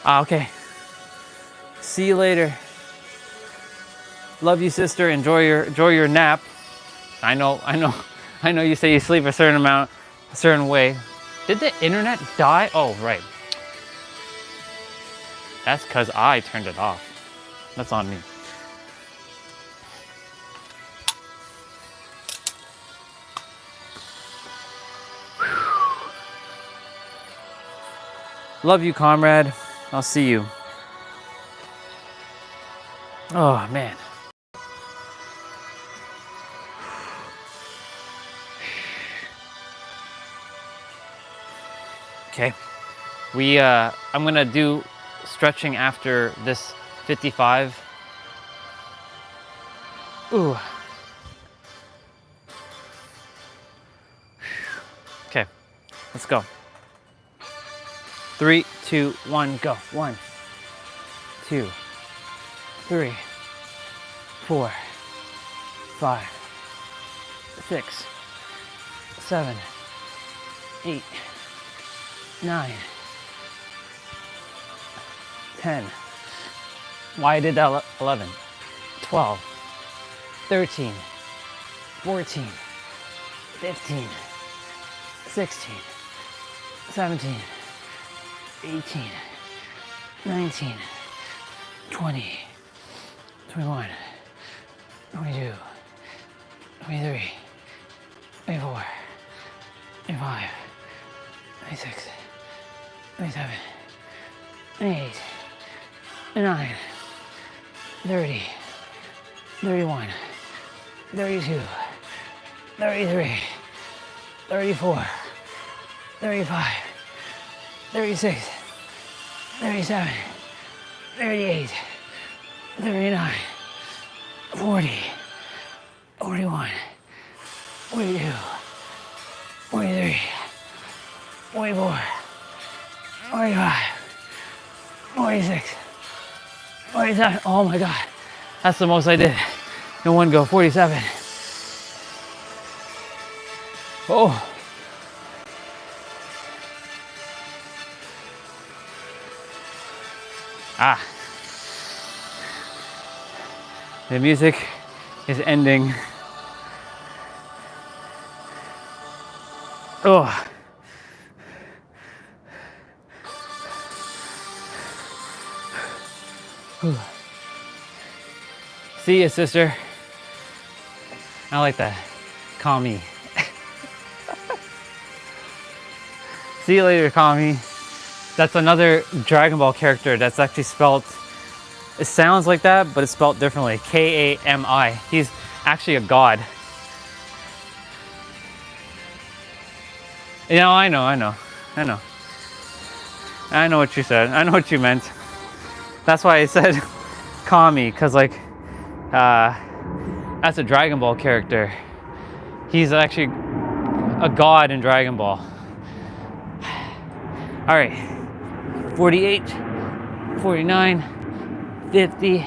Okay. See you later. Love you, sister. Enjoy your nap. I know you say you sleep a certain amount, a certain way. Did the internet die? Oh, right. That's because I turned it off. That's on me. Love you, comrade. I'll see you. Oh, man. Okay. I'm gonna do stretching after this 55. Ooh. Okay, let's go. 3, 2, 1, go. 1, 2, 3, 4, 5, 6, 7, 8, 9, 10. Why I did that 11, 12, 13, 14, 15, 16, 17, 18, 19, 20, 21, 22, 23, 24, 25, 26, 27, 28, 29, 30, 31, 32, 33, 34, 35, 36, 37, 38, 39, 40, 41, 42, 43, 44, 45, 46, 47. Oh my God. That's the most I did in one go. 47. Oh. Ah. The music is ending. Oh. See ya, sister. I like that. Kami. See you later, Kami. That's another Dragon Ball character that's actually spelled, it sounds like that, but it's spelled differently. K-A-M-I. He's actually a god. You know, I know what you said. I know what you meant. That's why I said Kami, because like, that's a Dragon Ball character. He's actually a god in Dragon Ball. All right, 48, 49, 50,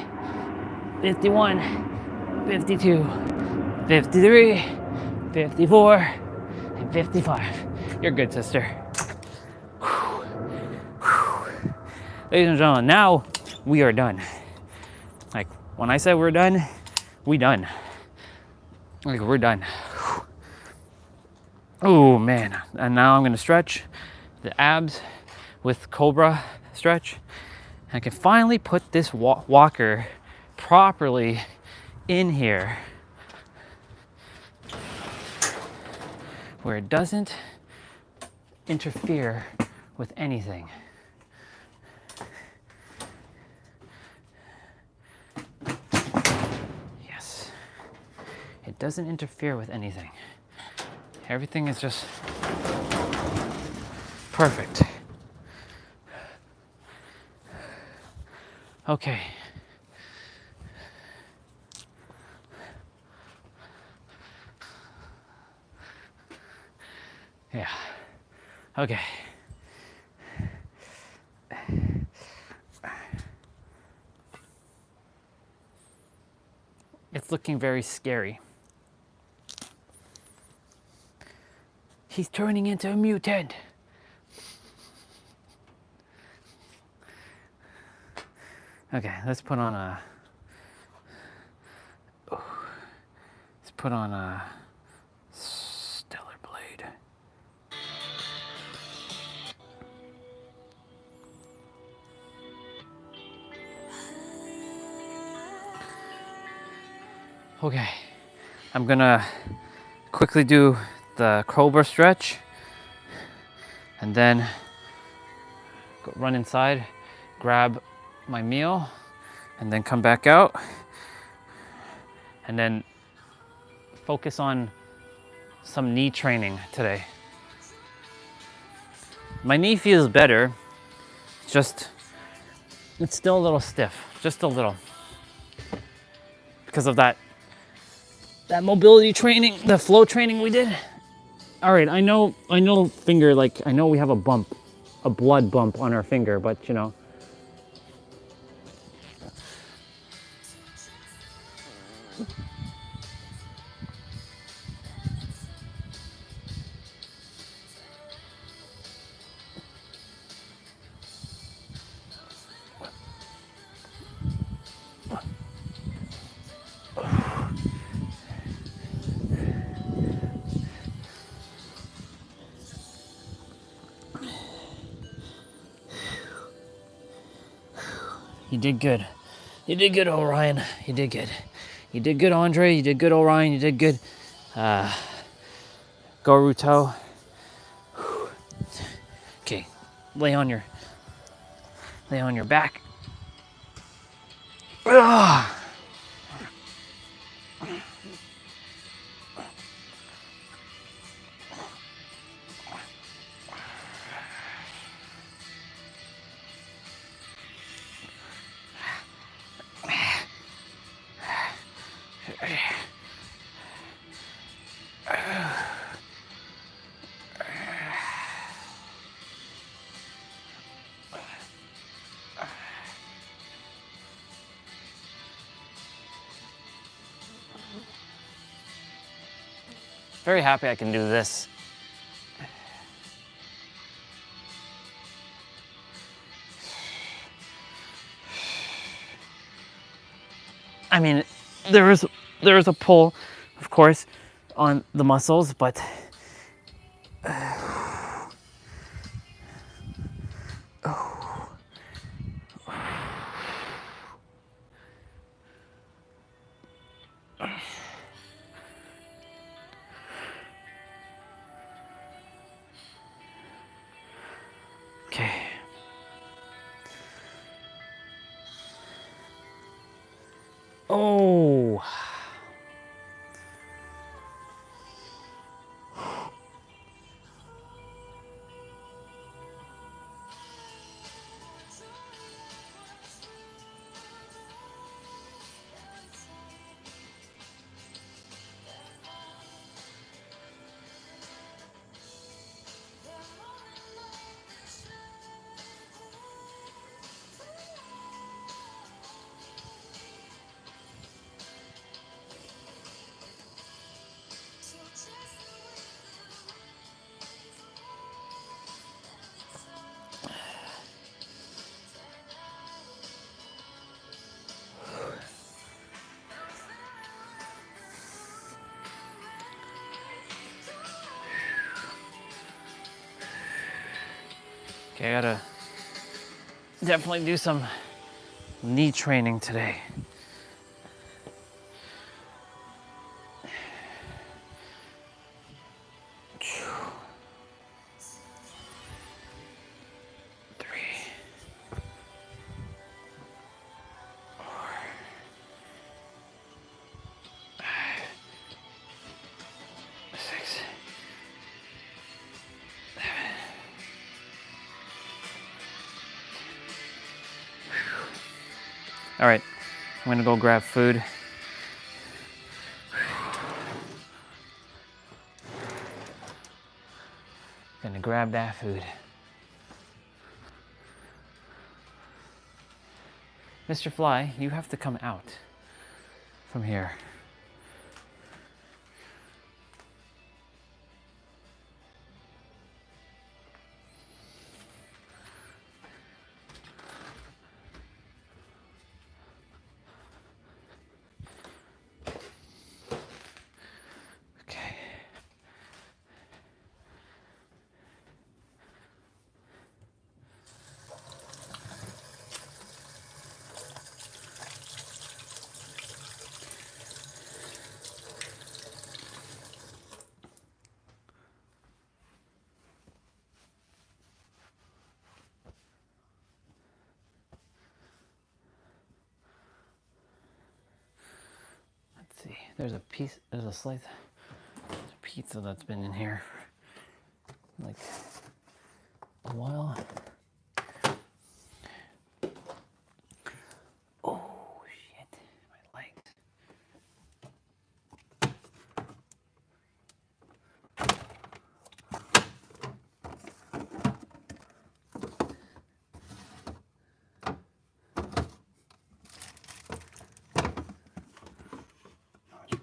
51, 52, 53, 54, and 55. You're good, sister. Ladies and gentlemen, now we are done. Like, when I said we're done, we done. Like, we're done. Oh man, and now I'm gonna stretch the abs with Cobra stretch. I can finally put this walker properly in here where it doesn't interfere with anything. Yes, it doesn't interfere with anything. Everything is just perfect. Okay. Yeah. Okay. It's looking very scary. He's turning into a mutant. Okay, let's put on a stellar blade. Okay, I'm gonna quickly do the Cobra stretch and then run inside, grab my meal, and then come back out and then focus on some knee training today. My knee feels better, it's still a little stiff, just a little, because of that mobility training, the flow training we did. All right, I know finger, like, I know we have a bump, a blood bump on our finger, but you know. You did good. You did good, Orion. You did good. You did good, Andre. You did good, Orion. You did good. Goruto. Okay, lay on your back. Ugh. Very happy I can do this. I mean, there is a pull, of course, on the muscles, but okay. Oh. Okay, I gotta definitely do some knee training today. All right, I'm gonna go grab food. Gonna grab that food. Mr. Fly, you have to come out from here. Okay. Let's see. There's a slice of pizza that's been in here for like a while. Oh shit, my legs.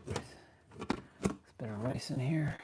There's a bit of rice in here.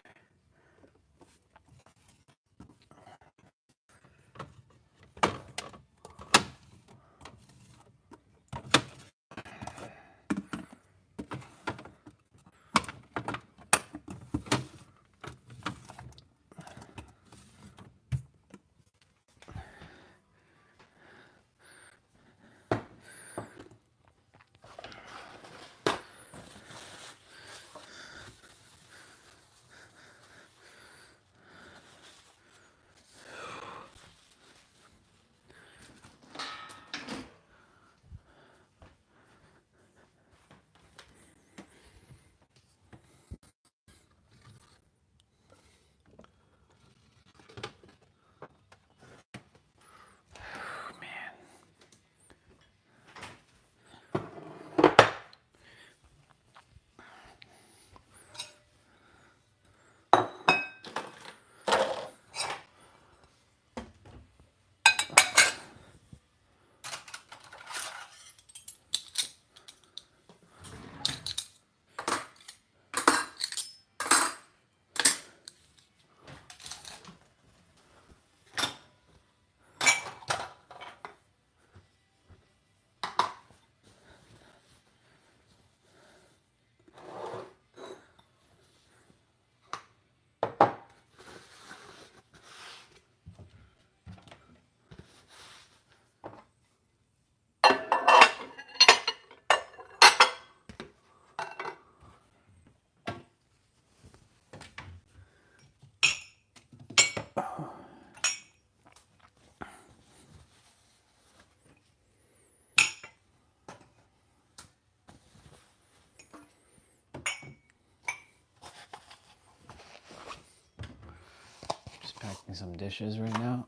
Just packing some dishes right now.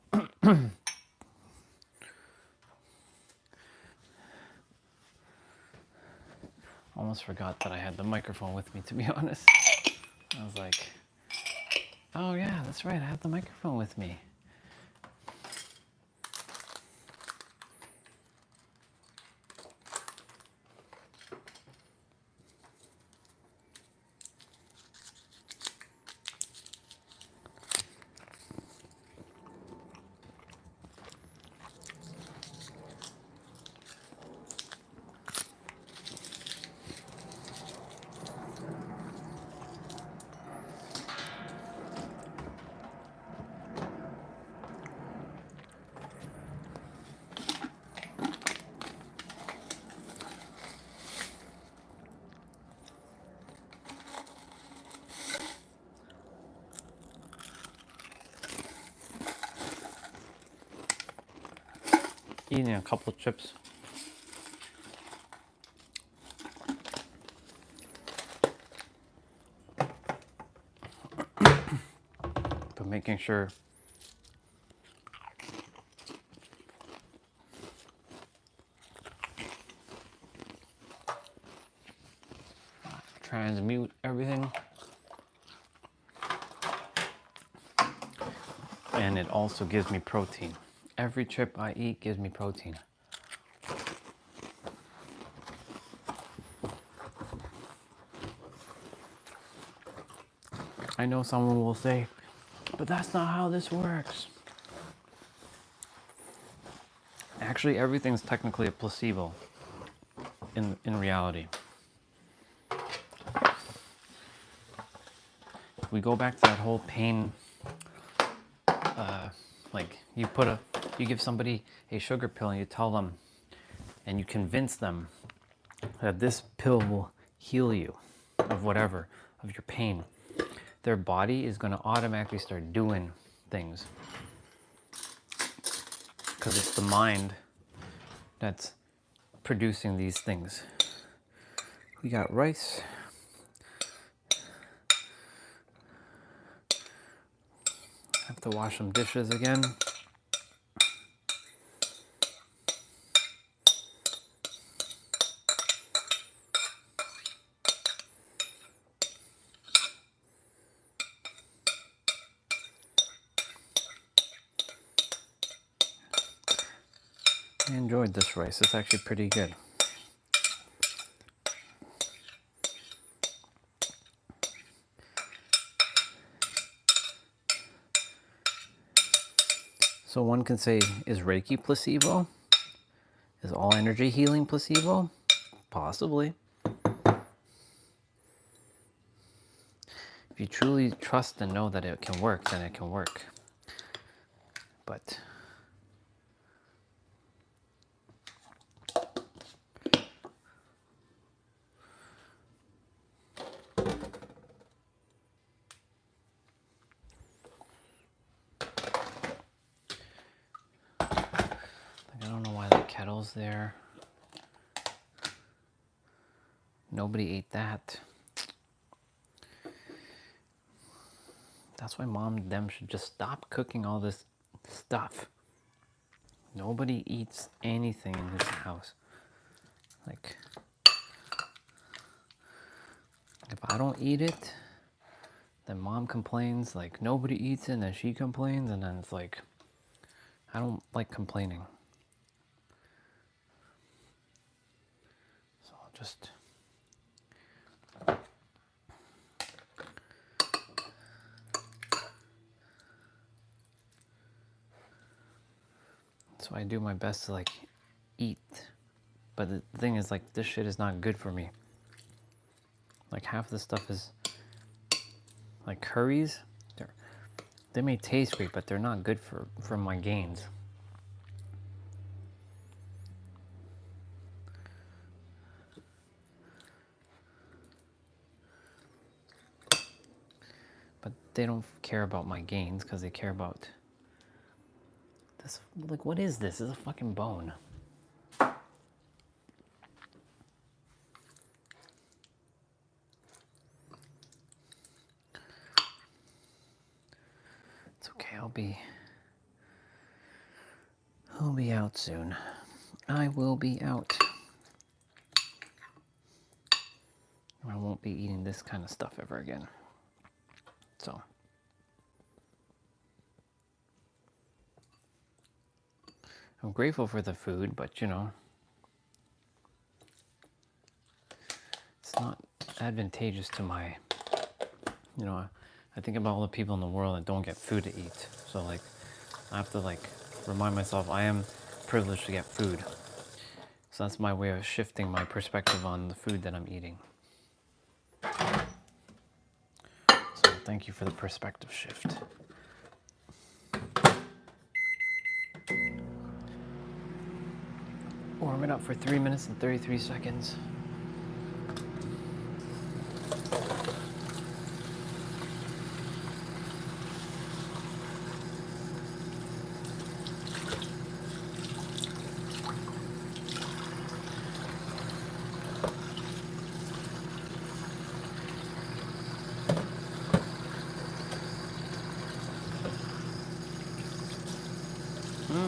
Almost forgot that I had the microphone with me, to be honest. I was like, oh yeah, that's right, I have the microphone with me. eating a couple of chips. But making sure transmute everything. And it also gives me protein. Every chip I eat gives me protein. I know someone will say, but that's not how this works. Actually, everything's technically a placebo in reality. If we go back to that whole pain, like you give somebody a sugar pill and you tell them and you convince them that this pill will heal you of whatever, of your pain. Their body is going to automatically start doing things because it's the mind that's producing these things. We got rice. Have to wash some dishes again. I enjoyed this rice. It's actually pretty good. So one can say, is Reiki placebo? Is all energy healing placebo? Possibly. If you truly trust and know that it can work, then it can work. But I don't know why the kettle's there. Nobody ate that. That's why mom and them should just stop cooking all this stuff. Nobody eats anything in this house. Like, if I don't eat it, then mom complains. Like, nobody eats it, and then she complains, and then it's like, I don't like complaining. So I'll just... So I do my best to like eat, but the thing is like this shit is not good for me. Like half the stuff is like curries. They may taste great, but they're not good for my gains. But they don't care about my gains because they care about this. Like, what is this? This is a fucking bone. It's okay. I'll be out soon. I will be out. I won't be eating this kind of stuff ever again. So. I'm grateful for the food, but you know, it's not advantageous to my, you know, I think about all the people in the world that don't get food to eat. So like, I have to like remind myself I am privileged to get food. So that's my way of shifting my perspective on the food that I'm eating. So thank you for the perspective shift. Warm it up for 3 minutes and 33 seconds. I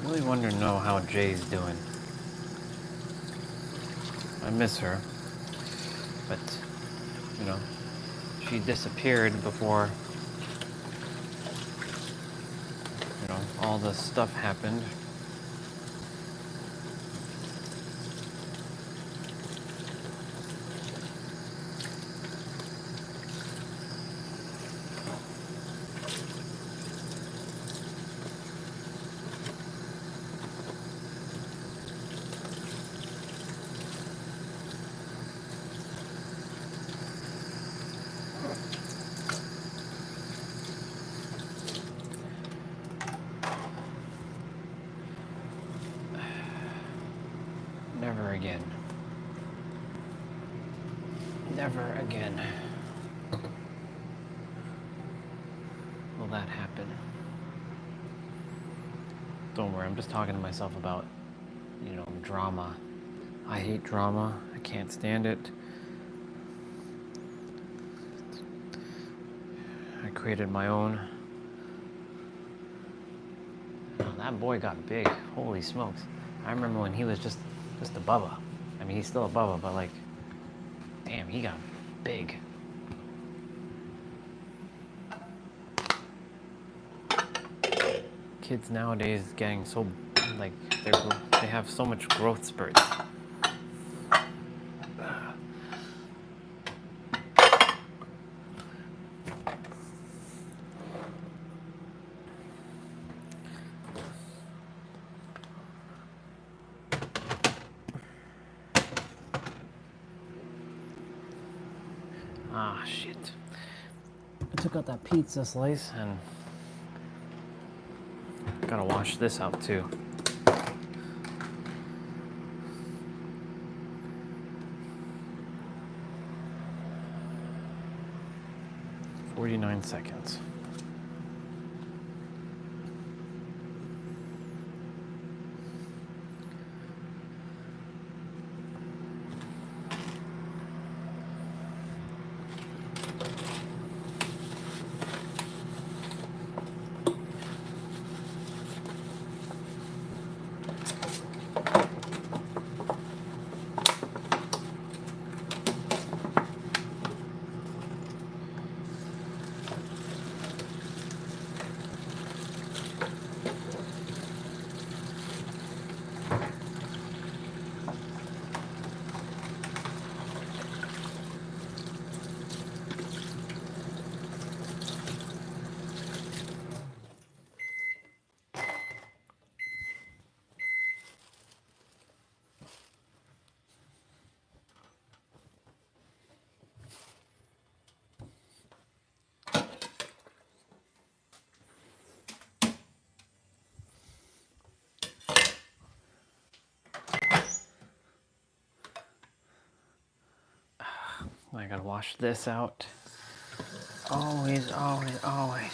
really wonder to know how Jay's doing. I miss her, but, you know, she disappeared before, you know, all this stuff happened. Never again. Never again will that happen. Don't worry, I'm just talking to myself about, you know, drama. I hate drama. I can't stand it. I created my own. Oh, that boy got big. Holy smokes. I remember when he was just a Bubba. I mean, he's still a Bubba, but like, damn, he got big. Kids nowadays getting so, like, they have so much growth spurts. Ah, shit. I took out that pizza slice and gotta wash this out too. "49 seconds. I gotta wash this out. Always, always, always.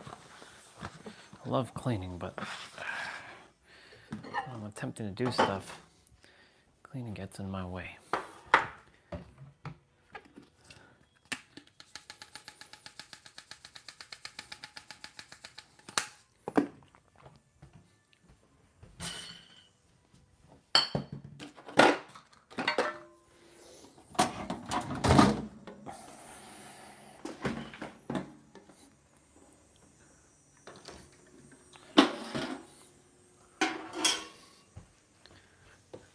I love cleaning, but when I'm attempting to do stuff, cleaning gets in my way.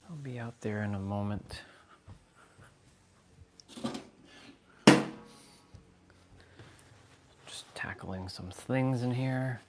I'll be out there in a moment. Just tackling some things in here.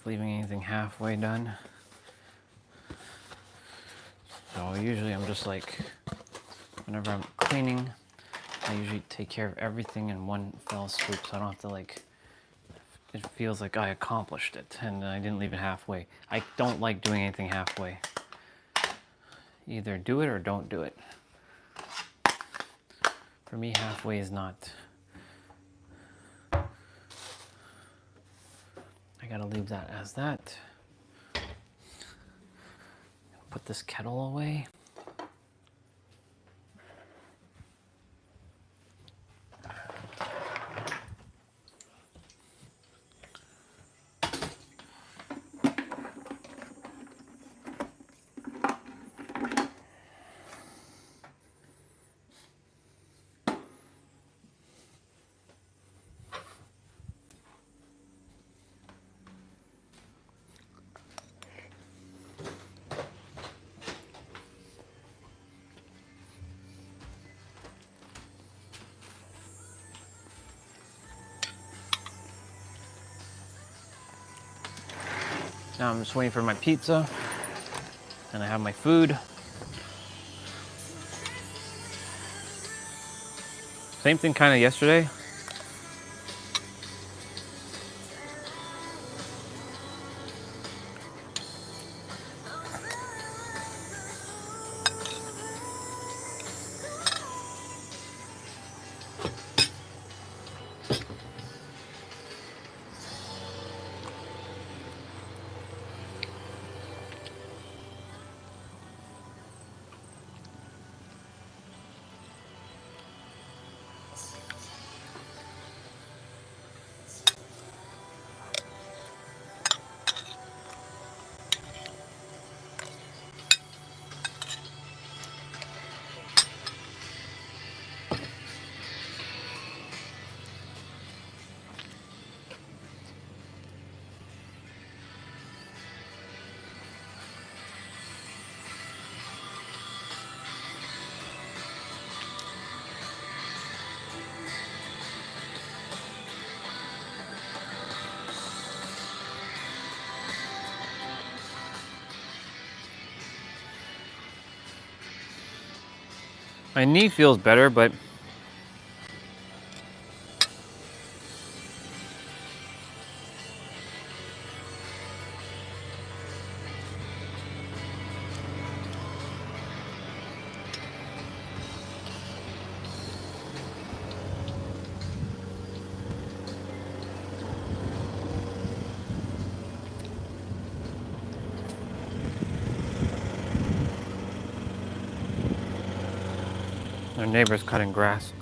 leaving anything halfway done. So usually I'm just like, whenever I'm cleaning, I usually take care of everything in one fell swoop, so I don't have to like, it feels like I accomplished it and I didn't leave it halfway. I don't like doing anything halfway. Either do it or don't do it. For me, halfway is not. I gotta leave that as that. Put this kettle away. Now I'm just waiting for my pizza, and I have my food. Same thing kind of yesterday. My knee feels better, but our neighbor's cutting grass.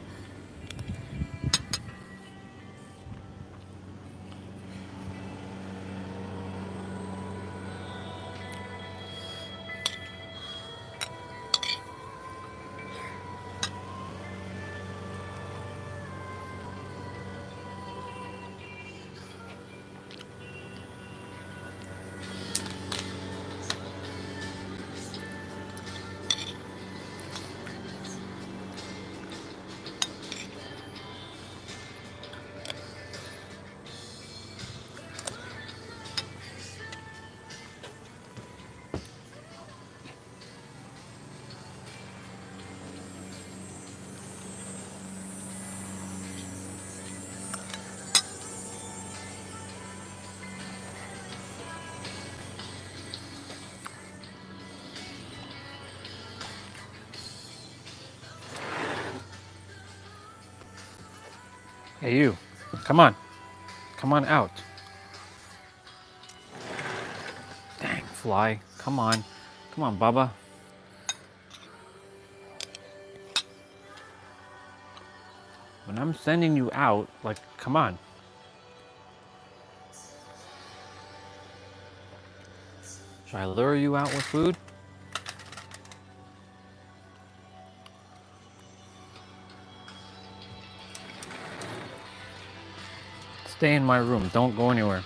Hey you, come on out. Dang, fly, come on, Bubba. When I'm sending you out, like, come on. Should I lure you out with food? Stay in my room, don't go anywhere.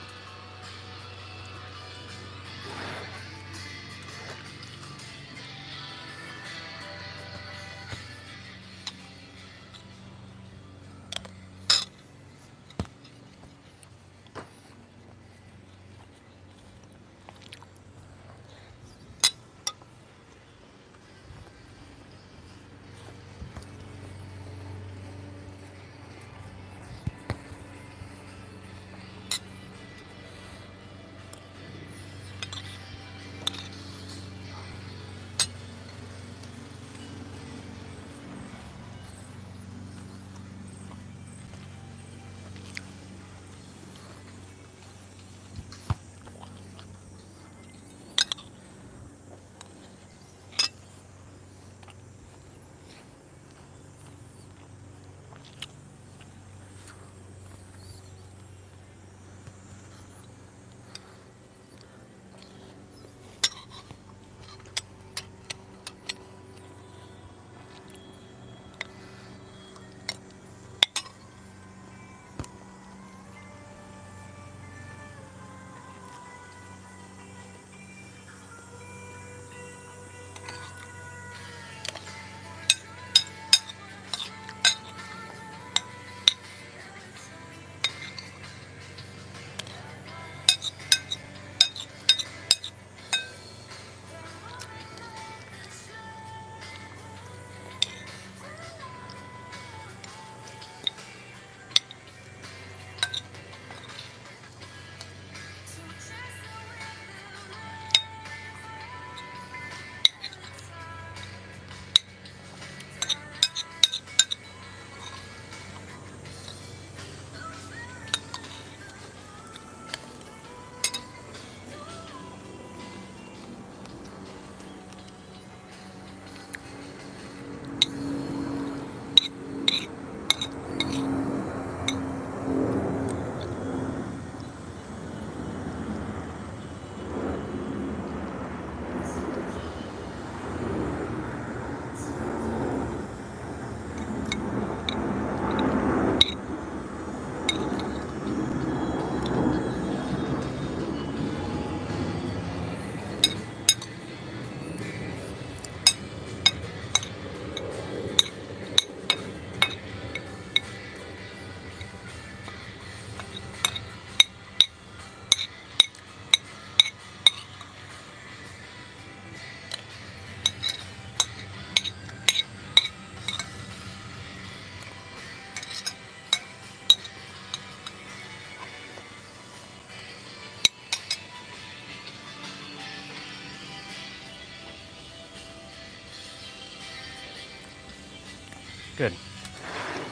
Good.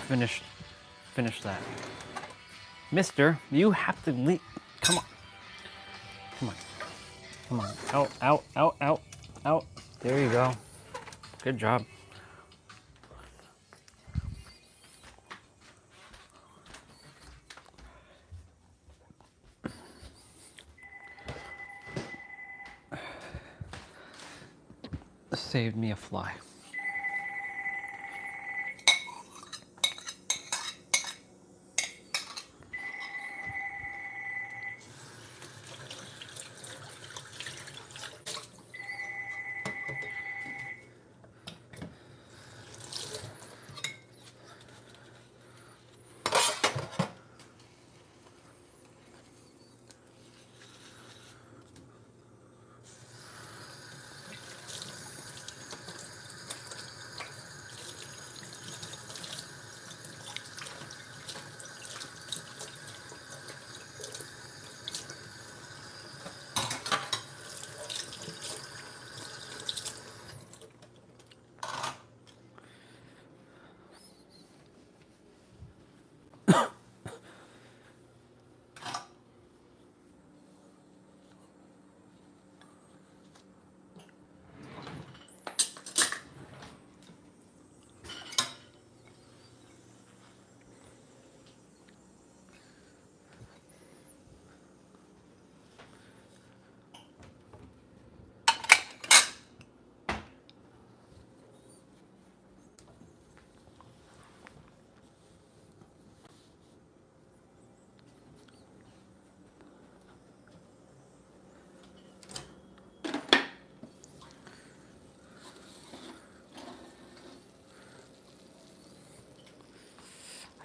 Finish that. Mister, you have to leave. Come on. Come on. Come on. Out, out, out, out, out. There you go. Good job. Saved me a fly.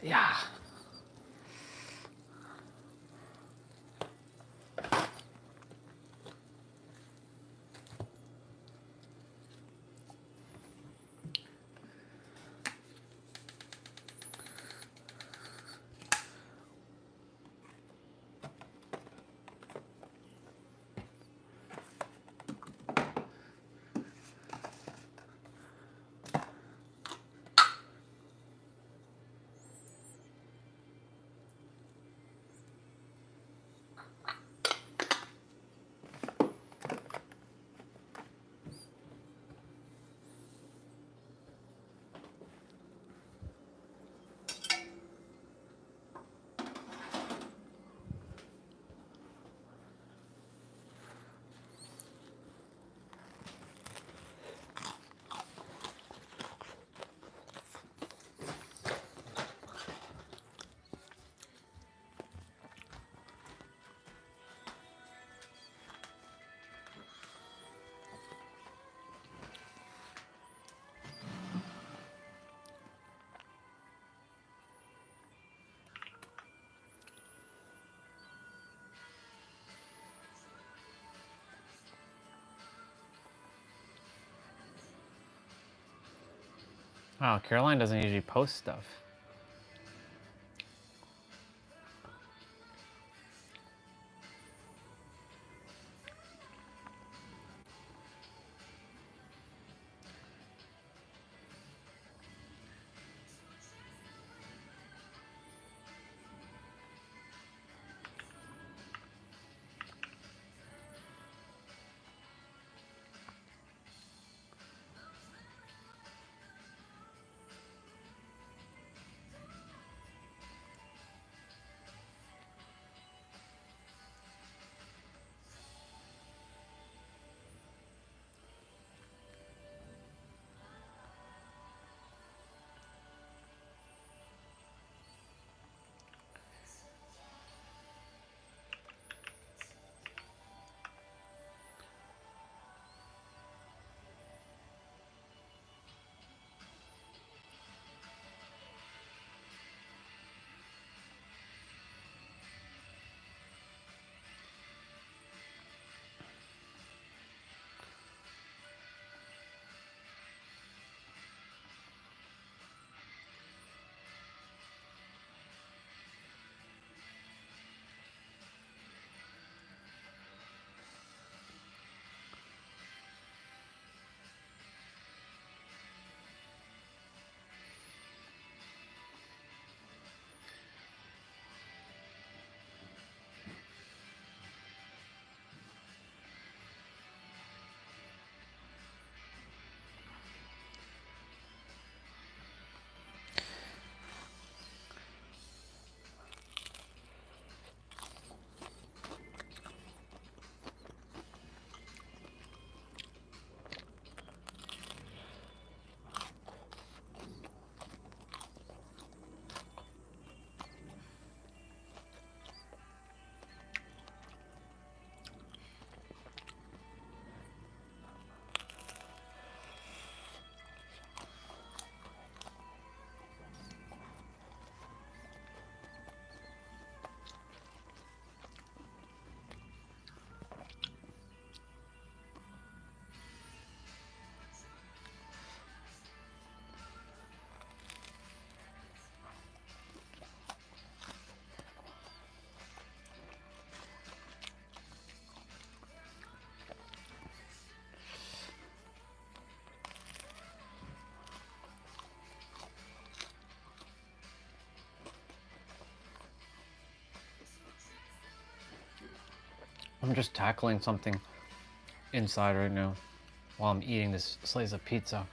Yeah. Wow, Caroline doesn't usually post stuff. I'm just tackling something inside right now while I'm eating this slice of pizza.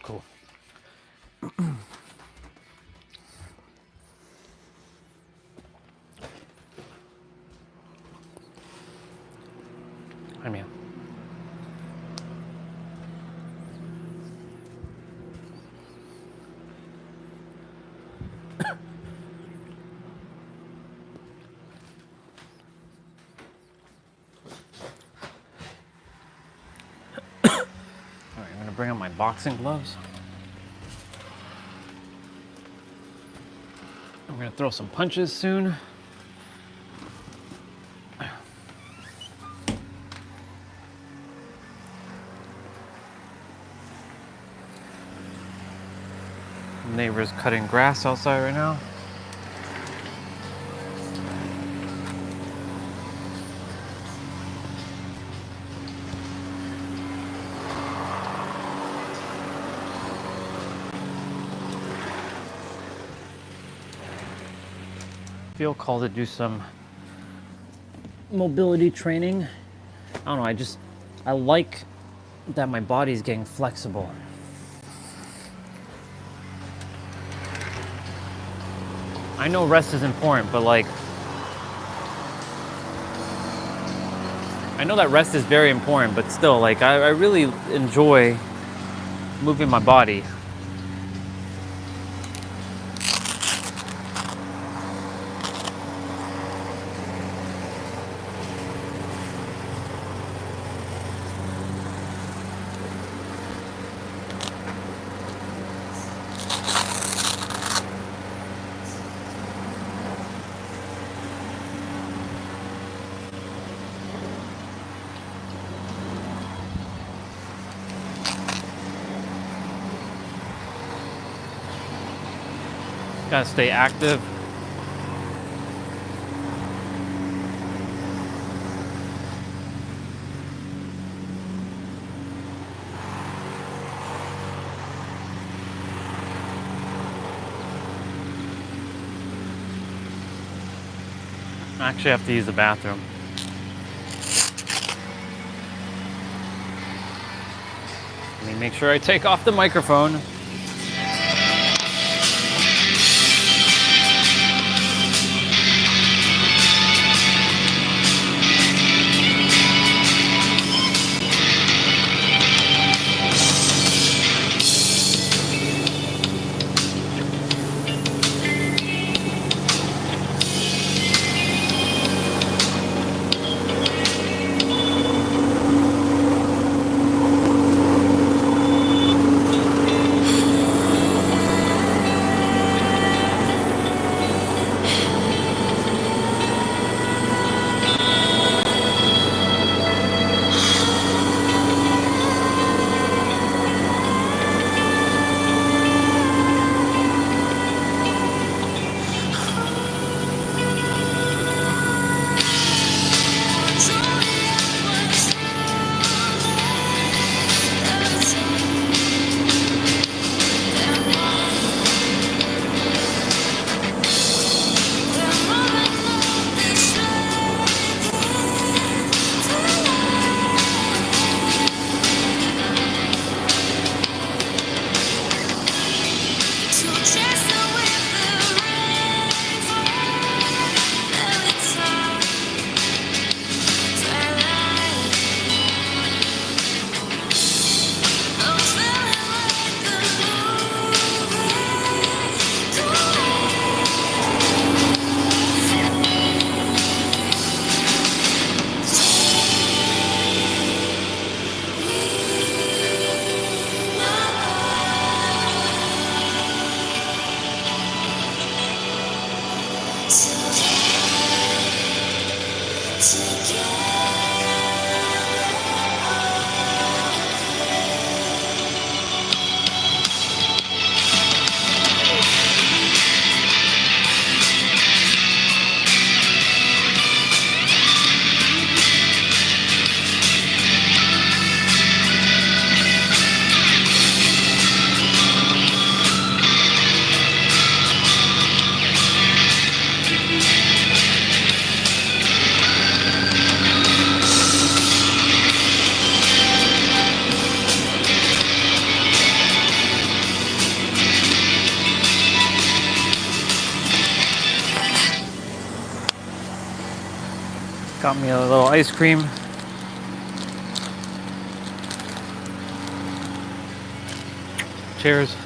Cool. Hi, man. All right, I'm gonna bring out my boxing gloves. I'm gonna throw some punches soon. Neighbor's cutting grass outside right now. Feel called to do some mobility training. I don't know, I like that my body's getting flexible. I know rest is important, but like, I know that rest is very important, but still, like, I really enjoy moving my body. Gotta stay active. I actually have to use the bathroom. Let me make sure I take off the microphone. Got me a little ice cream. Cheers.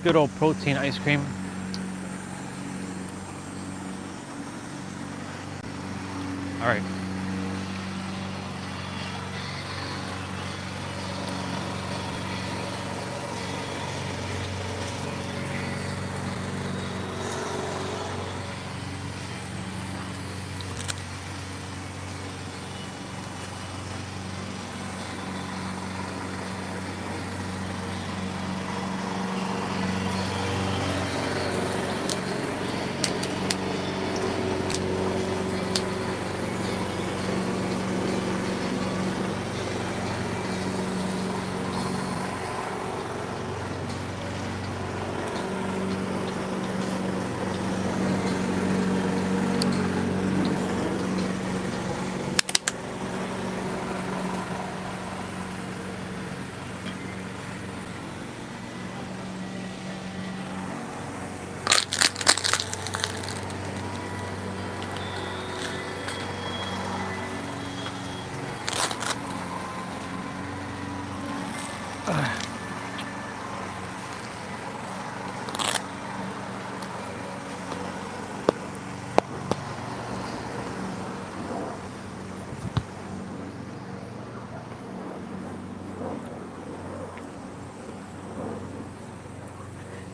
Good old protein ice cream. All right.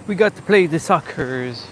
We got to play the suckers.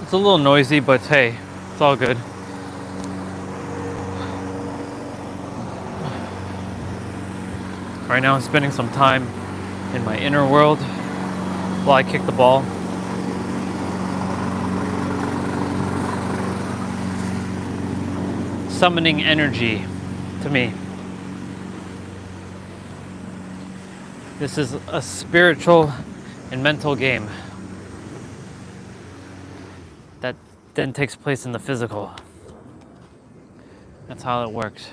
It's a little noisy, but hey, it's all good. Right now I'm spending some time in my inner world while I kick the ball. Summoning energy to me. This is a spiritual and mental game that then takes place in the physical. That's how it works.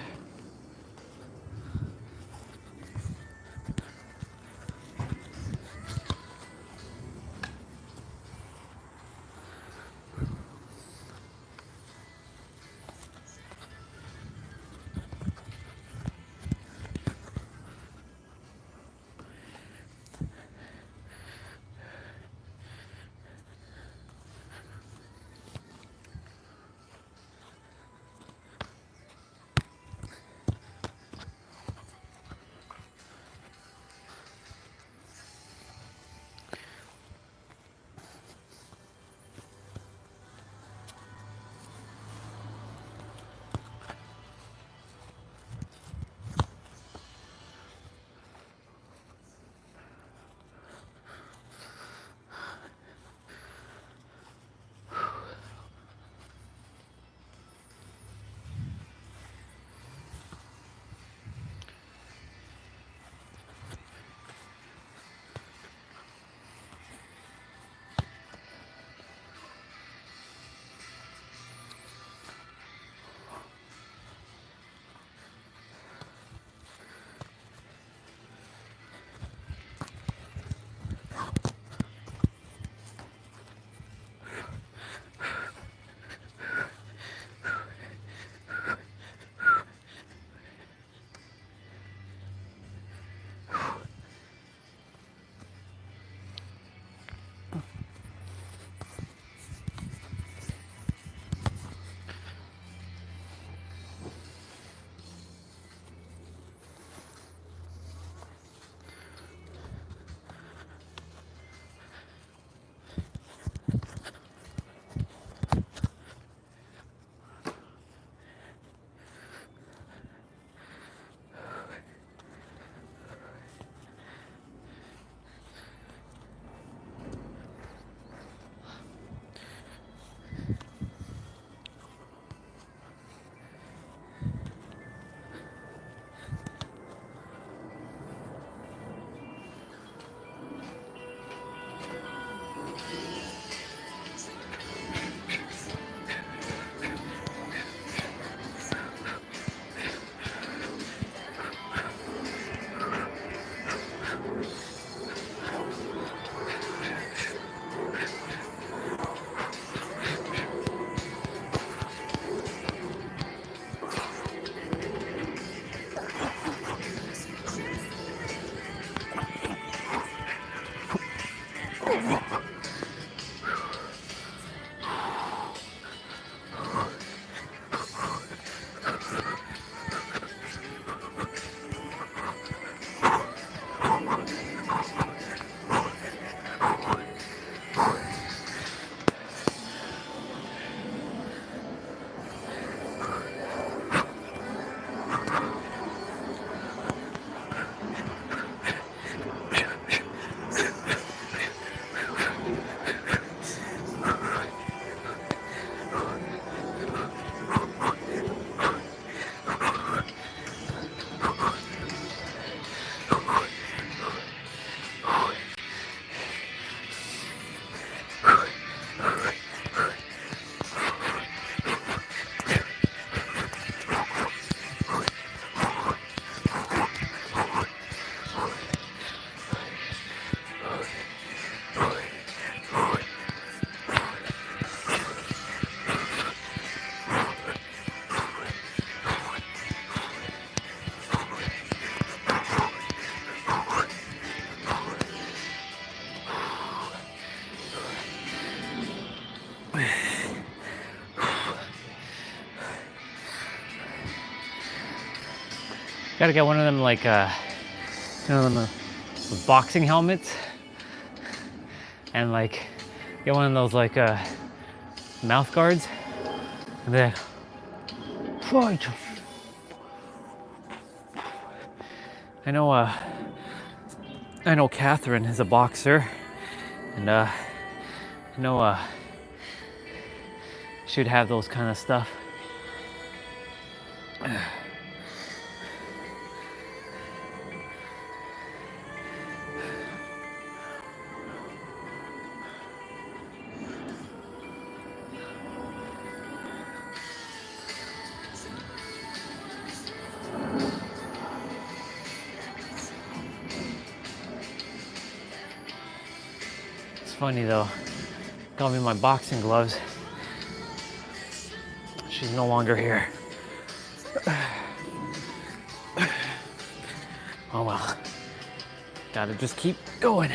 Gotta get one of them like those boxing helmets, and like get one of those like mouth guards, and then fight. I know Catherine is a boxer, and I know she would have those kind of stuff. It's funny though, got me my boxing gloves. She's no longer here. Oh well, gotta just keep going.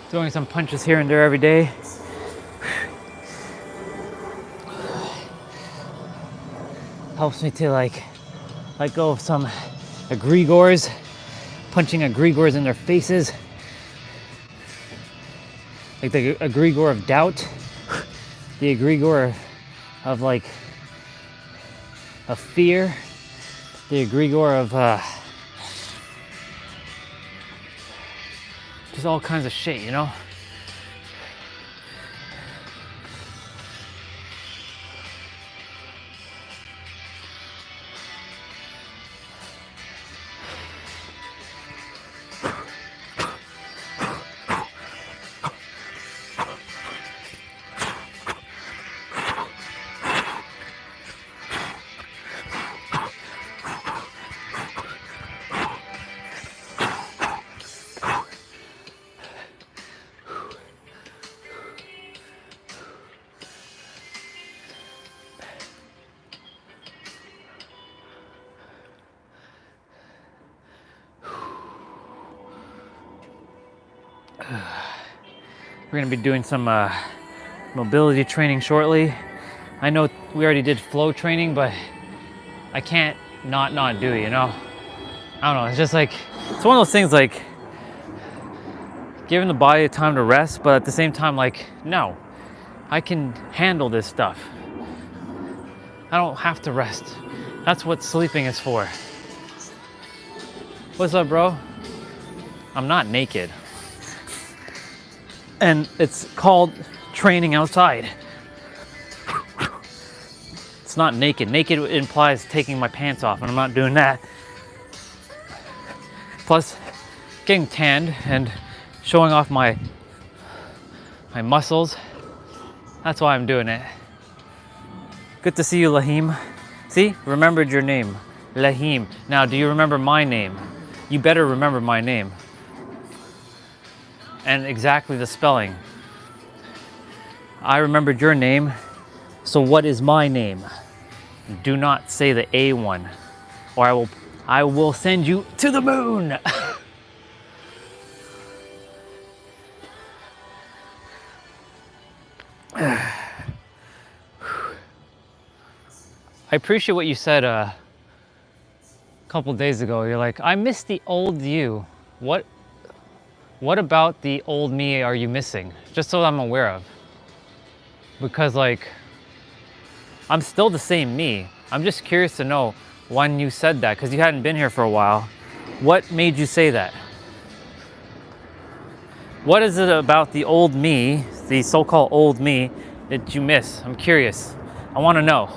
Throwing some punches here and there every day. Helps me to like let go of some egregores, punching egregores in their faces. Like the egregore of doubt, the egregore of like of fear, the egregore of just all kinds of shit, you know? We're gonna be doing some mobility training shortly. I know we already did flow training, but I can't not do it, you know? I don't know, it's just like, it's one of those things like, giving the body time to rest, but at the same time like, no, I can handle this stuff. I don't have to rest. That's what sleeping is for. What's up, bro? I'm not naked. And it's called training outside. It's not naked. Naked implies taking my pants off, and I'm not doing that. Plus, getting tanned and showing off my muscles. That's why I'm doing it. Good to see you, Lahim. See, remembered your name, Lahim. Now, do you remember my name? You better remember my name. And exactly the spelling. I remembered your name, so what is my name? Do not say the A one, or I will send you to the moon. I appreciate what you said a couple days ago. You're like, I miss the old you. What about the old me are you missing? Just so I'm aware of. Because like, I'm still the same me. I'm just curious to know when you said that, because you hadn't been here for a while. What made you say that? What is it about the old me, the so-called old me, that you miss? I'm curious. I want to know.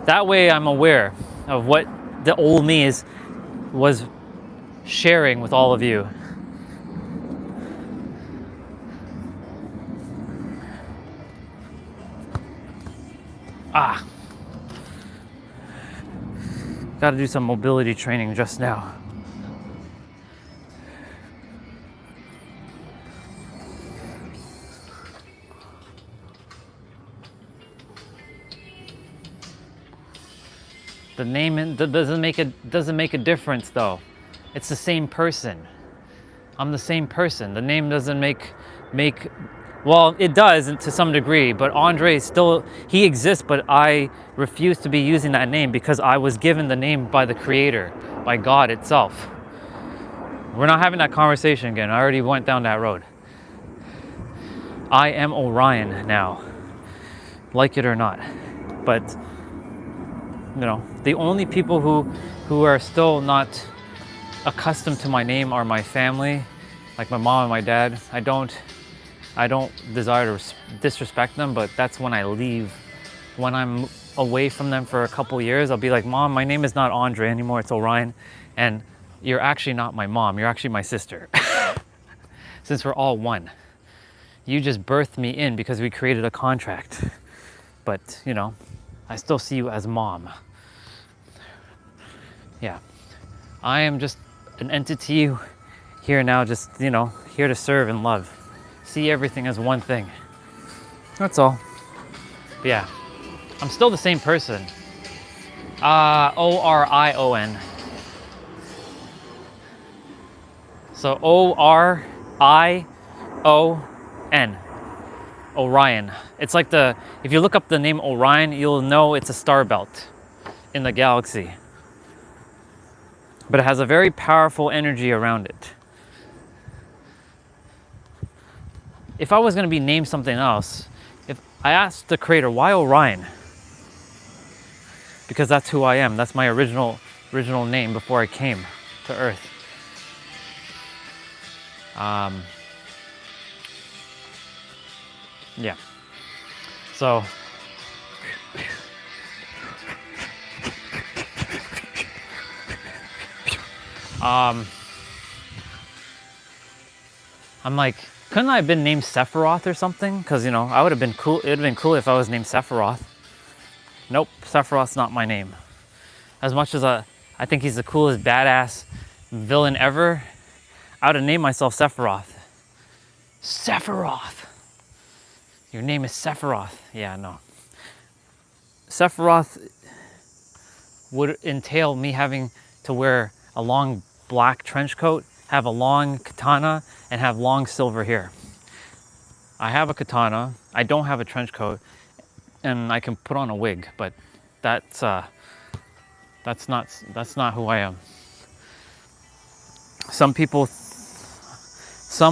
That way I'm aware of what the old me was sharing with all of you. Gotta do some mobility training just now. The name doesn't make a difference though. It's the same person. I'm the same person. The name doesn't make well, it does to some degree, but Andre still, he exists, but I refuse to be using that name because I was given the name by the Creator, by God itself. We're not having that conversation again. I already went down that road. I am Orion now, like it or not. But you know, the only people who are still not accustomed to my name are my family, like my mom and my dad. I don't desire to disrespect them, but that's when I leave. When I'm away from them for a couple years, I'll be like, Mom, my name is not Andre anymore, it's Orion, and you're actually not my mom, you're actually my sister. Since we're all one. You just birthed me in because we created a contract. But, you know, I still see you as mom. Yeah. I am just an entity here now, just, you know, here to serve and love. See everything as one thing. That's all. But yeah. I'm still the same person. Orion. So Orion. Orion. It's like if you look up the name Orion, you'll know it's a star belt in the galaxy. But it has a very powerful energy around it. If I was going to be named something else, if I asked the Creator, why Orion? Because that's who I am. That's my original name before I came to Earth. Yeah. So I'm like, couldn't I have been named Sephiroth or something? Because, you know, I would have been cool. It would have been cool if I was named Sephiroth. Nope, Sephiroth's not my name. As much as I think he's the coolest badass villain ever, I would have named myself Sephiroth. Sephiroth. Your name is Sephiroth. Yeah, no. Sephiroth would entail me having to wear a long black trench coat, have a long katana, and have long silver hair. I have a katana, I don't have a trench coat, and I can put on a wig, but that's not who I am. Some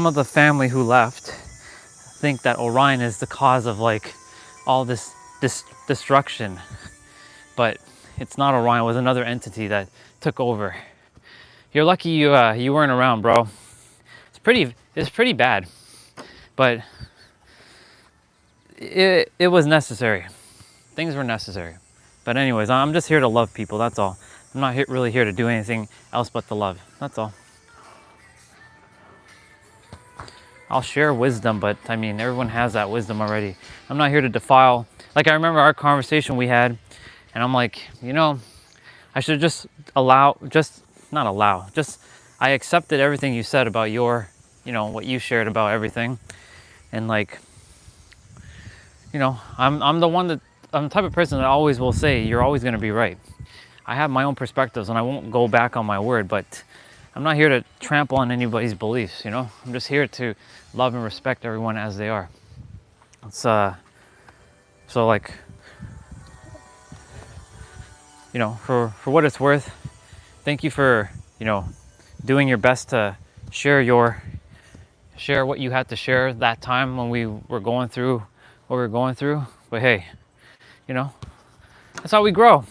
of the family who left think that Orion is the cause of like all this destruction, but it's not Orion. It was another entity that took over. You're lucky you weren't around, bro. It's pretty bad, but it was necessary. Things were necessary. But anyways, I'm just here to love people. That's all. I'm not really here to do anything else but to love. That's all. I'll share wisdom, but I mean, everyone has that wisdom already. I'm not here to defile. Like, I remember our conversation we had, and I'm like, you know, I should just I accepted everything you said about your, you know, what you shared about everything. And like, you know, I'm the type of person that always will say, you're always going to be right. I have my own perspectives and I won't go back on my word, but I'm not here to trample on anybody's beliefs, you know? I'm just here to love and respect everyone as they are. It's, so like, you know, for what it's worth, thank you for, you know, doing your best to share what you had to share that time when we were going through what we were going through. But hey, you know, that's how we grow.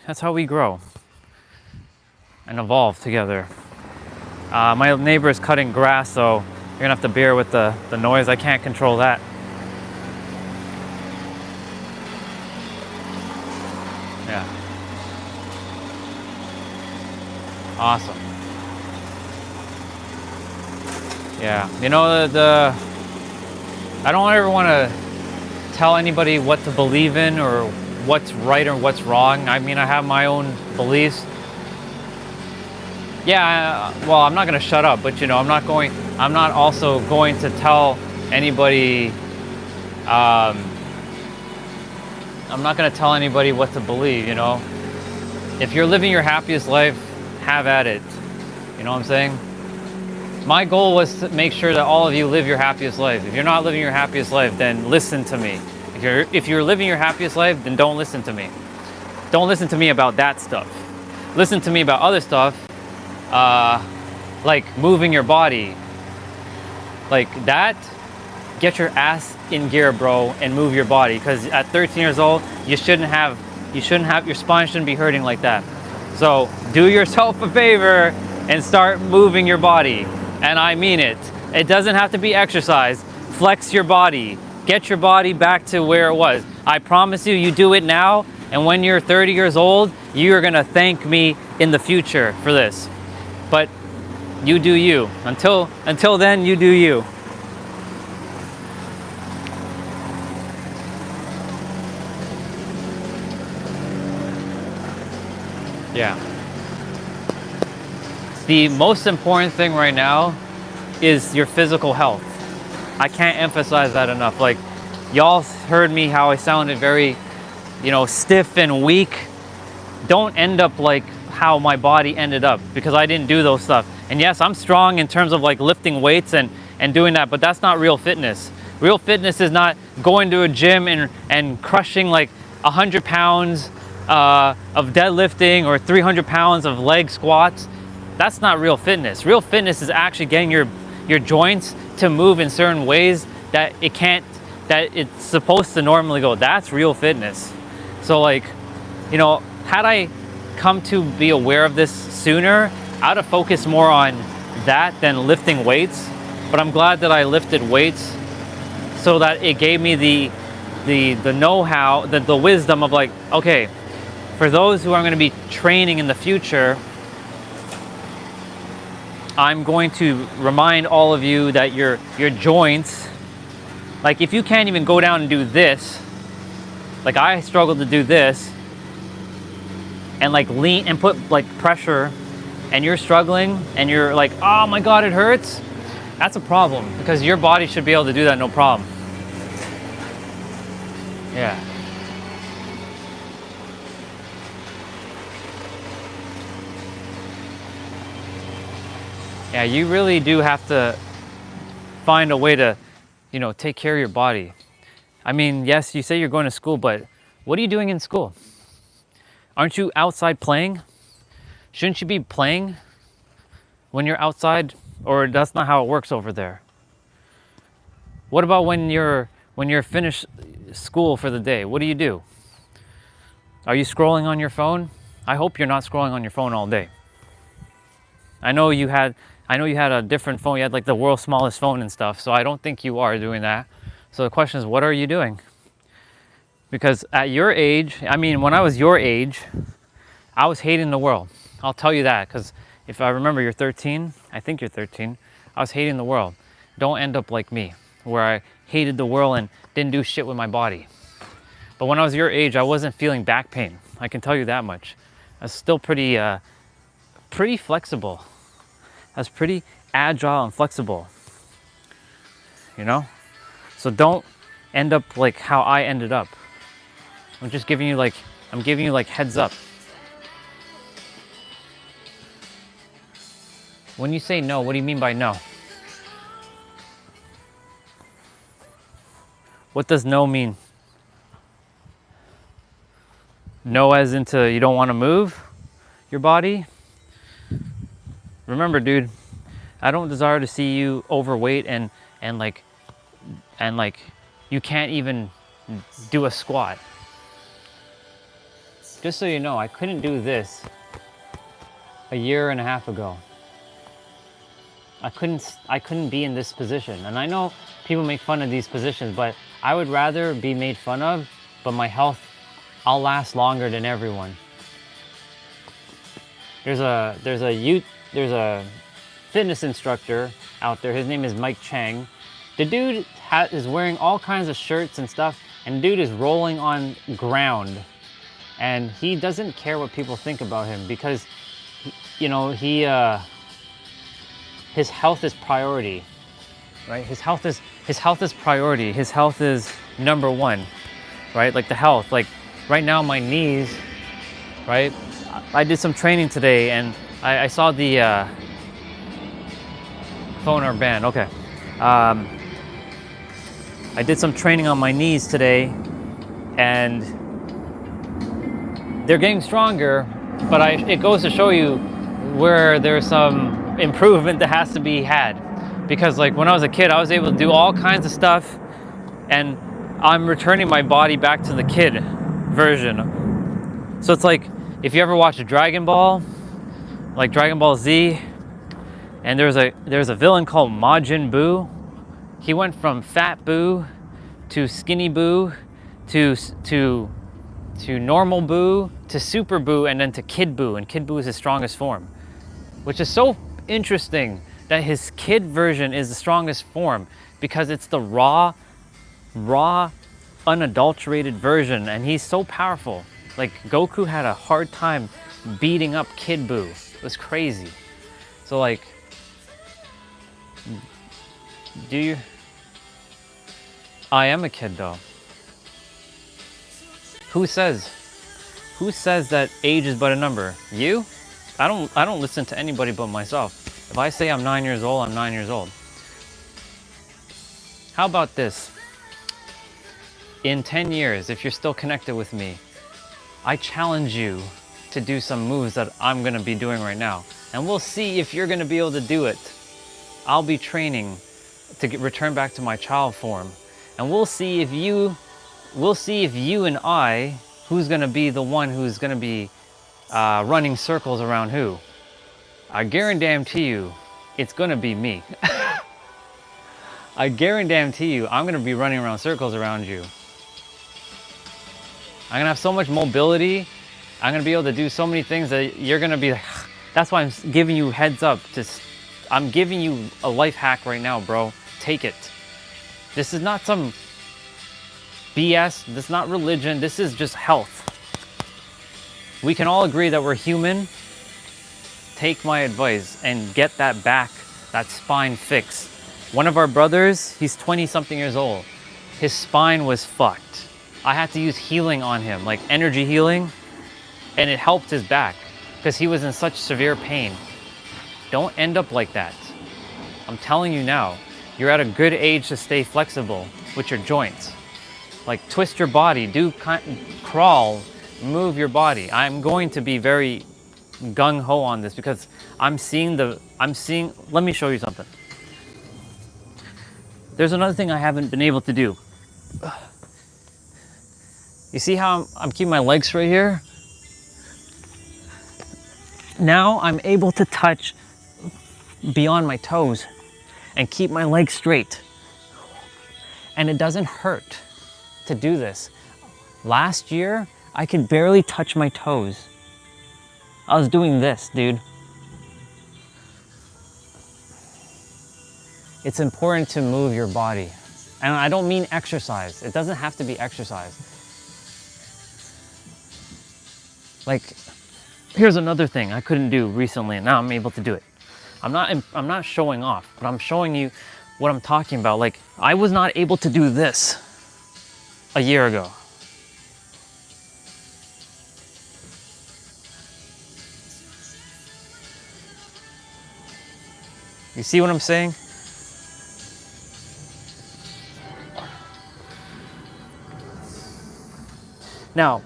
That's how we grow and evolve together. My neighbor is cutting grass, so you're gonna have to bear with the noise. I can't control that. Yeah. Awesome. Yeah, you know, I don't ever want to tell anybody what to believe in or what's right or what's wrong. I mean, I have my own beliefs. Yeah, well, I'm not going to shut up, but you know, I'm not also going to tell anybody I'm not gonna tell anybody what to believe, you know. If you're living your happiest life, have at it. You know what I'm saying? My goal was to make sure that all of you live your happiest life. If you're not living your happiest life, then listen to me. If you're living your happiest life, then don't listen to me. Don't listen to me about that stuff. Listen to me about other stuff, like moving your body. Like that, get your ass in gear, bro, and move your body. Because at 13 years old, your spine shouldn't be hurting like that. So do yourself a favor and start moving your body. And I mean it. It doesn't have to be exercise. Flex your body. Get your body back to where it was. I promise you, you do it now, and when you're 30 years old, you're gonna thank me in the future for this. But you do you. Until then, you do you. Yeah. The most important thing right now is your physical health. I can't emphasize that enough. Like, y'all heard me how I sounded very, you know, stiff and weak. Don't end up like how my body ended up, because I didn't do those stuff. And yes, I'm strong in terms of like lifting weights and doing that, but that's not real fitness. Real fitness is not going to a gym and crushing like 100 pounds of deadlifting or 300 pounds of leg squats. That's not real fitness. Real fitness is actually getting your joints to move in certain ways that it's supposed to normally go. That's real fitness. So like, you know, had I come to be aware of this sooner, I'd have focused more on that than lifting weights. But I'm glad that I lifted weights, so that it gave me the know-how, the wisdom of like, okay, for those who are going to be training in the future, I'm going to remind all of you that your joints, like if you can't even go down and do this, like I struggled to do this, and like lean and put like pressure, and you're struggling and you're like, oh my God, it hurts. That's a problem, because your body should be able to do that no problem. Yeah. Yeah, you really do have to find a way to, you know, take care of your body. I mean, yes, you say you're going to school, but what are you doing in school? Aren't you outside playing? Shouldn't you be playing when you're outside? Or that's not how it works over there. What about when you're finished school for the day? What do? Are you scrolling on your phone? I hope you're not scrolling on your phone all day. I know you had a different phone. You had like the world's smallest phone and stuff. So I don't think you are doing that. So the question is, what are you doing? Because at your age, I mean, when I was your age, I was hating the world. I'll tell you that, because if I remember, you're 13. I think you're 13. I was hating the world. Don't end up like me, where I hated the world and didn't do shit with my body. But when I was your age, I wasn't feeling back pain. I can tell you that much. I was still pretty flexible. I was pretty agile and flexible, you know? So don't end up like how I ended up. I'm giving you like heads up. When you say no, what do you mean by no? What does no mean? No as into you don't want to move your body? Remember, dude, I don't desire to see you overweight and like you can't even do a squat. Just so you know, I couldn't do this a year and a half ago. I couldn't be in this position. And I know people make fun of these positions, but I would rather be made fun of, but my health, I'll last longer than everyone. There's a fitness instructor out there. His name is Mike Chang. The dude is wearing all kinds of shirts and stuff, and the dude is rolling on ground. And he doesn't care what people think about him, because, you know, his health is priority, right? His health is priority. His health is number one. right? Like the health, like right now my knees, right? I did some training today and I saw the phone or band, okay. I did some training on my knees today and they're getting stronger, but it goes to show you where there's some improvement that has to be had. Because like when I was a kid, I was able to do all kinds of stuff and I'm returning my body back to the kid version. So it's like, if you ever watch Dragon Ball, like Dragon Ball Z, and there's a villain called Majin Buu. He went from Fat Buu to Skinny Buu to normal Buu to Super Buu and then to Kid Buu, and Kid Buu is his strongest form, which is so interesting that his kid version is the strongest form because it's the raw, unadulterated version, and he's so powerful. Like Goku had a hard time beating up Kid Buu. It was crazy. So like, I am a kid though. Who says that age is but a number? You? I don't listen to anybody but myself. If I say I'm 9 years old, I'm 9 years old. How about this? In 10 years, if you're still connected with me, I challenge you to do some moves that I'm gonna be doing right now. And we'll see if you're gonna be able to do it. I'll be training to return back to my child form. And we'll see if you and I, who's gonna be the one who's gonna be running circles around who. I guarantee you, it's gonna be me. I guarantee you, I'm gonna be running around circles around you. I'm gonna have so much mobility. I'm gonna be able to do so many things that you're gonna be like, that's why I'm giving you heads up. I'm giving you a life hack right now, bro. Take it. This is not some BS. This is not religion. This is just health. We can all agree that we're human. Take my advice and get that back, that spine fixed. One of our brothers, he's 20 something years old. His spine was fucked. I had to use healing on him, like energy healing, and it helped his back because he was in such severe pain. Don't end up like that. I'm telling you now, you're at a good age to stay flexible with your joints. Like twist your body, crawl, move your body. I'm going to be very gung-ho on this because let me show you something. There's another thing I haven't been able to do. You see how I'm keeping my legs straight here? Now I'm able to touch beyond my toes and keep my legs straight. And it doesn't hurt to do this. Last year, I could barely touch my toes. I was doing this, dude. It's important to move your body. And I don't mean exercise. It doesn't have to be exercise. Like, here's another thing I couldn't do recently, and now I'm able to do it. I'm not showing off, but I'm showing you what I'm talking about. Like, I was not able to do this a year ago. You see what I'm saying? Now,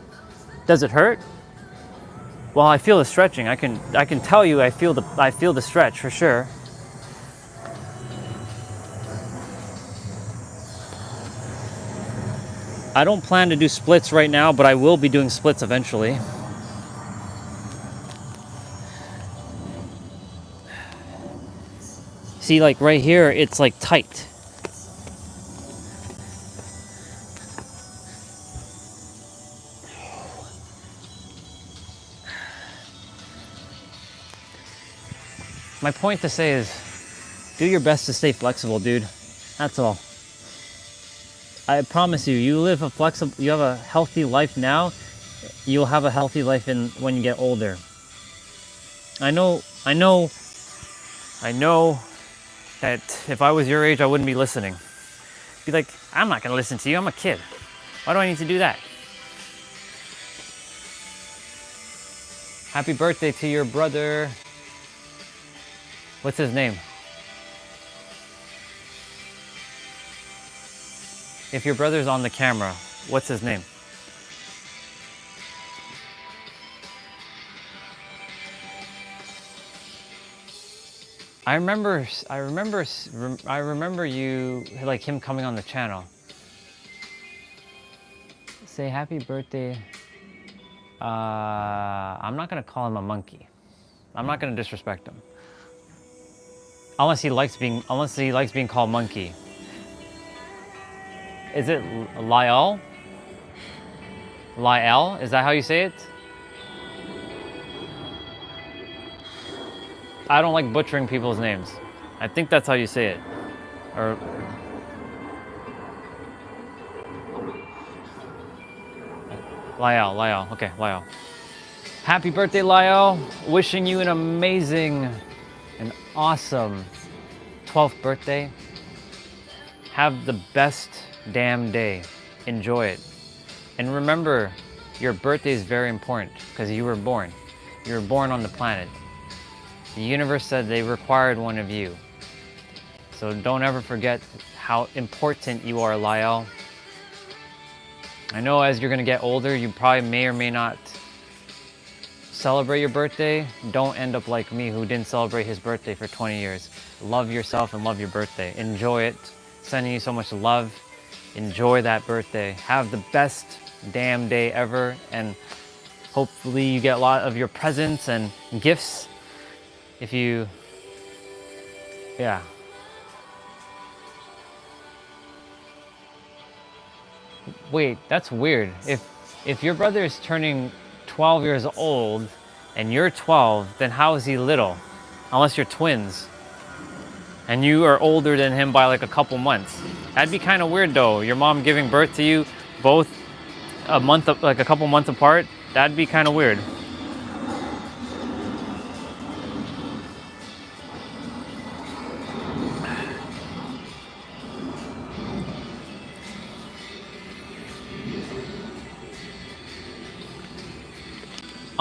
does it hurt? Well, I feel the stretching. I can tell you I feel the stretch for sure. I don't plan to do splits right now, but I will be doing splits eventually. See, like right here, it's like tight. My point to say is, do your best to stay flexible, dude. That's all. I promise you, you have a healthy life now, you'll have a healthy life when you get older. I know that if I was your age, I wouldn't be listening. Be like, I'm not gonna listen to you, I'm a kid. Why do I need to do that? Happy birthday to your brother. What's his name? If your brother's on the camera, what's his name? I remember you, like him coming on the channel. Say happy birthday. I'm not gonna call him a monkey. I'm not gonna disrespect him. Unless he likes being called monkey. Is it Lyle? Lyle? Is that how you say it? I don't like butchering people's names. I think that's how you say it. Or Lyle. Okay, Lyle. Happy birthday, Lyle. Wishing you an amazing and awesome 12th birthday. Have the best damn day. Enjoy it. And remember, your birthday is very important because you were born. You were born on the planet. The universe said they required one of you. So don't ever forget how important you are, Lyle. I know as you're gonna get older, you probably may or may not celebrate your birthday. Don't end up like me who didn't celebrate his birthday for 20 years. Love yourself and love your birthday. Enjoy it. Sending you so much love. Enjoy that birthday. Have the best damn day ever, and hopefully you get a lot of your presents and gifts. If you, yeah. Wait, that's weird. If your brother is turning 12 years old and you're 12, then how is he little? Unless you're twins and you are older than him by like a couple months. That'd be kind of weird though. Your mom giving birth to you both like a couple months apart. That'd be kind of weird.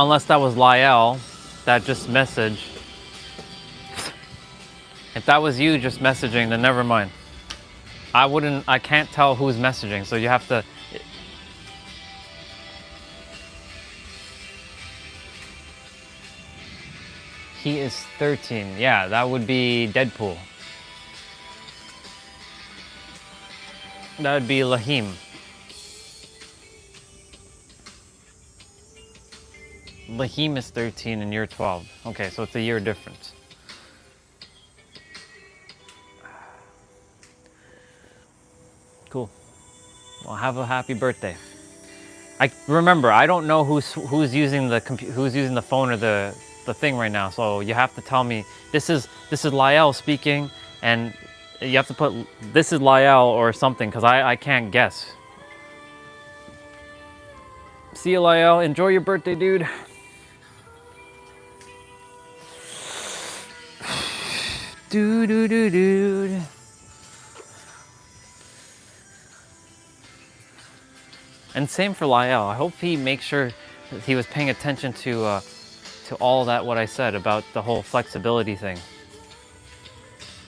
Unless that was Lyle that just messaged. If that was you just messaging, then never mind. I can't tell who's messaging, so you have to. He is 13. Yeah, that would be Deadpool. That would be Lahim. Lahim is 13 and you're 12. Okay, so it's a year difference. Cool. Well, have a happy birthday. I remember, I don't know who's using the phone or the thing right now, so you have to tell me this is Lyle speaking, and you have to put this is Lyle or something because I can't guess. See you, Lyle. Enjoy your birthday, dude. Dude. And same for Lyle. I hope he makes sure that he was paying attention to all that what I said about the whole flexibility thing,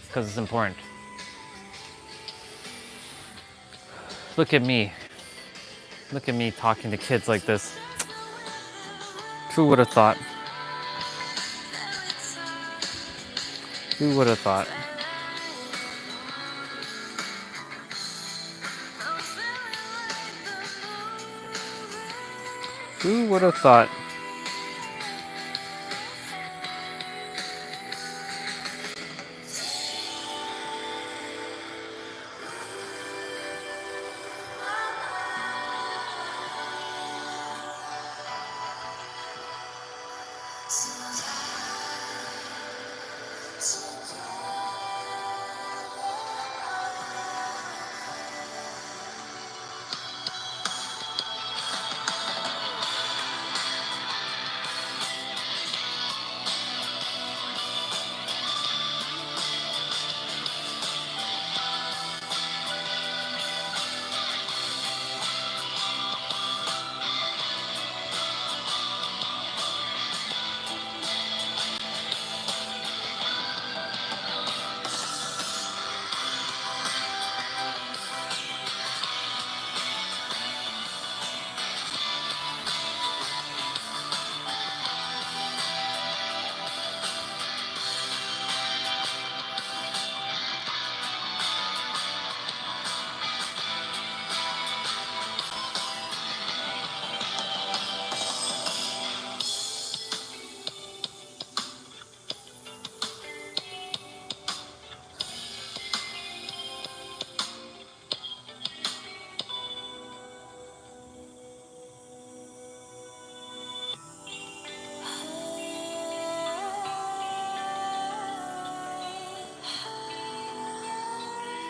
because it's important. Look at me talking to kids like this. Who would have thought? Who would have thought? Who would have thought?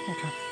Okay.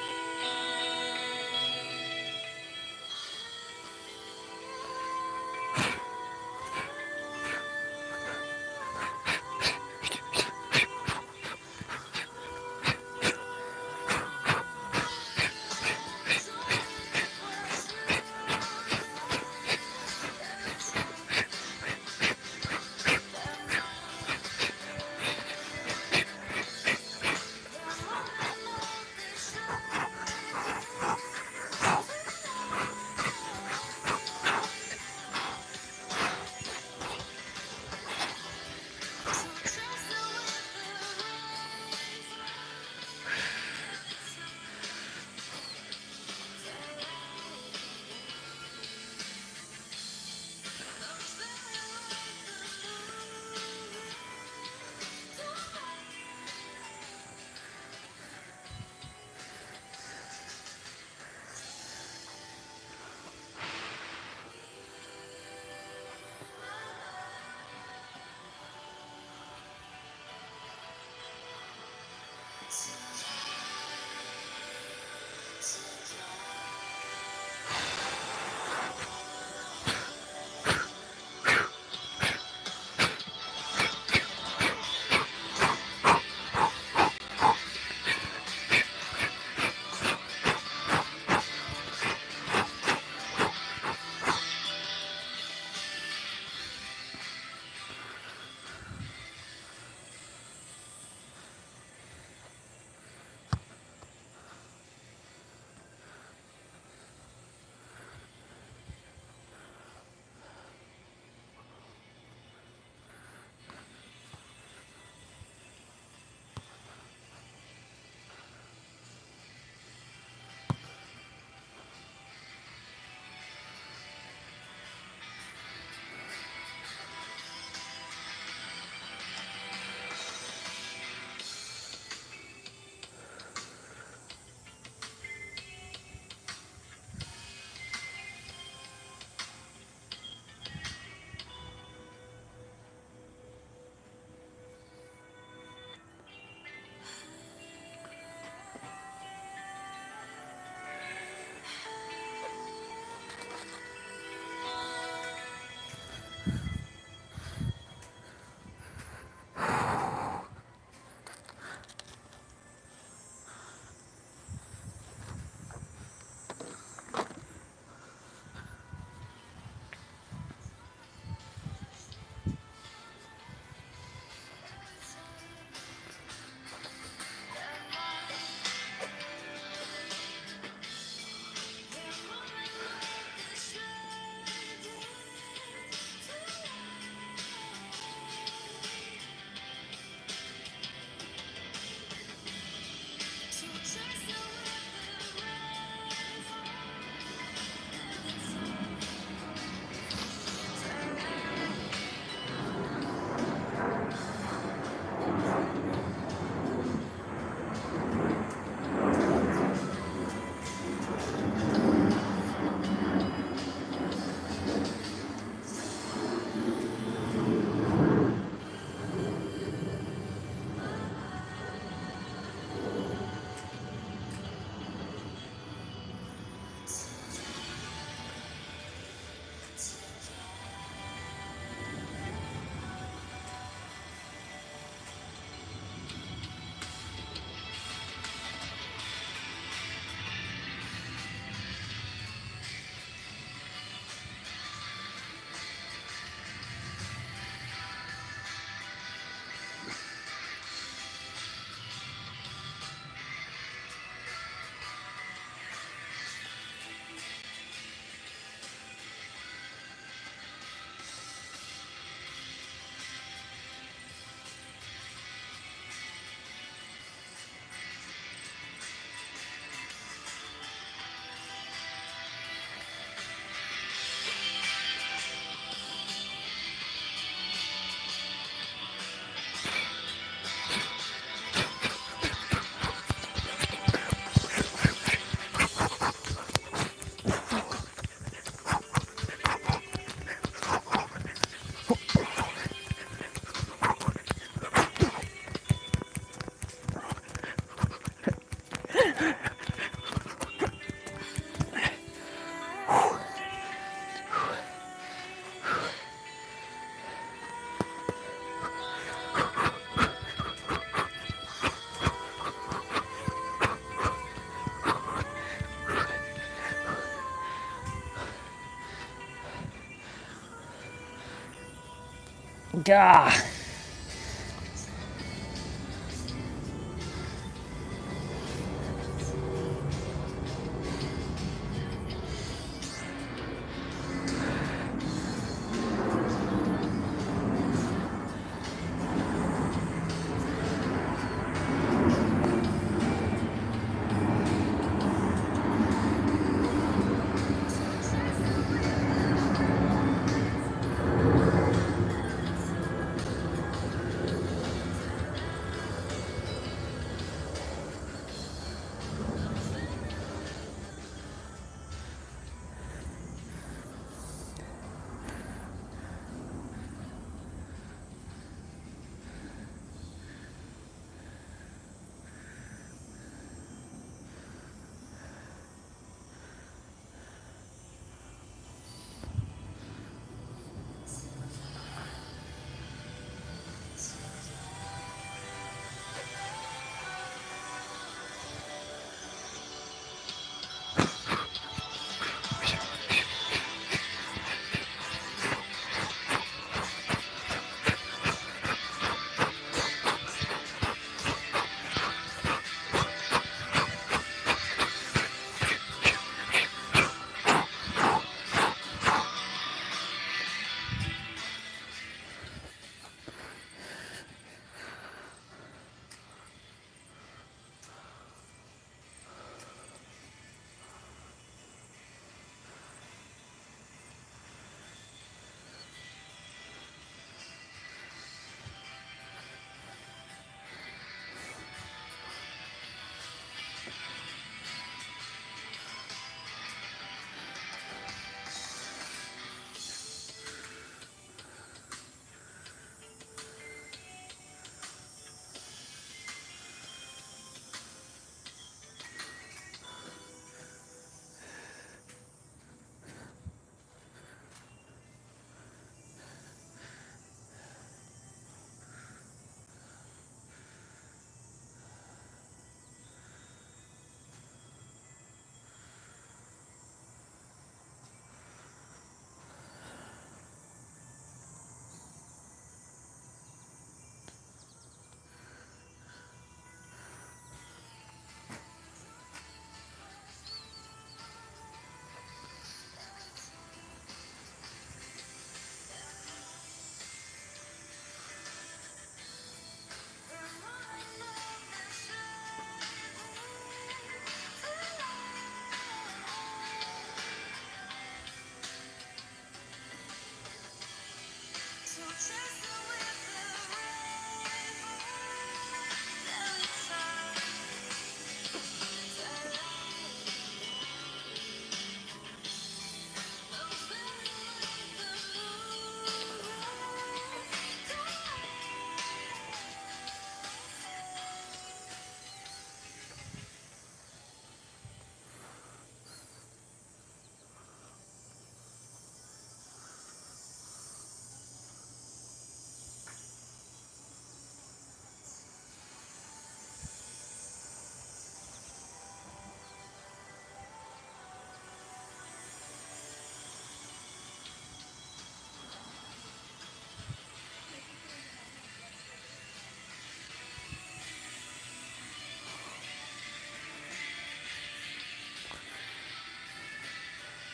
Gah!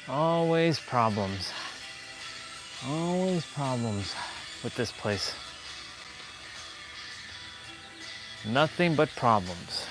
Always problems. Always problems with this place. Nothing but problems.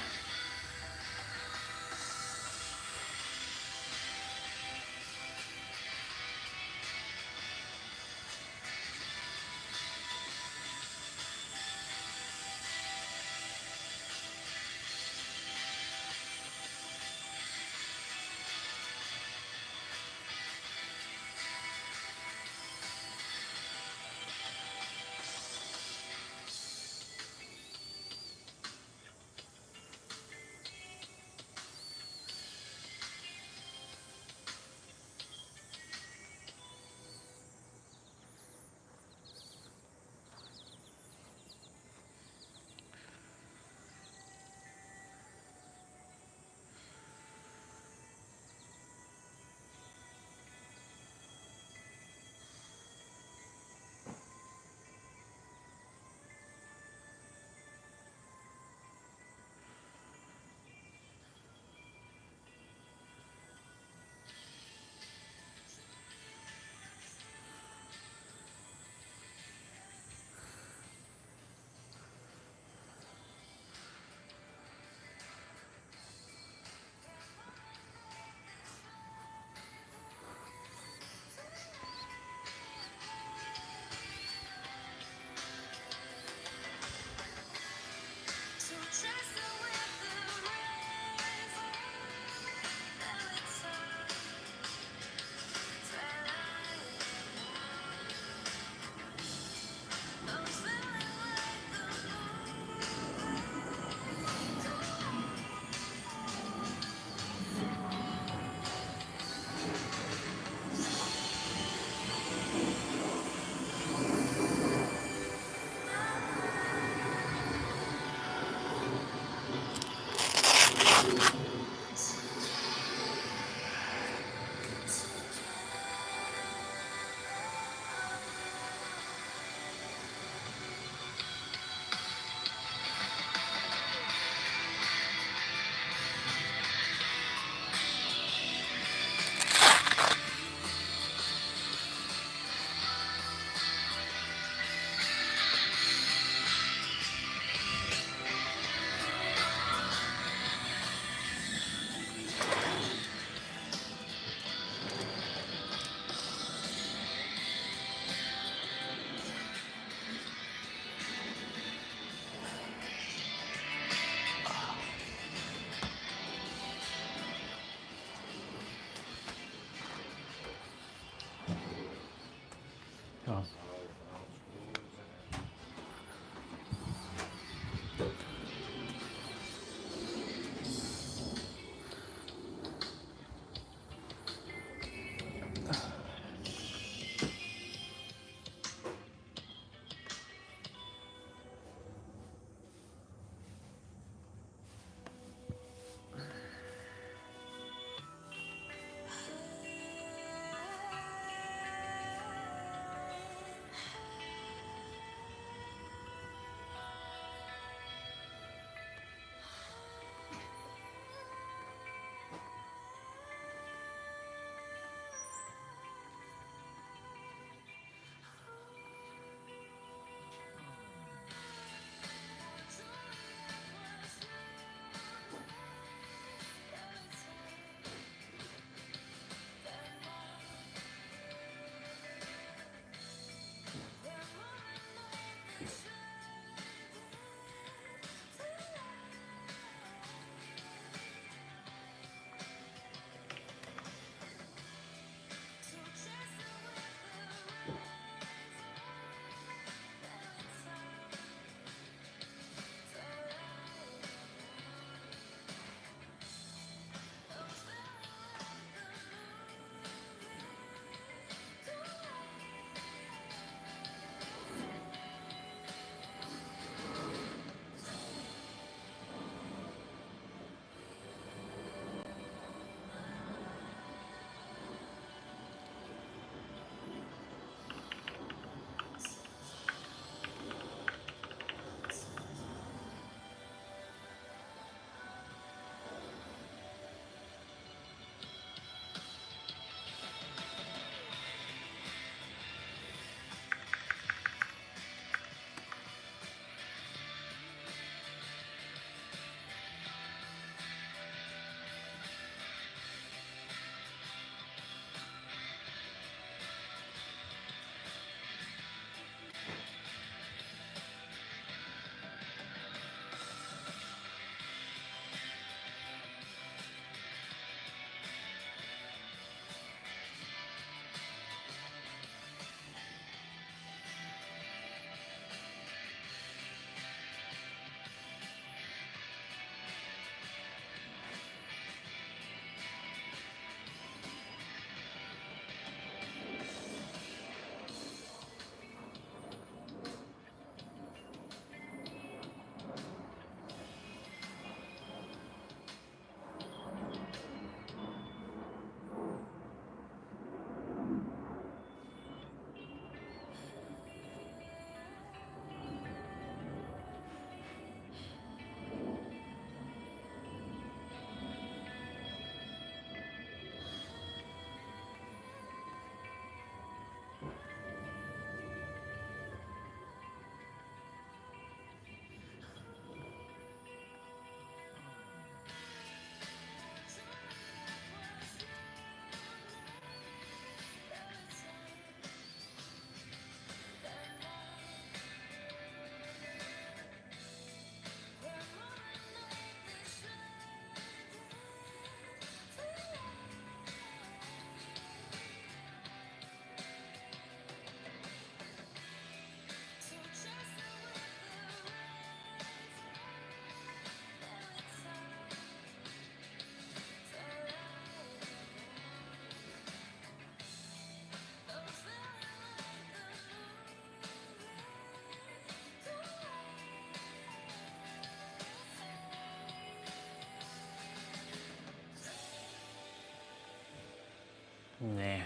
Nah.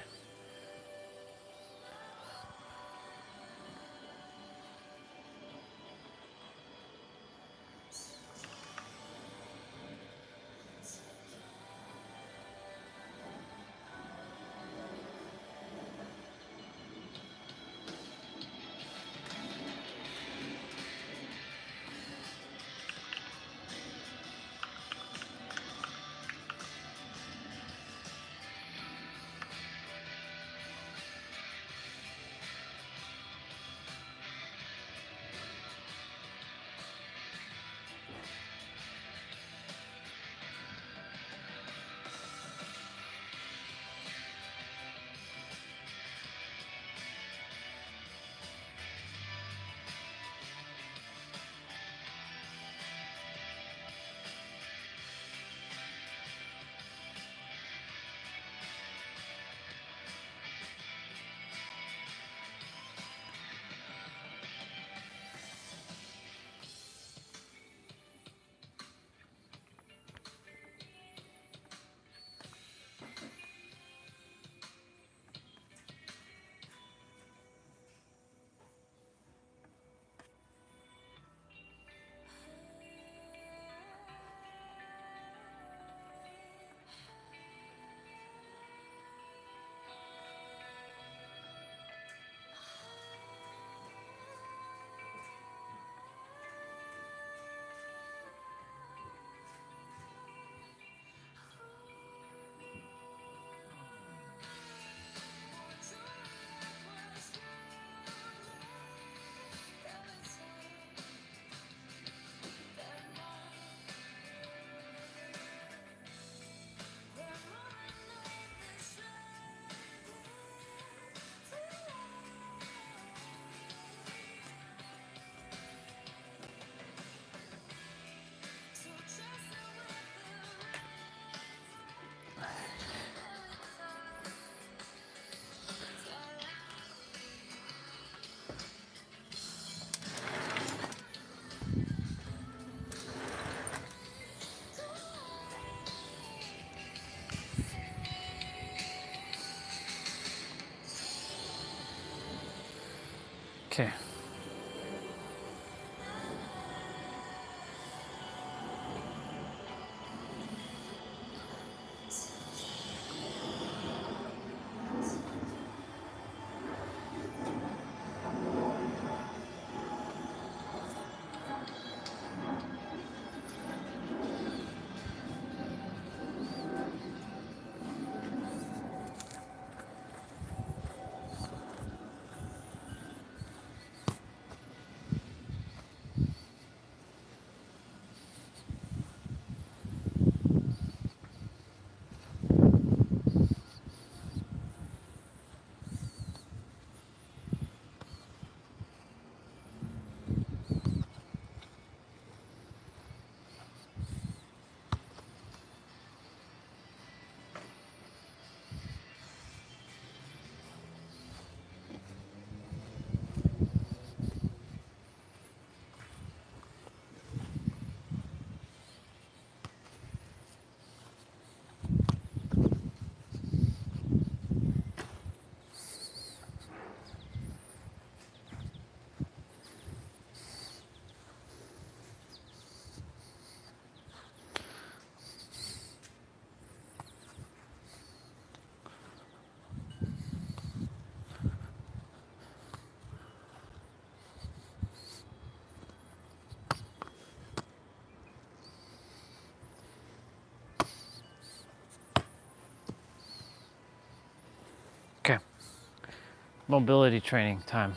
Okay. Okay. Mobility training time.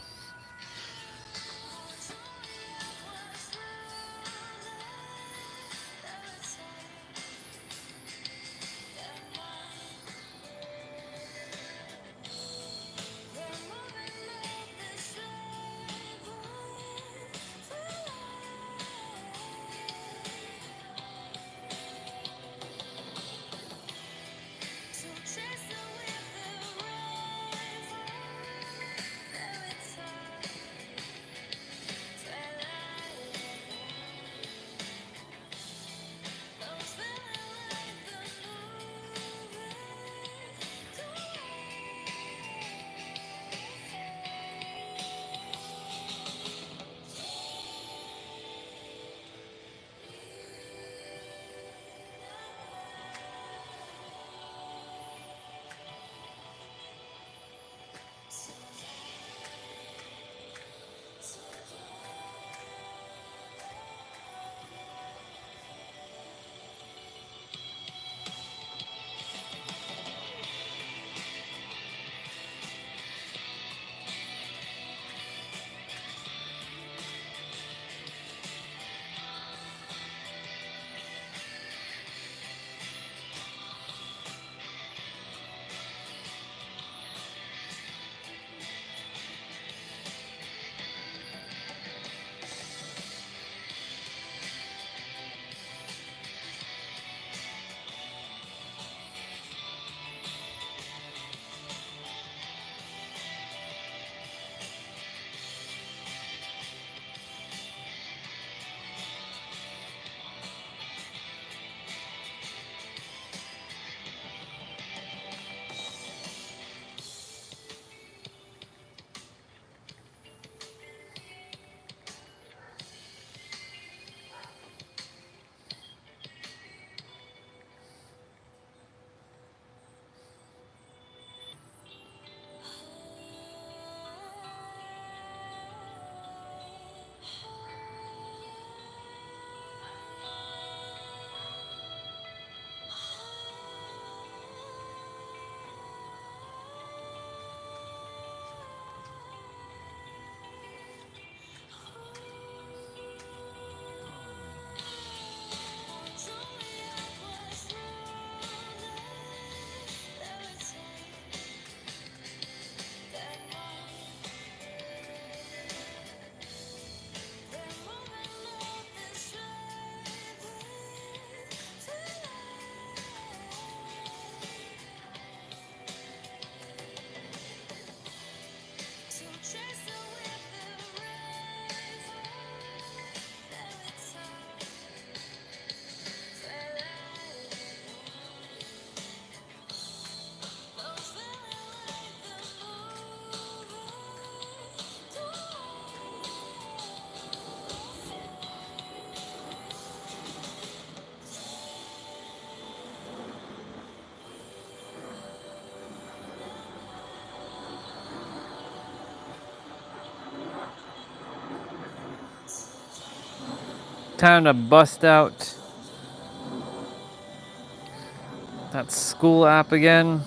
time to bust out that school app again.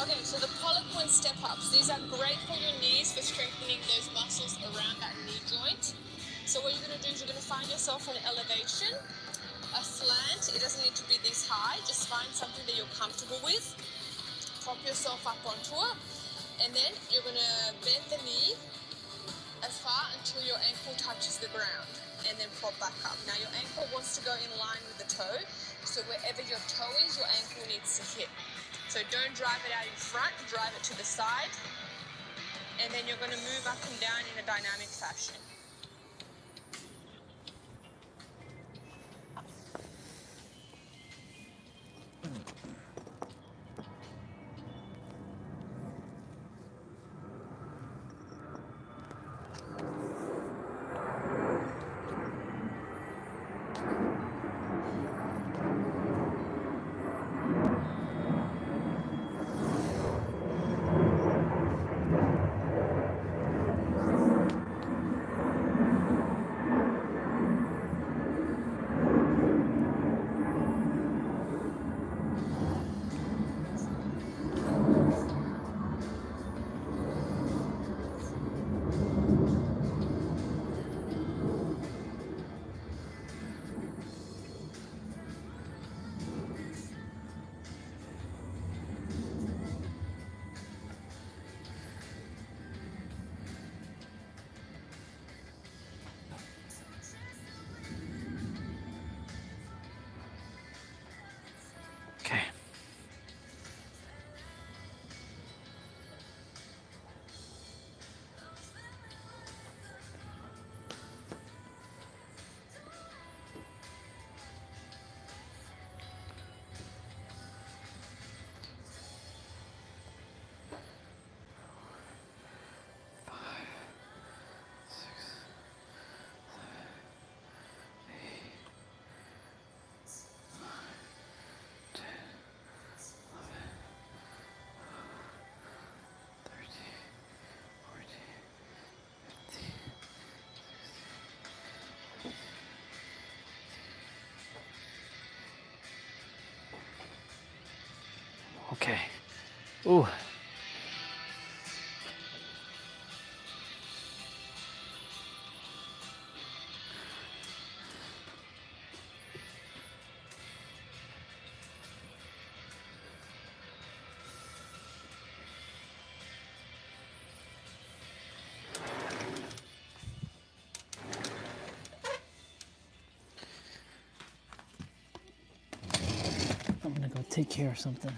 Okay, so the poliquin step ups. These are great for your knees for strengthening those muscles around that knee joint. So what you're going to do is you're going to find yourself an elevation, a slant. It doesn't need to be this high. Just find something that you're comfortable with. Prop yourself up onto it. And then you're going to bend the knee as far until your ankle touches the ground. And then prop back up. Now your ankle wants to go in line with the toe. So wherever your toe is, your ankle needs to hit. So don't drive it out in front, drive it to the side. And then you're going to move up and down in a dynamic fashion. Okay. Okay. Ooh. I'm gonna go take care of something.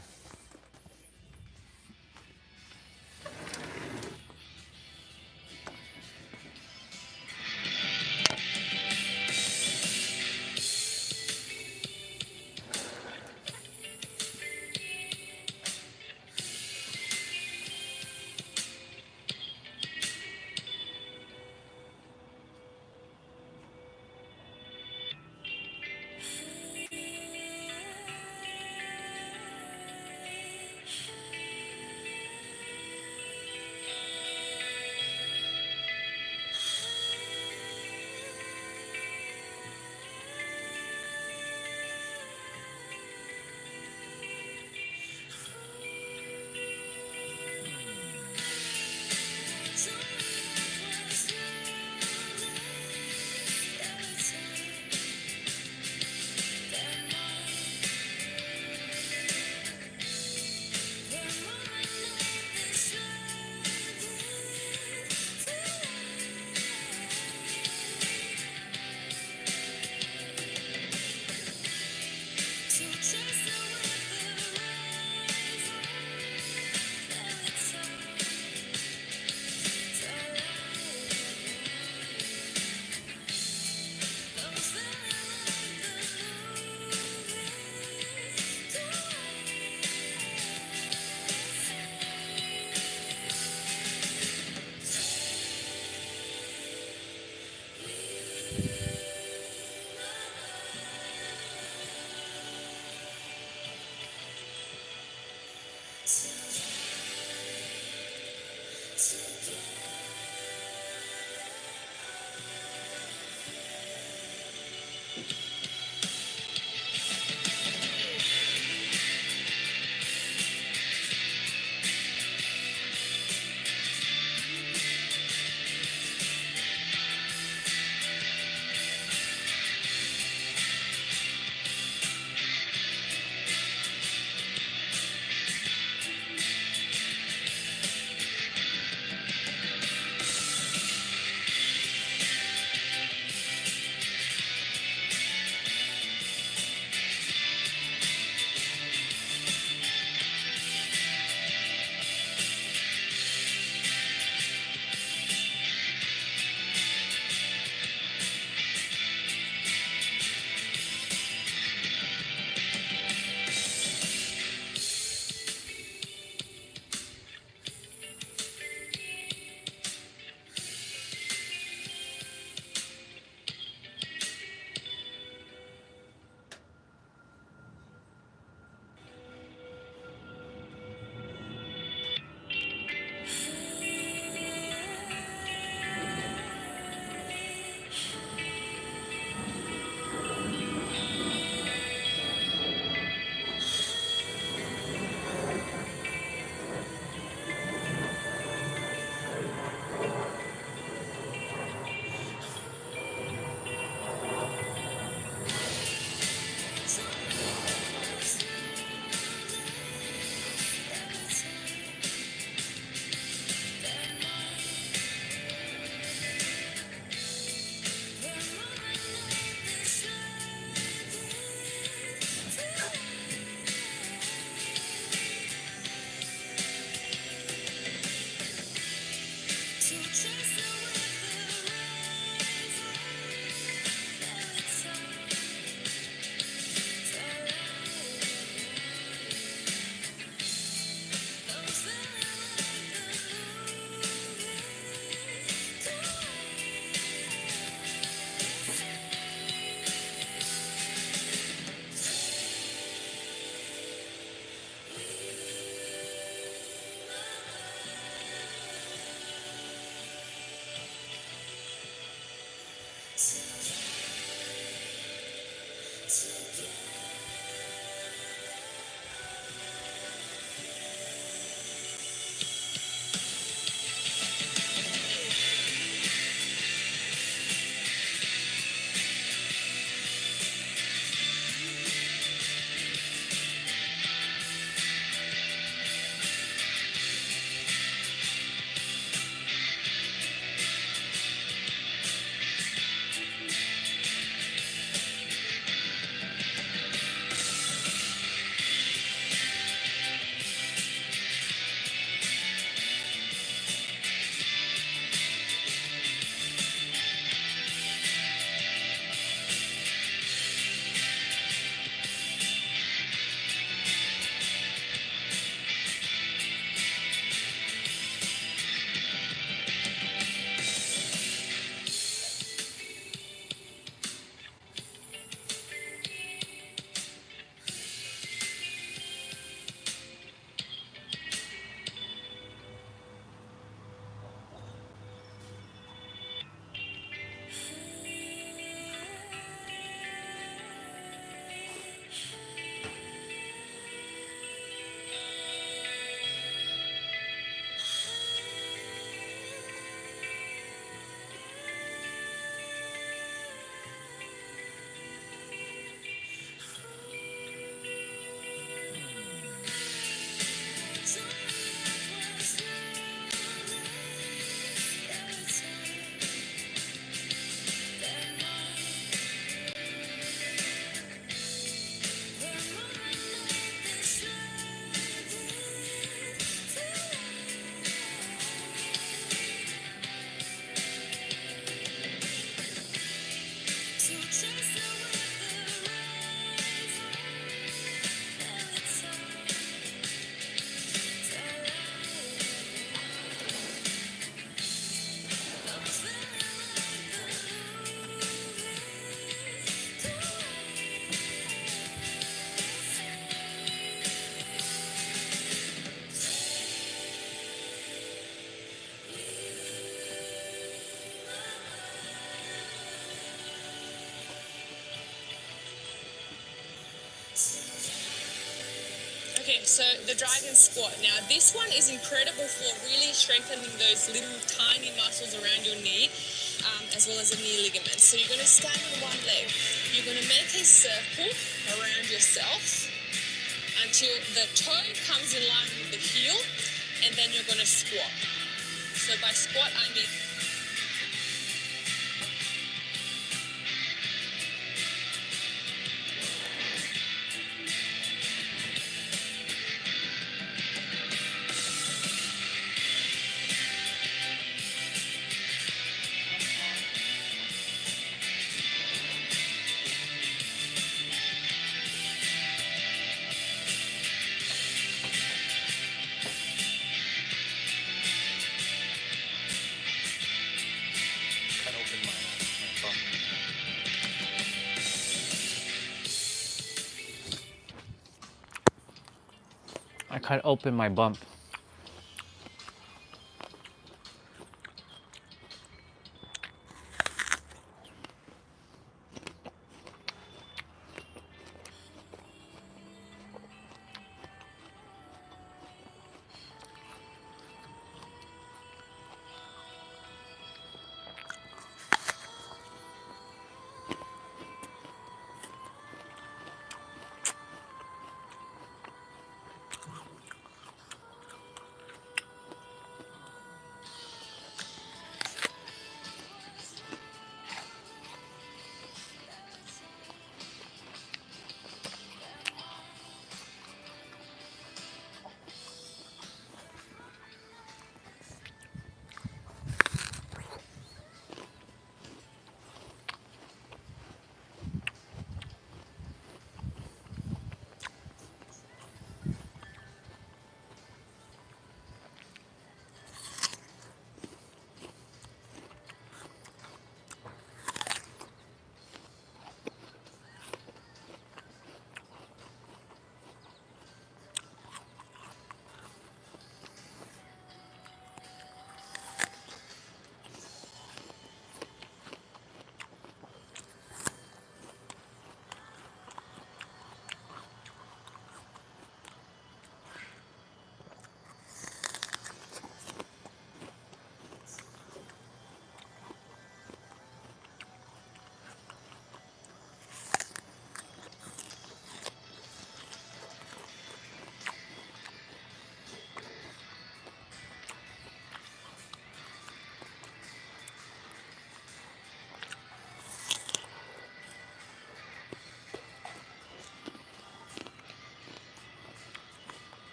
Okay, so the dragon squat. Now this one is incredible for really strengthening those little tiny muscles around your knee, as well as the knee ligaments. So you're going to stand on one leg. You're going to make a circle around yourself until the toe comes in line with the heel, and then you're going to squat. So by squat, I mean Cut open my bum. I cut open my bump.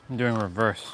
I'm doing reverse.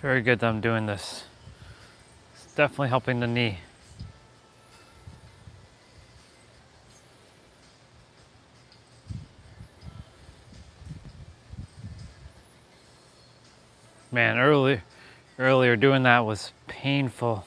It's very good that I'm doing this. It's definitely helping the knee. Man, earlier doing that was painful.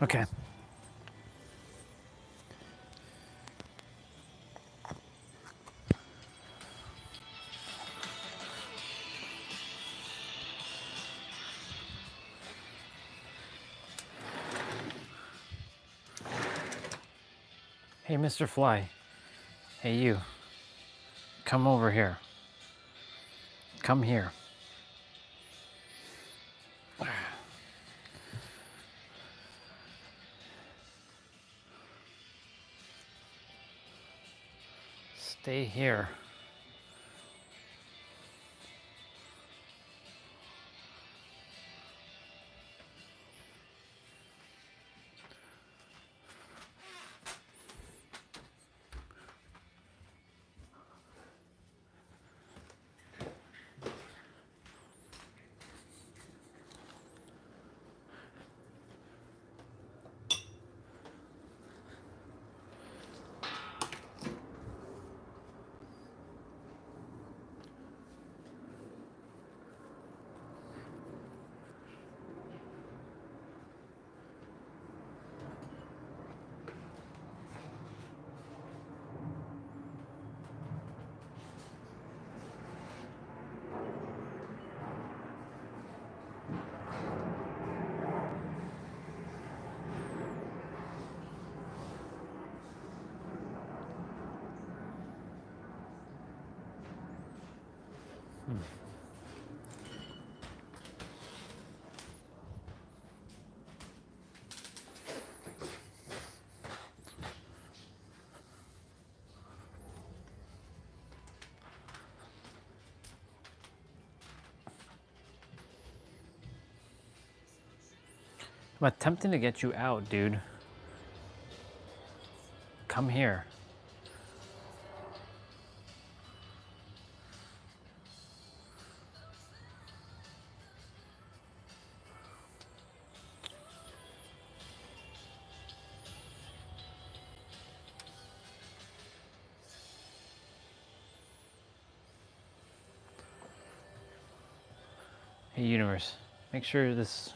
Okay. Hey, Mr. Fly. Hey, you. Come over here. Come here. Stay here. I'm attempting to get you out, dude. Come here. Hey, universe, make sure this...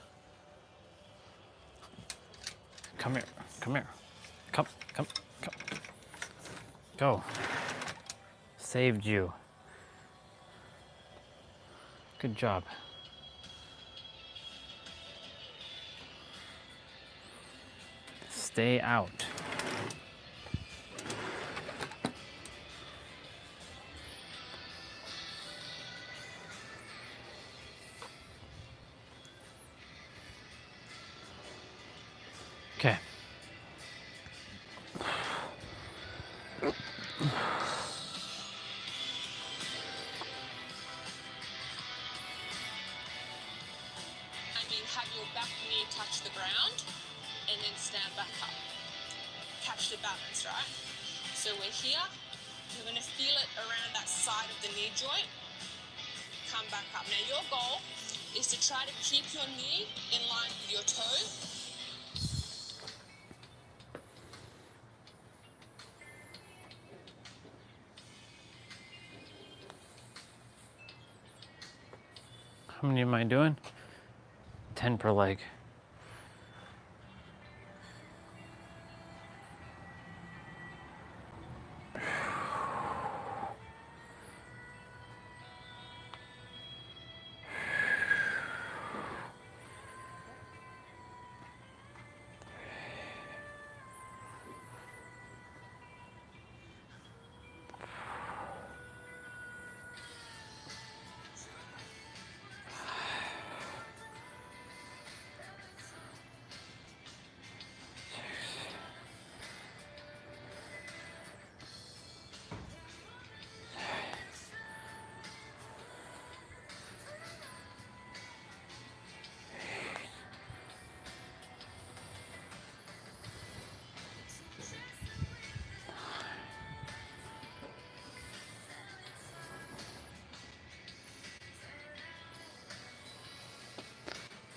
Come here, come here. Come. Go. Saved you. Good job. Stay out. Okay. Have your back knee touch the ground and then stand back up. catch the balance, right? So we're here. You're going to feel it around that side of the knee joint. Come back up. Now your goal is to try to keep your knee in line with your toe. How many am I doing? 10 per leg.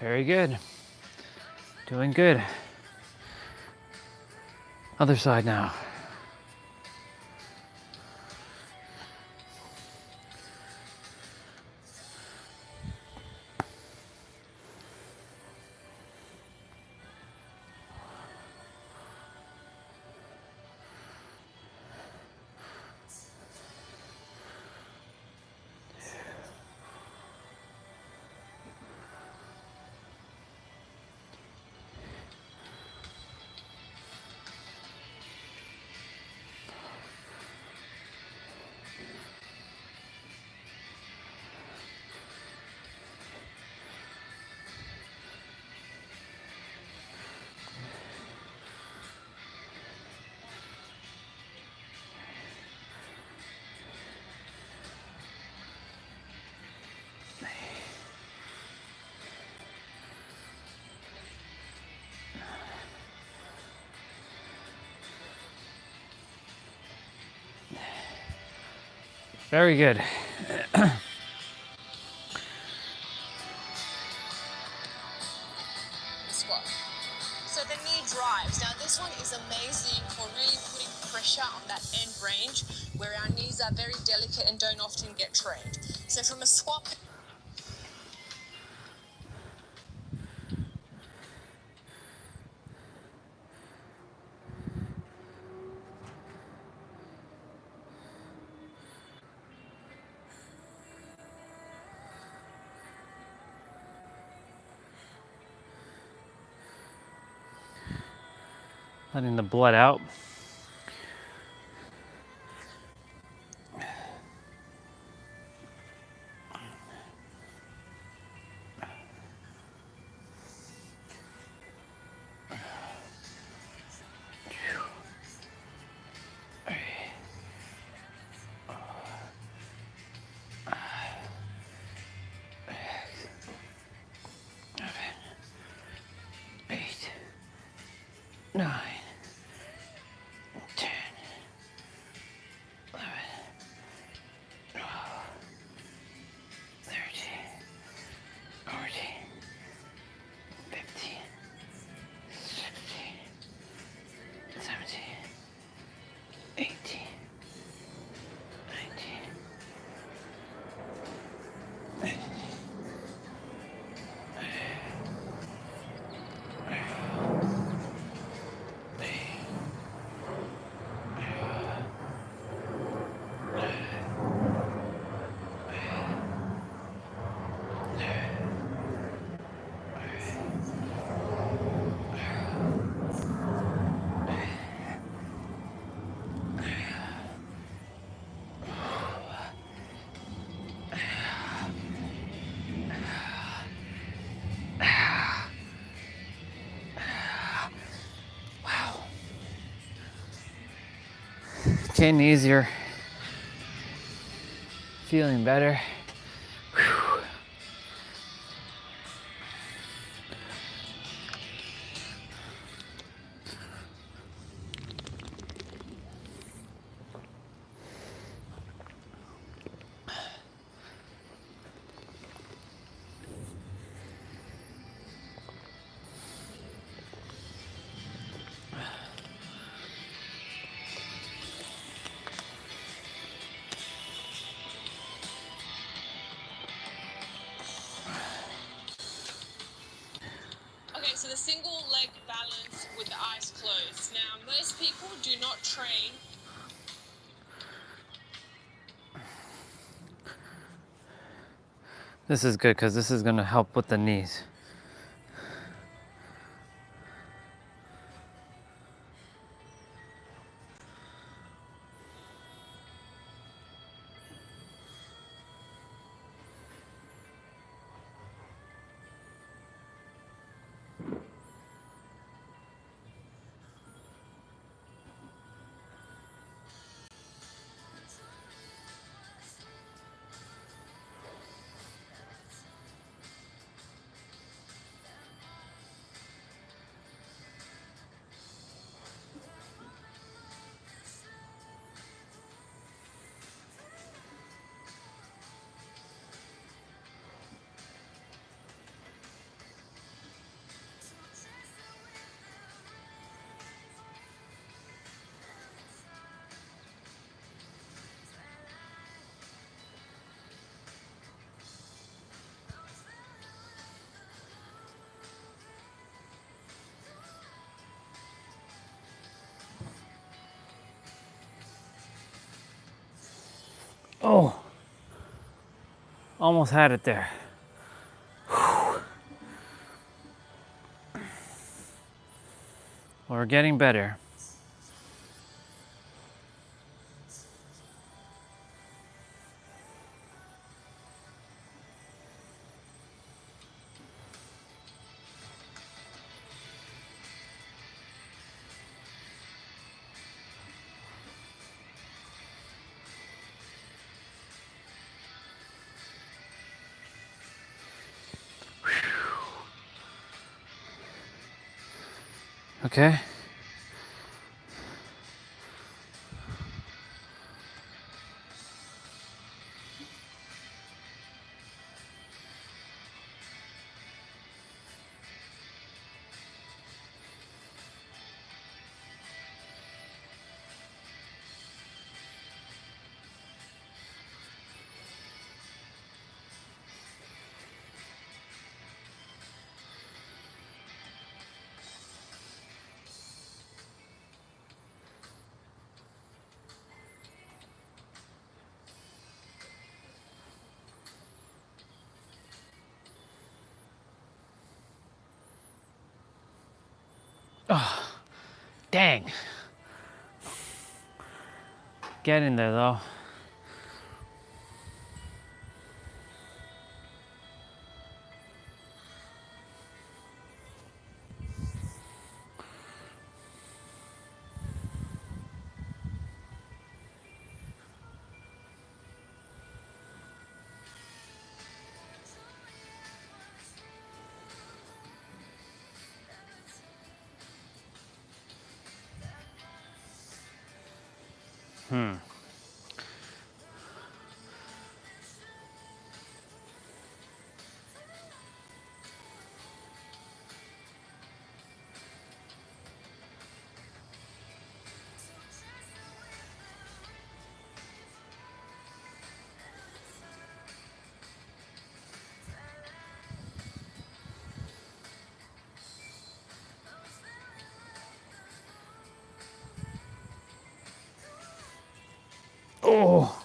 Very good. Doing good. Other side now. Very good. Squat. So the knee drives. Now this one is amazing for really putting pressure on that end range where our knees are very delicate and don't often get trained. So from a squat, Letting the blood out. Getting easier. Feeling better. Whew. So the single leg balance with the eyes closed. Now, most people do not train. This is good because this is going to help with the knees. Oh, almost had it there. Whew. We're getting better. Okay. Oh, dang. Get in there though. Oh.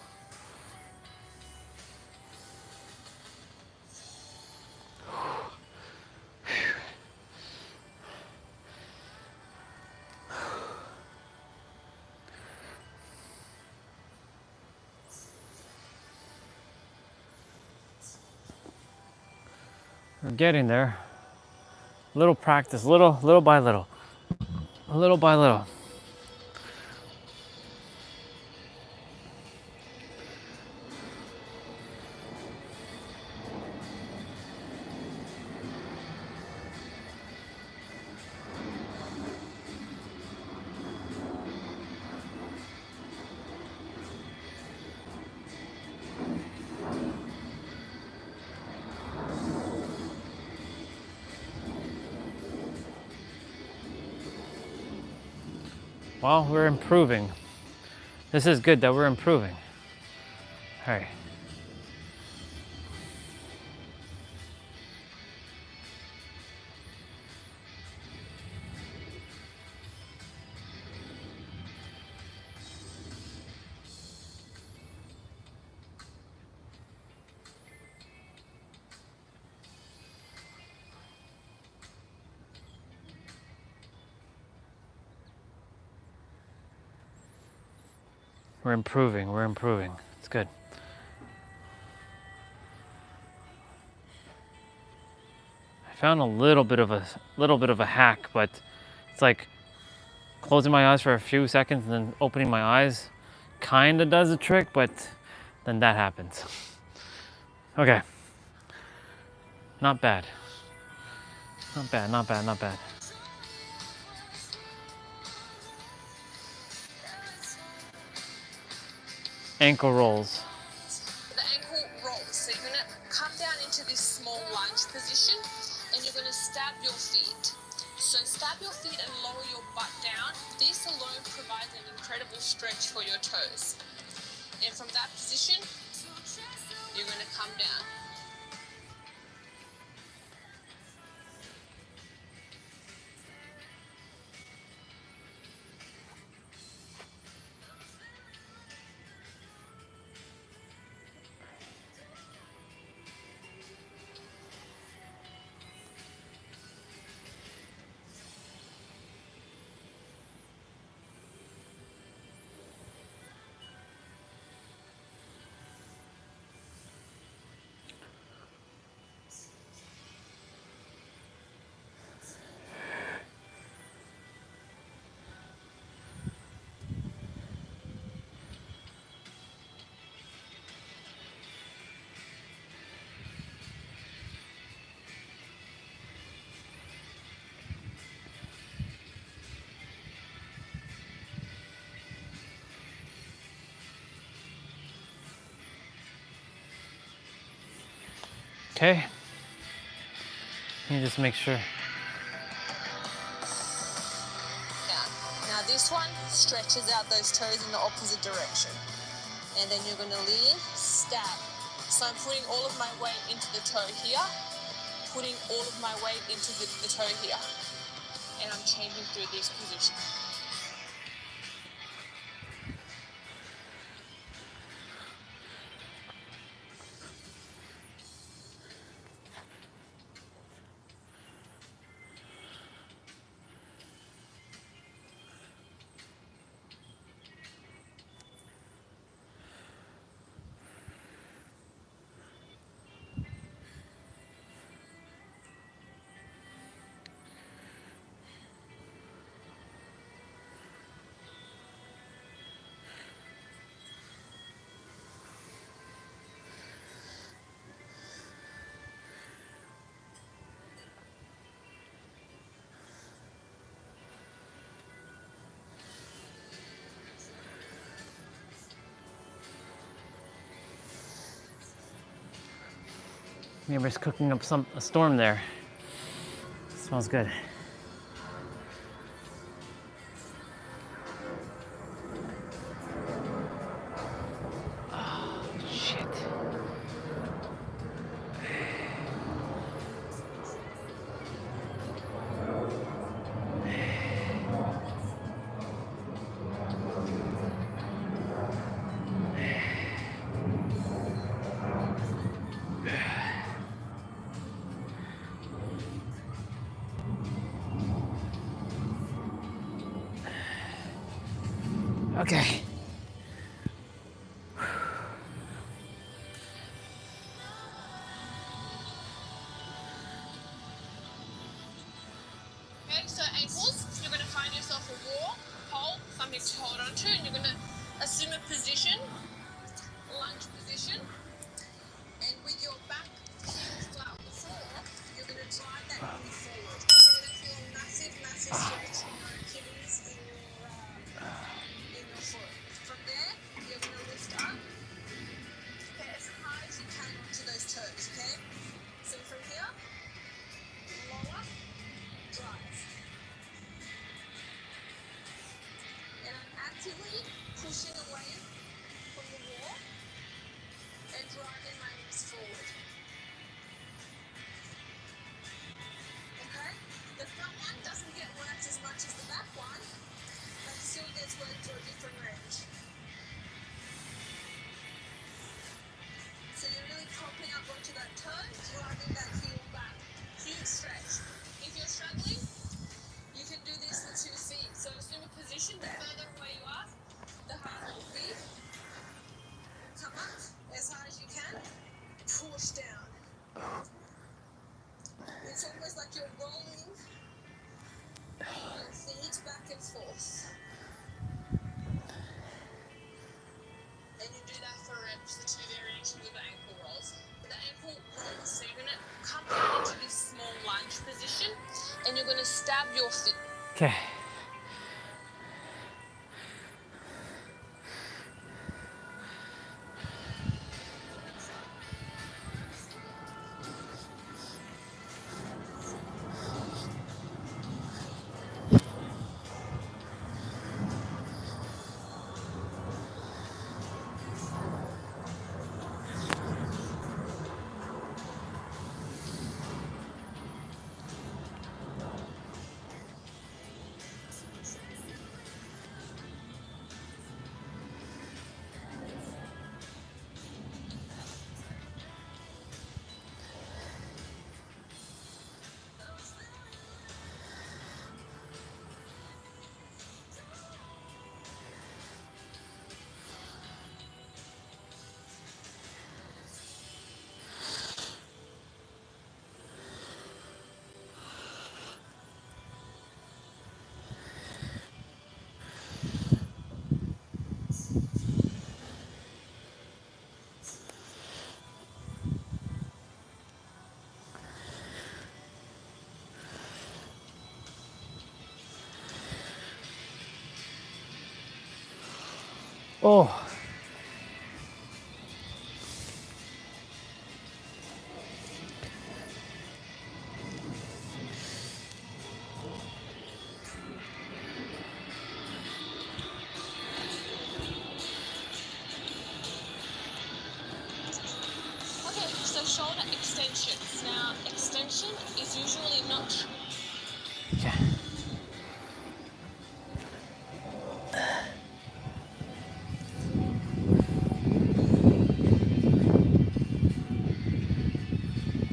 We're getting there. Little practice, little by little. Little by little. Well, we're improving. This is good that we're improving. All right. We're improving. We're improving. It's good. I found a little bit of a hack, but it's like closing my eyes for a few seconds and then opening my eyes kind of does the trick, but then that happens. Okay. Not bad. Not bad, not bad, not bad. Ankle rolls. The ankle rolls. So you're going to come down into this small lunge position and you're going to stab your feet. So stab your feet and lower your butt down. This alone provides an incredible stretch for your toes. And from that position, you're going to come down. Okay. You just make sure. Now this one stretches out those toes in the opposite direction. And then you're going to lean, stab. So I'm putting all of my weight into the toe here, putting all of my weight into the toe here. And I'm changing through this position. Neighbor's cooking up a storm there. Smells good. Oh, shit. Okay. Okay, so ankles, you're going to find yourself a wall, pole, something to hold on to, and you're going to assume a position, lunge position, and with your back heel flat on the floor, you're going to drive that knee forward. So you're going to feel a massive, massive stretch in your Achilles in your foot. From there, you're going to lift up, get as high as you can onto those toes, okay? So from here, lower, drive. And I'm actively pushing away from the wall and driving my knees forward. Okay? The front one doesn't get worked as much as the back one, but still gets worked to a different range. So you're really propping up onto that toe, driving that heel back. Huge stretch. If you're struggling, you can do this with 2 feet. So assume a position, the further away you are, the harder it will be. Oh. Okay, so shoulder extension. Now, extension is usually not. Okay.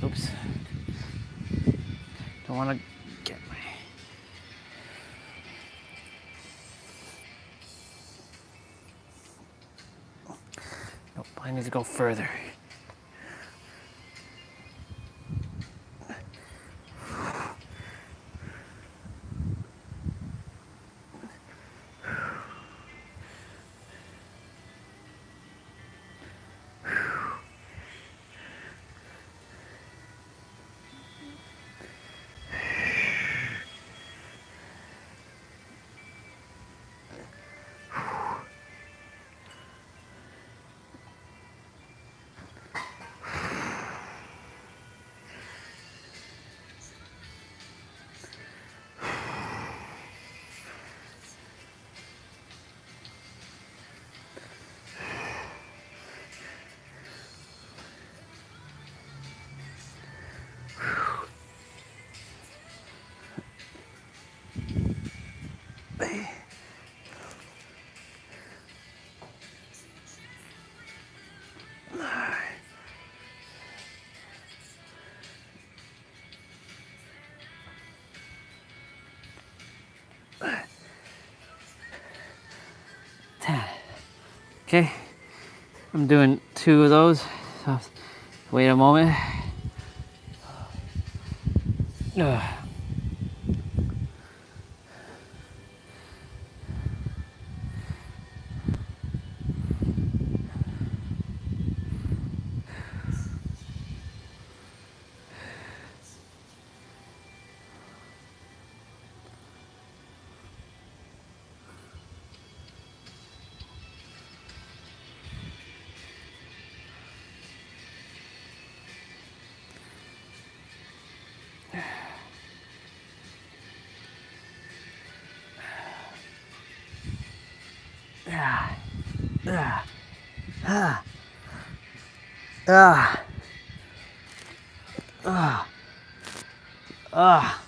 Oops. Don't want to get my... Nope, I need to go further. Okay, I'm doing 2 of those. So wait a moment. Ugh. Ah. Ah. Ah. Ah. Ah. Ah.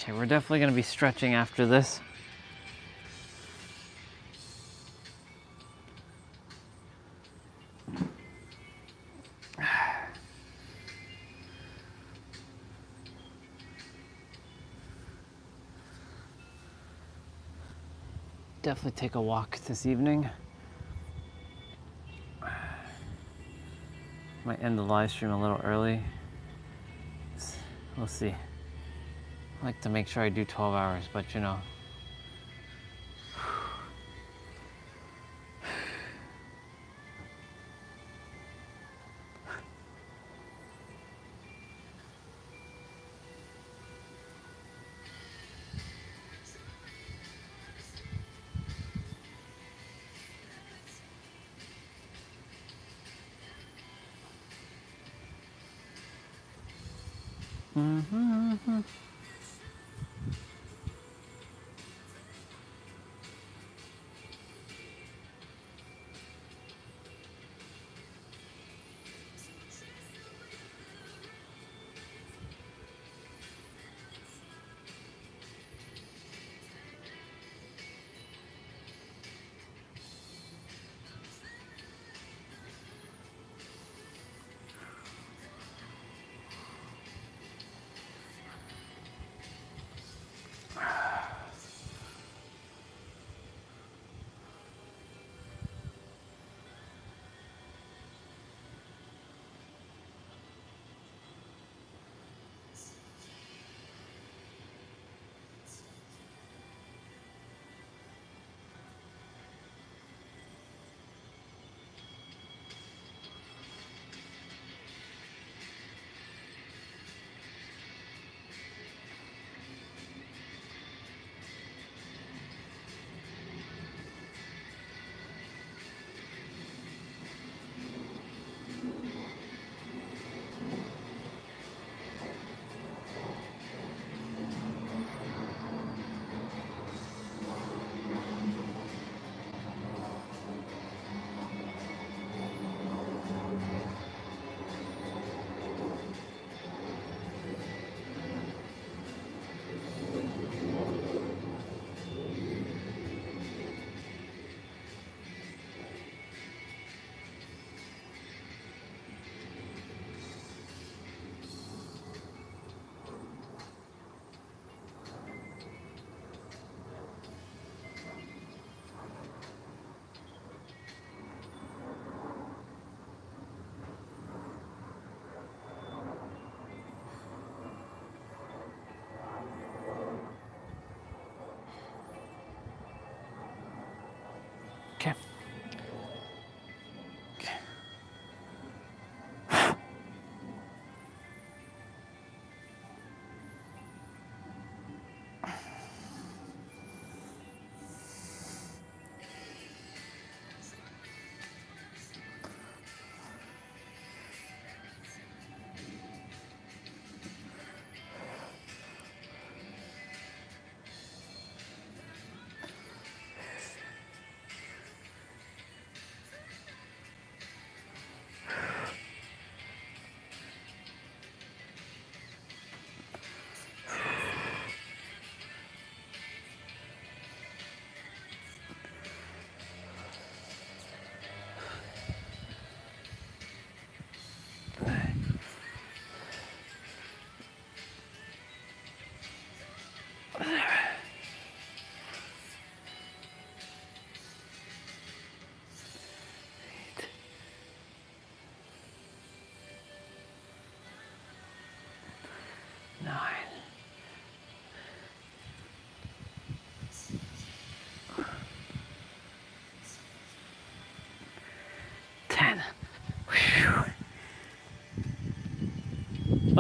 Okay, we're definitely going to be stretching after this. Definitely take a walk this evening. Might end the live stream a little early. We'll see. I like to make sure I do 12 hours, but you know. Mm-hmm.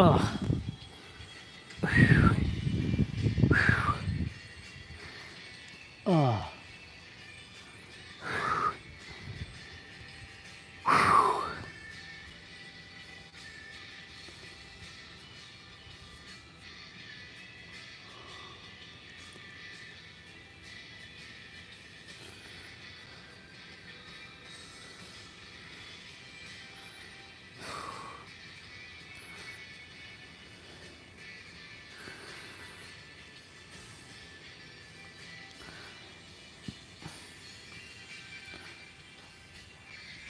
Oh. Oh.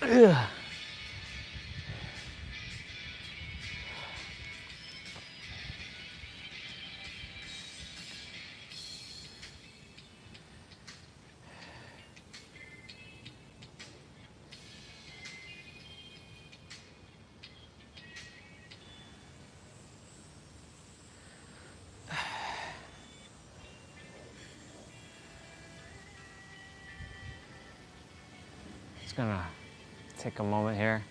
Ugh. Just gonna take a moment here.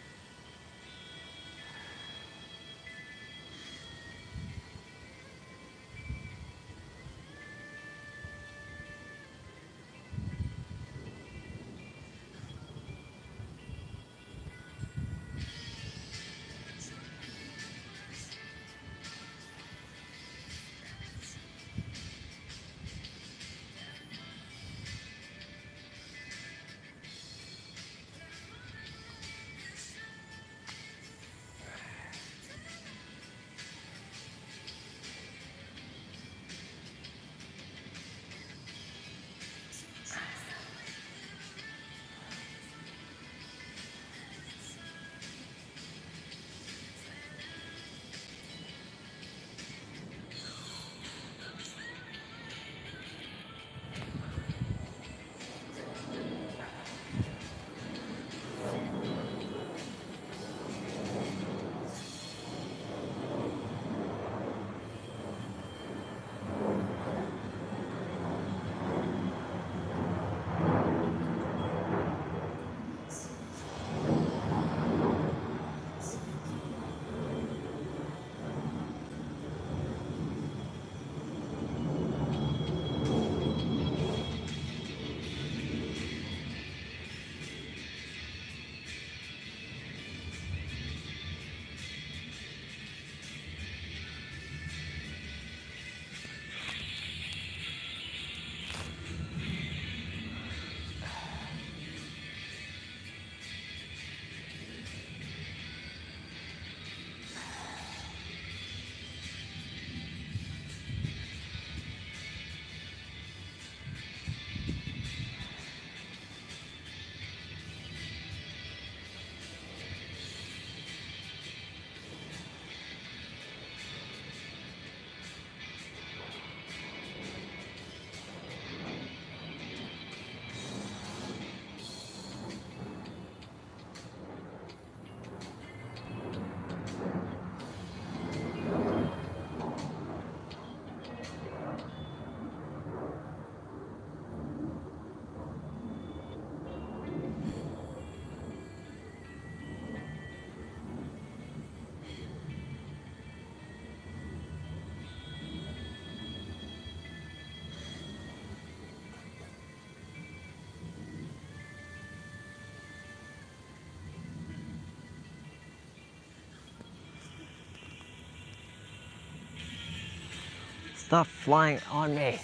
Stop flying on me.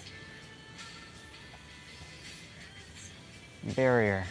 Barrier.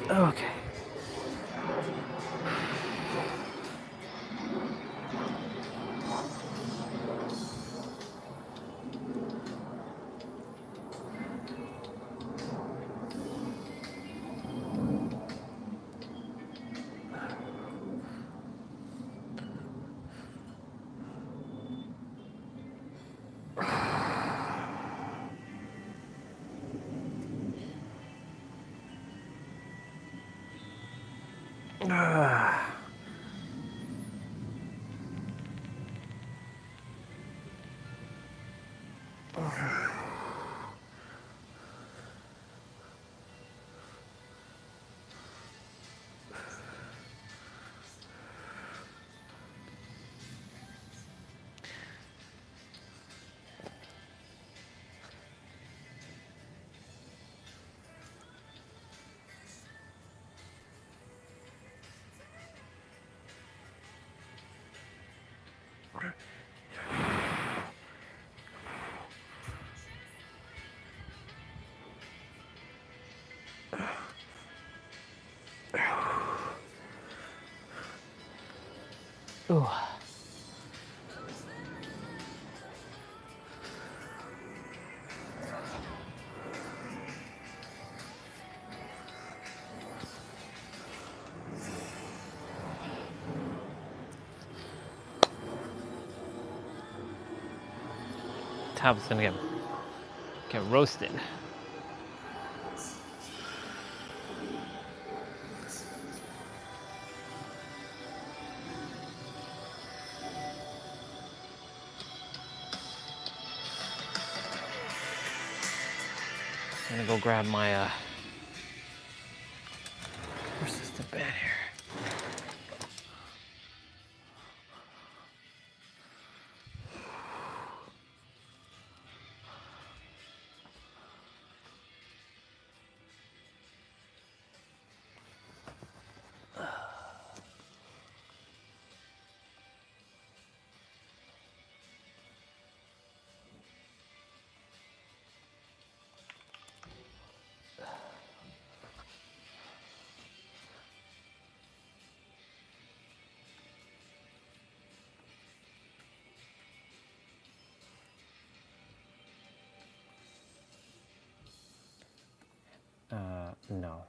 Okay. Ooh. Tab's gonna get roasted. I'm gonna go grab my resistant band here. No.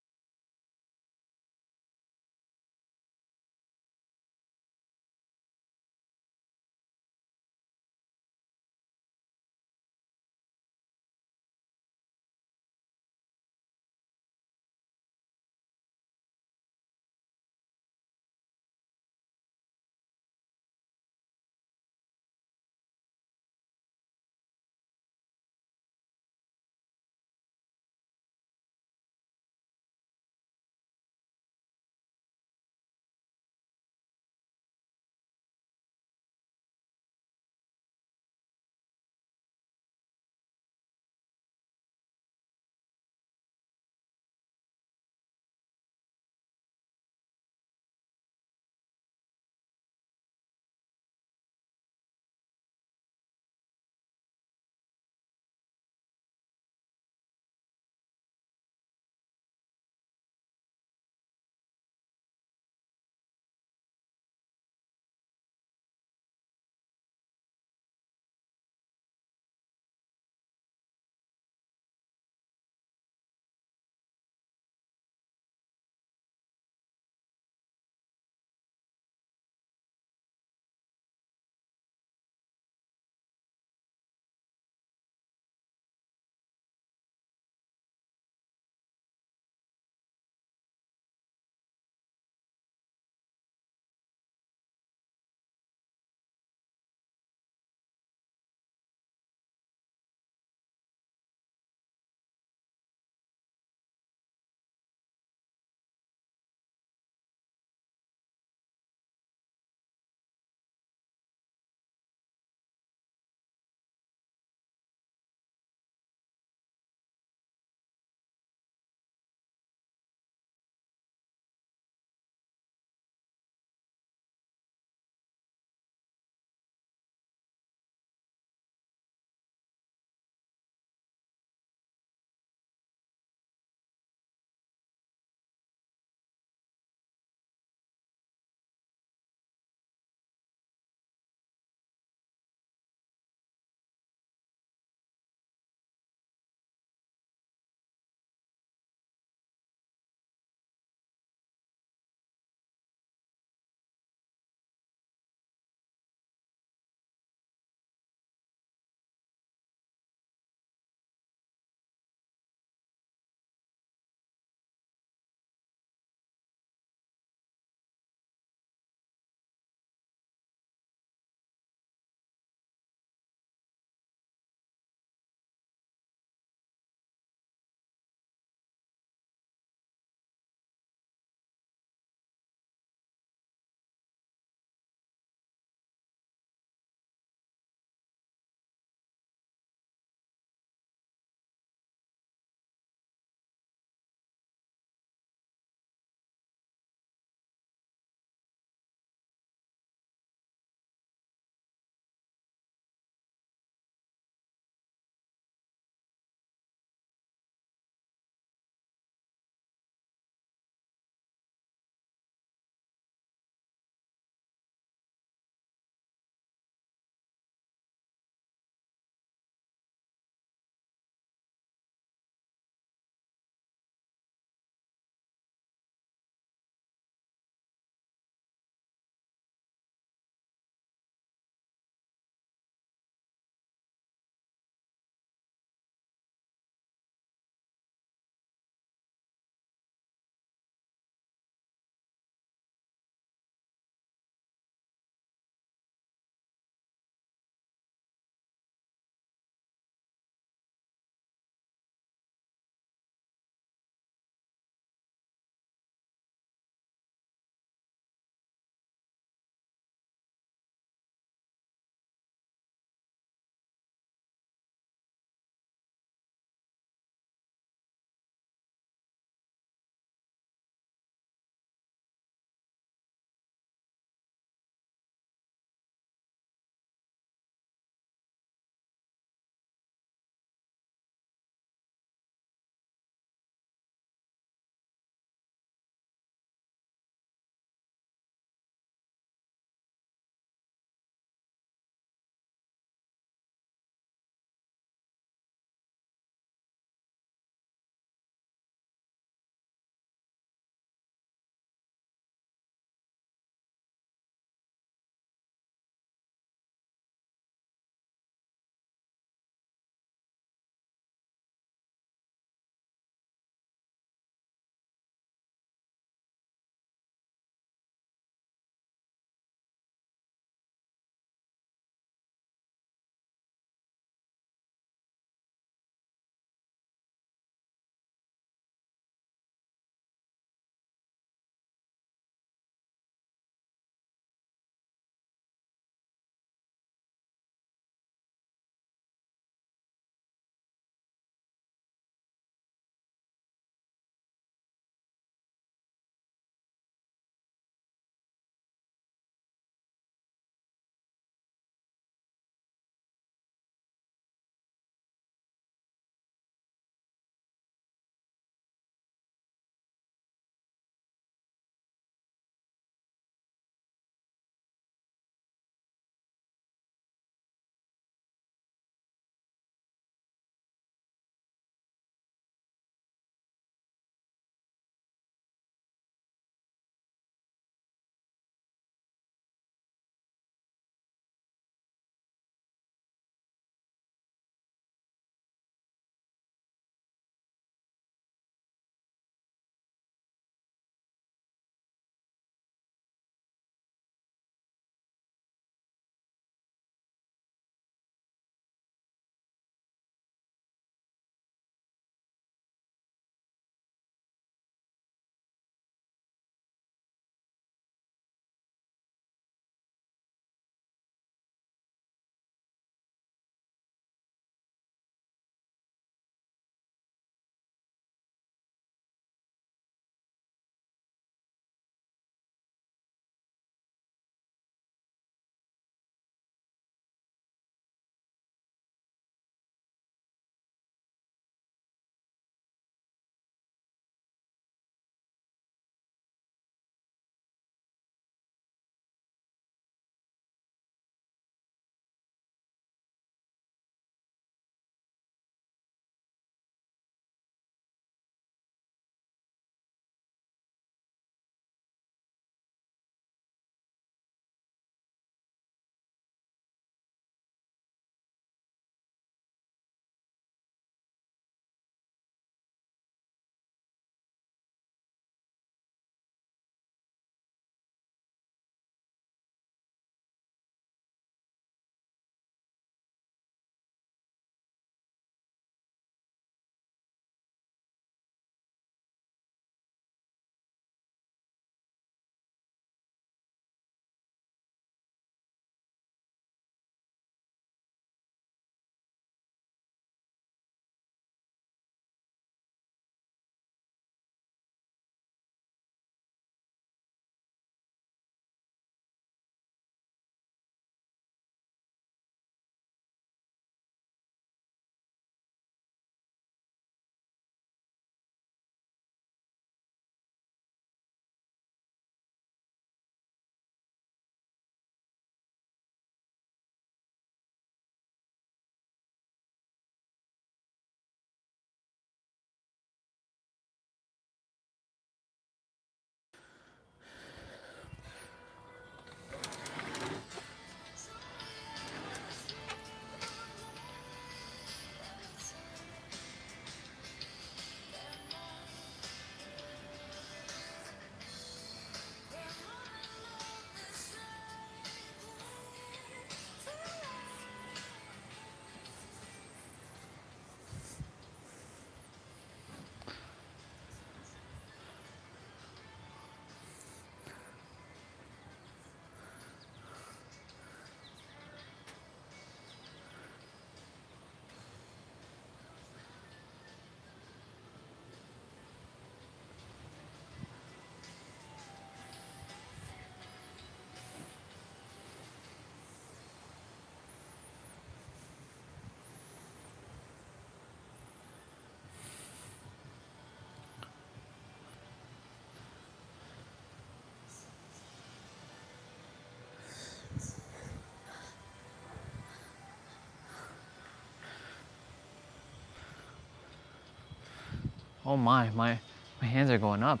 Oh my hands are going up.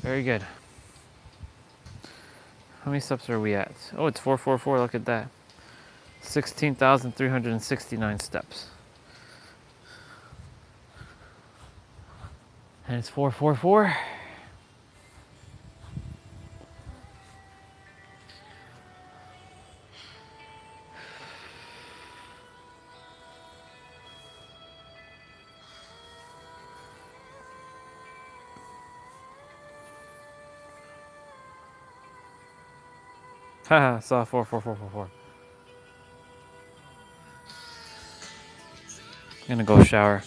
Very good. How many steps are we at? Oh, it's 444. Look at that. 16,369 steps. And it's 444. Haha, saw 44444. I'm gonna go shower.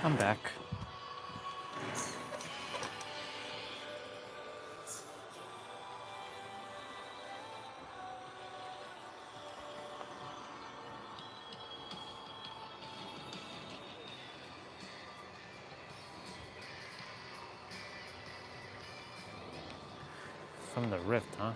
I'm back. From the rift, huh?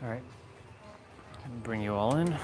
All right. Bring you all in.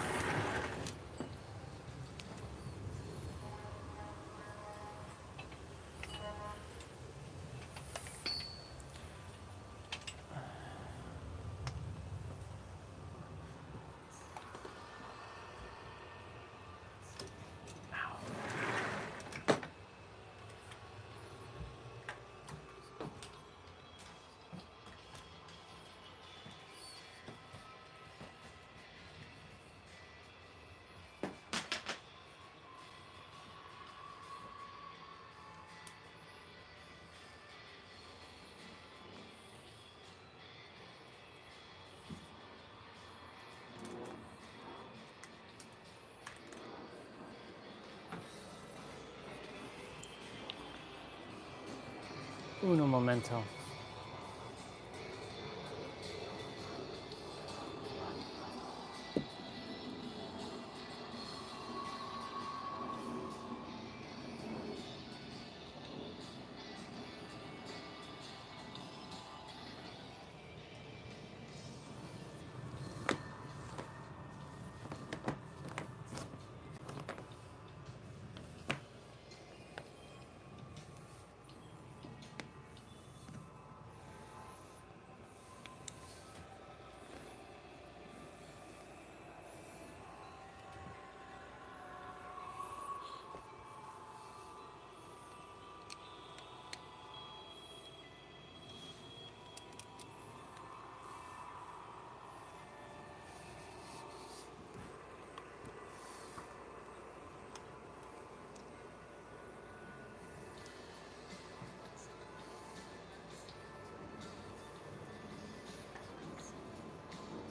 Uno momento.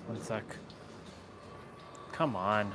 One sec. Come on.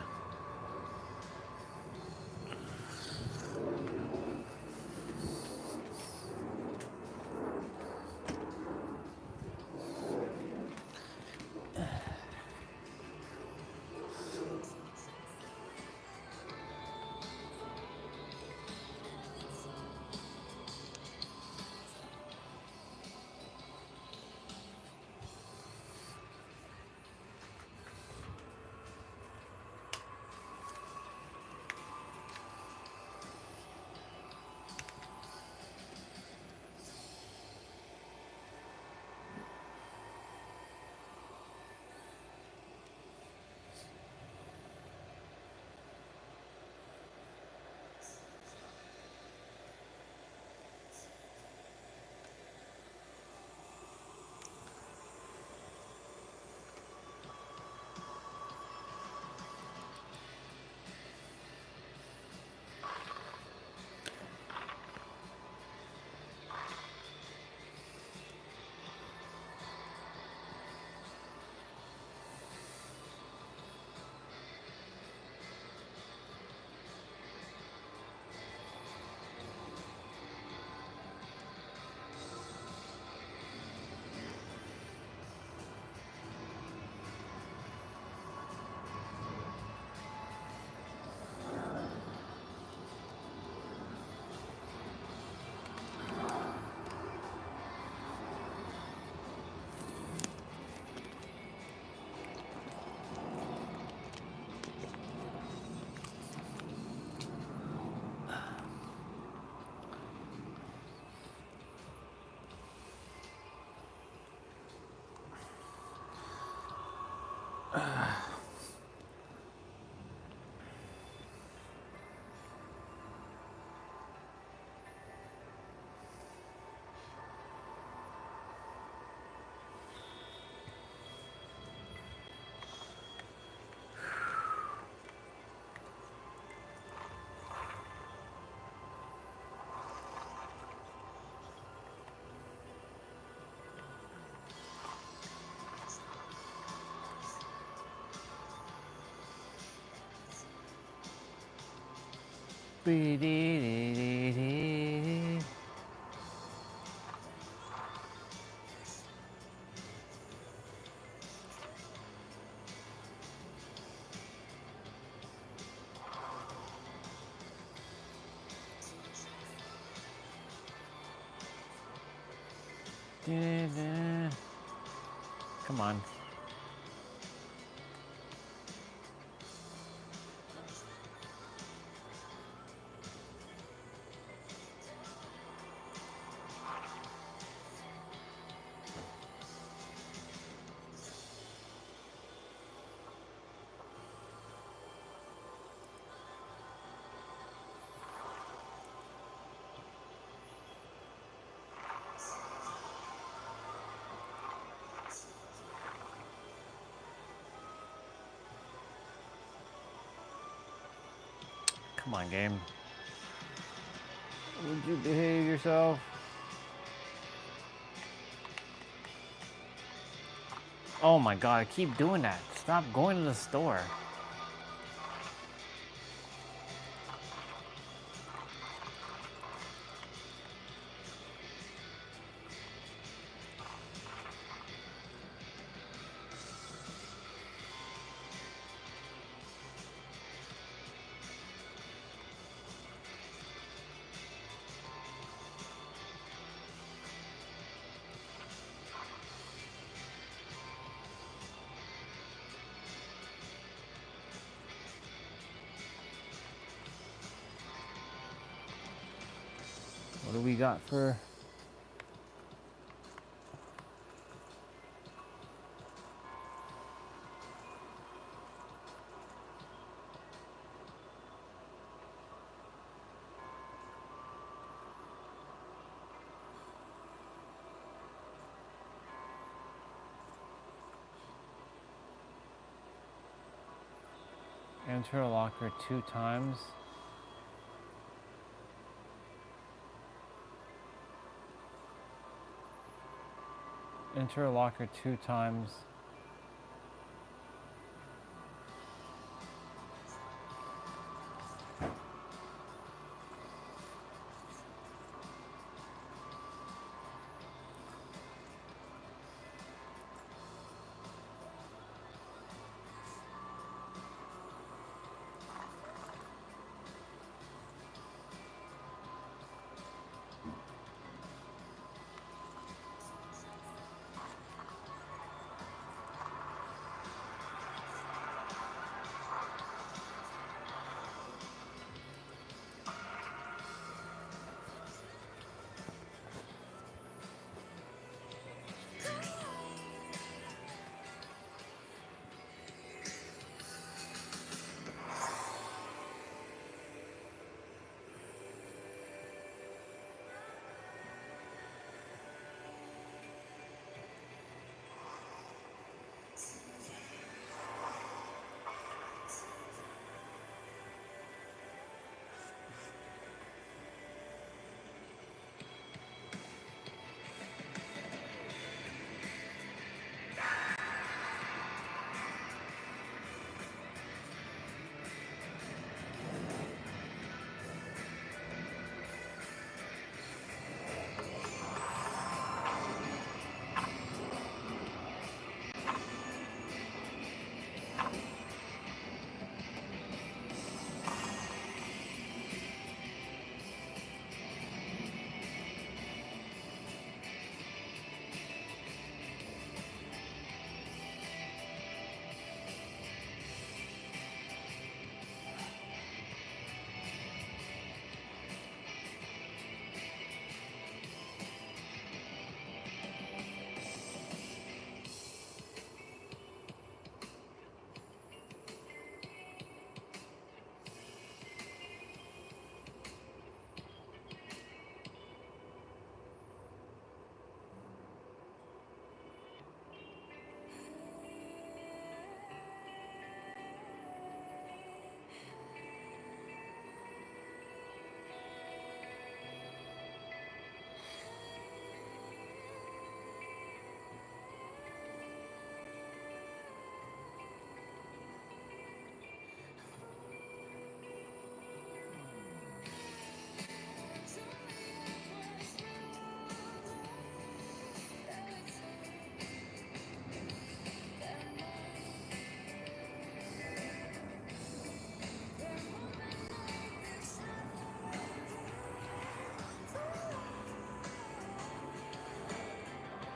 Come on. Come on, game. Would you behave yourself? Oh my god, I keep doing that. Stop going to the store. What do we got for... Enter a locker 2 times. Enter a locker 2 times.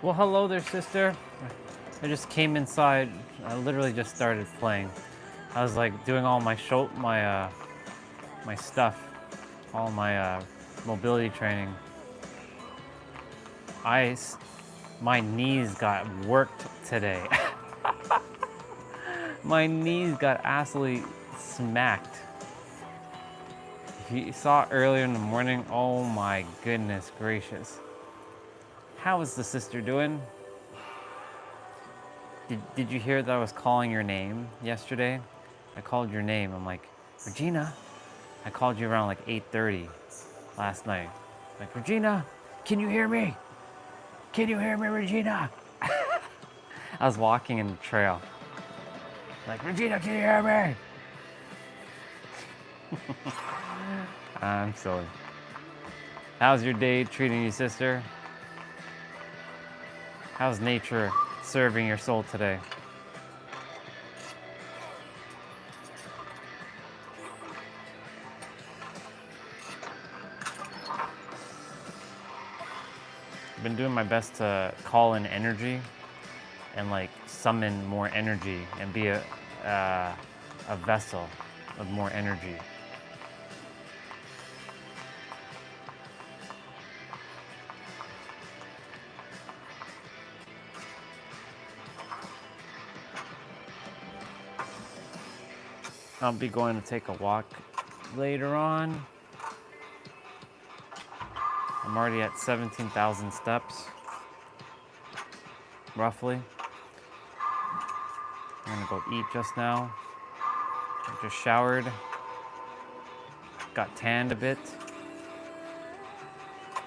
Well, hello there, sister. I just came inside. I literally just started playing. I was like doing all my my stuff, all my mobility training. My knees got worked today. My knees got absolutely smacked. If you saw earlier in the morning, oh my goodness gracious. How is the sister doing? Did you hear that I was calling your name yesterday? I called your name. I'm like, Regina. I called you around like 8:30 last night. Like, Regina, can you hear me? Can you hear me, Regina? I was walking in the trail. Like, Regina, can you hear me? I'm silly. How's your day treating you, sister? How's nature serving your soul today? I've been doing my best to call in energy and like summon more energy and be a vessel of more energy. I'll be going to take a walk later on. I'm already at 17,000 steps, roughly. I'm gonna go eat just now. I just showered, got tanned a bit.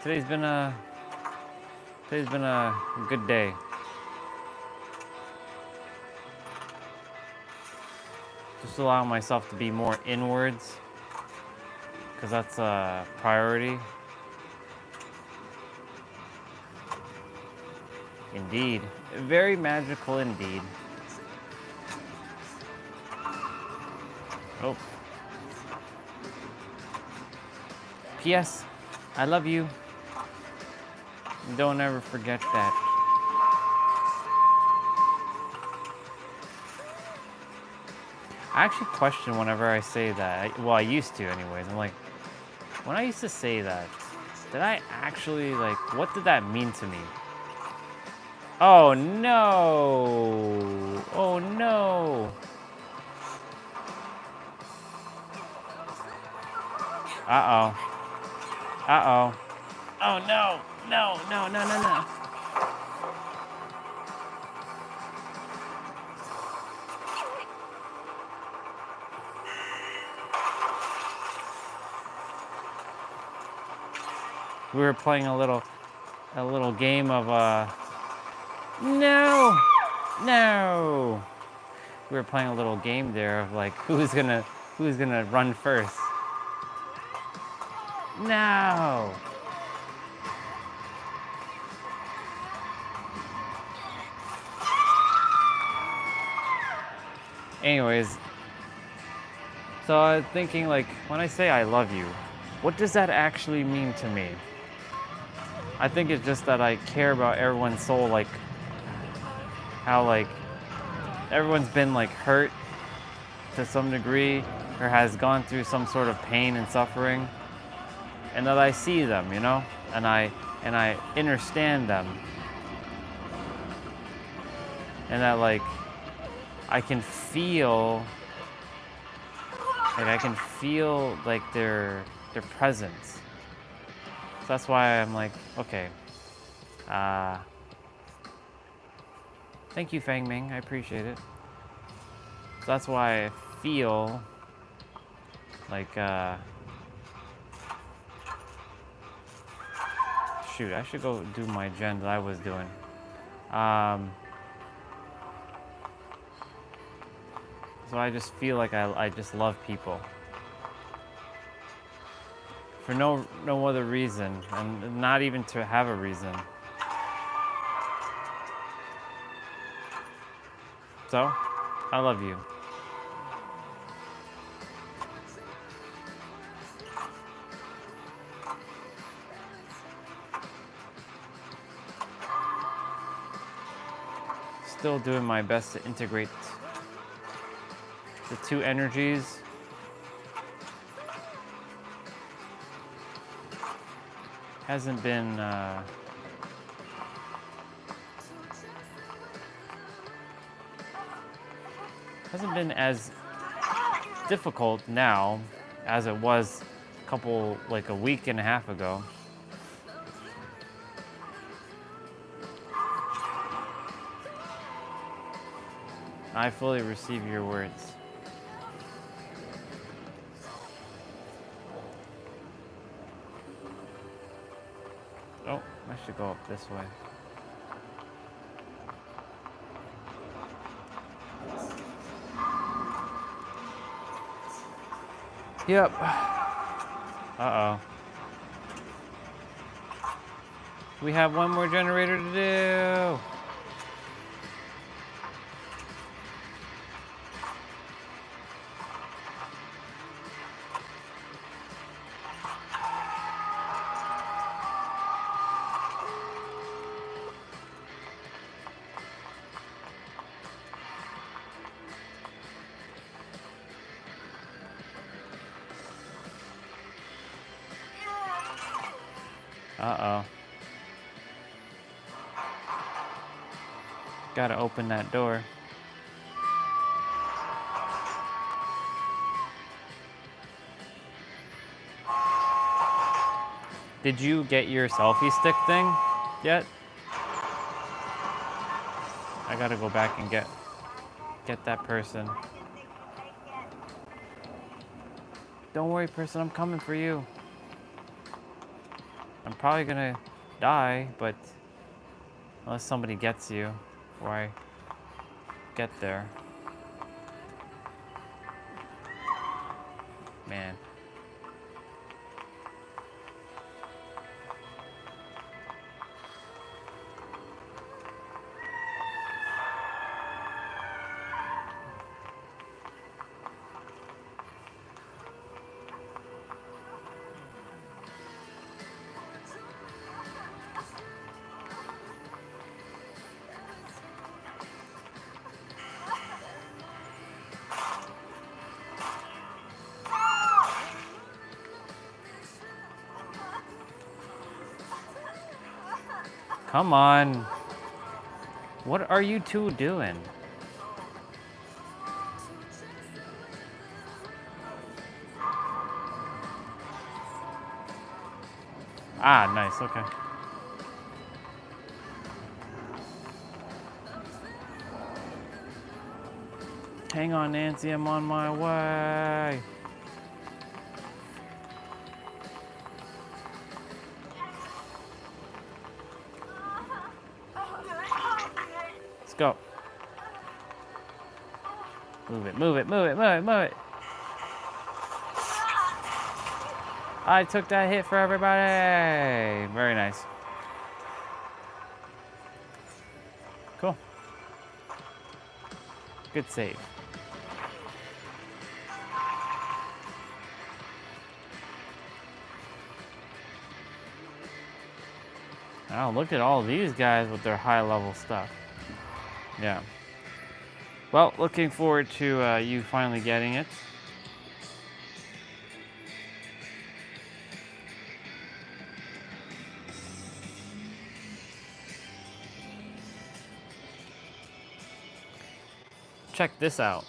Today's been a good day. Just allowing myself to be more inwards, because that's a priority. Indeed. Very magical indeed. Oh. P.S. I love you. Don't ever forget that. I actually question whenever I say that. Well, I used to anyways. I'm like, when I used to say that, did I actually, like, what did that mean to me? Oh no! Oh no! Uh-oh. Uh-oh. Oh no! No, no, no, no, no. We were playing a little game of no! No! We were playing a little game there of like who's gonna run first. No! Anyways, so I was thinking, like, when I say I love you, what does that actually mean to me? I think it's just that I care about everyone's soul, like, how, like, everyone's been, like, hurt to some degree, or has gone through some sort of pain and suffering, and that I see them, you know? And I understand them. And that, like, I can feel like their presence. So that's why I'm like, okay. Thank you, Fang Ming. I appreciate it. So that's why I feel like, shoot, I should go do my gen that I was doing. So I just feel like I just love people. For no other reason, and not even to have a reason. So, I love you. still doing my best to integrate the two energies. Hasn't been as difficult now as it was a week and a half ago. I fully receive your words. Oh, I should go up this way. Yep. Uh-oh. We have one more generator to do. Uh-oh. Gotta open that door. Did you get your selfie stick thing yet? I gotta go back and get that person. Don't worry, person, I'm coming for you. I'm probably gonna die, but unless somebody gets you before I get there. Man. Come on. What are you two doing? Ah, nice, okay. Hang on, Nancy, I'm on my way. Let's go. Move it, move it, move it, move it, move it. I took that hit for everybody. Very nice. Cool. Good save. Oh, look at all these guys with their high level stuff. Yeah. Well, looking forward to you finally getting it. Check this out.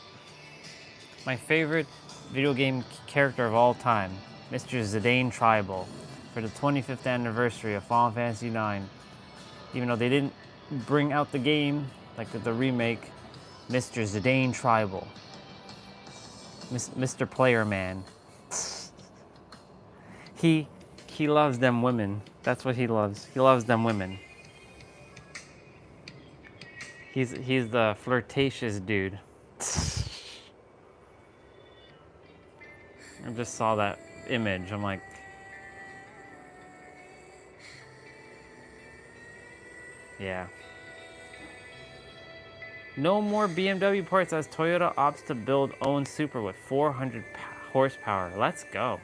My favorite video game character of all time, Mr. Zidane Tribal, for the 25th anniversary of Final Fantasy IX. Even though they didn't bring out the game, like the remake, Mr. Zidane Tribal. Mr. Player Man. He loves them women. That's what he loves. He loves them women. He's the flirtatious dude. I just saw that image. I'm like, yeah. No more BMW parts as Toyota opts to build own Supra with 400 horsepower. Let's go.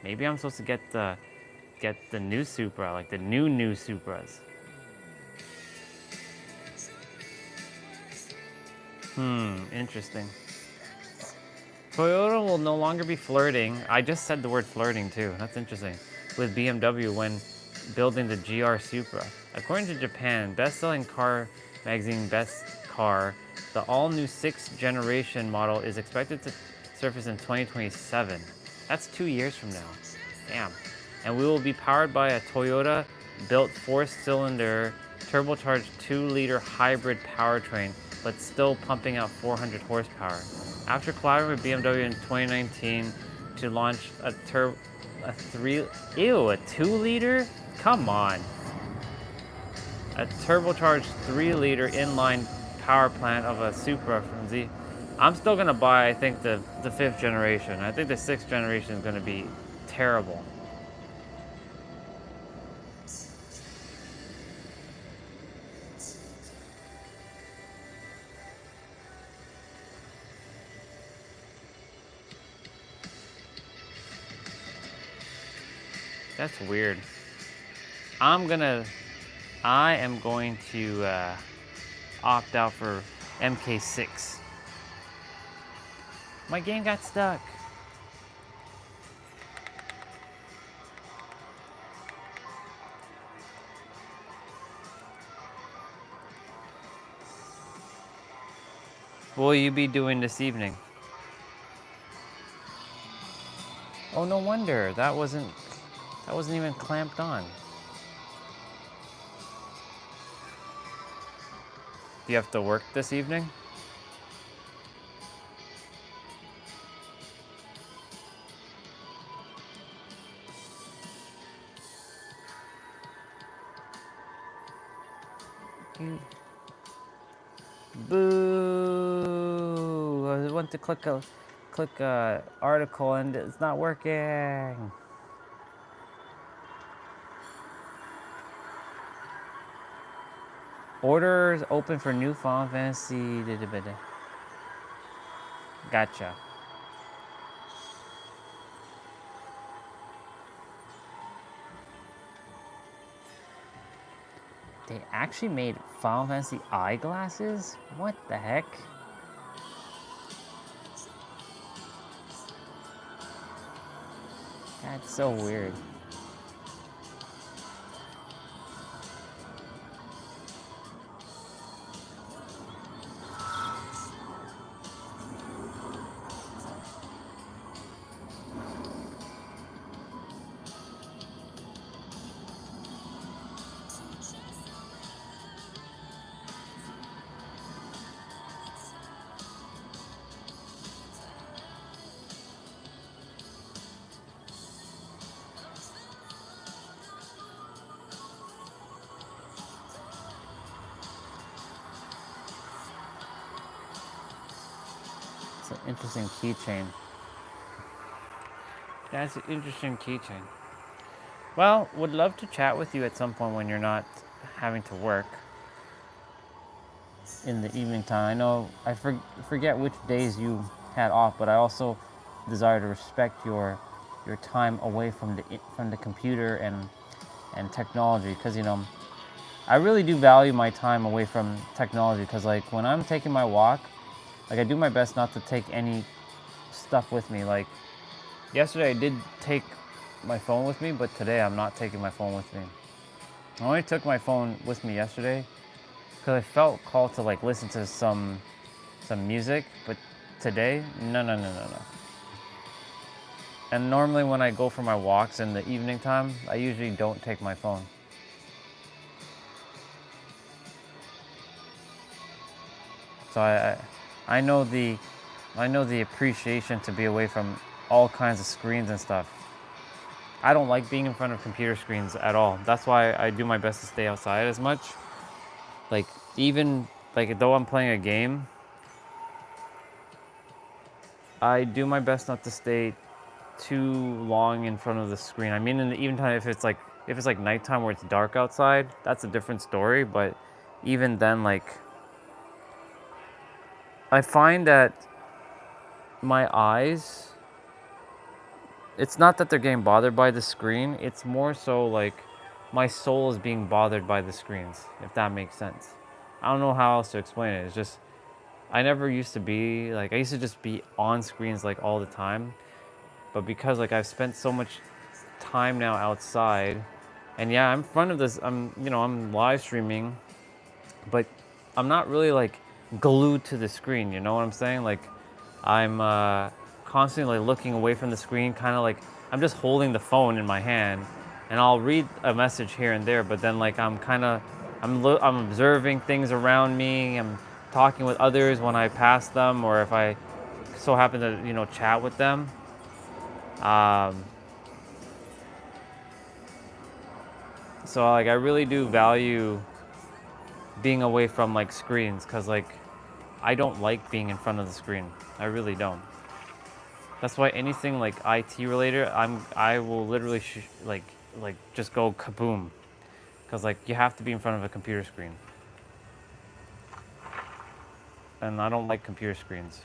Maybe I'm supposed to get the new Supra, like the new Supras. Interesting. Toyota will no longer be flirting. I just said the word flirting too. That's interesting. With BMW when building the GR Supra. According to Japan, best-selling car magazine Best Car, the all-new 6th generation model is expected to surface in 2027. That's 2 years from now. Damn. And we will be powered by a Toyota-built 4-cylinder turbocharged 2-liter hybrid powertrain, but still pumping out 400 horsepower. After collaborating with BMW in 2019 to launch a 2-liter? Come on. A turbocharged 3-liter inline power plant of a Supra from Z. I'm still gonna buy, I think, the 5th generation. I think the 6th generation is gonna be terrible. That's weird. I am going to opt out for MK6. My game got stuck. What will you be doing this evening? Oh, no wonder. That wasn't even clamped on. Do you have to work this evening? Boo! I went to click a article and it's not working. Orders open for new Final Fantasy. Gotcha. They actually made Final Fantasy eyeglasses? What the heck? That's so weird. It's an interesting keychain. That's an interesting keychain. Well, would love to chat with you at some point when you're not having to work in the evening time. I know I forget which days you had off, but I also desire to respect your time away from the computer and technology, because I really do value my time away from technology, because like when I'm taking my walk, like I do my best not to take any stuff with me. Like yesterday I did take my phone with me, but today I'm not taking my phone with me. I only took my phone with me yesterday because I felt called to like listen to some music, but today, no. And normally when I go for my walks in the evening time, I usually don't take my phone. So I know the appreciation to be away from all kinds of screens and stuff. I don't like being in front of computer screens at all. That's why I do my best to stay outside as much. Like even like though I'm playing a game, I do my best not to stay too long in front of the screen. I mean in the evening time, if it's like nighttime where it's dark outside, that's a different story, but even then, like I find that my eyes, it's not that they're getting bothered by the screen, it's more so like my soul is being bothered by the screens, if that makes sense. I don't know how else to explain it. It's just I never used to be like, I used to just be on screens like all the time. But because like I've spent so much time now outside, and yeah, I'm in front of this, I'm live streaming, but I'm not really like glued to the screen, you know what I'm saying? Like I'm constantly like, looking away from the screen, kind of like I'm just holding the phone in my hand, and I'll read a message here and there, but then like I'm observing things around me. I'm talking with others when I pass them, or if I so happen to chat with them. So like I really do value being away from like screens, because like I don't like being in front of the screen. I really don't. That's why anything like IT related, I will literally like just go kaboom, because like you have to be in front of a computer screen, and I don't like computer screens.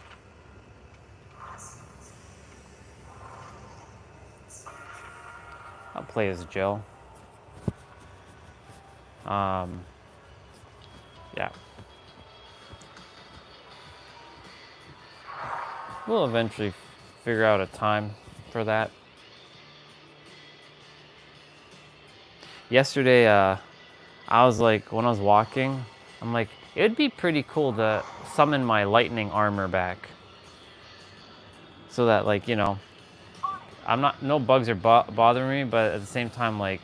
I'll play as Jill. Yeah. We'll eventually figure out a time for that. Yesterday, I was like, when I was walking, I'm like, it would be pretty cool to summon my lightning armor back. So that like, no bugs are bothering me, but at the same time, like,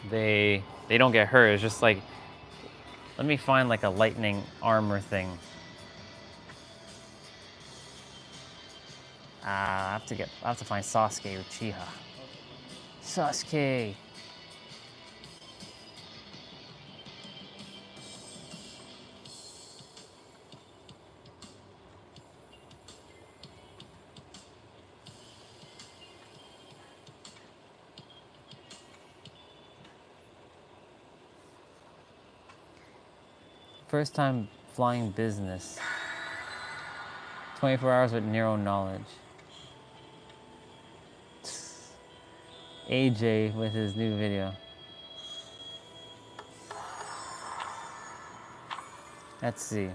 they don't get hurt. It's just like, let me find like a lightning armor thing. I have to find Sasuke Uchiha. Sasuke. First time flying business. 24 hours with Nero knowledge. AJ with his new video. Let's see.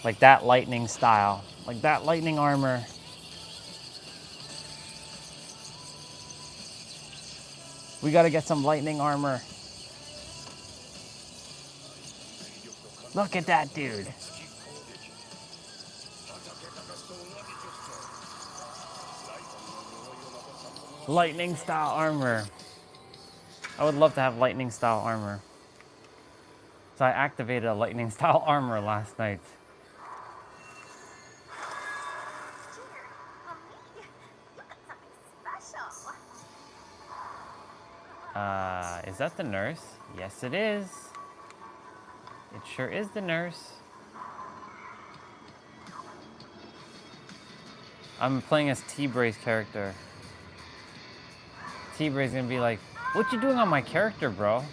Like that lightning style, like that lightning armor. We gotta get some lightning armor. Look at that dude. Lightning style armor. I would love to have lightning style armor. So I activated a lightning style armor last night. Is that the nurse? Yes, it is. It sure is the nurse. I'm playing as T-Bray's character. T-Bray's gonna be like, what you doing on my character, bro?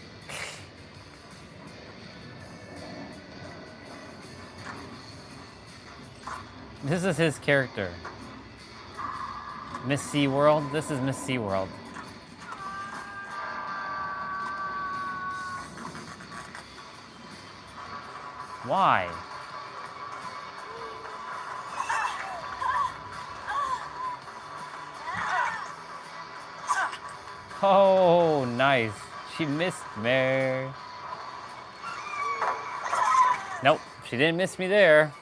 This is his character. Miss SeaWorld? This is Miss SeaWorld. Why? Oh, nice. She missed me. Nope, she didn't miss me there.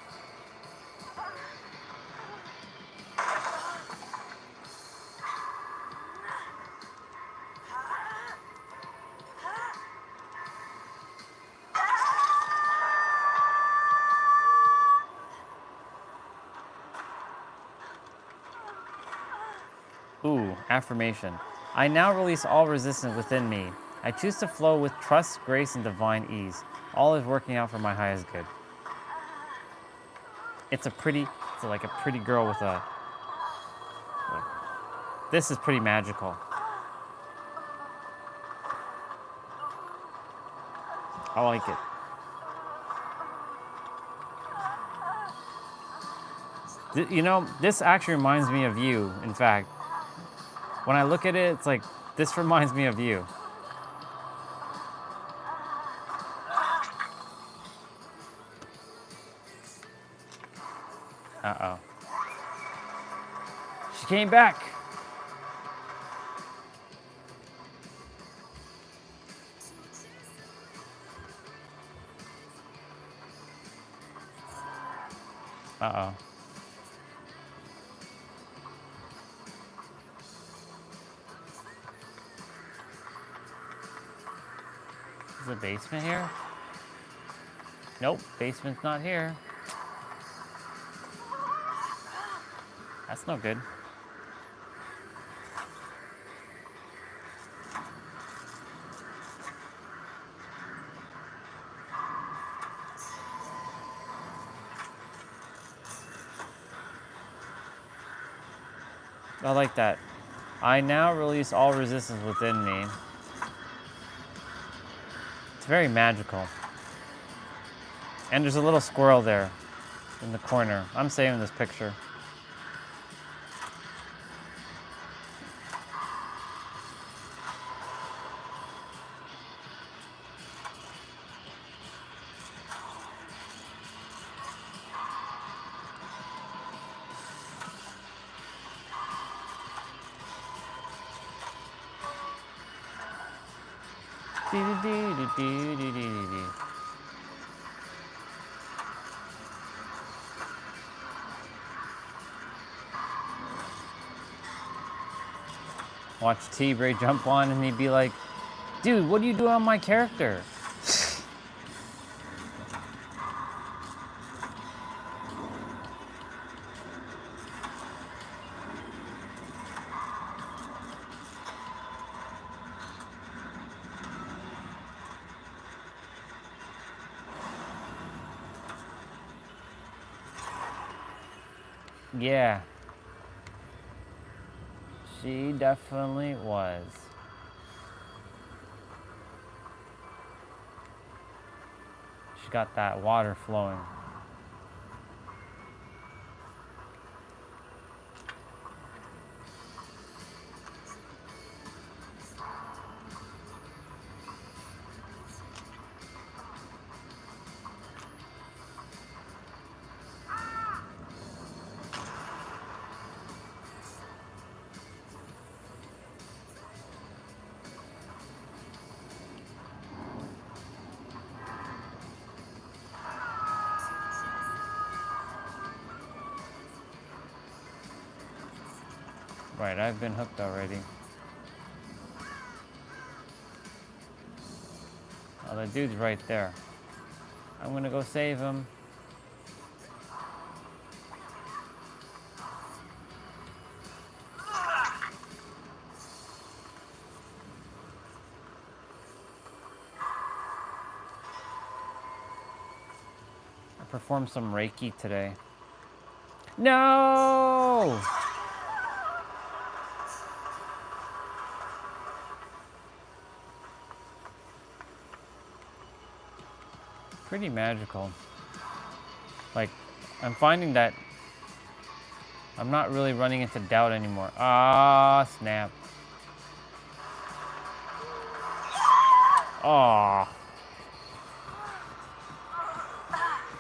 Ooh, affirmation. I now release all resistance within me. I choose to flow with trust, grace, and divine ease. All is working out for my highest good. it's like a pretty girl with a, like, this is pretty magical. I like it. You know, this actually reminds me of you, in fact. When I look at it, it's like, this reminds me of you. Uh-oh. She came back. Uh-oh. Is the basement here? Nope, basement's not here. That's no good. I like that. I now release all resistance within me. It's very magical. And there's a little squirrel there in the corner. I'm saving this picture. Watch T-Bray jump on and he'd be like, dude, what are you doing on my character? Yeah. She definitely was. She got that water flowing. Right, I've been hooked already. Oh, the dude's right there. I'm gonna go save him. I performed some Reiki today. No! Pretty magical. Like, I'm finding that I'm not really running into doubt anymore. Ah, snap. Aw.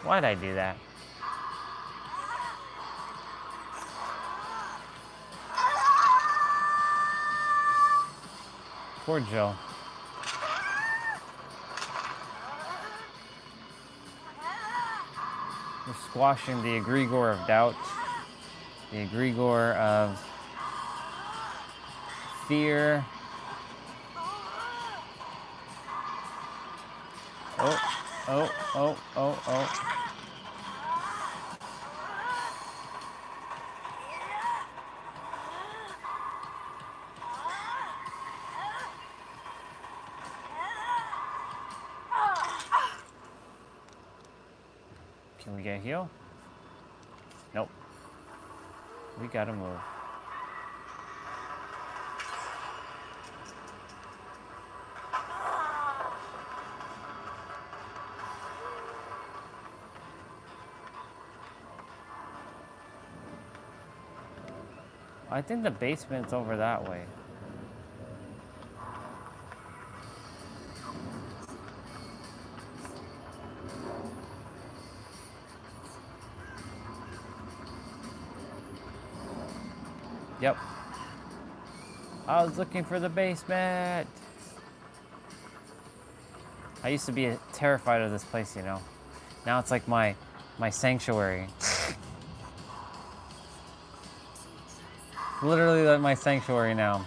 Why'd I do that? Poor Joe. We're squashing the egregore of doubt, the egregore of fear. Oh. Can we get a heal? We gotta move. I think the basement's over that way. Yep. I was looking for the basement. I used to be terrified of this place, you know. Now it's like my sanctuary. Literally like my sanctuary now.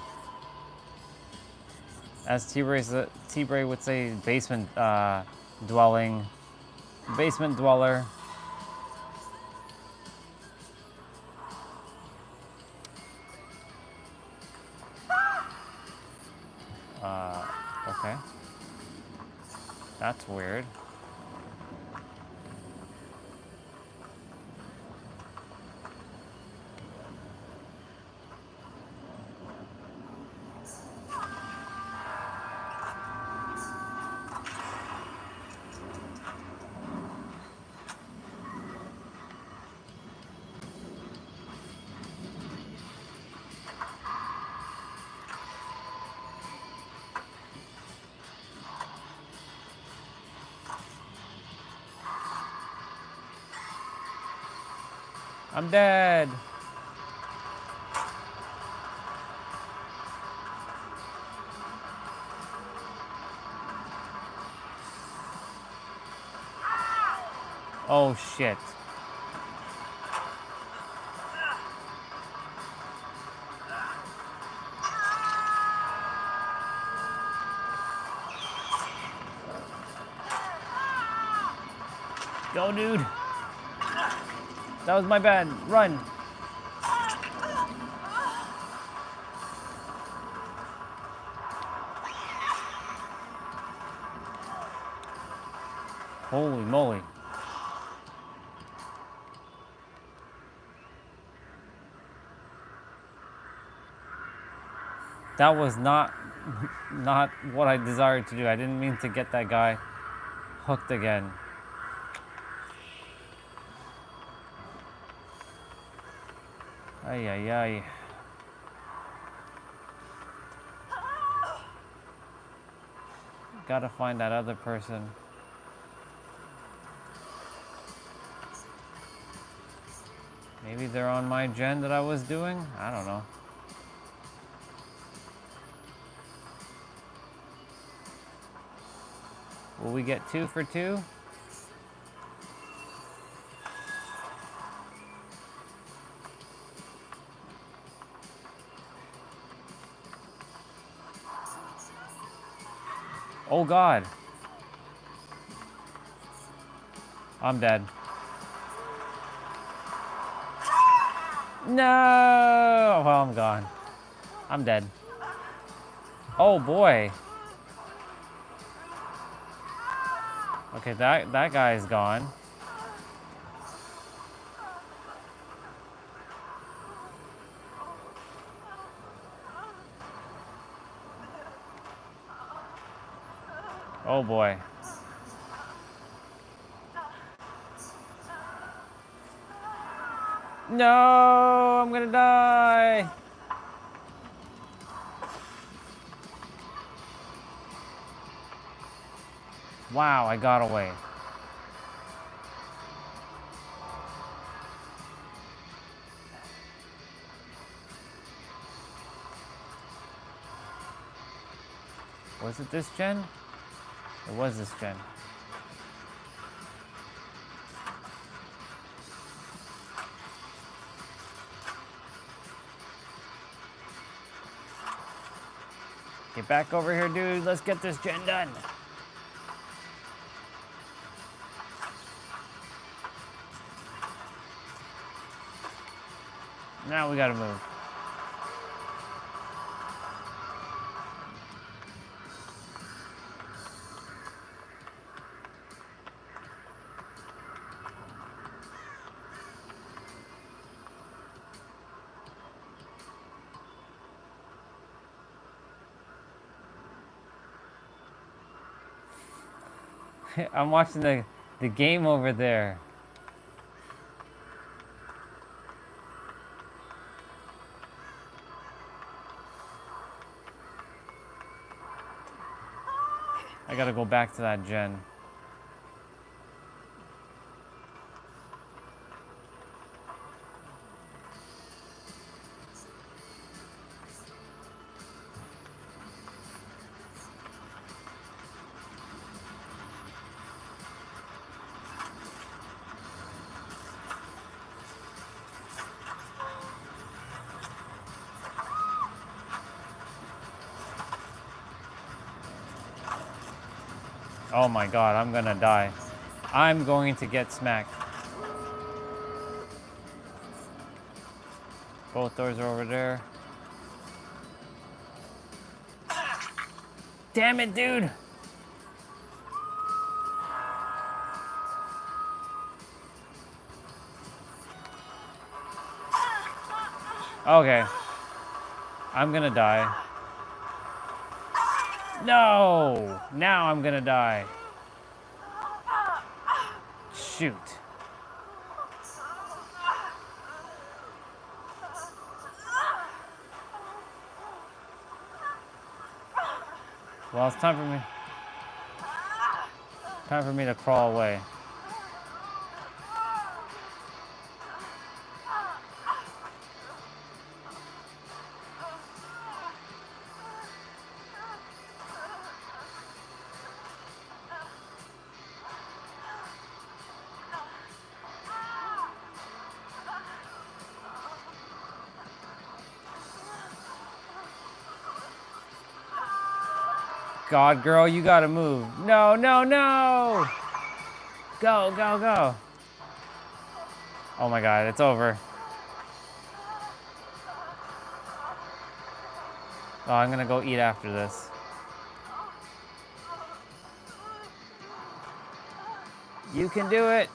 As T-Bray would say, basement dwelling. Basement dweller. Okay. That's weird. I'm dead. Oh shit. Go, dude. That was my bad. Run. Holy moly. That was not what I desired to do. I didn't mean to get that guy hooked again. Ay, ay, ay. Gotta find that other person. Maybe they're on my gen that I was doing? I don't know. Will we get 2 for 2? Oh God. I'm dead. No! Well, I'm gone. I'm dead. Oh boy. Okay, that guy is gone. Oh boy. No, I'm gonna die. Wow, I got away. Was it this gen? It was this gen. Get back over here, dude. Let's get this gen done. Now we gotta move. I'm watching the game over there. I gotta go back to that gen. Oh my god, I'm gonna die. I'm going to get smacked. Both doors are over there. Damn it, dude! Okay. I'm gonna die. No! Now I'm gonna die. Shoot. Well, it's time for me to crawl away. God, girl, you gotta move. No, no, no! Go, go, go. Oh my god, it's over. Oh, I'm gonna go eat after this. You can do it!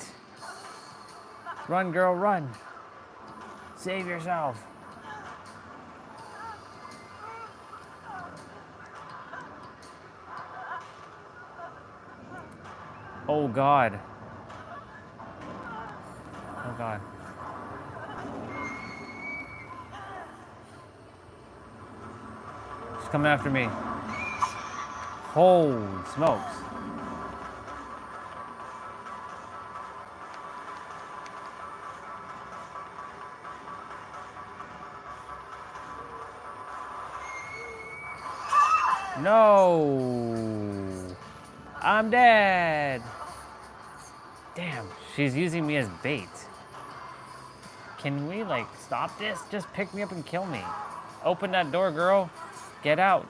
Run, girl, run. Save yourself. Oh god. Oh god. She's coming after me. Holy smokes. No. I'm dead. Damn, she's using me as bait. Can we, like, stop this? Just pick me up and kill me. Open that door, girl. Get out.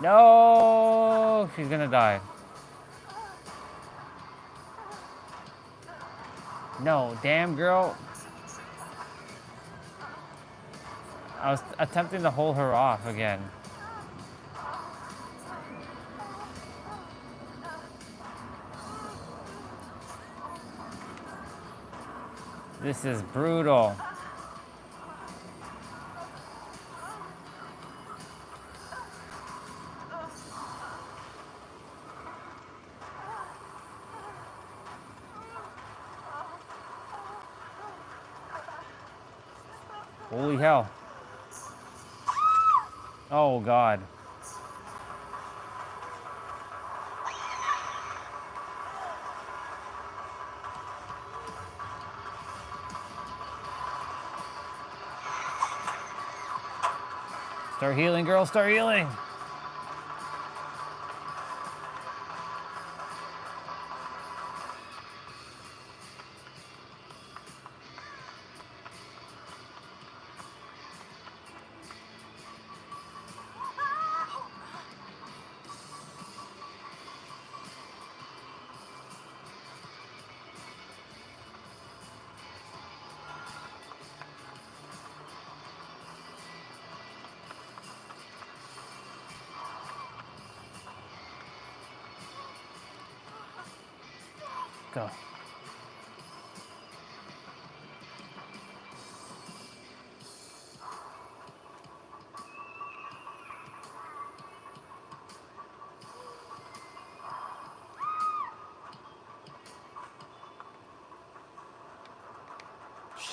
No, she's gonna die. No, damn, girl. I was attempting to hold her off again. This is brutal. Holy hell. Oh, God. Start healing, girl. Start healing. Go.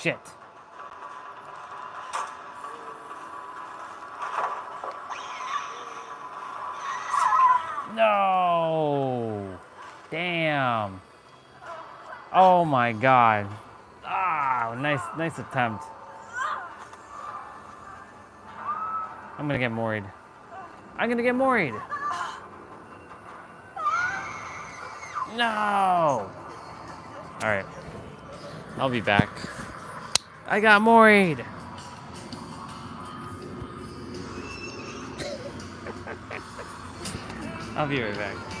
shit. No. Damn. Oh my god. Ah, nice attempt. I'm gonna get moried. I'm gonna get moried. No. All right. I'll be back. I got moried. I'll be right back.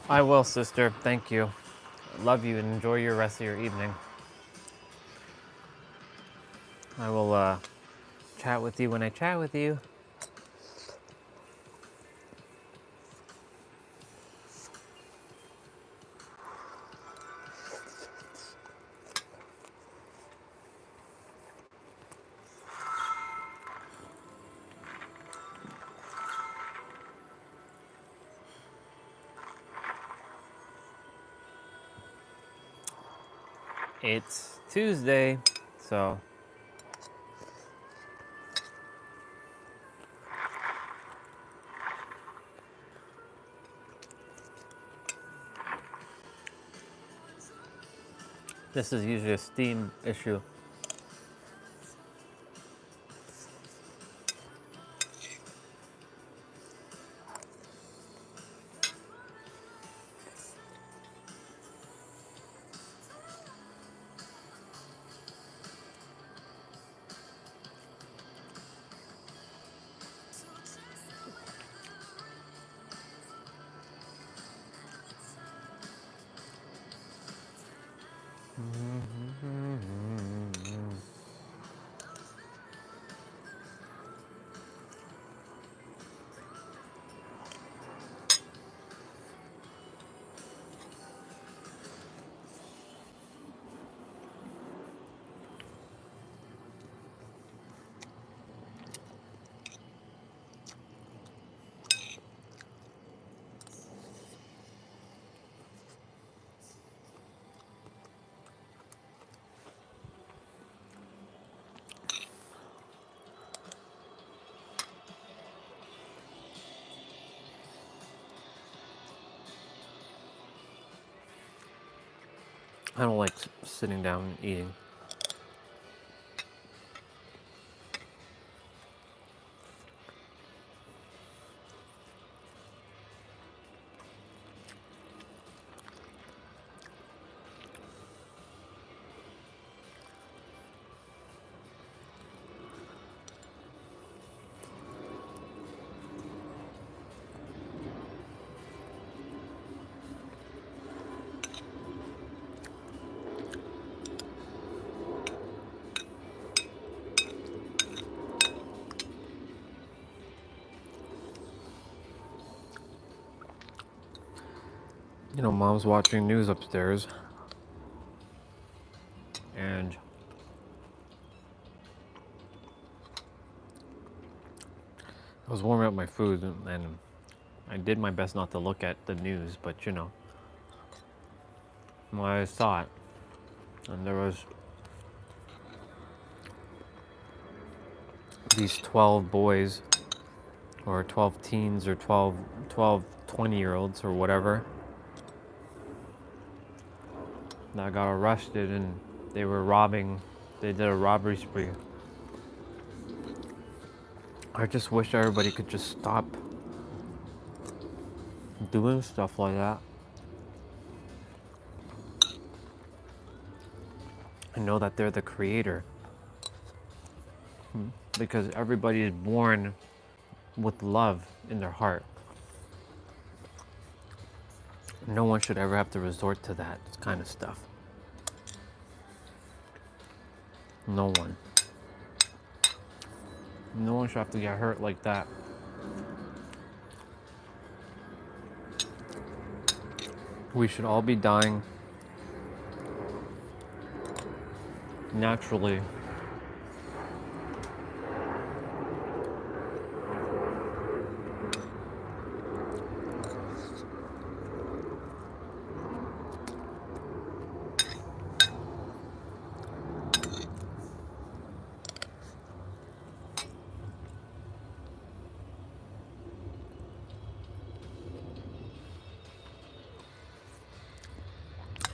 I will, sister. Thank you. Love you and enjoy your rest of your evening. I will chat with you when I chat with you. It's Tuesday, so this is usually a steam issue. I don't like sitting down and eating. You know, Mom's watching news upstairs, and I was warming up my food, and I did my best not to look at the news, but you know, I saw it, and there was these 12 boys, or 12 teens, or 12, 20-year-olds, or whatever, that got arrested, and they did a robbery spree. I just wish everybody could just stop doing stuff like that. And know that they're the creator. Because everybody is born with love in their heart. No one should ever have to resort to that kind of stuff. No one. No one should have to get hurt like that. We should all be dying naturally.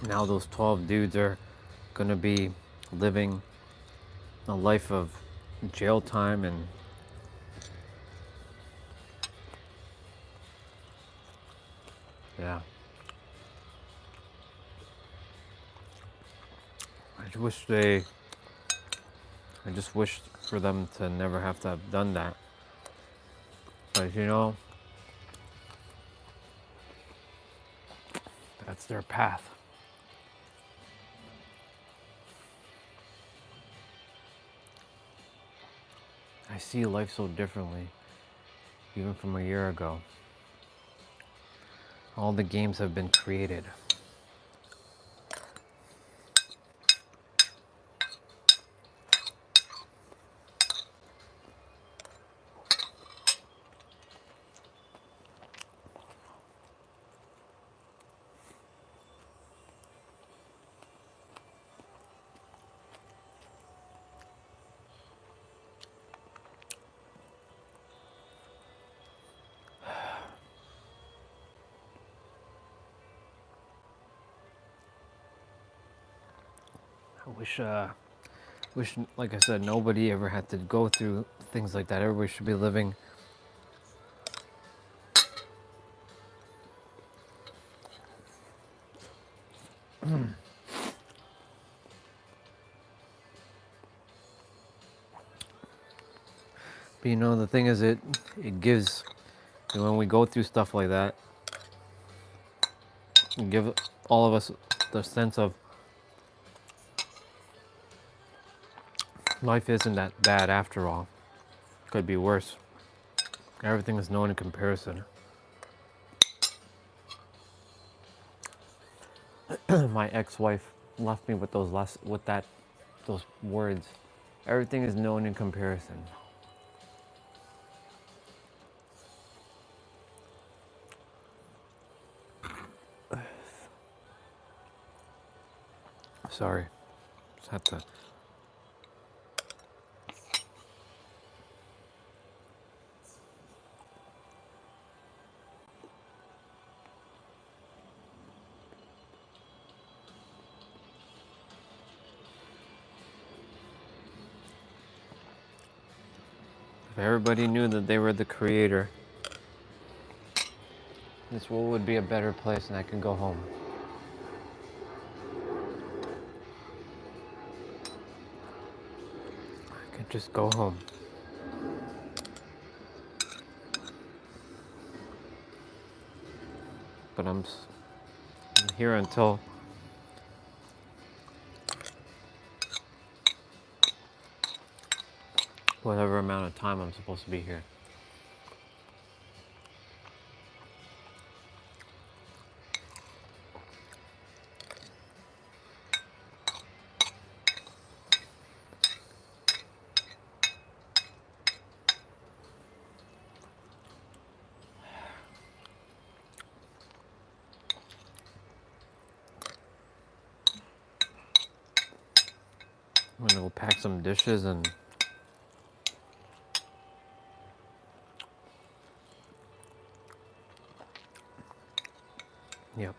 Now those 12 dudes are gonna be living a life of jail time, and yeah. I just wish for them to never have to have done that. But you know, that's their path. I see life so differently, even from a year ago. All the games have been created. Wish, like I said, nobody ever had to go through things like that. Everybody should be living but the thing is, it gives, when we go through stuff like that, it gives all of us the sense of life isn't that bad after all. Could be worse. Everything is known in comparison. My ex-wife left me with those those words. Everything is known in comparison. Sorry. Just had to. If everybody knew that they were the creator, this world would be a better place and I can go home. I could just go home. But I'm here until whatever amount of time I'm supposed to be here. I'm gonna go pack some dishes and yep.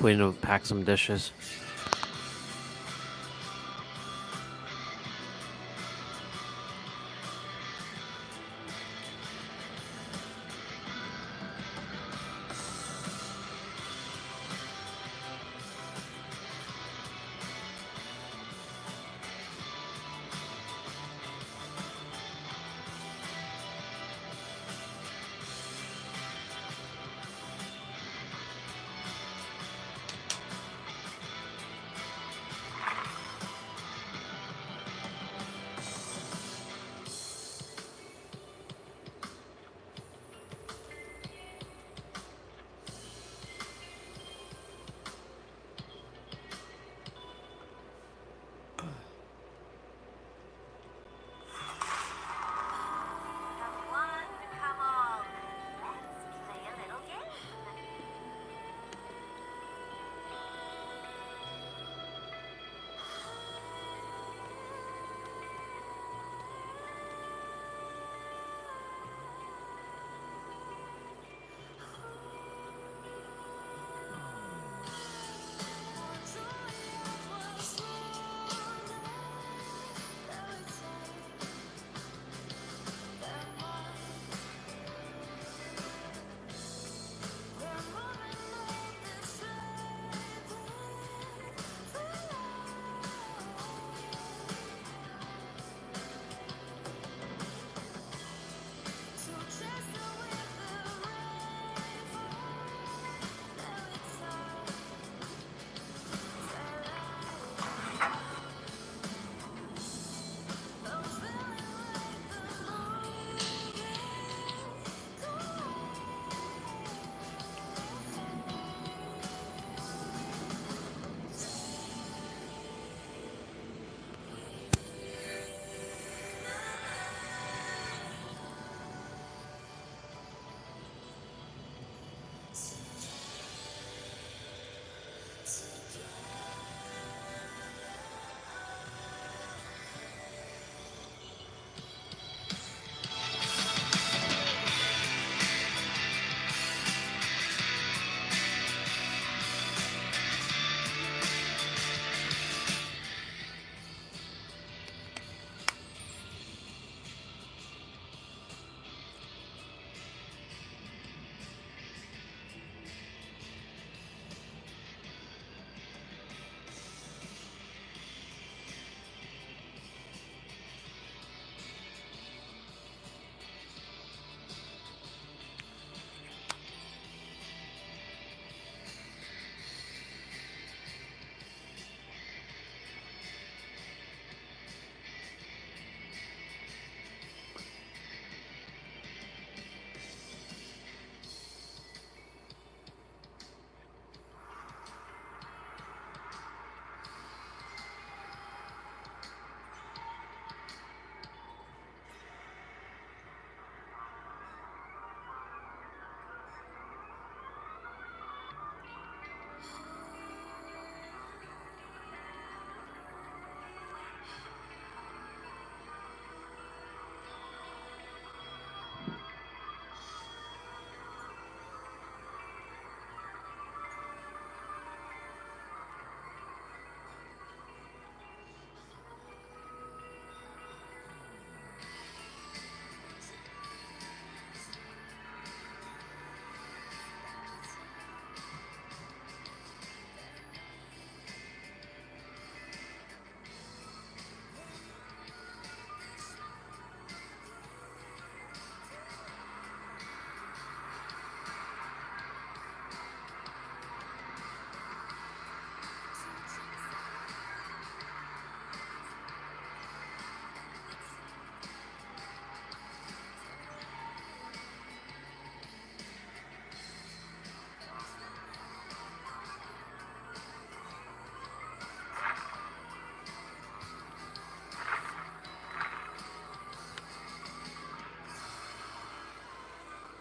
waiting to pack some dishes.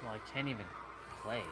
Well, I can't even play.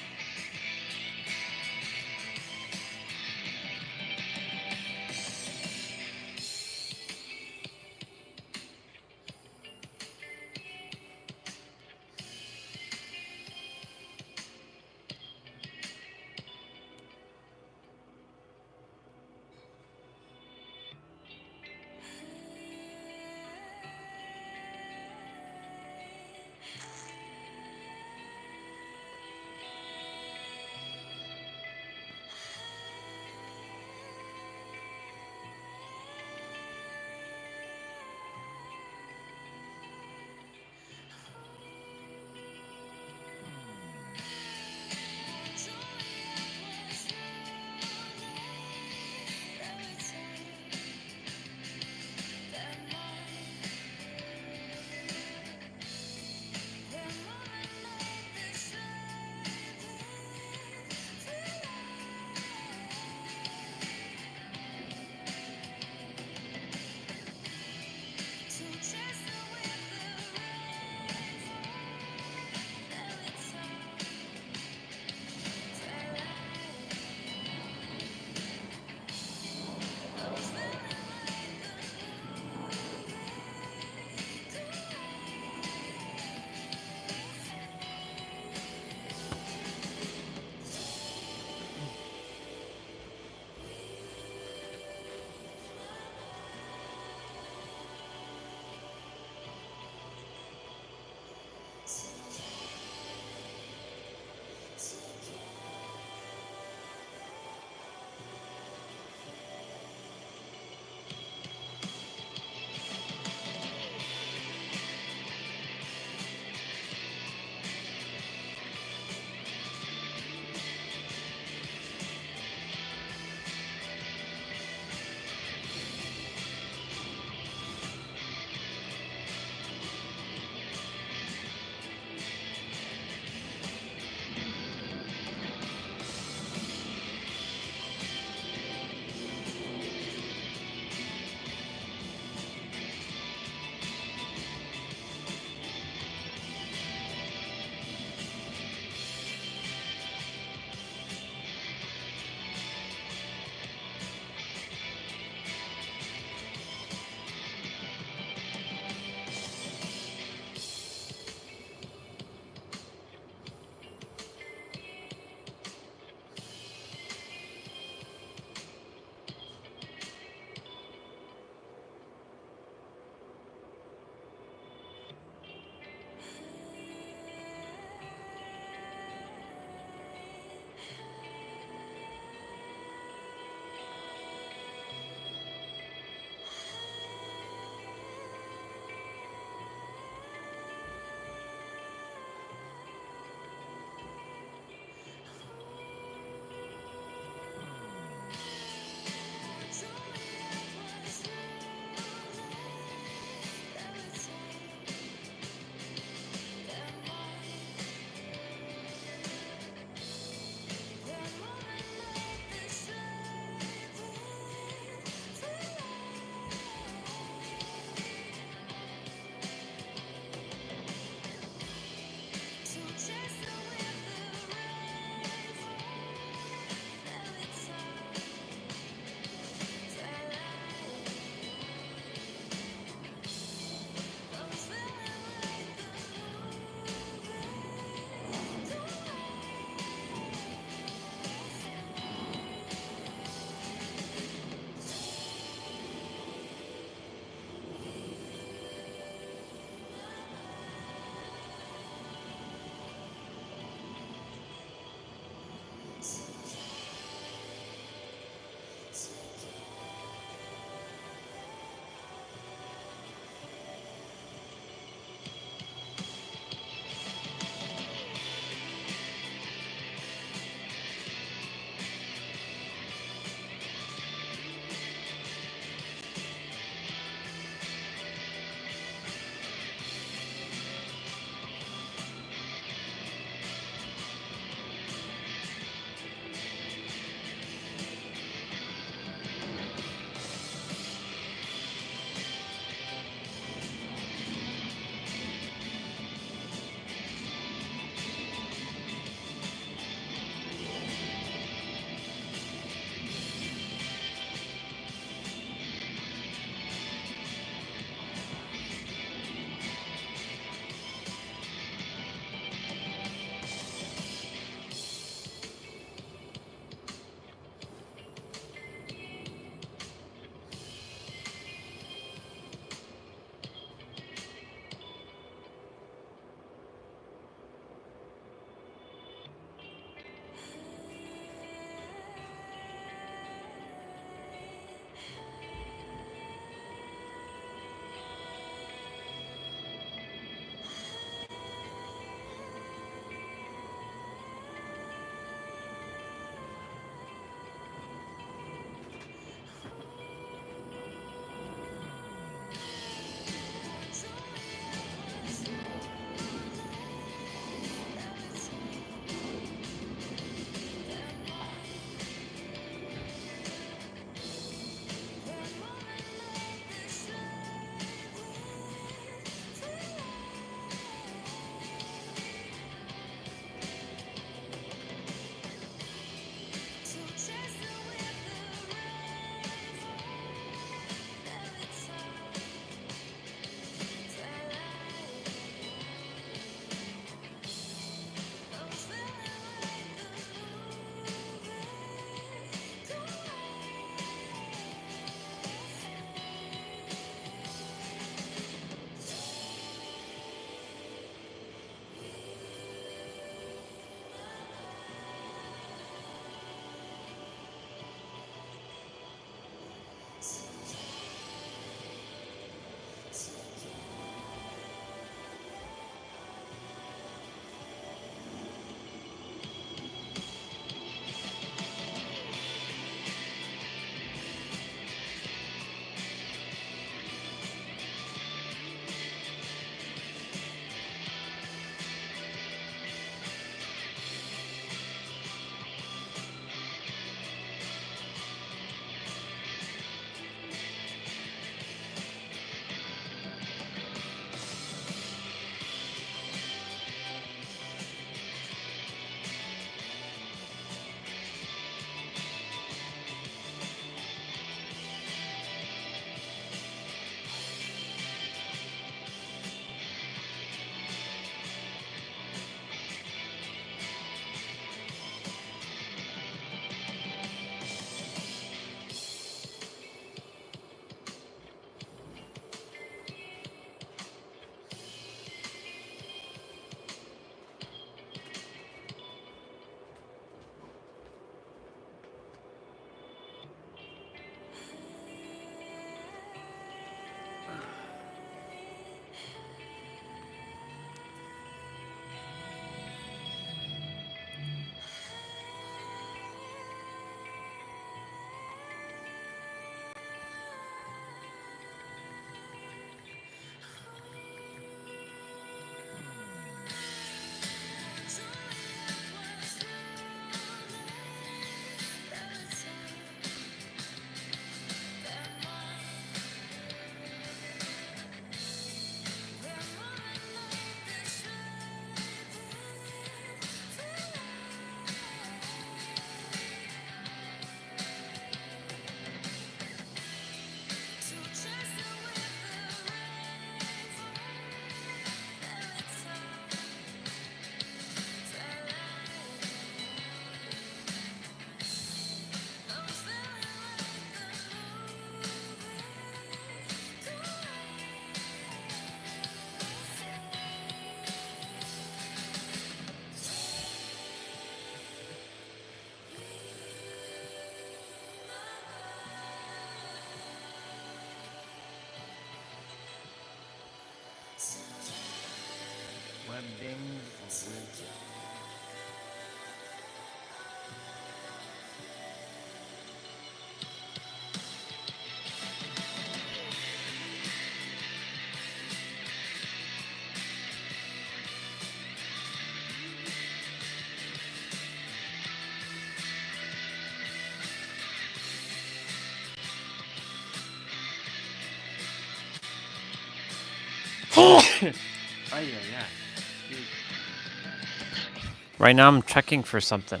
Right now I'm checking for something.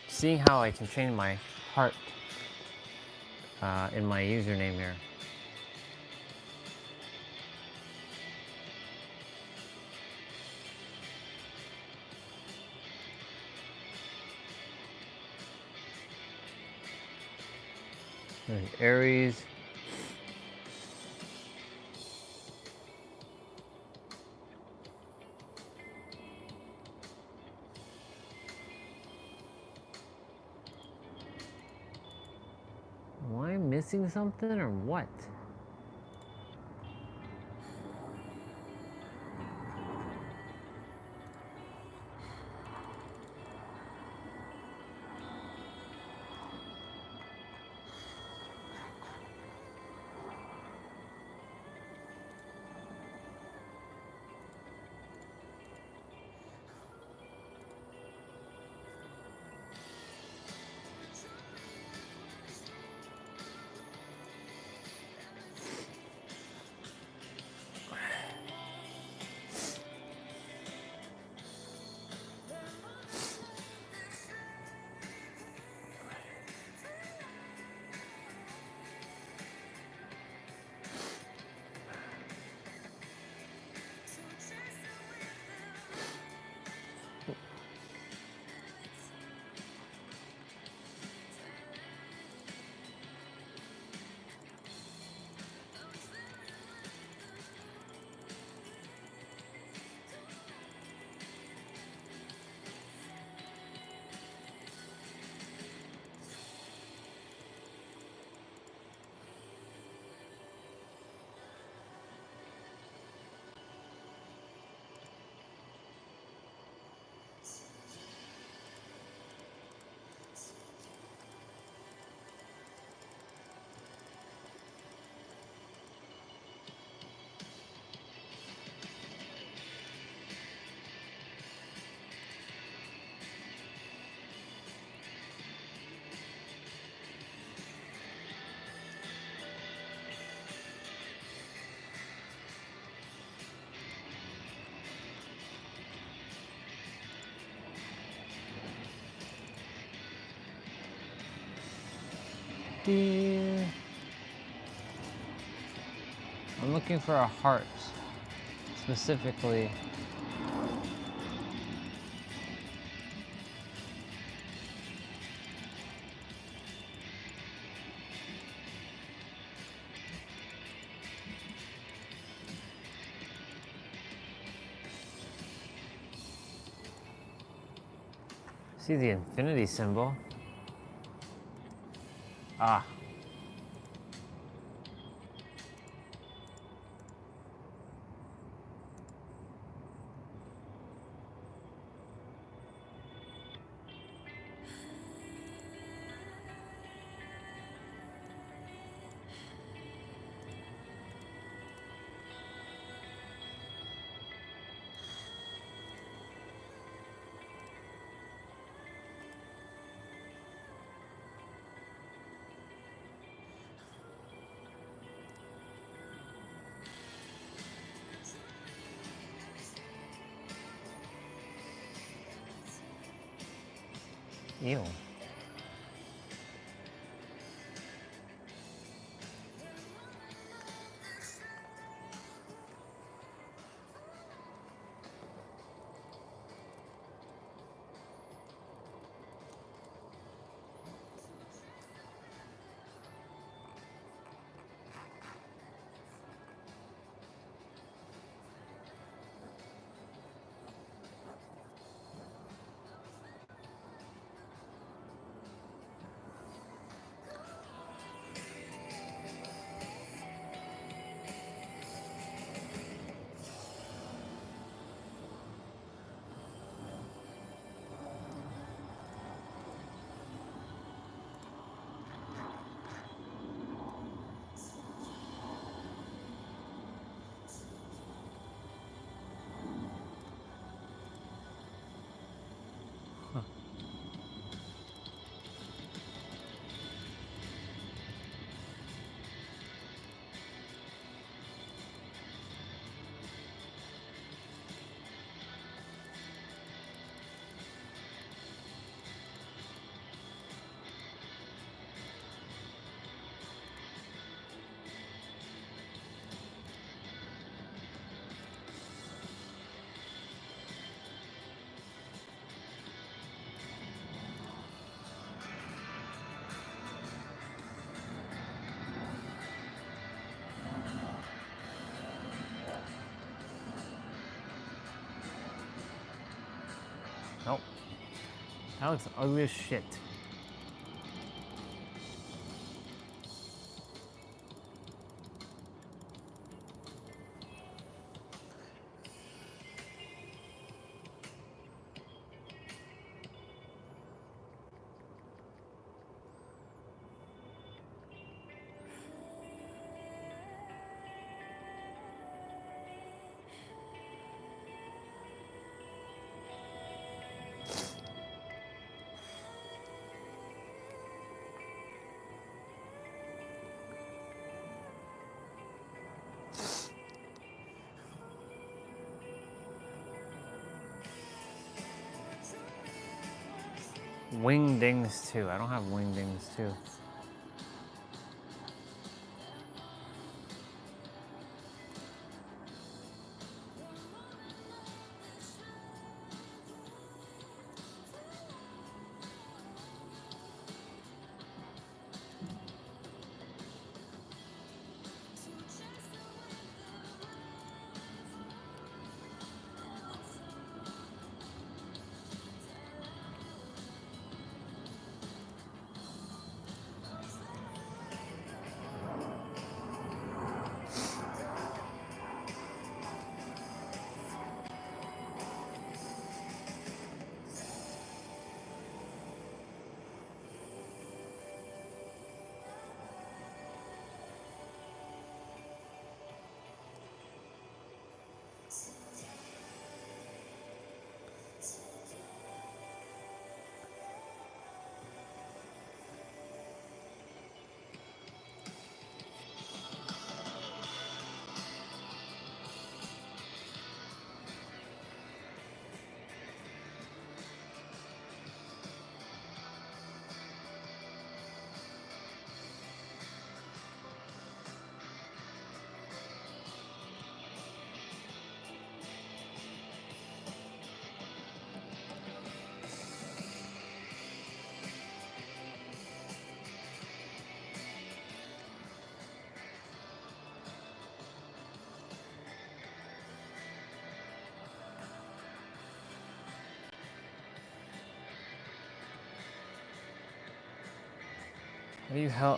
Seeing how I can change my heart in my username here. There's Aries. Am I missing something or what? I'm looking for a heart, specifically. See the infinity symbol. Ah. Ew. That looks ugly as shit. Wingdings too. I don't have wingdings too.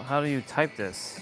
How do you type this?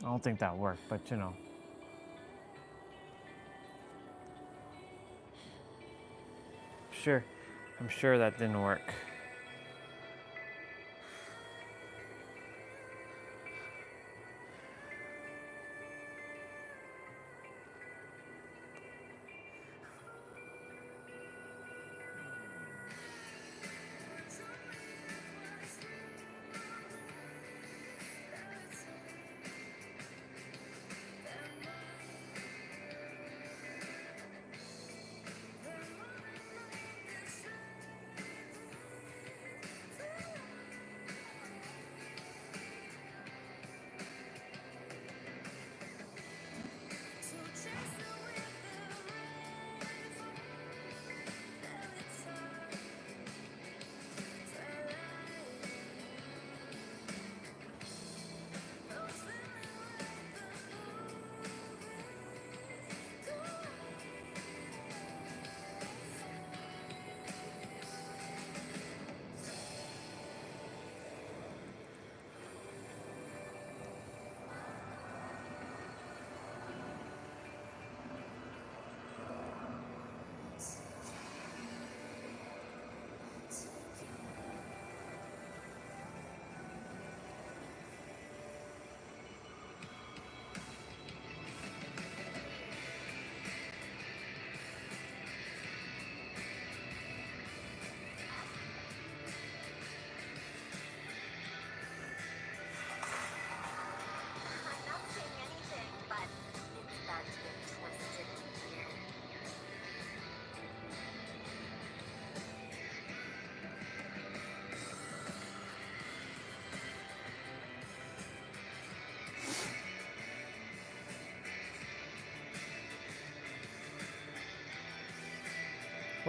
don't think that worked, but you know. Sure, I'm sure that didn't work.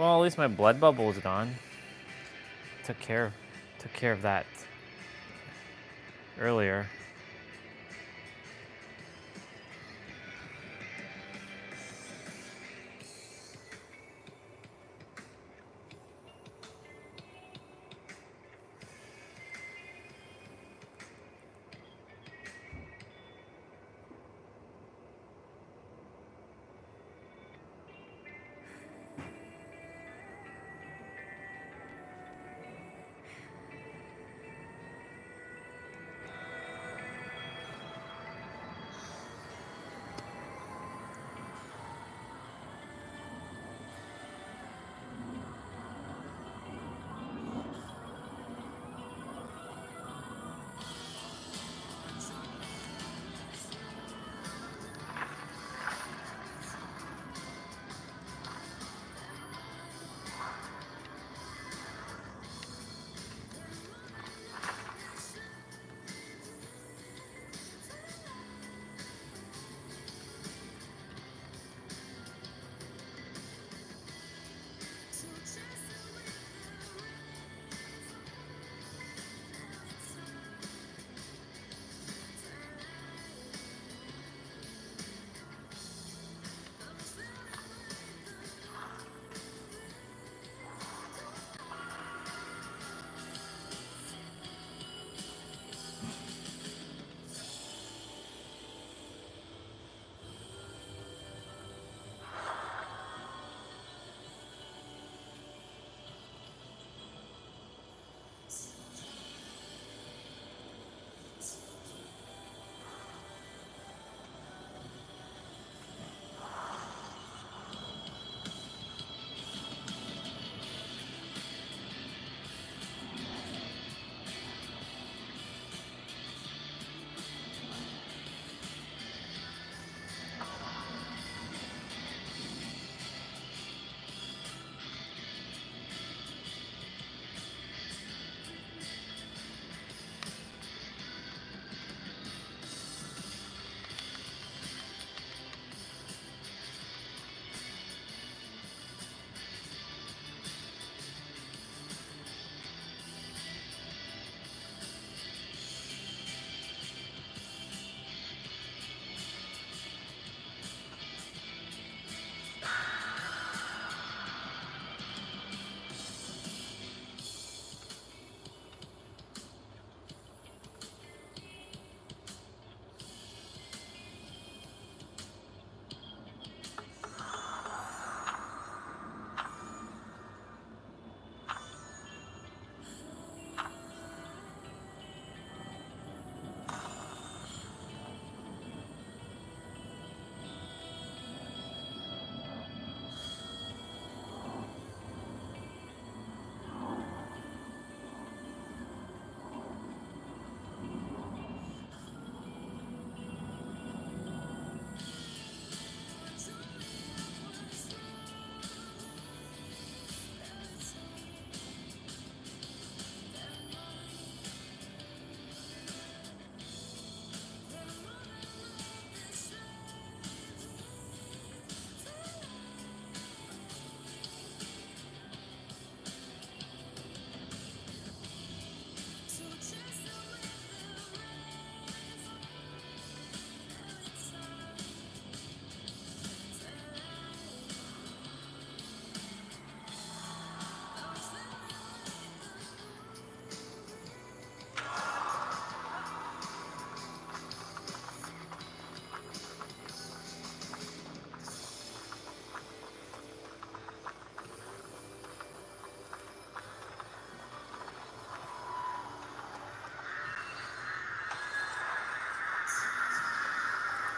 Well, at least my blood bubble is gone. Took care of that earlier.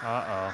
Uh-oh.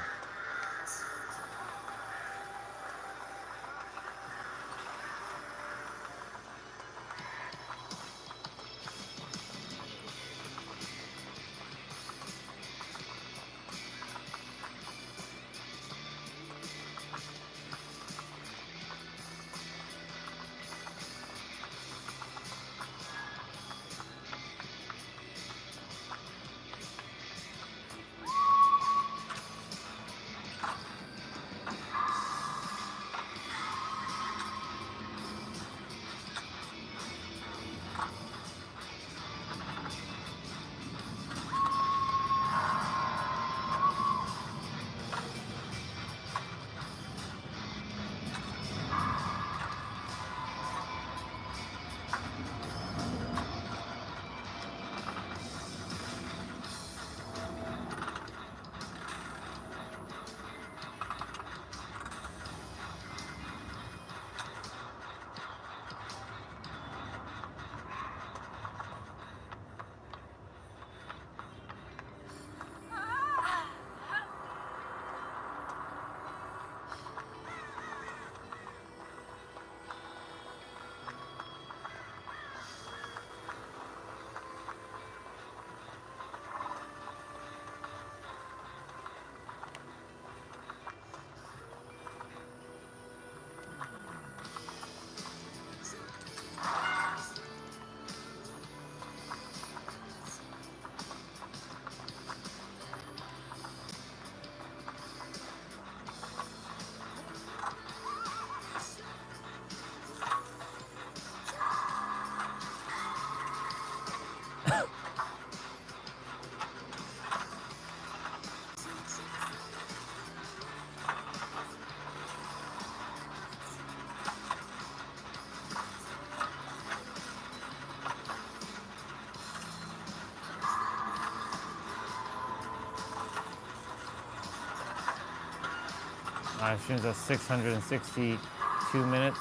Live streams at 662 minutes.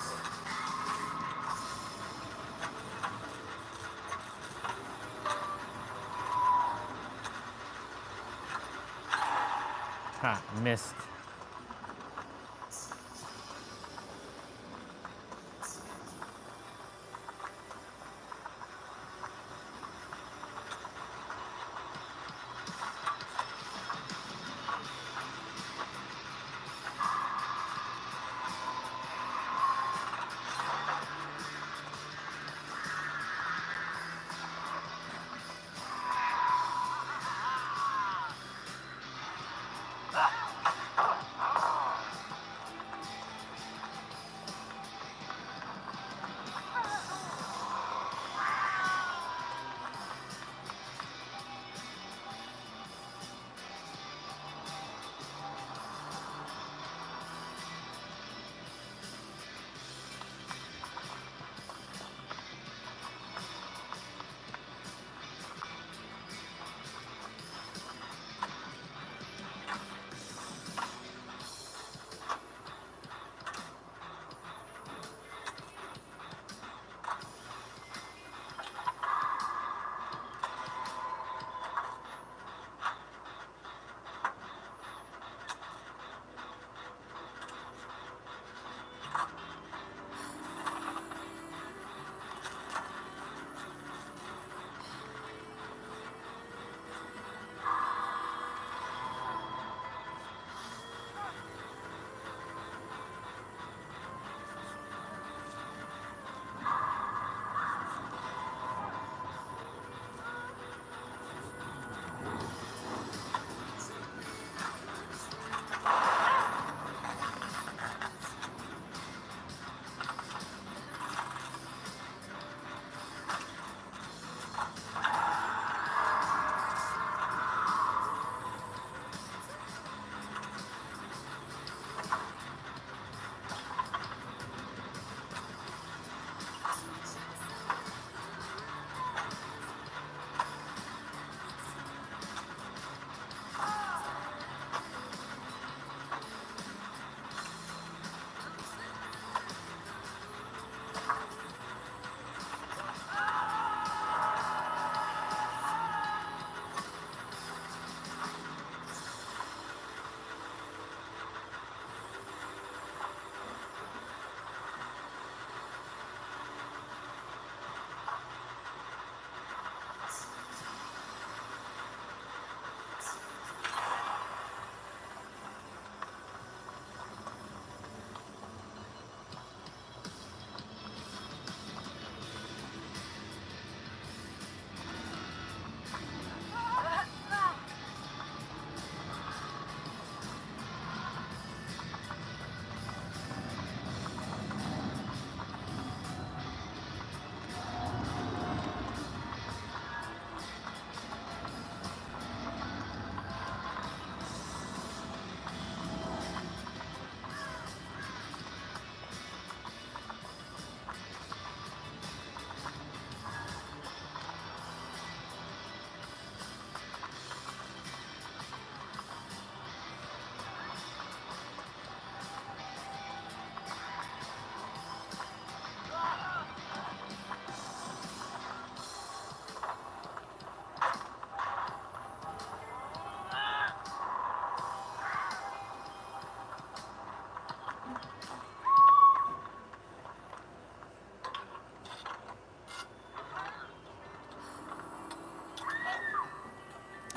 Ha, missed.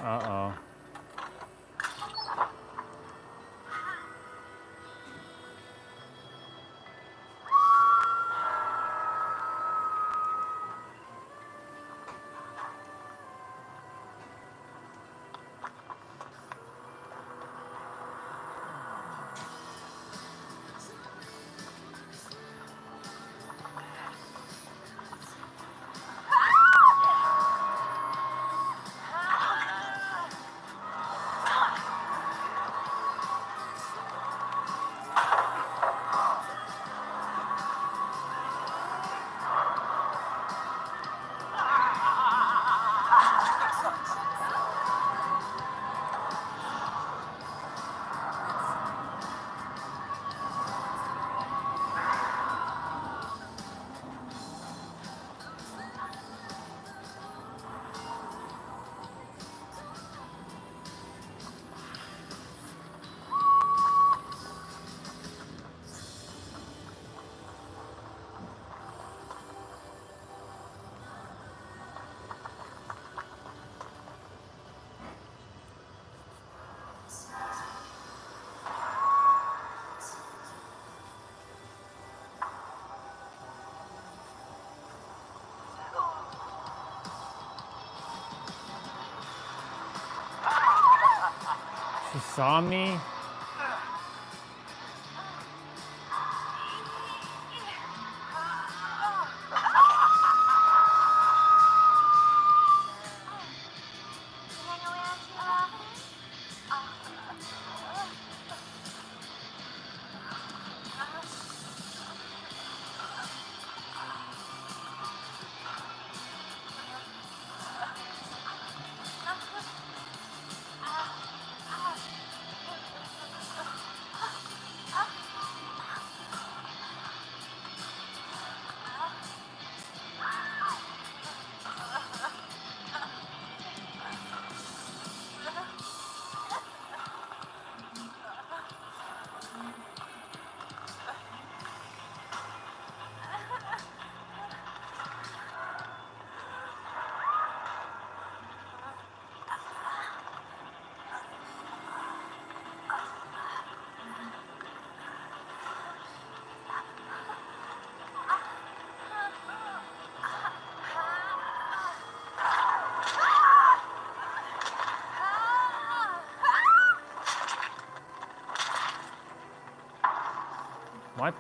Uh-oh. She saw me. What?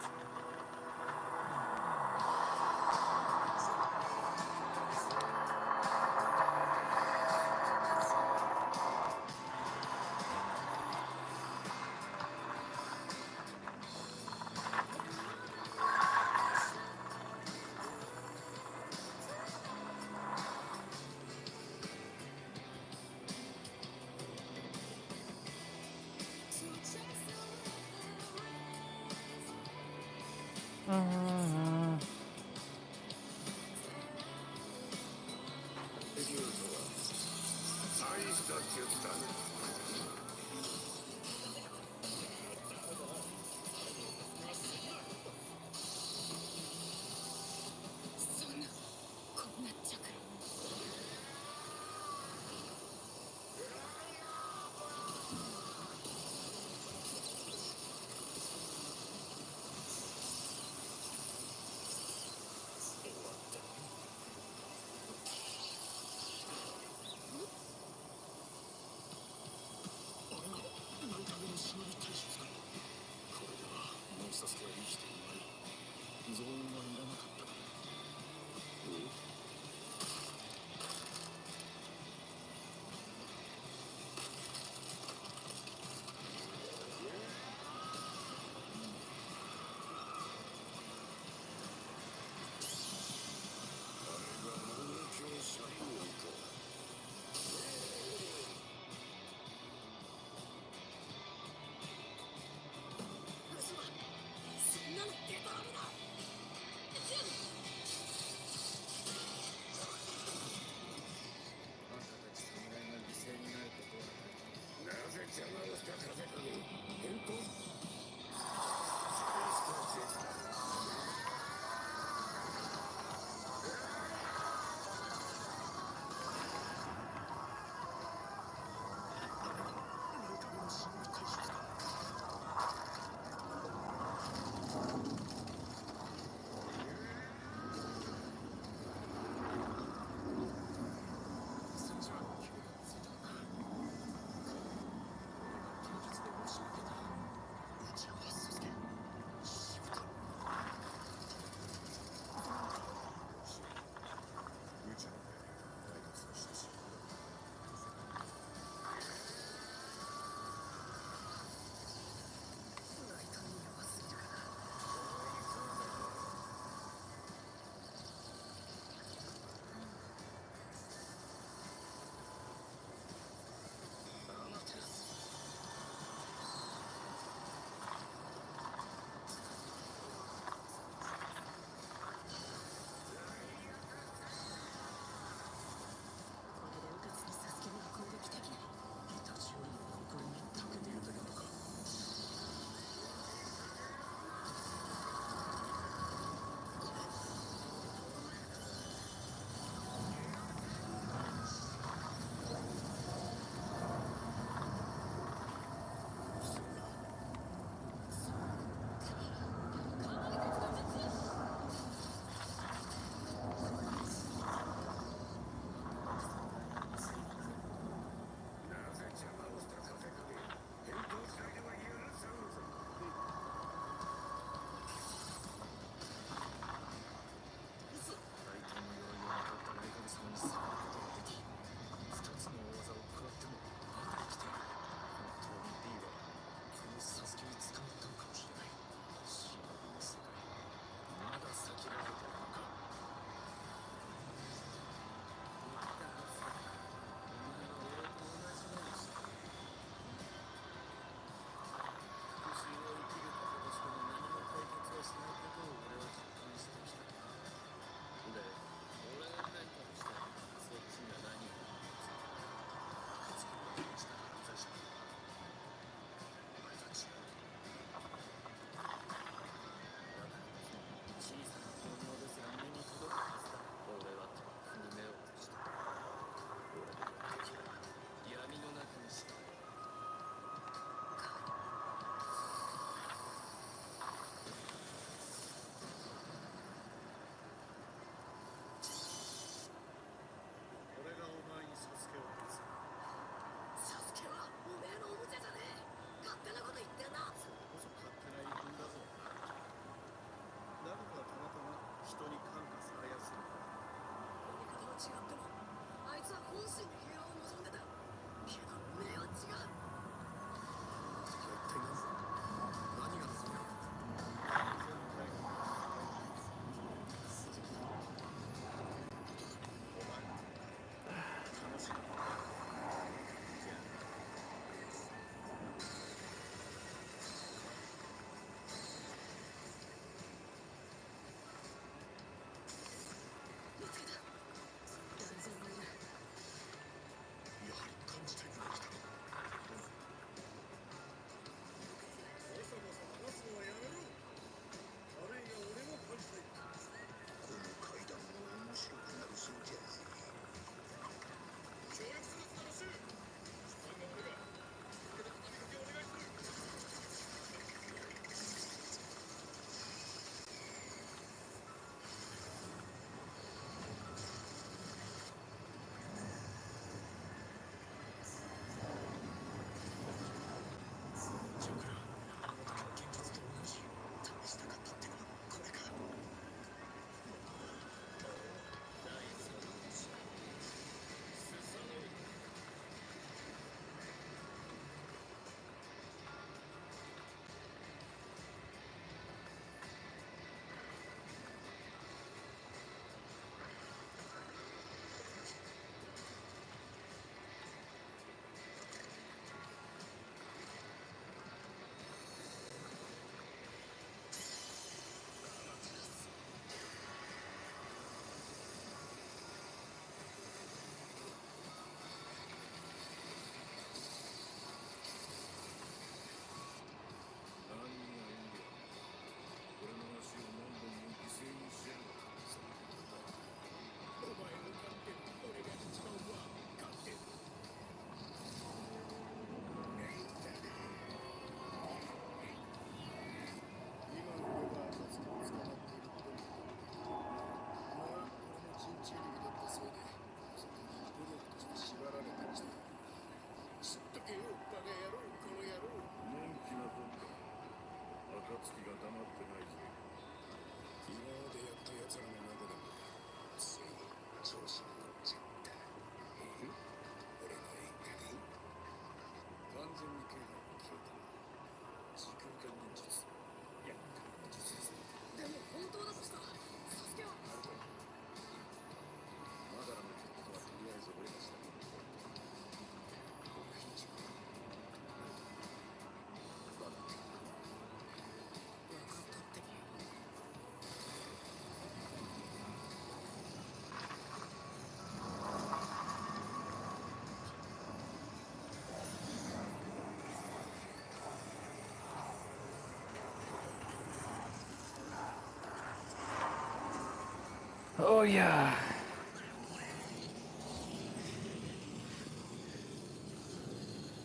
Oh yeah.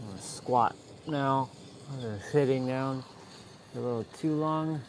I'm gonna squat now. I'm just sitting down a little too long.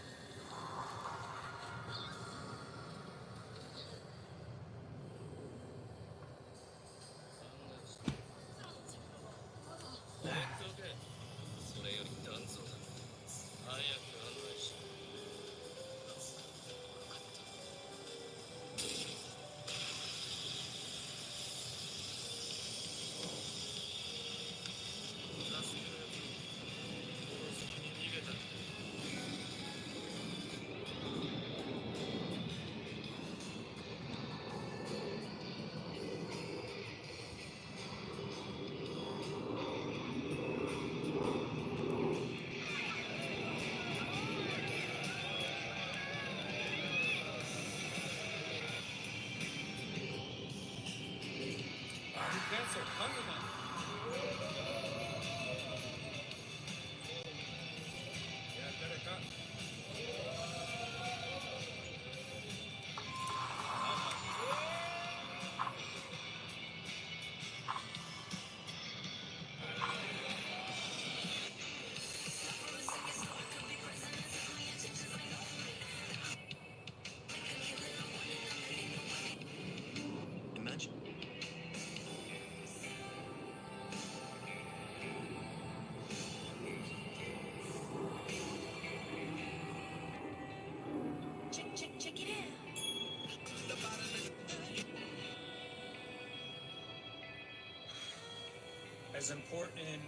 As important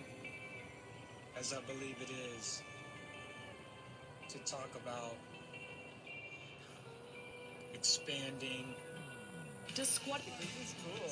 as I believe it is to talk about expanding. Does squat? This is cool.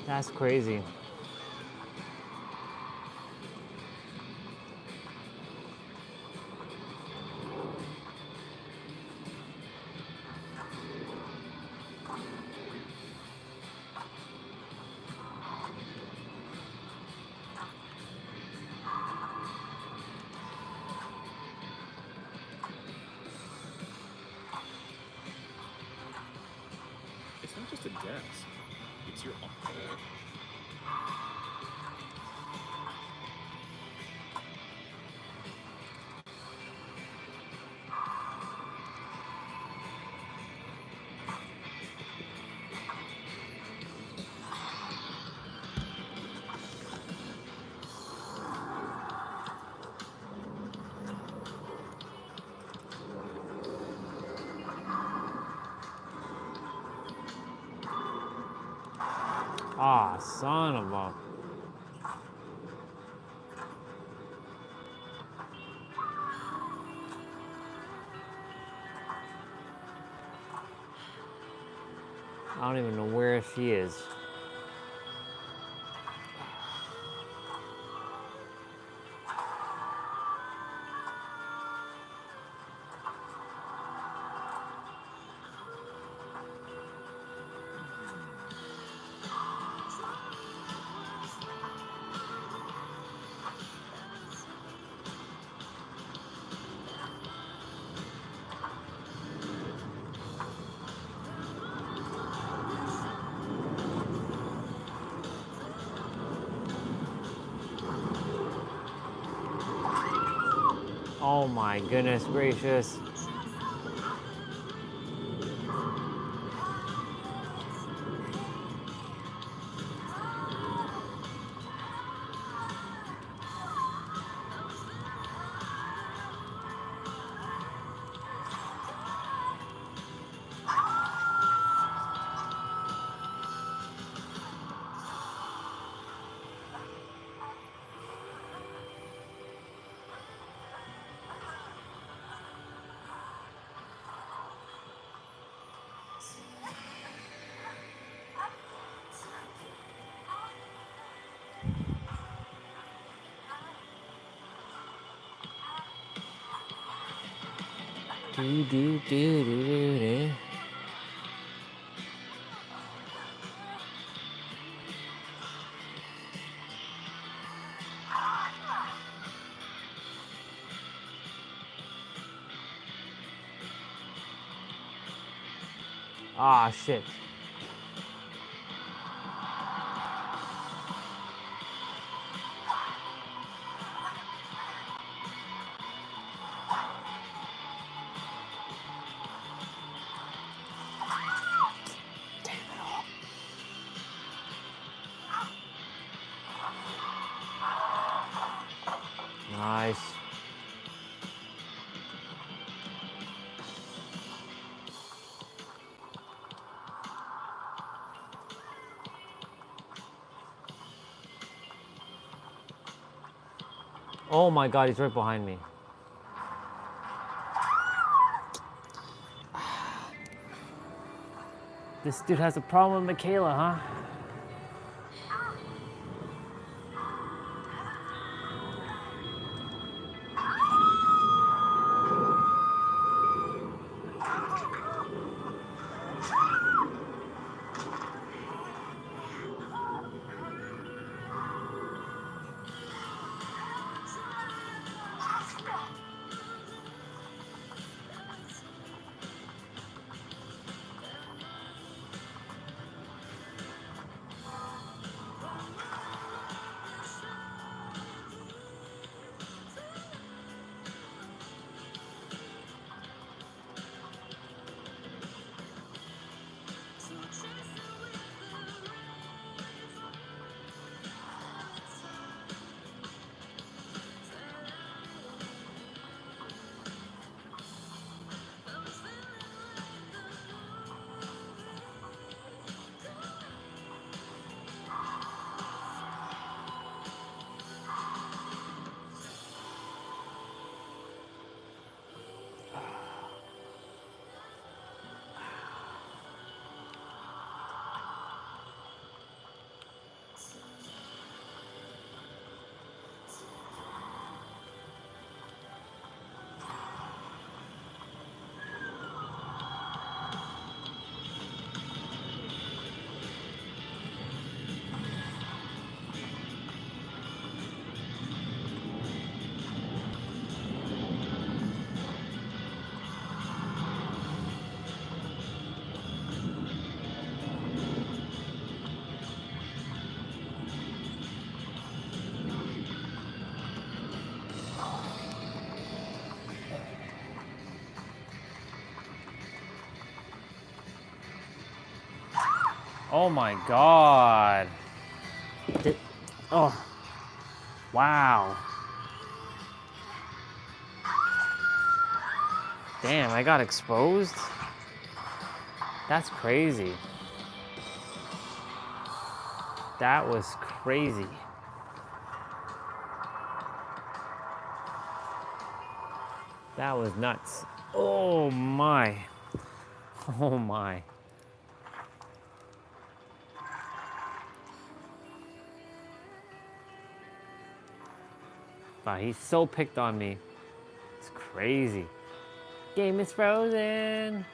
That's crazy. It's not just a desk. It's your office. Ah, son of a... I don't even know where she is. Oh my goodness gracious. Do, do, do, do, do, do. Ah, shit. Nice. Oh my god, he's right behind me. This dude has a problem with Michaela, huh? Oh my God. Oh, wow. Damn, I got exposed? That's crazy. That was crazy. That was nuts. Oh my. Oh my. Wow, he's so picked on me. It's crazy. Game is frozen.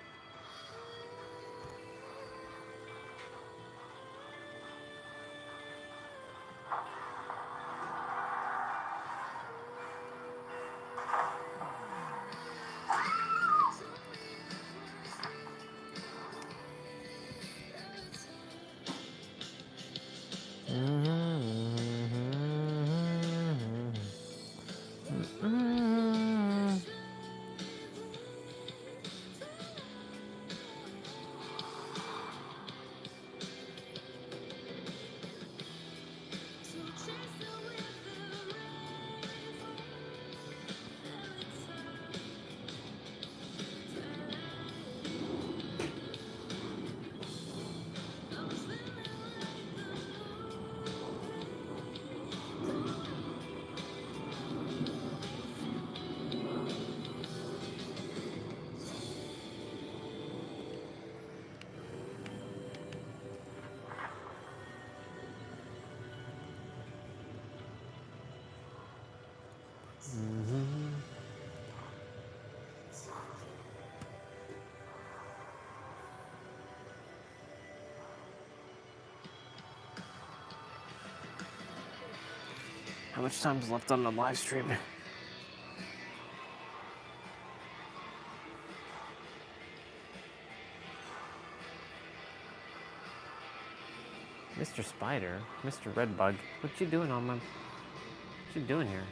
How much time's left on the live stream? Mr. Spider, Mr. Redbug, what you doing on my... What you doing here?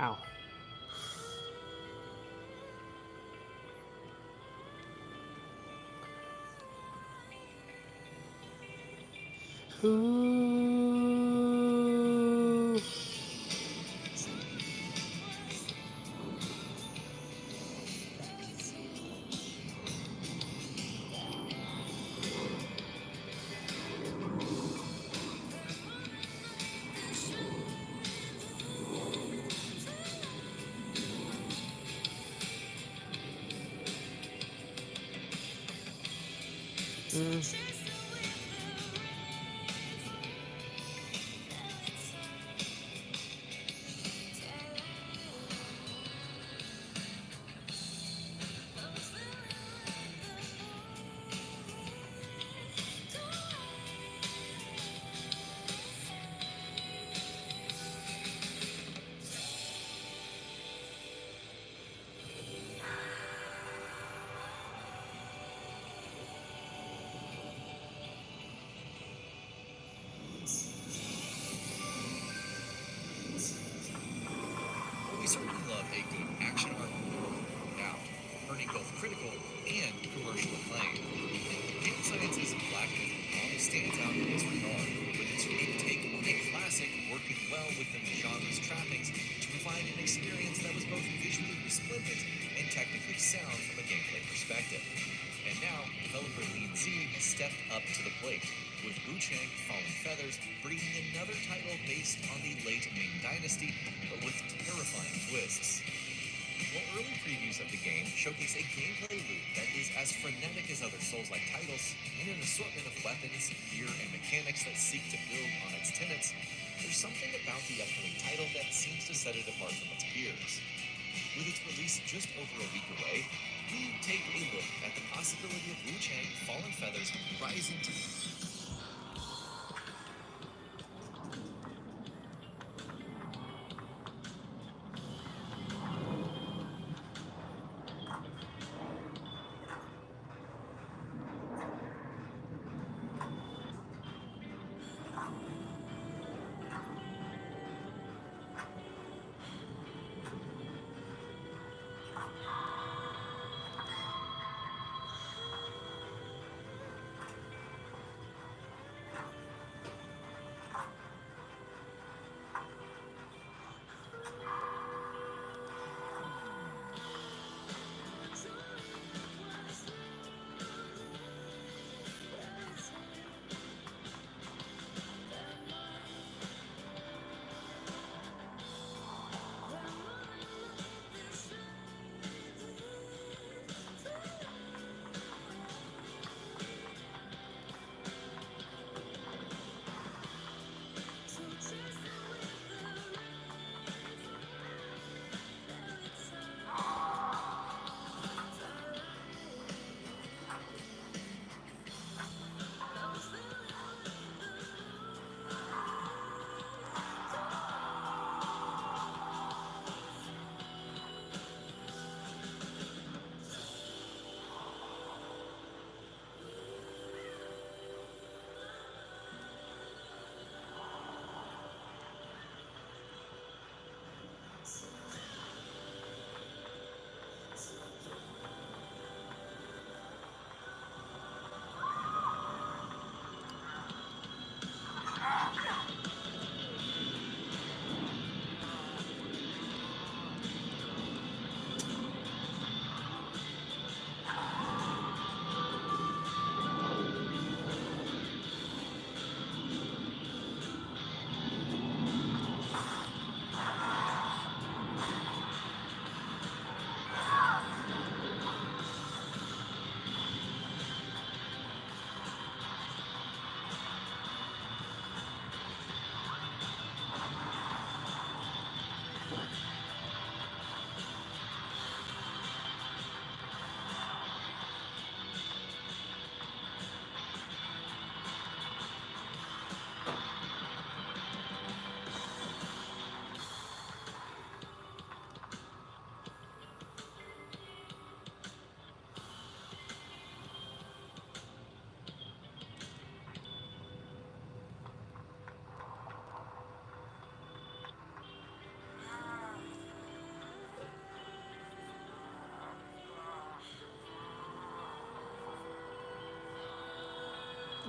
Ow. Ooh. We certainly love a good action art world out, earning both critical and commercial acclaim. Game Science's Black Myth Wukong stands out in this regard, with its unique take on a classic working well within the genre's trappings to provide an experience that was both visually resplendent and technically sound from a gameplay perspective. And now, developer Lean Z has stepped up to the plate, with Wu Chang Fallen Feathers bringing another title based on the late Ming Dynasty, but with terrifying twists. While early previews of the game showcase a gameplay loop that is as frenetic as other Souls-like titles, and an assortment of weapons, gear, and mechanics that seek to build on its tenets, there's something about the upcoming title that seems to set it apart from its peers. With its release just over a week away, we take a look at the possibility of Wu Chang Fallen Feathers rising to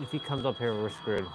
If he comes up here, we're screwed.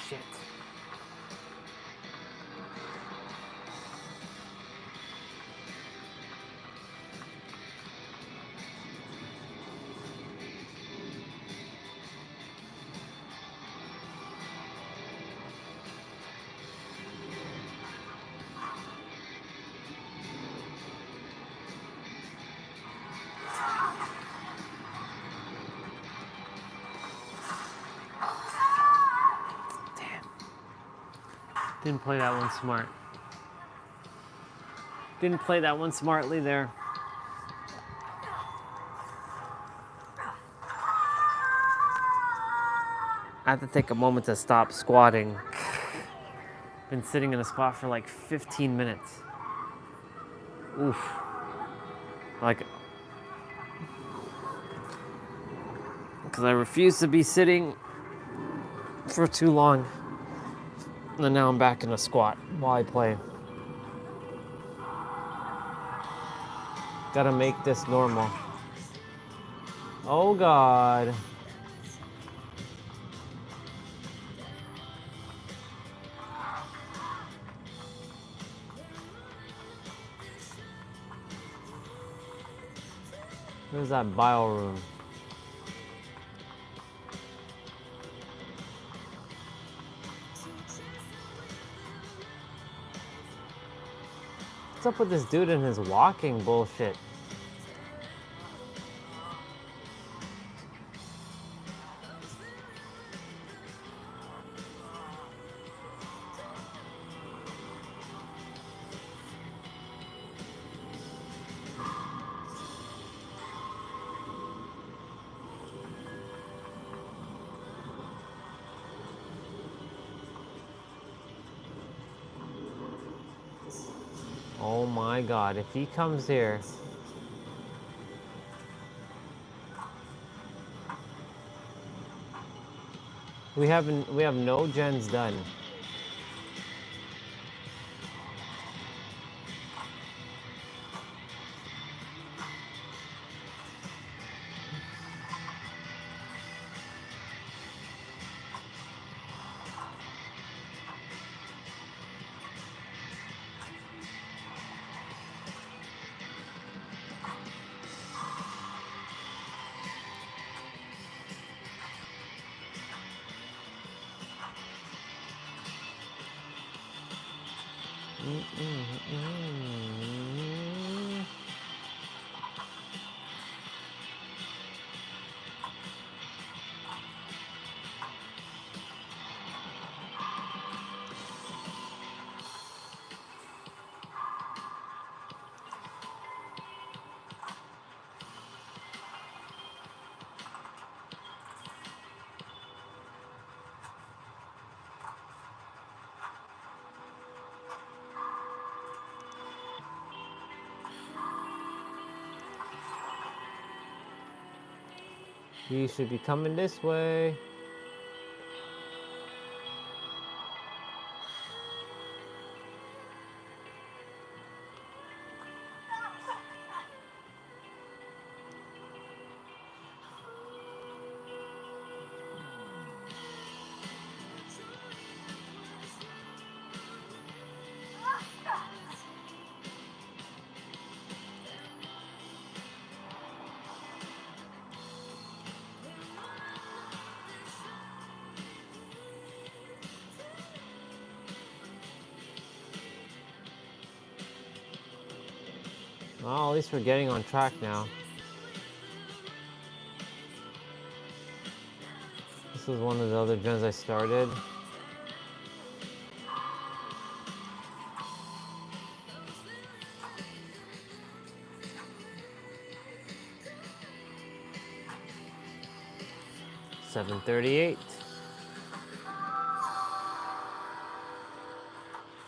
Shit. Didn't play that one smart. Didn't play that one smartly there. I have to take a moment to stop squatting. Been sitting in a squat for like 15 minutes. Oof. Like, because I refuse to be sitting for too long. And now I'm back in a squat while I play. Gotta make this normal. Oh God. Where's that bile room? What's up with this dude and his walking bullshit? Oh my God, if he comes here. We have no gens done. He should be coming this way. Well, at least we're getting on track now. This was one of the other gens I started. $738.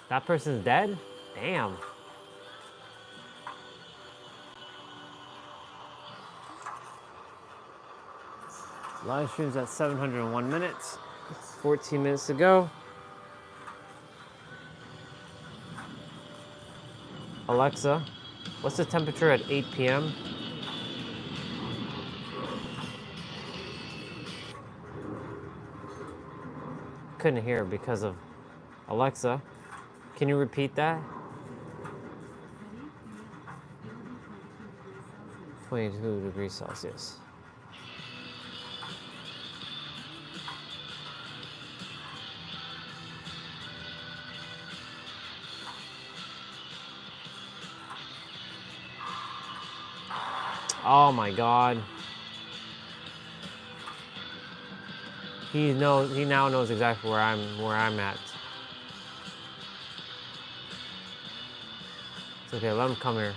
That person's dead? Damn. Live stream's at 701 minutes. 14 minutes to go. Alexa, what's the temperature at 8 p.m.? Couldn't hear because of Alexa. Can you repeat that? 22 degrees Celsius. Oh my God. He now knows exactly where I'm at. It's okay, let him come here.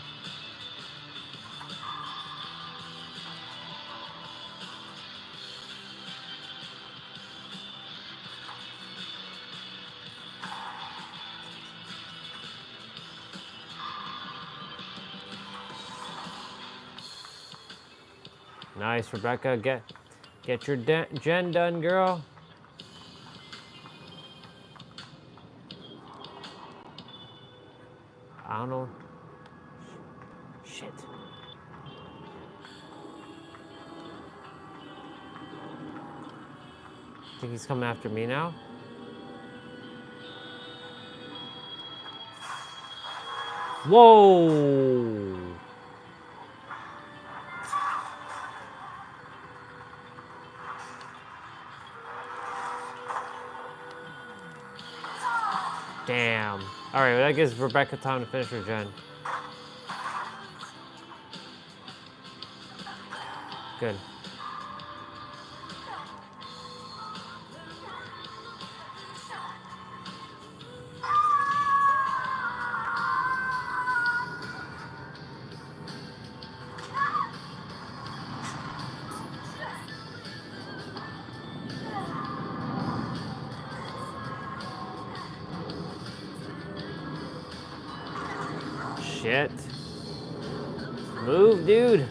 Nice, Rebecca. Get your gen done, girl. I don't know. Shit. Think he's coming after me now? Whoa! Damn. All right, well, that gives Rebecca time to finish her gen. Good. Shit. Move, dude.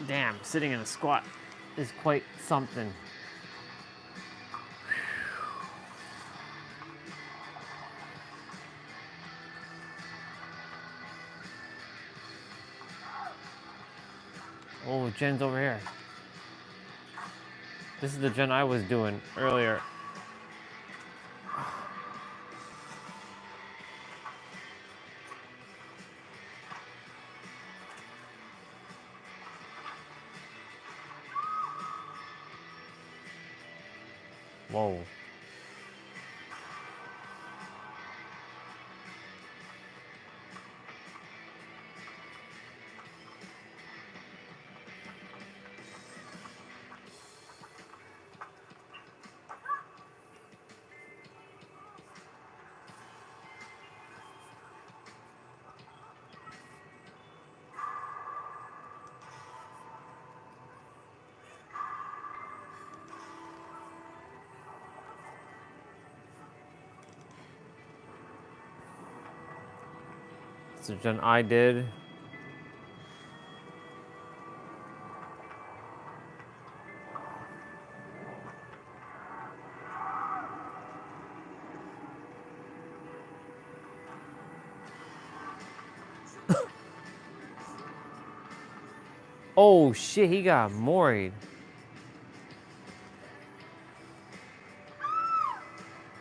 Damn, sitting in a squat is quite something. Oh, Jen's over here. This is the gen I was doing earlier. Whoa. message than I did. Oh shit, he got married.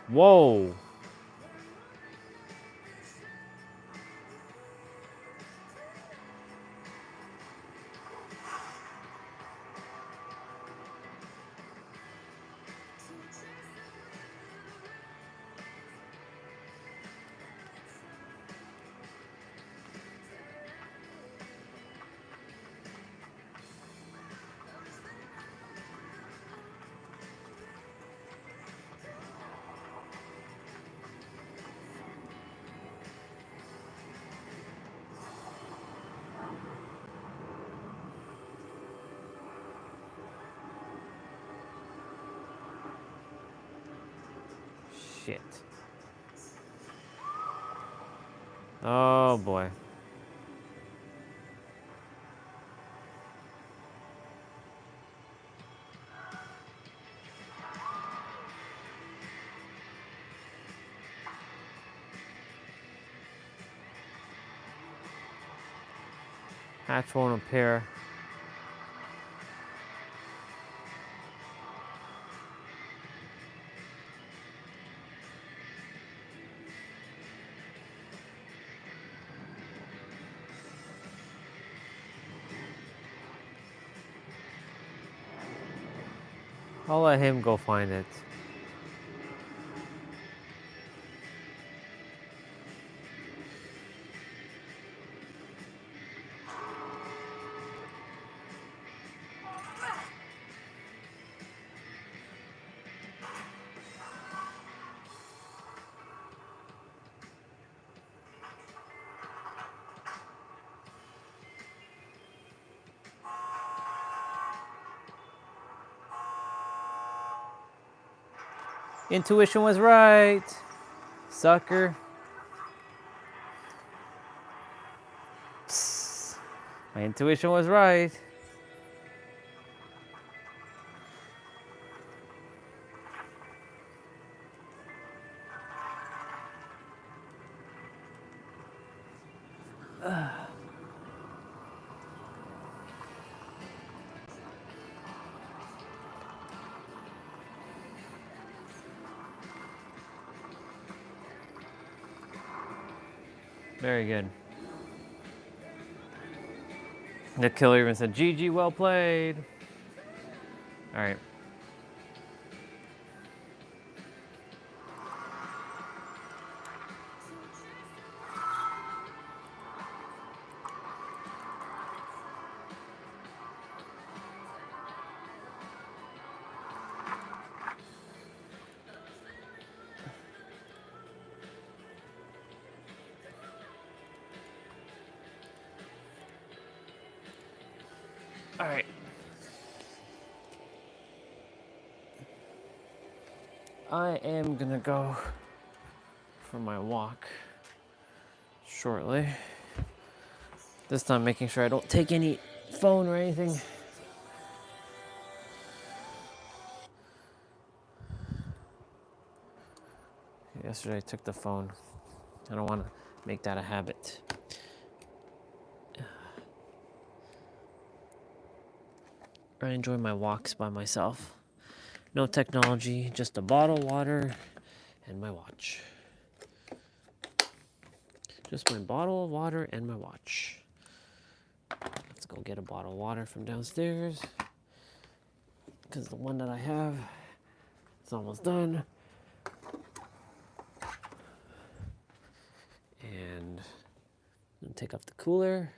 Whoa. Shit. Oh boy. Hatch won't appear. I'll let him go find it. Intuition was right, sucker. Psst. My intuition was right. Very good. The killer even said, GG, well played. All right. All right. I am gonna go for my walk shortly. This time making sure I don't take any phone or anything. Yesterday I took the phone. I don't want to make that a habit. I enjoy my walks by myself. No technology, just a bottle of water and my watch. Just my bottle of water and my watch. Let's go get a bottle of water from downstairs, because the one that I have is almost done. And I'm gonna take off the cooler.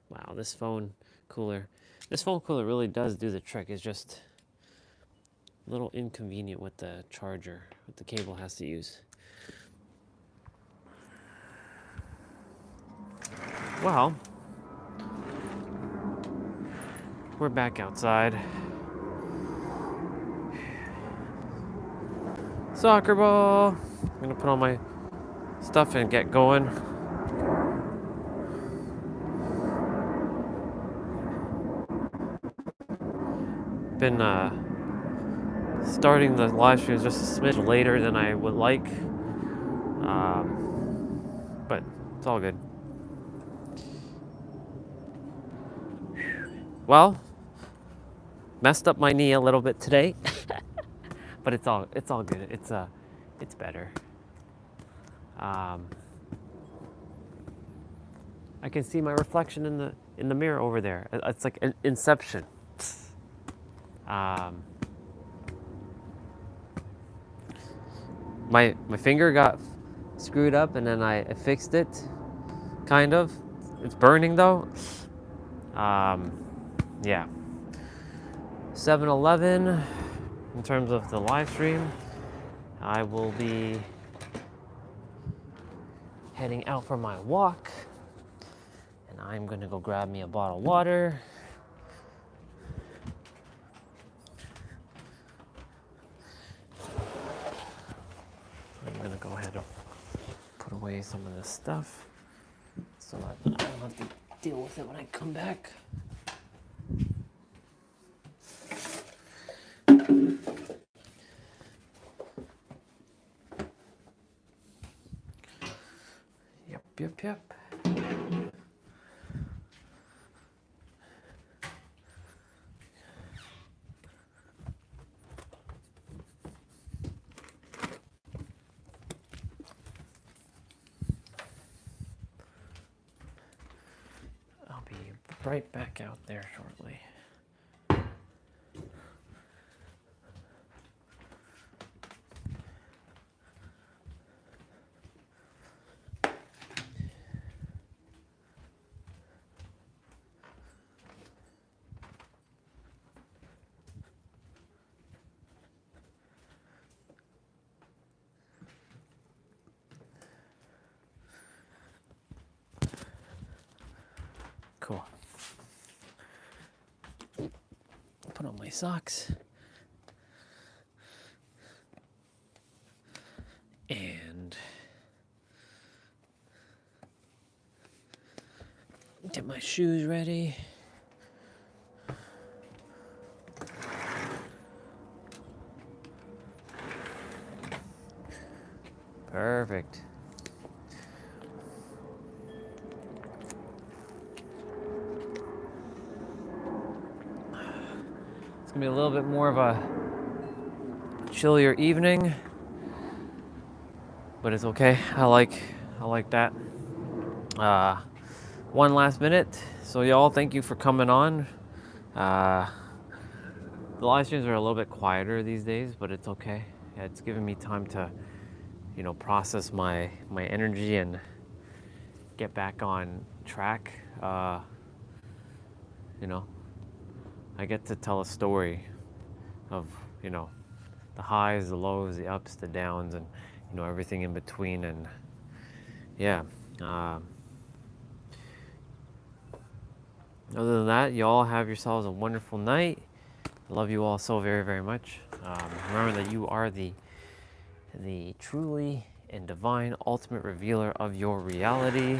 Wow, this phone cooler really does do the trick. It's just a little inconvenient with the charger, with the cable has to use. Well, we're back outside. soccer ball. I'm gonna put on my stuff and get going. Been starting the live streams just a smidge later than I would like, but it's all good. Well, messed up my knee a little bit today, but it's all good. It's better. I can see my reflection in the mirror over there. It's like an Inception. My finger got screwed up and then I fixed it, kind of. It's burning though. Yeah. 7-Eleven, in terms of the live stream, I will be heading out for my walk, and I'm gonna go grab me a bottle of water. I'm gonna go ahead and put away some of this stuff so that I don't have to deal with it when I come back. Yep. I'll be right back out there shortly. Cool. Put on my socks. And get my shoes ready. Perfect. It's gonna be a little bit more of a chillier evening, but it's okay. I like that. One last minute. So y'all, thank you for coming on. The live streams are a little bit quieter these days, but it's okay. Yeah, it's giving me time to, process my energy and get back on track. I get to tell a story of, the highs, the lows, the ups, the downs, and, everything in between. And yeah. Other than that, you all have yourselves a wonderful night. I love you all so very, very much. Remember that you are the truly and divine ultimate revealer of your reality.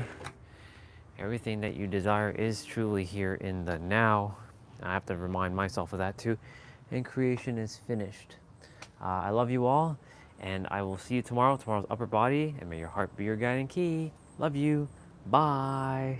Everything that you desire is truly here in the now. I have to remind myself of that too. And creation is finished. I love you all, and I will see you tomorrow. Tomorrow's upper body, and may your heart be your guiding key. Love you. Bye.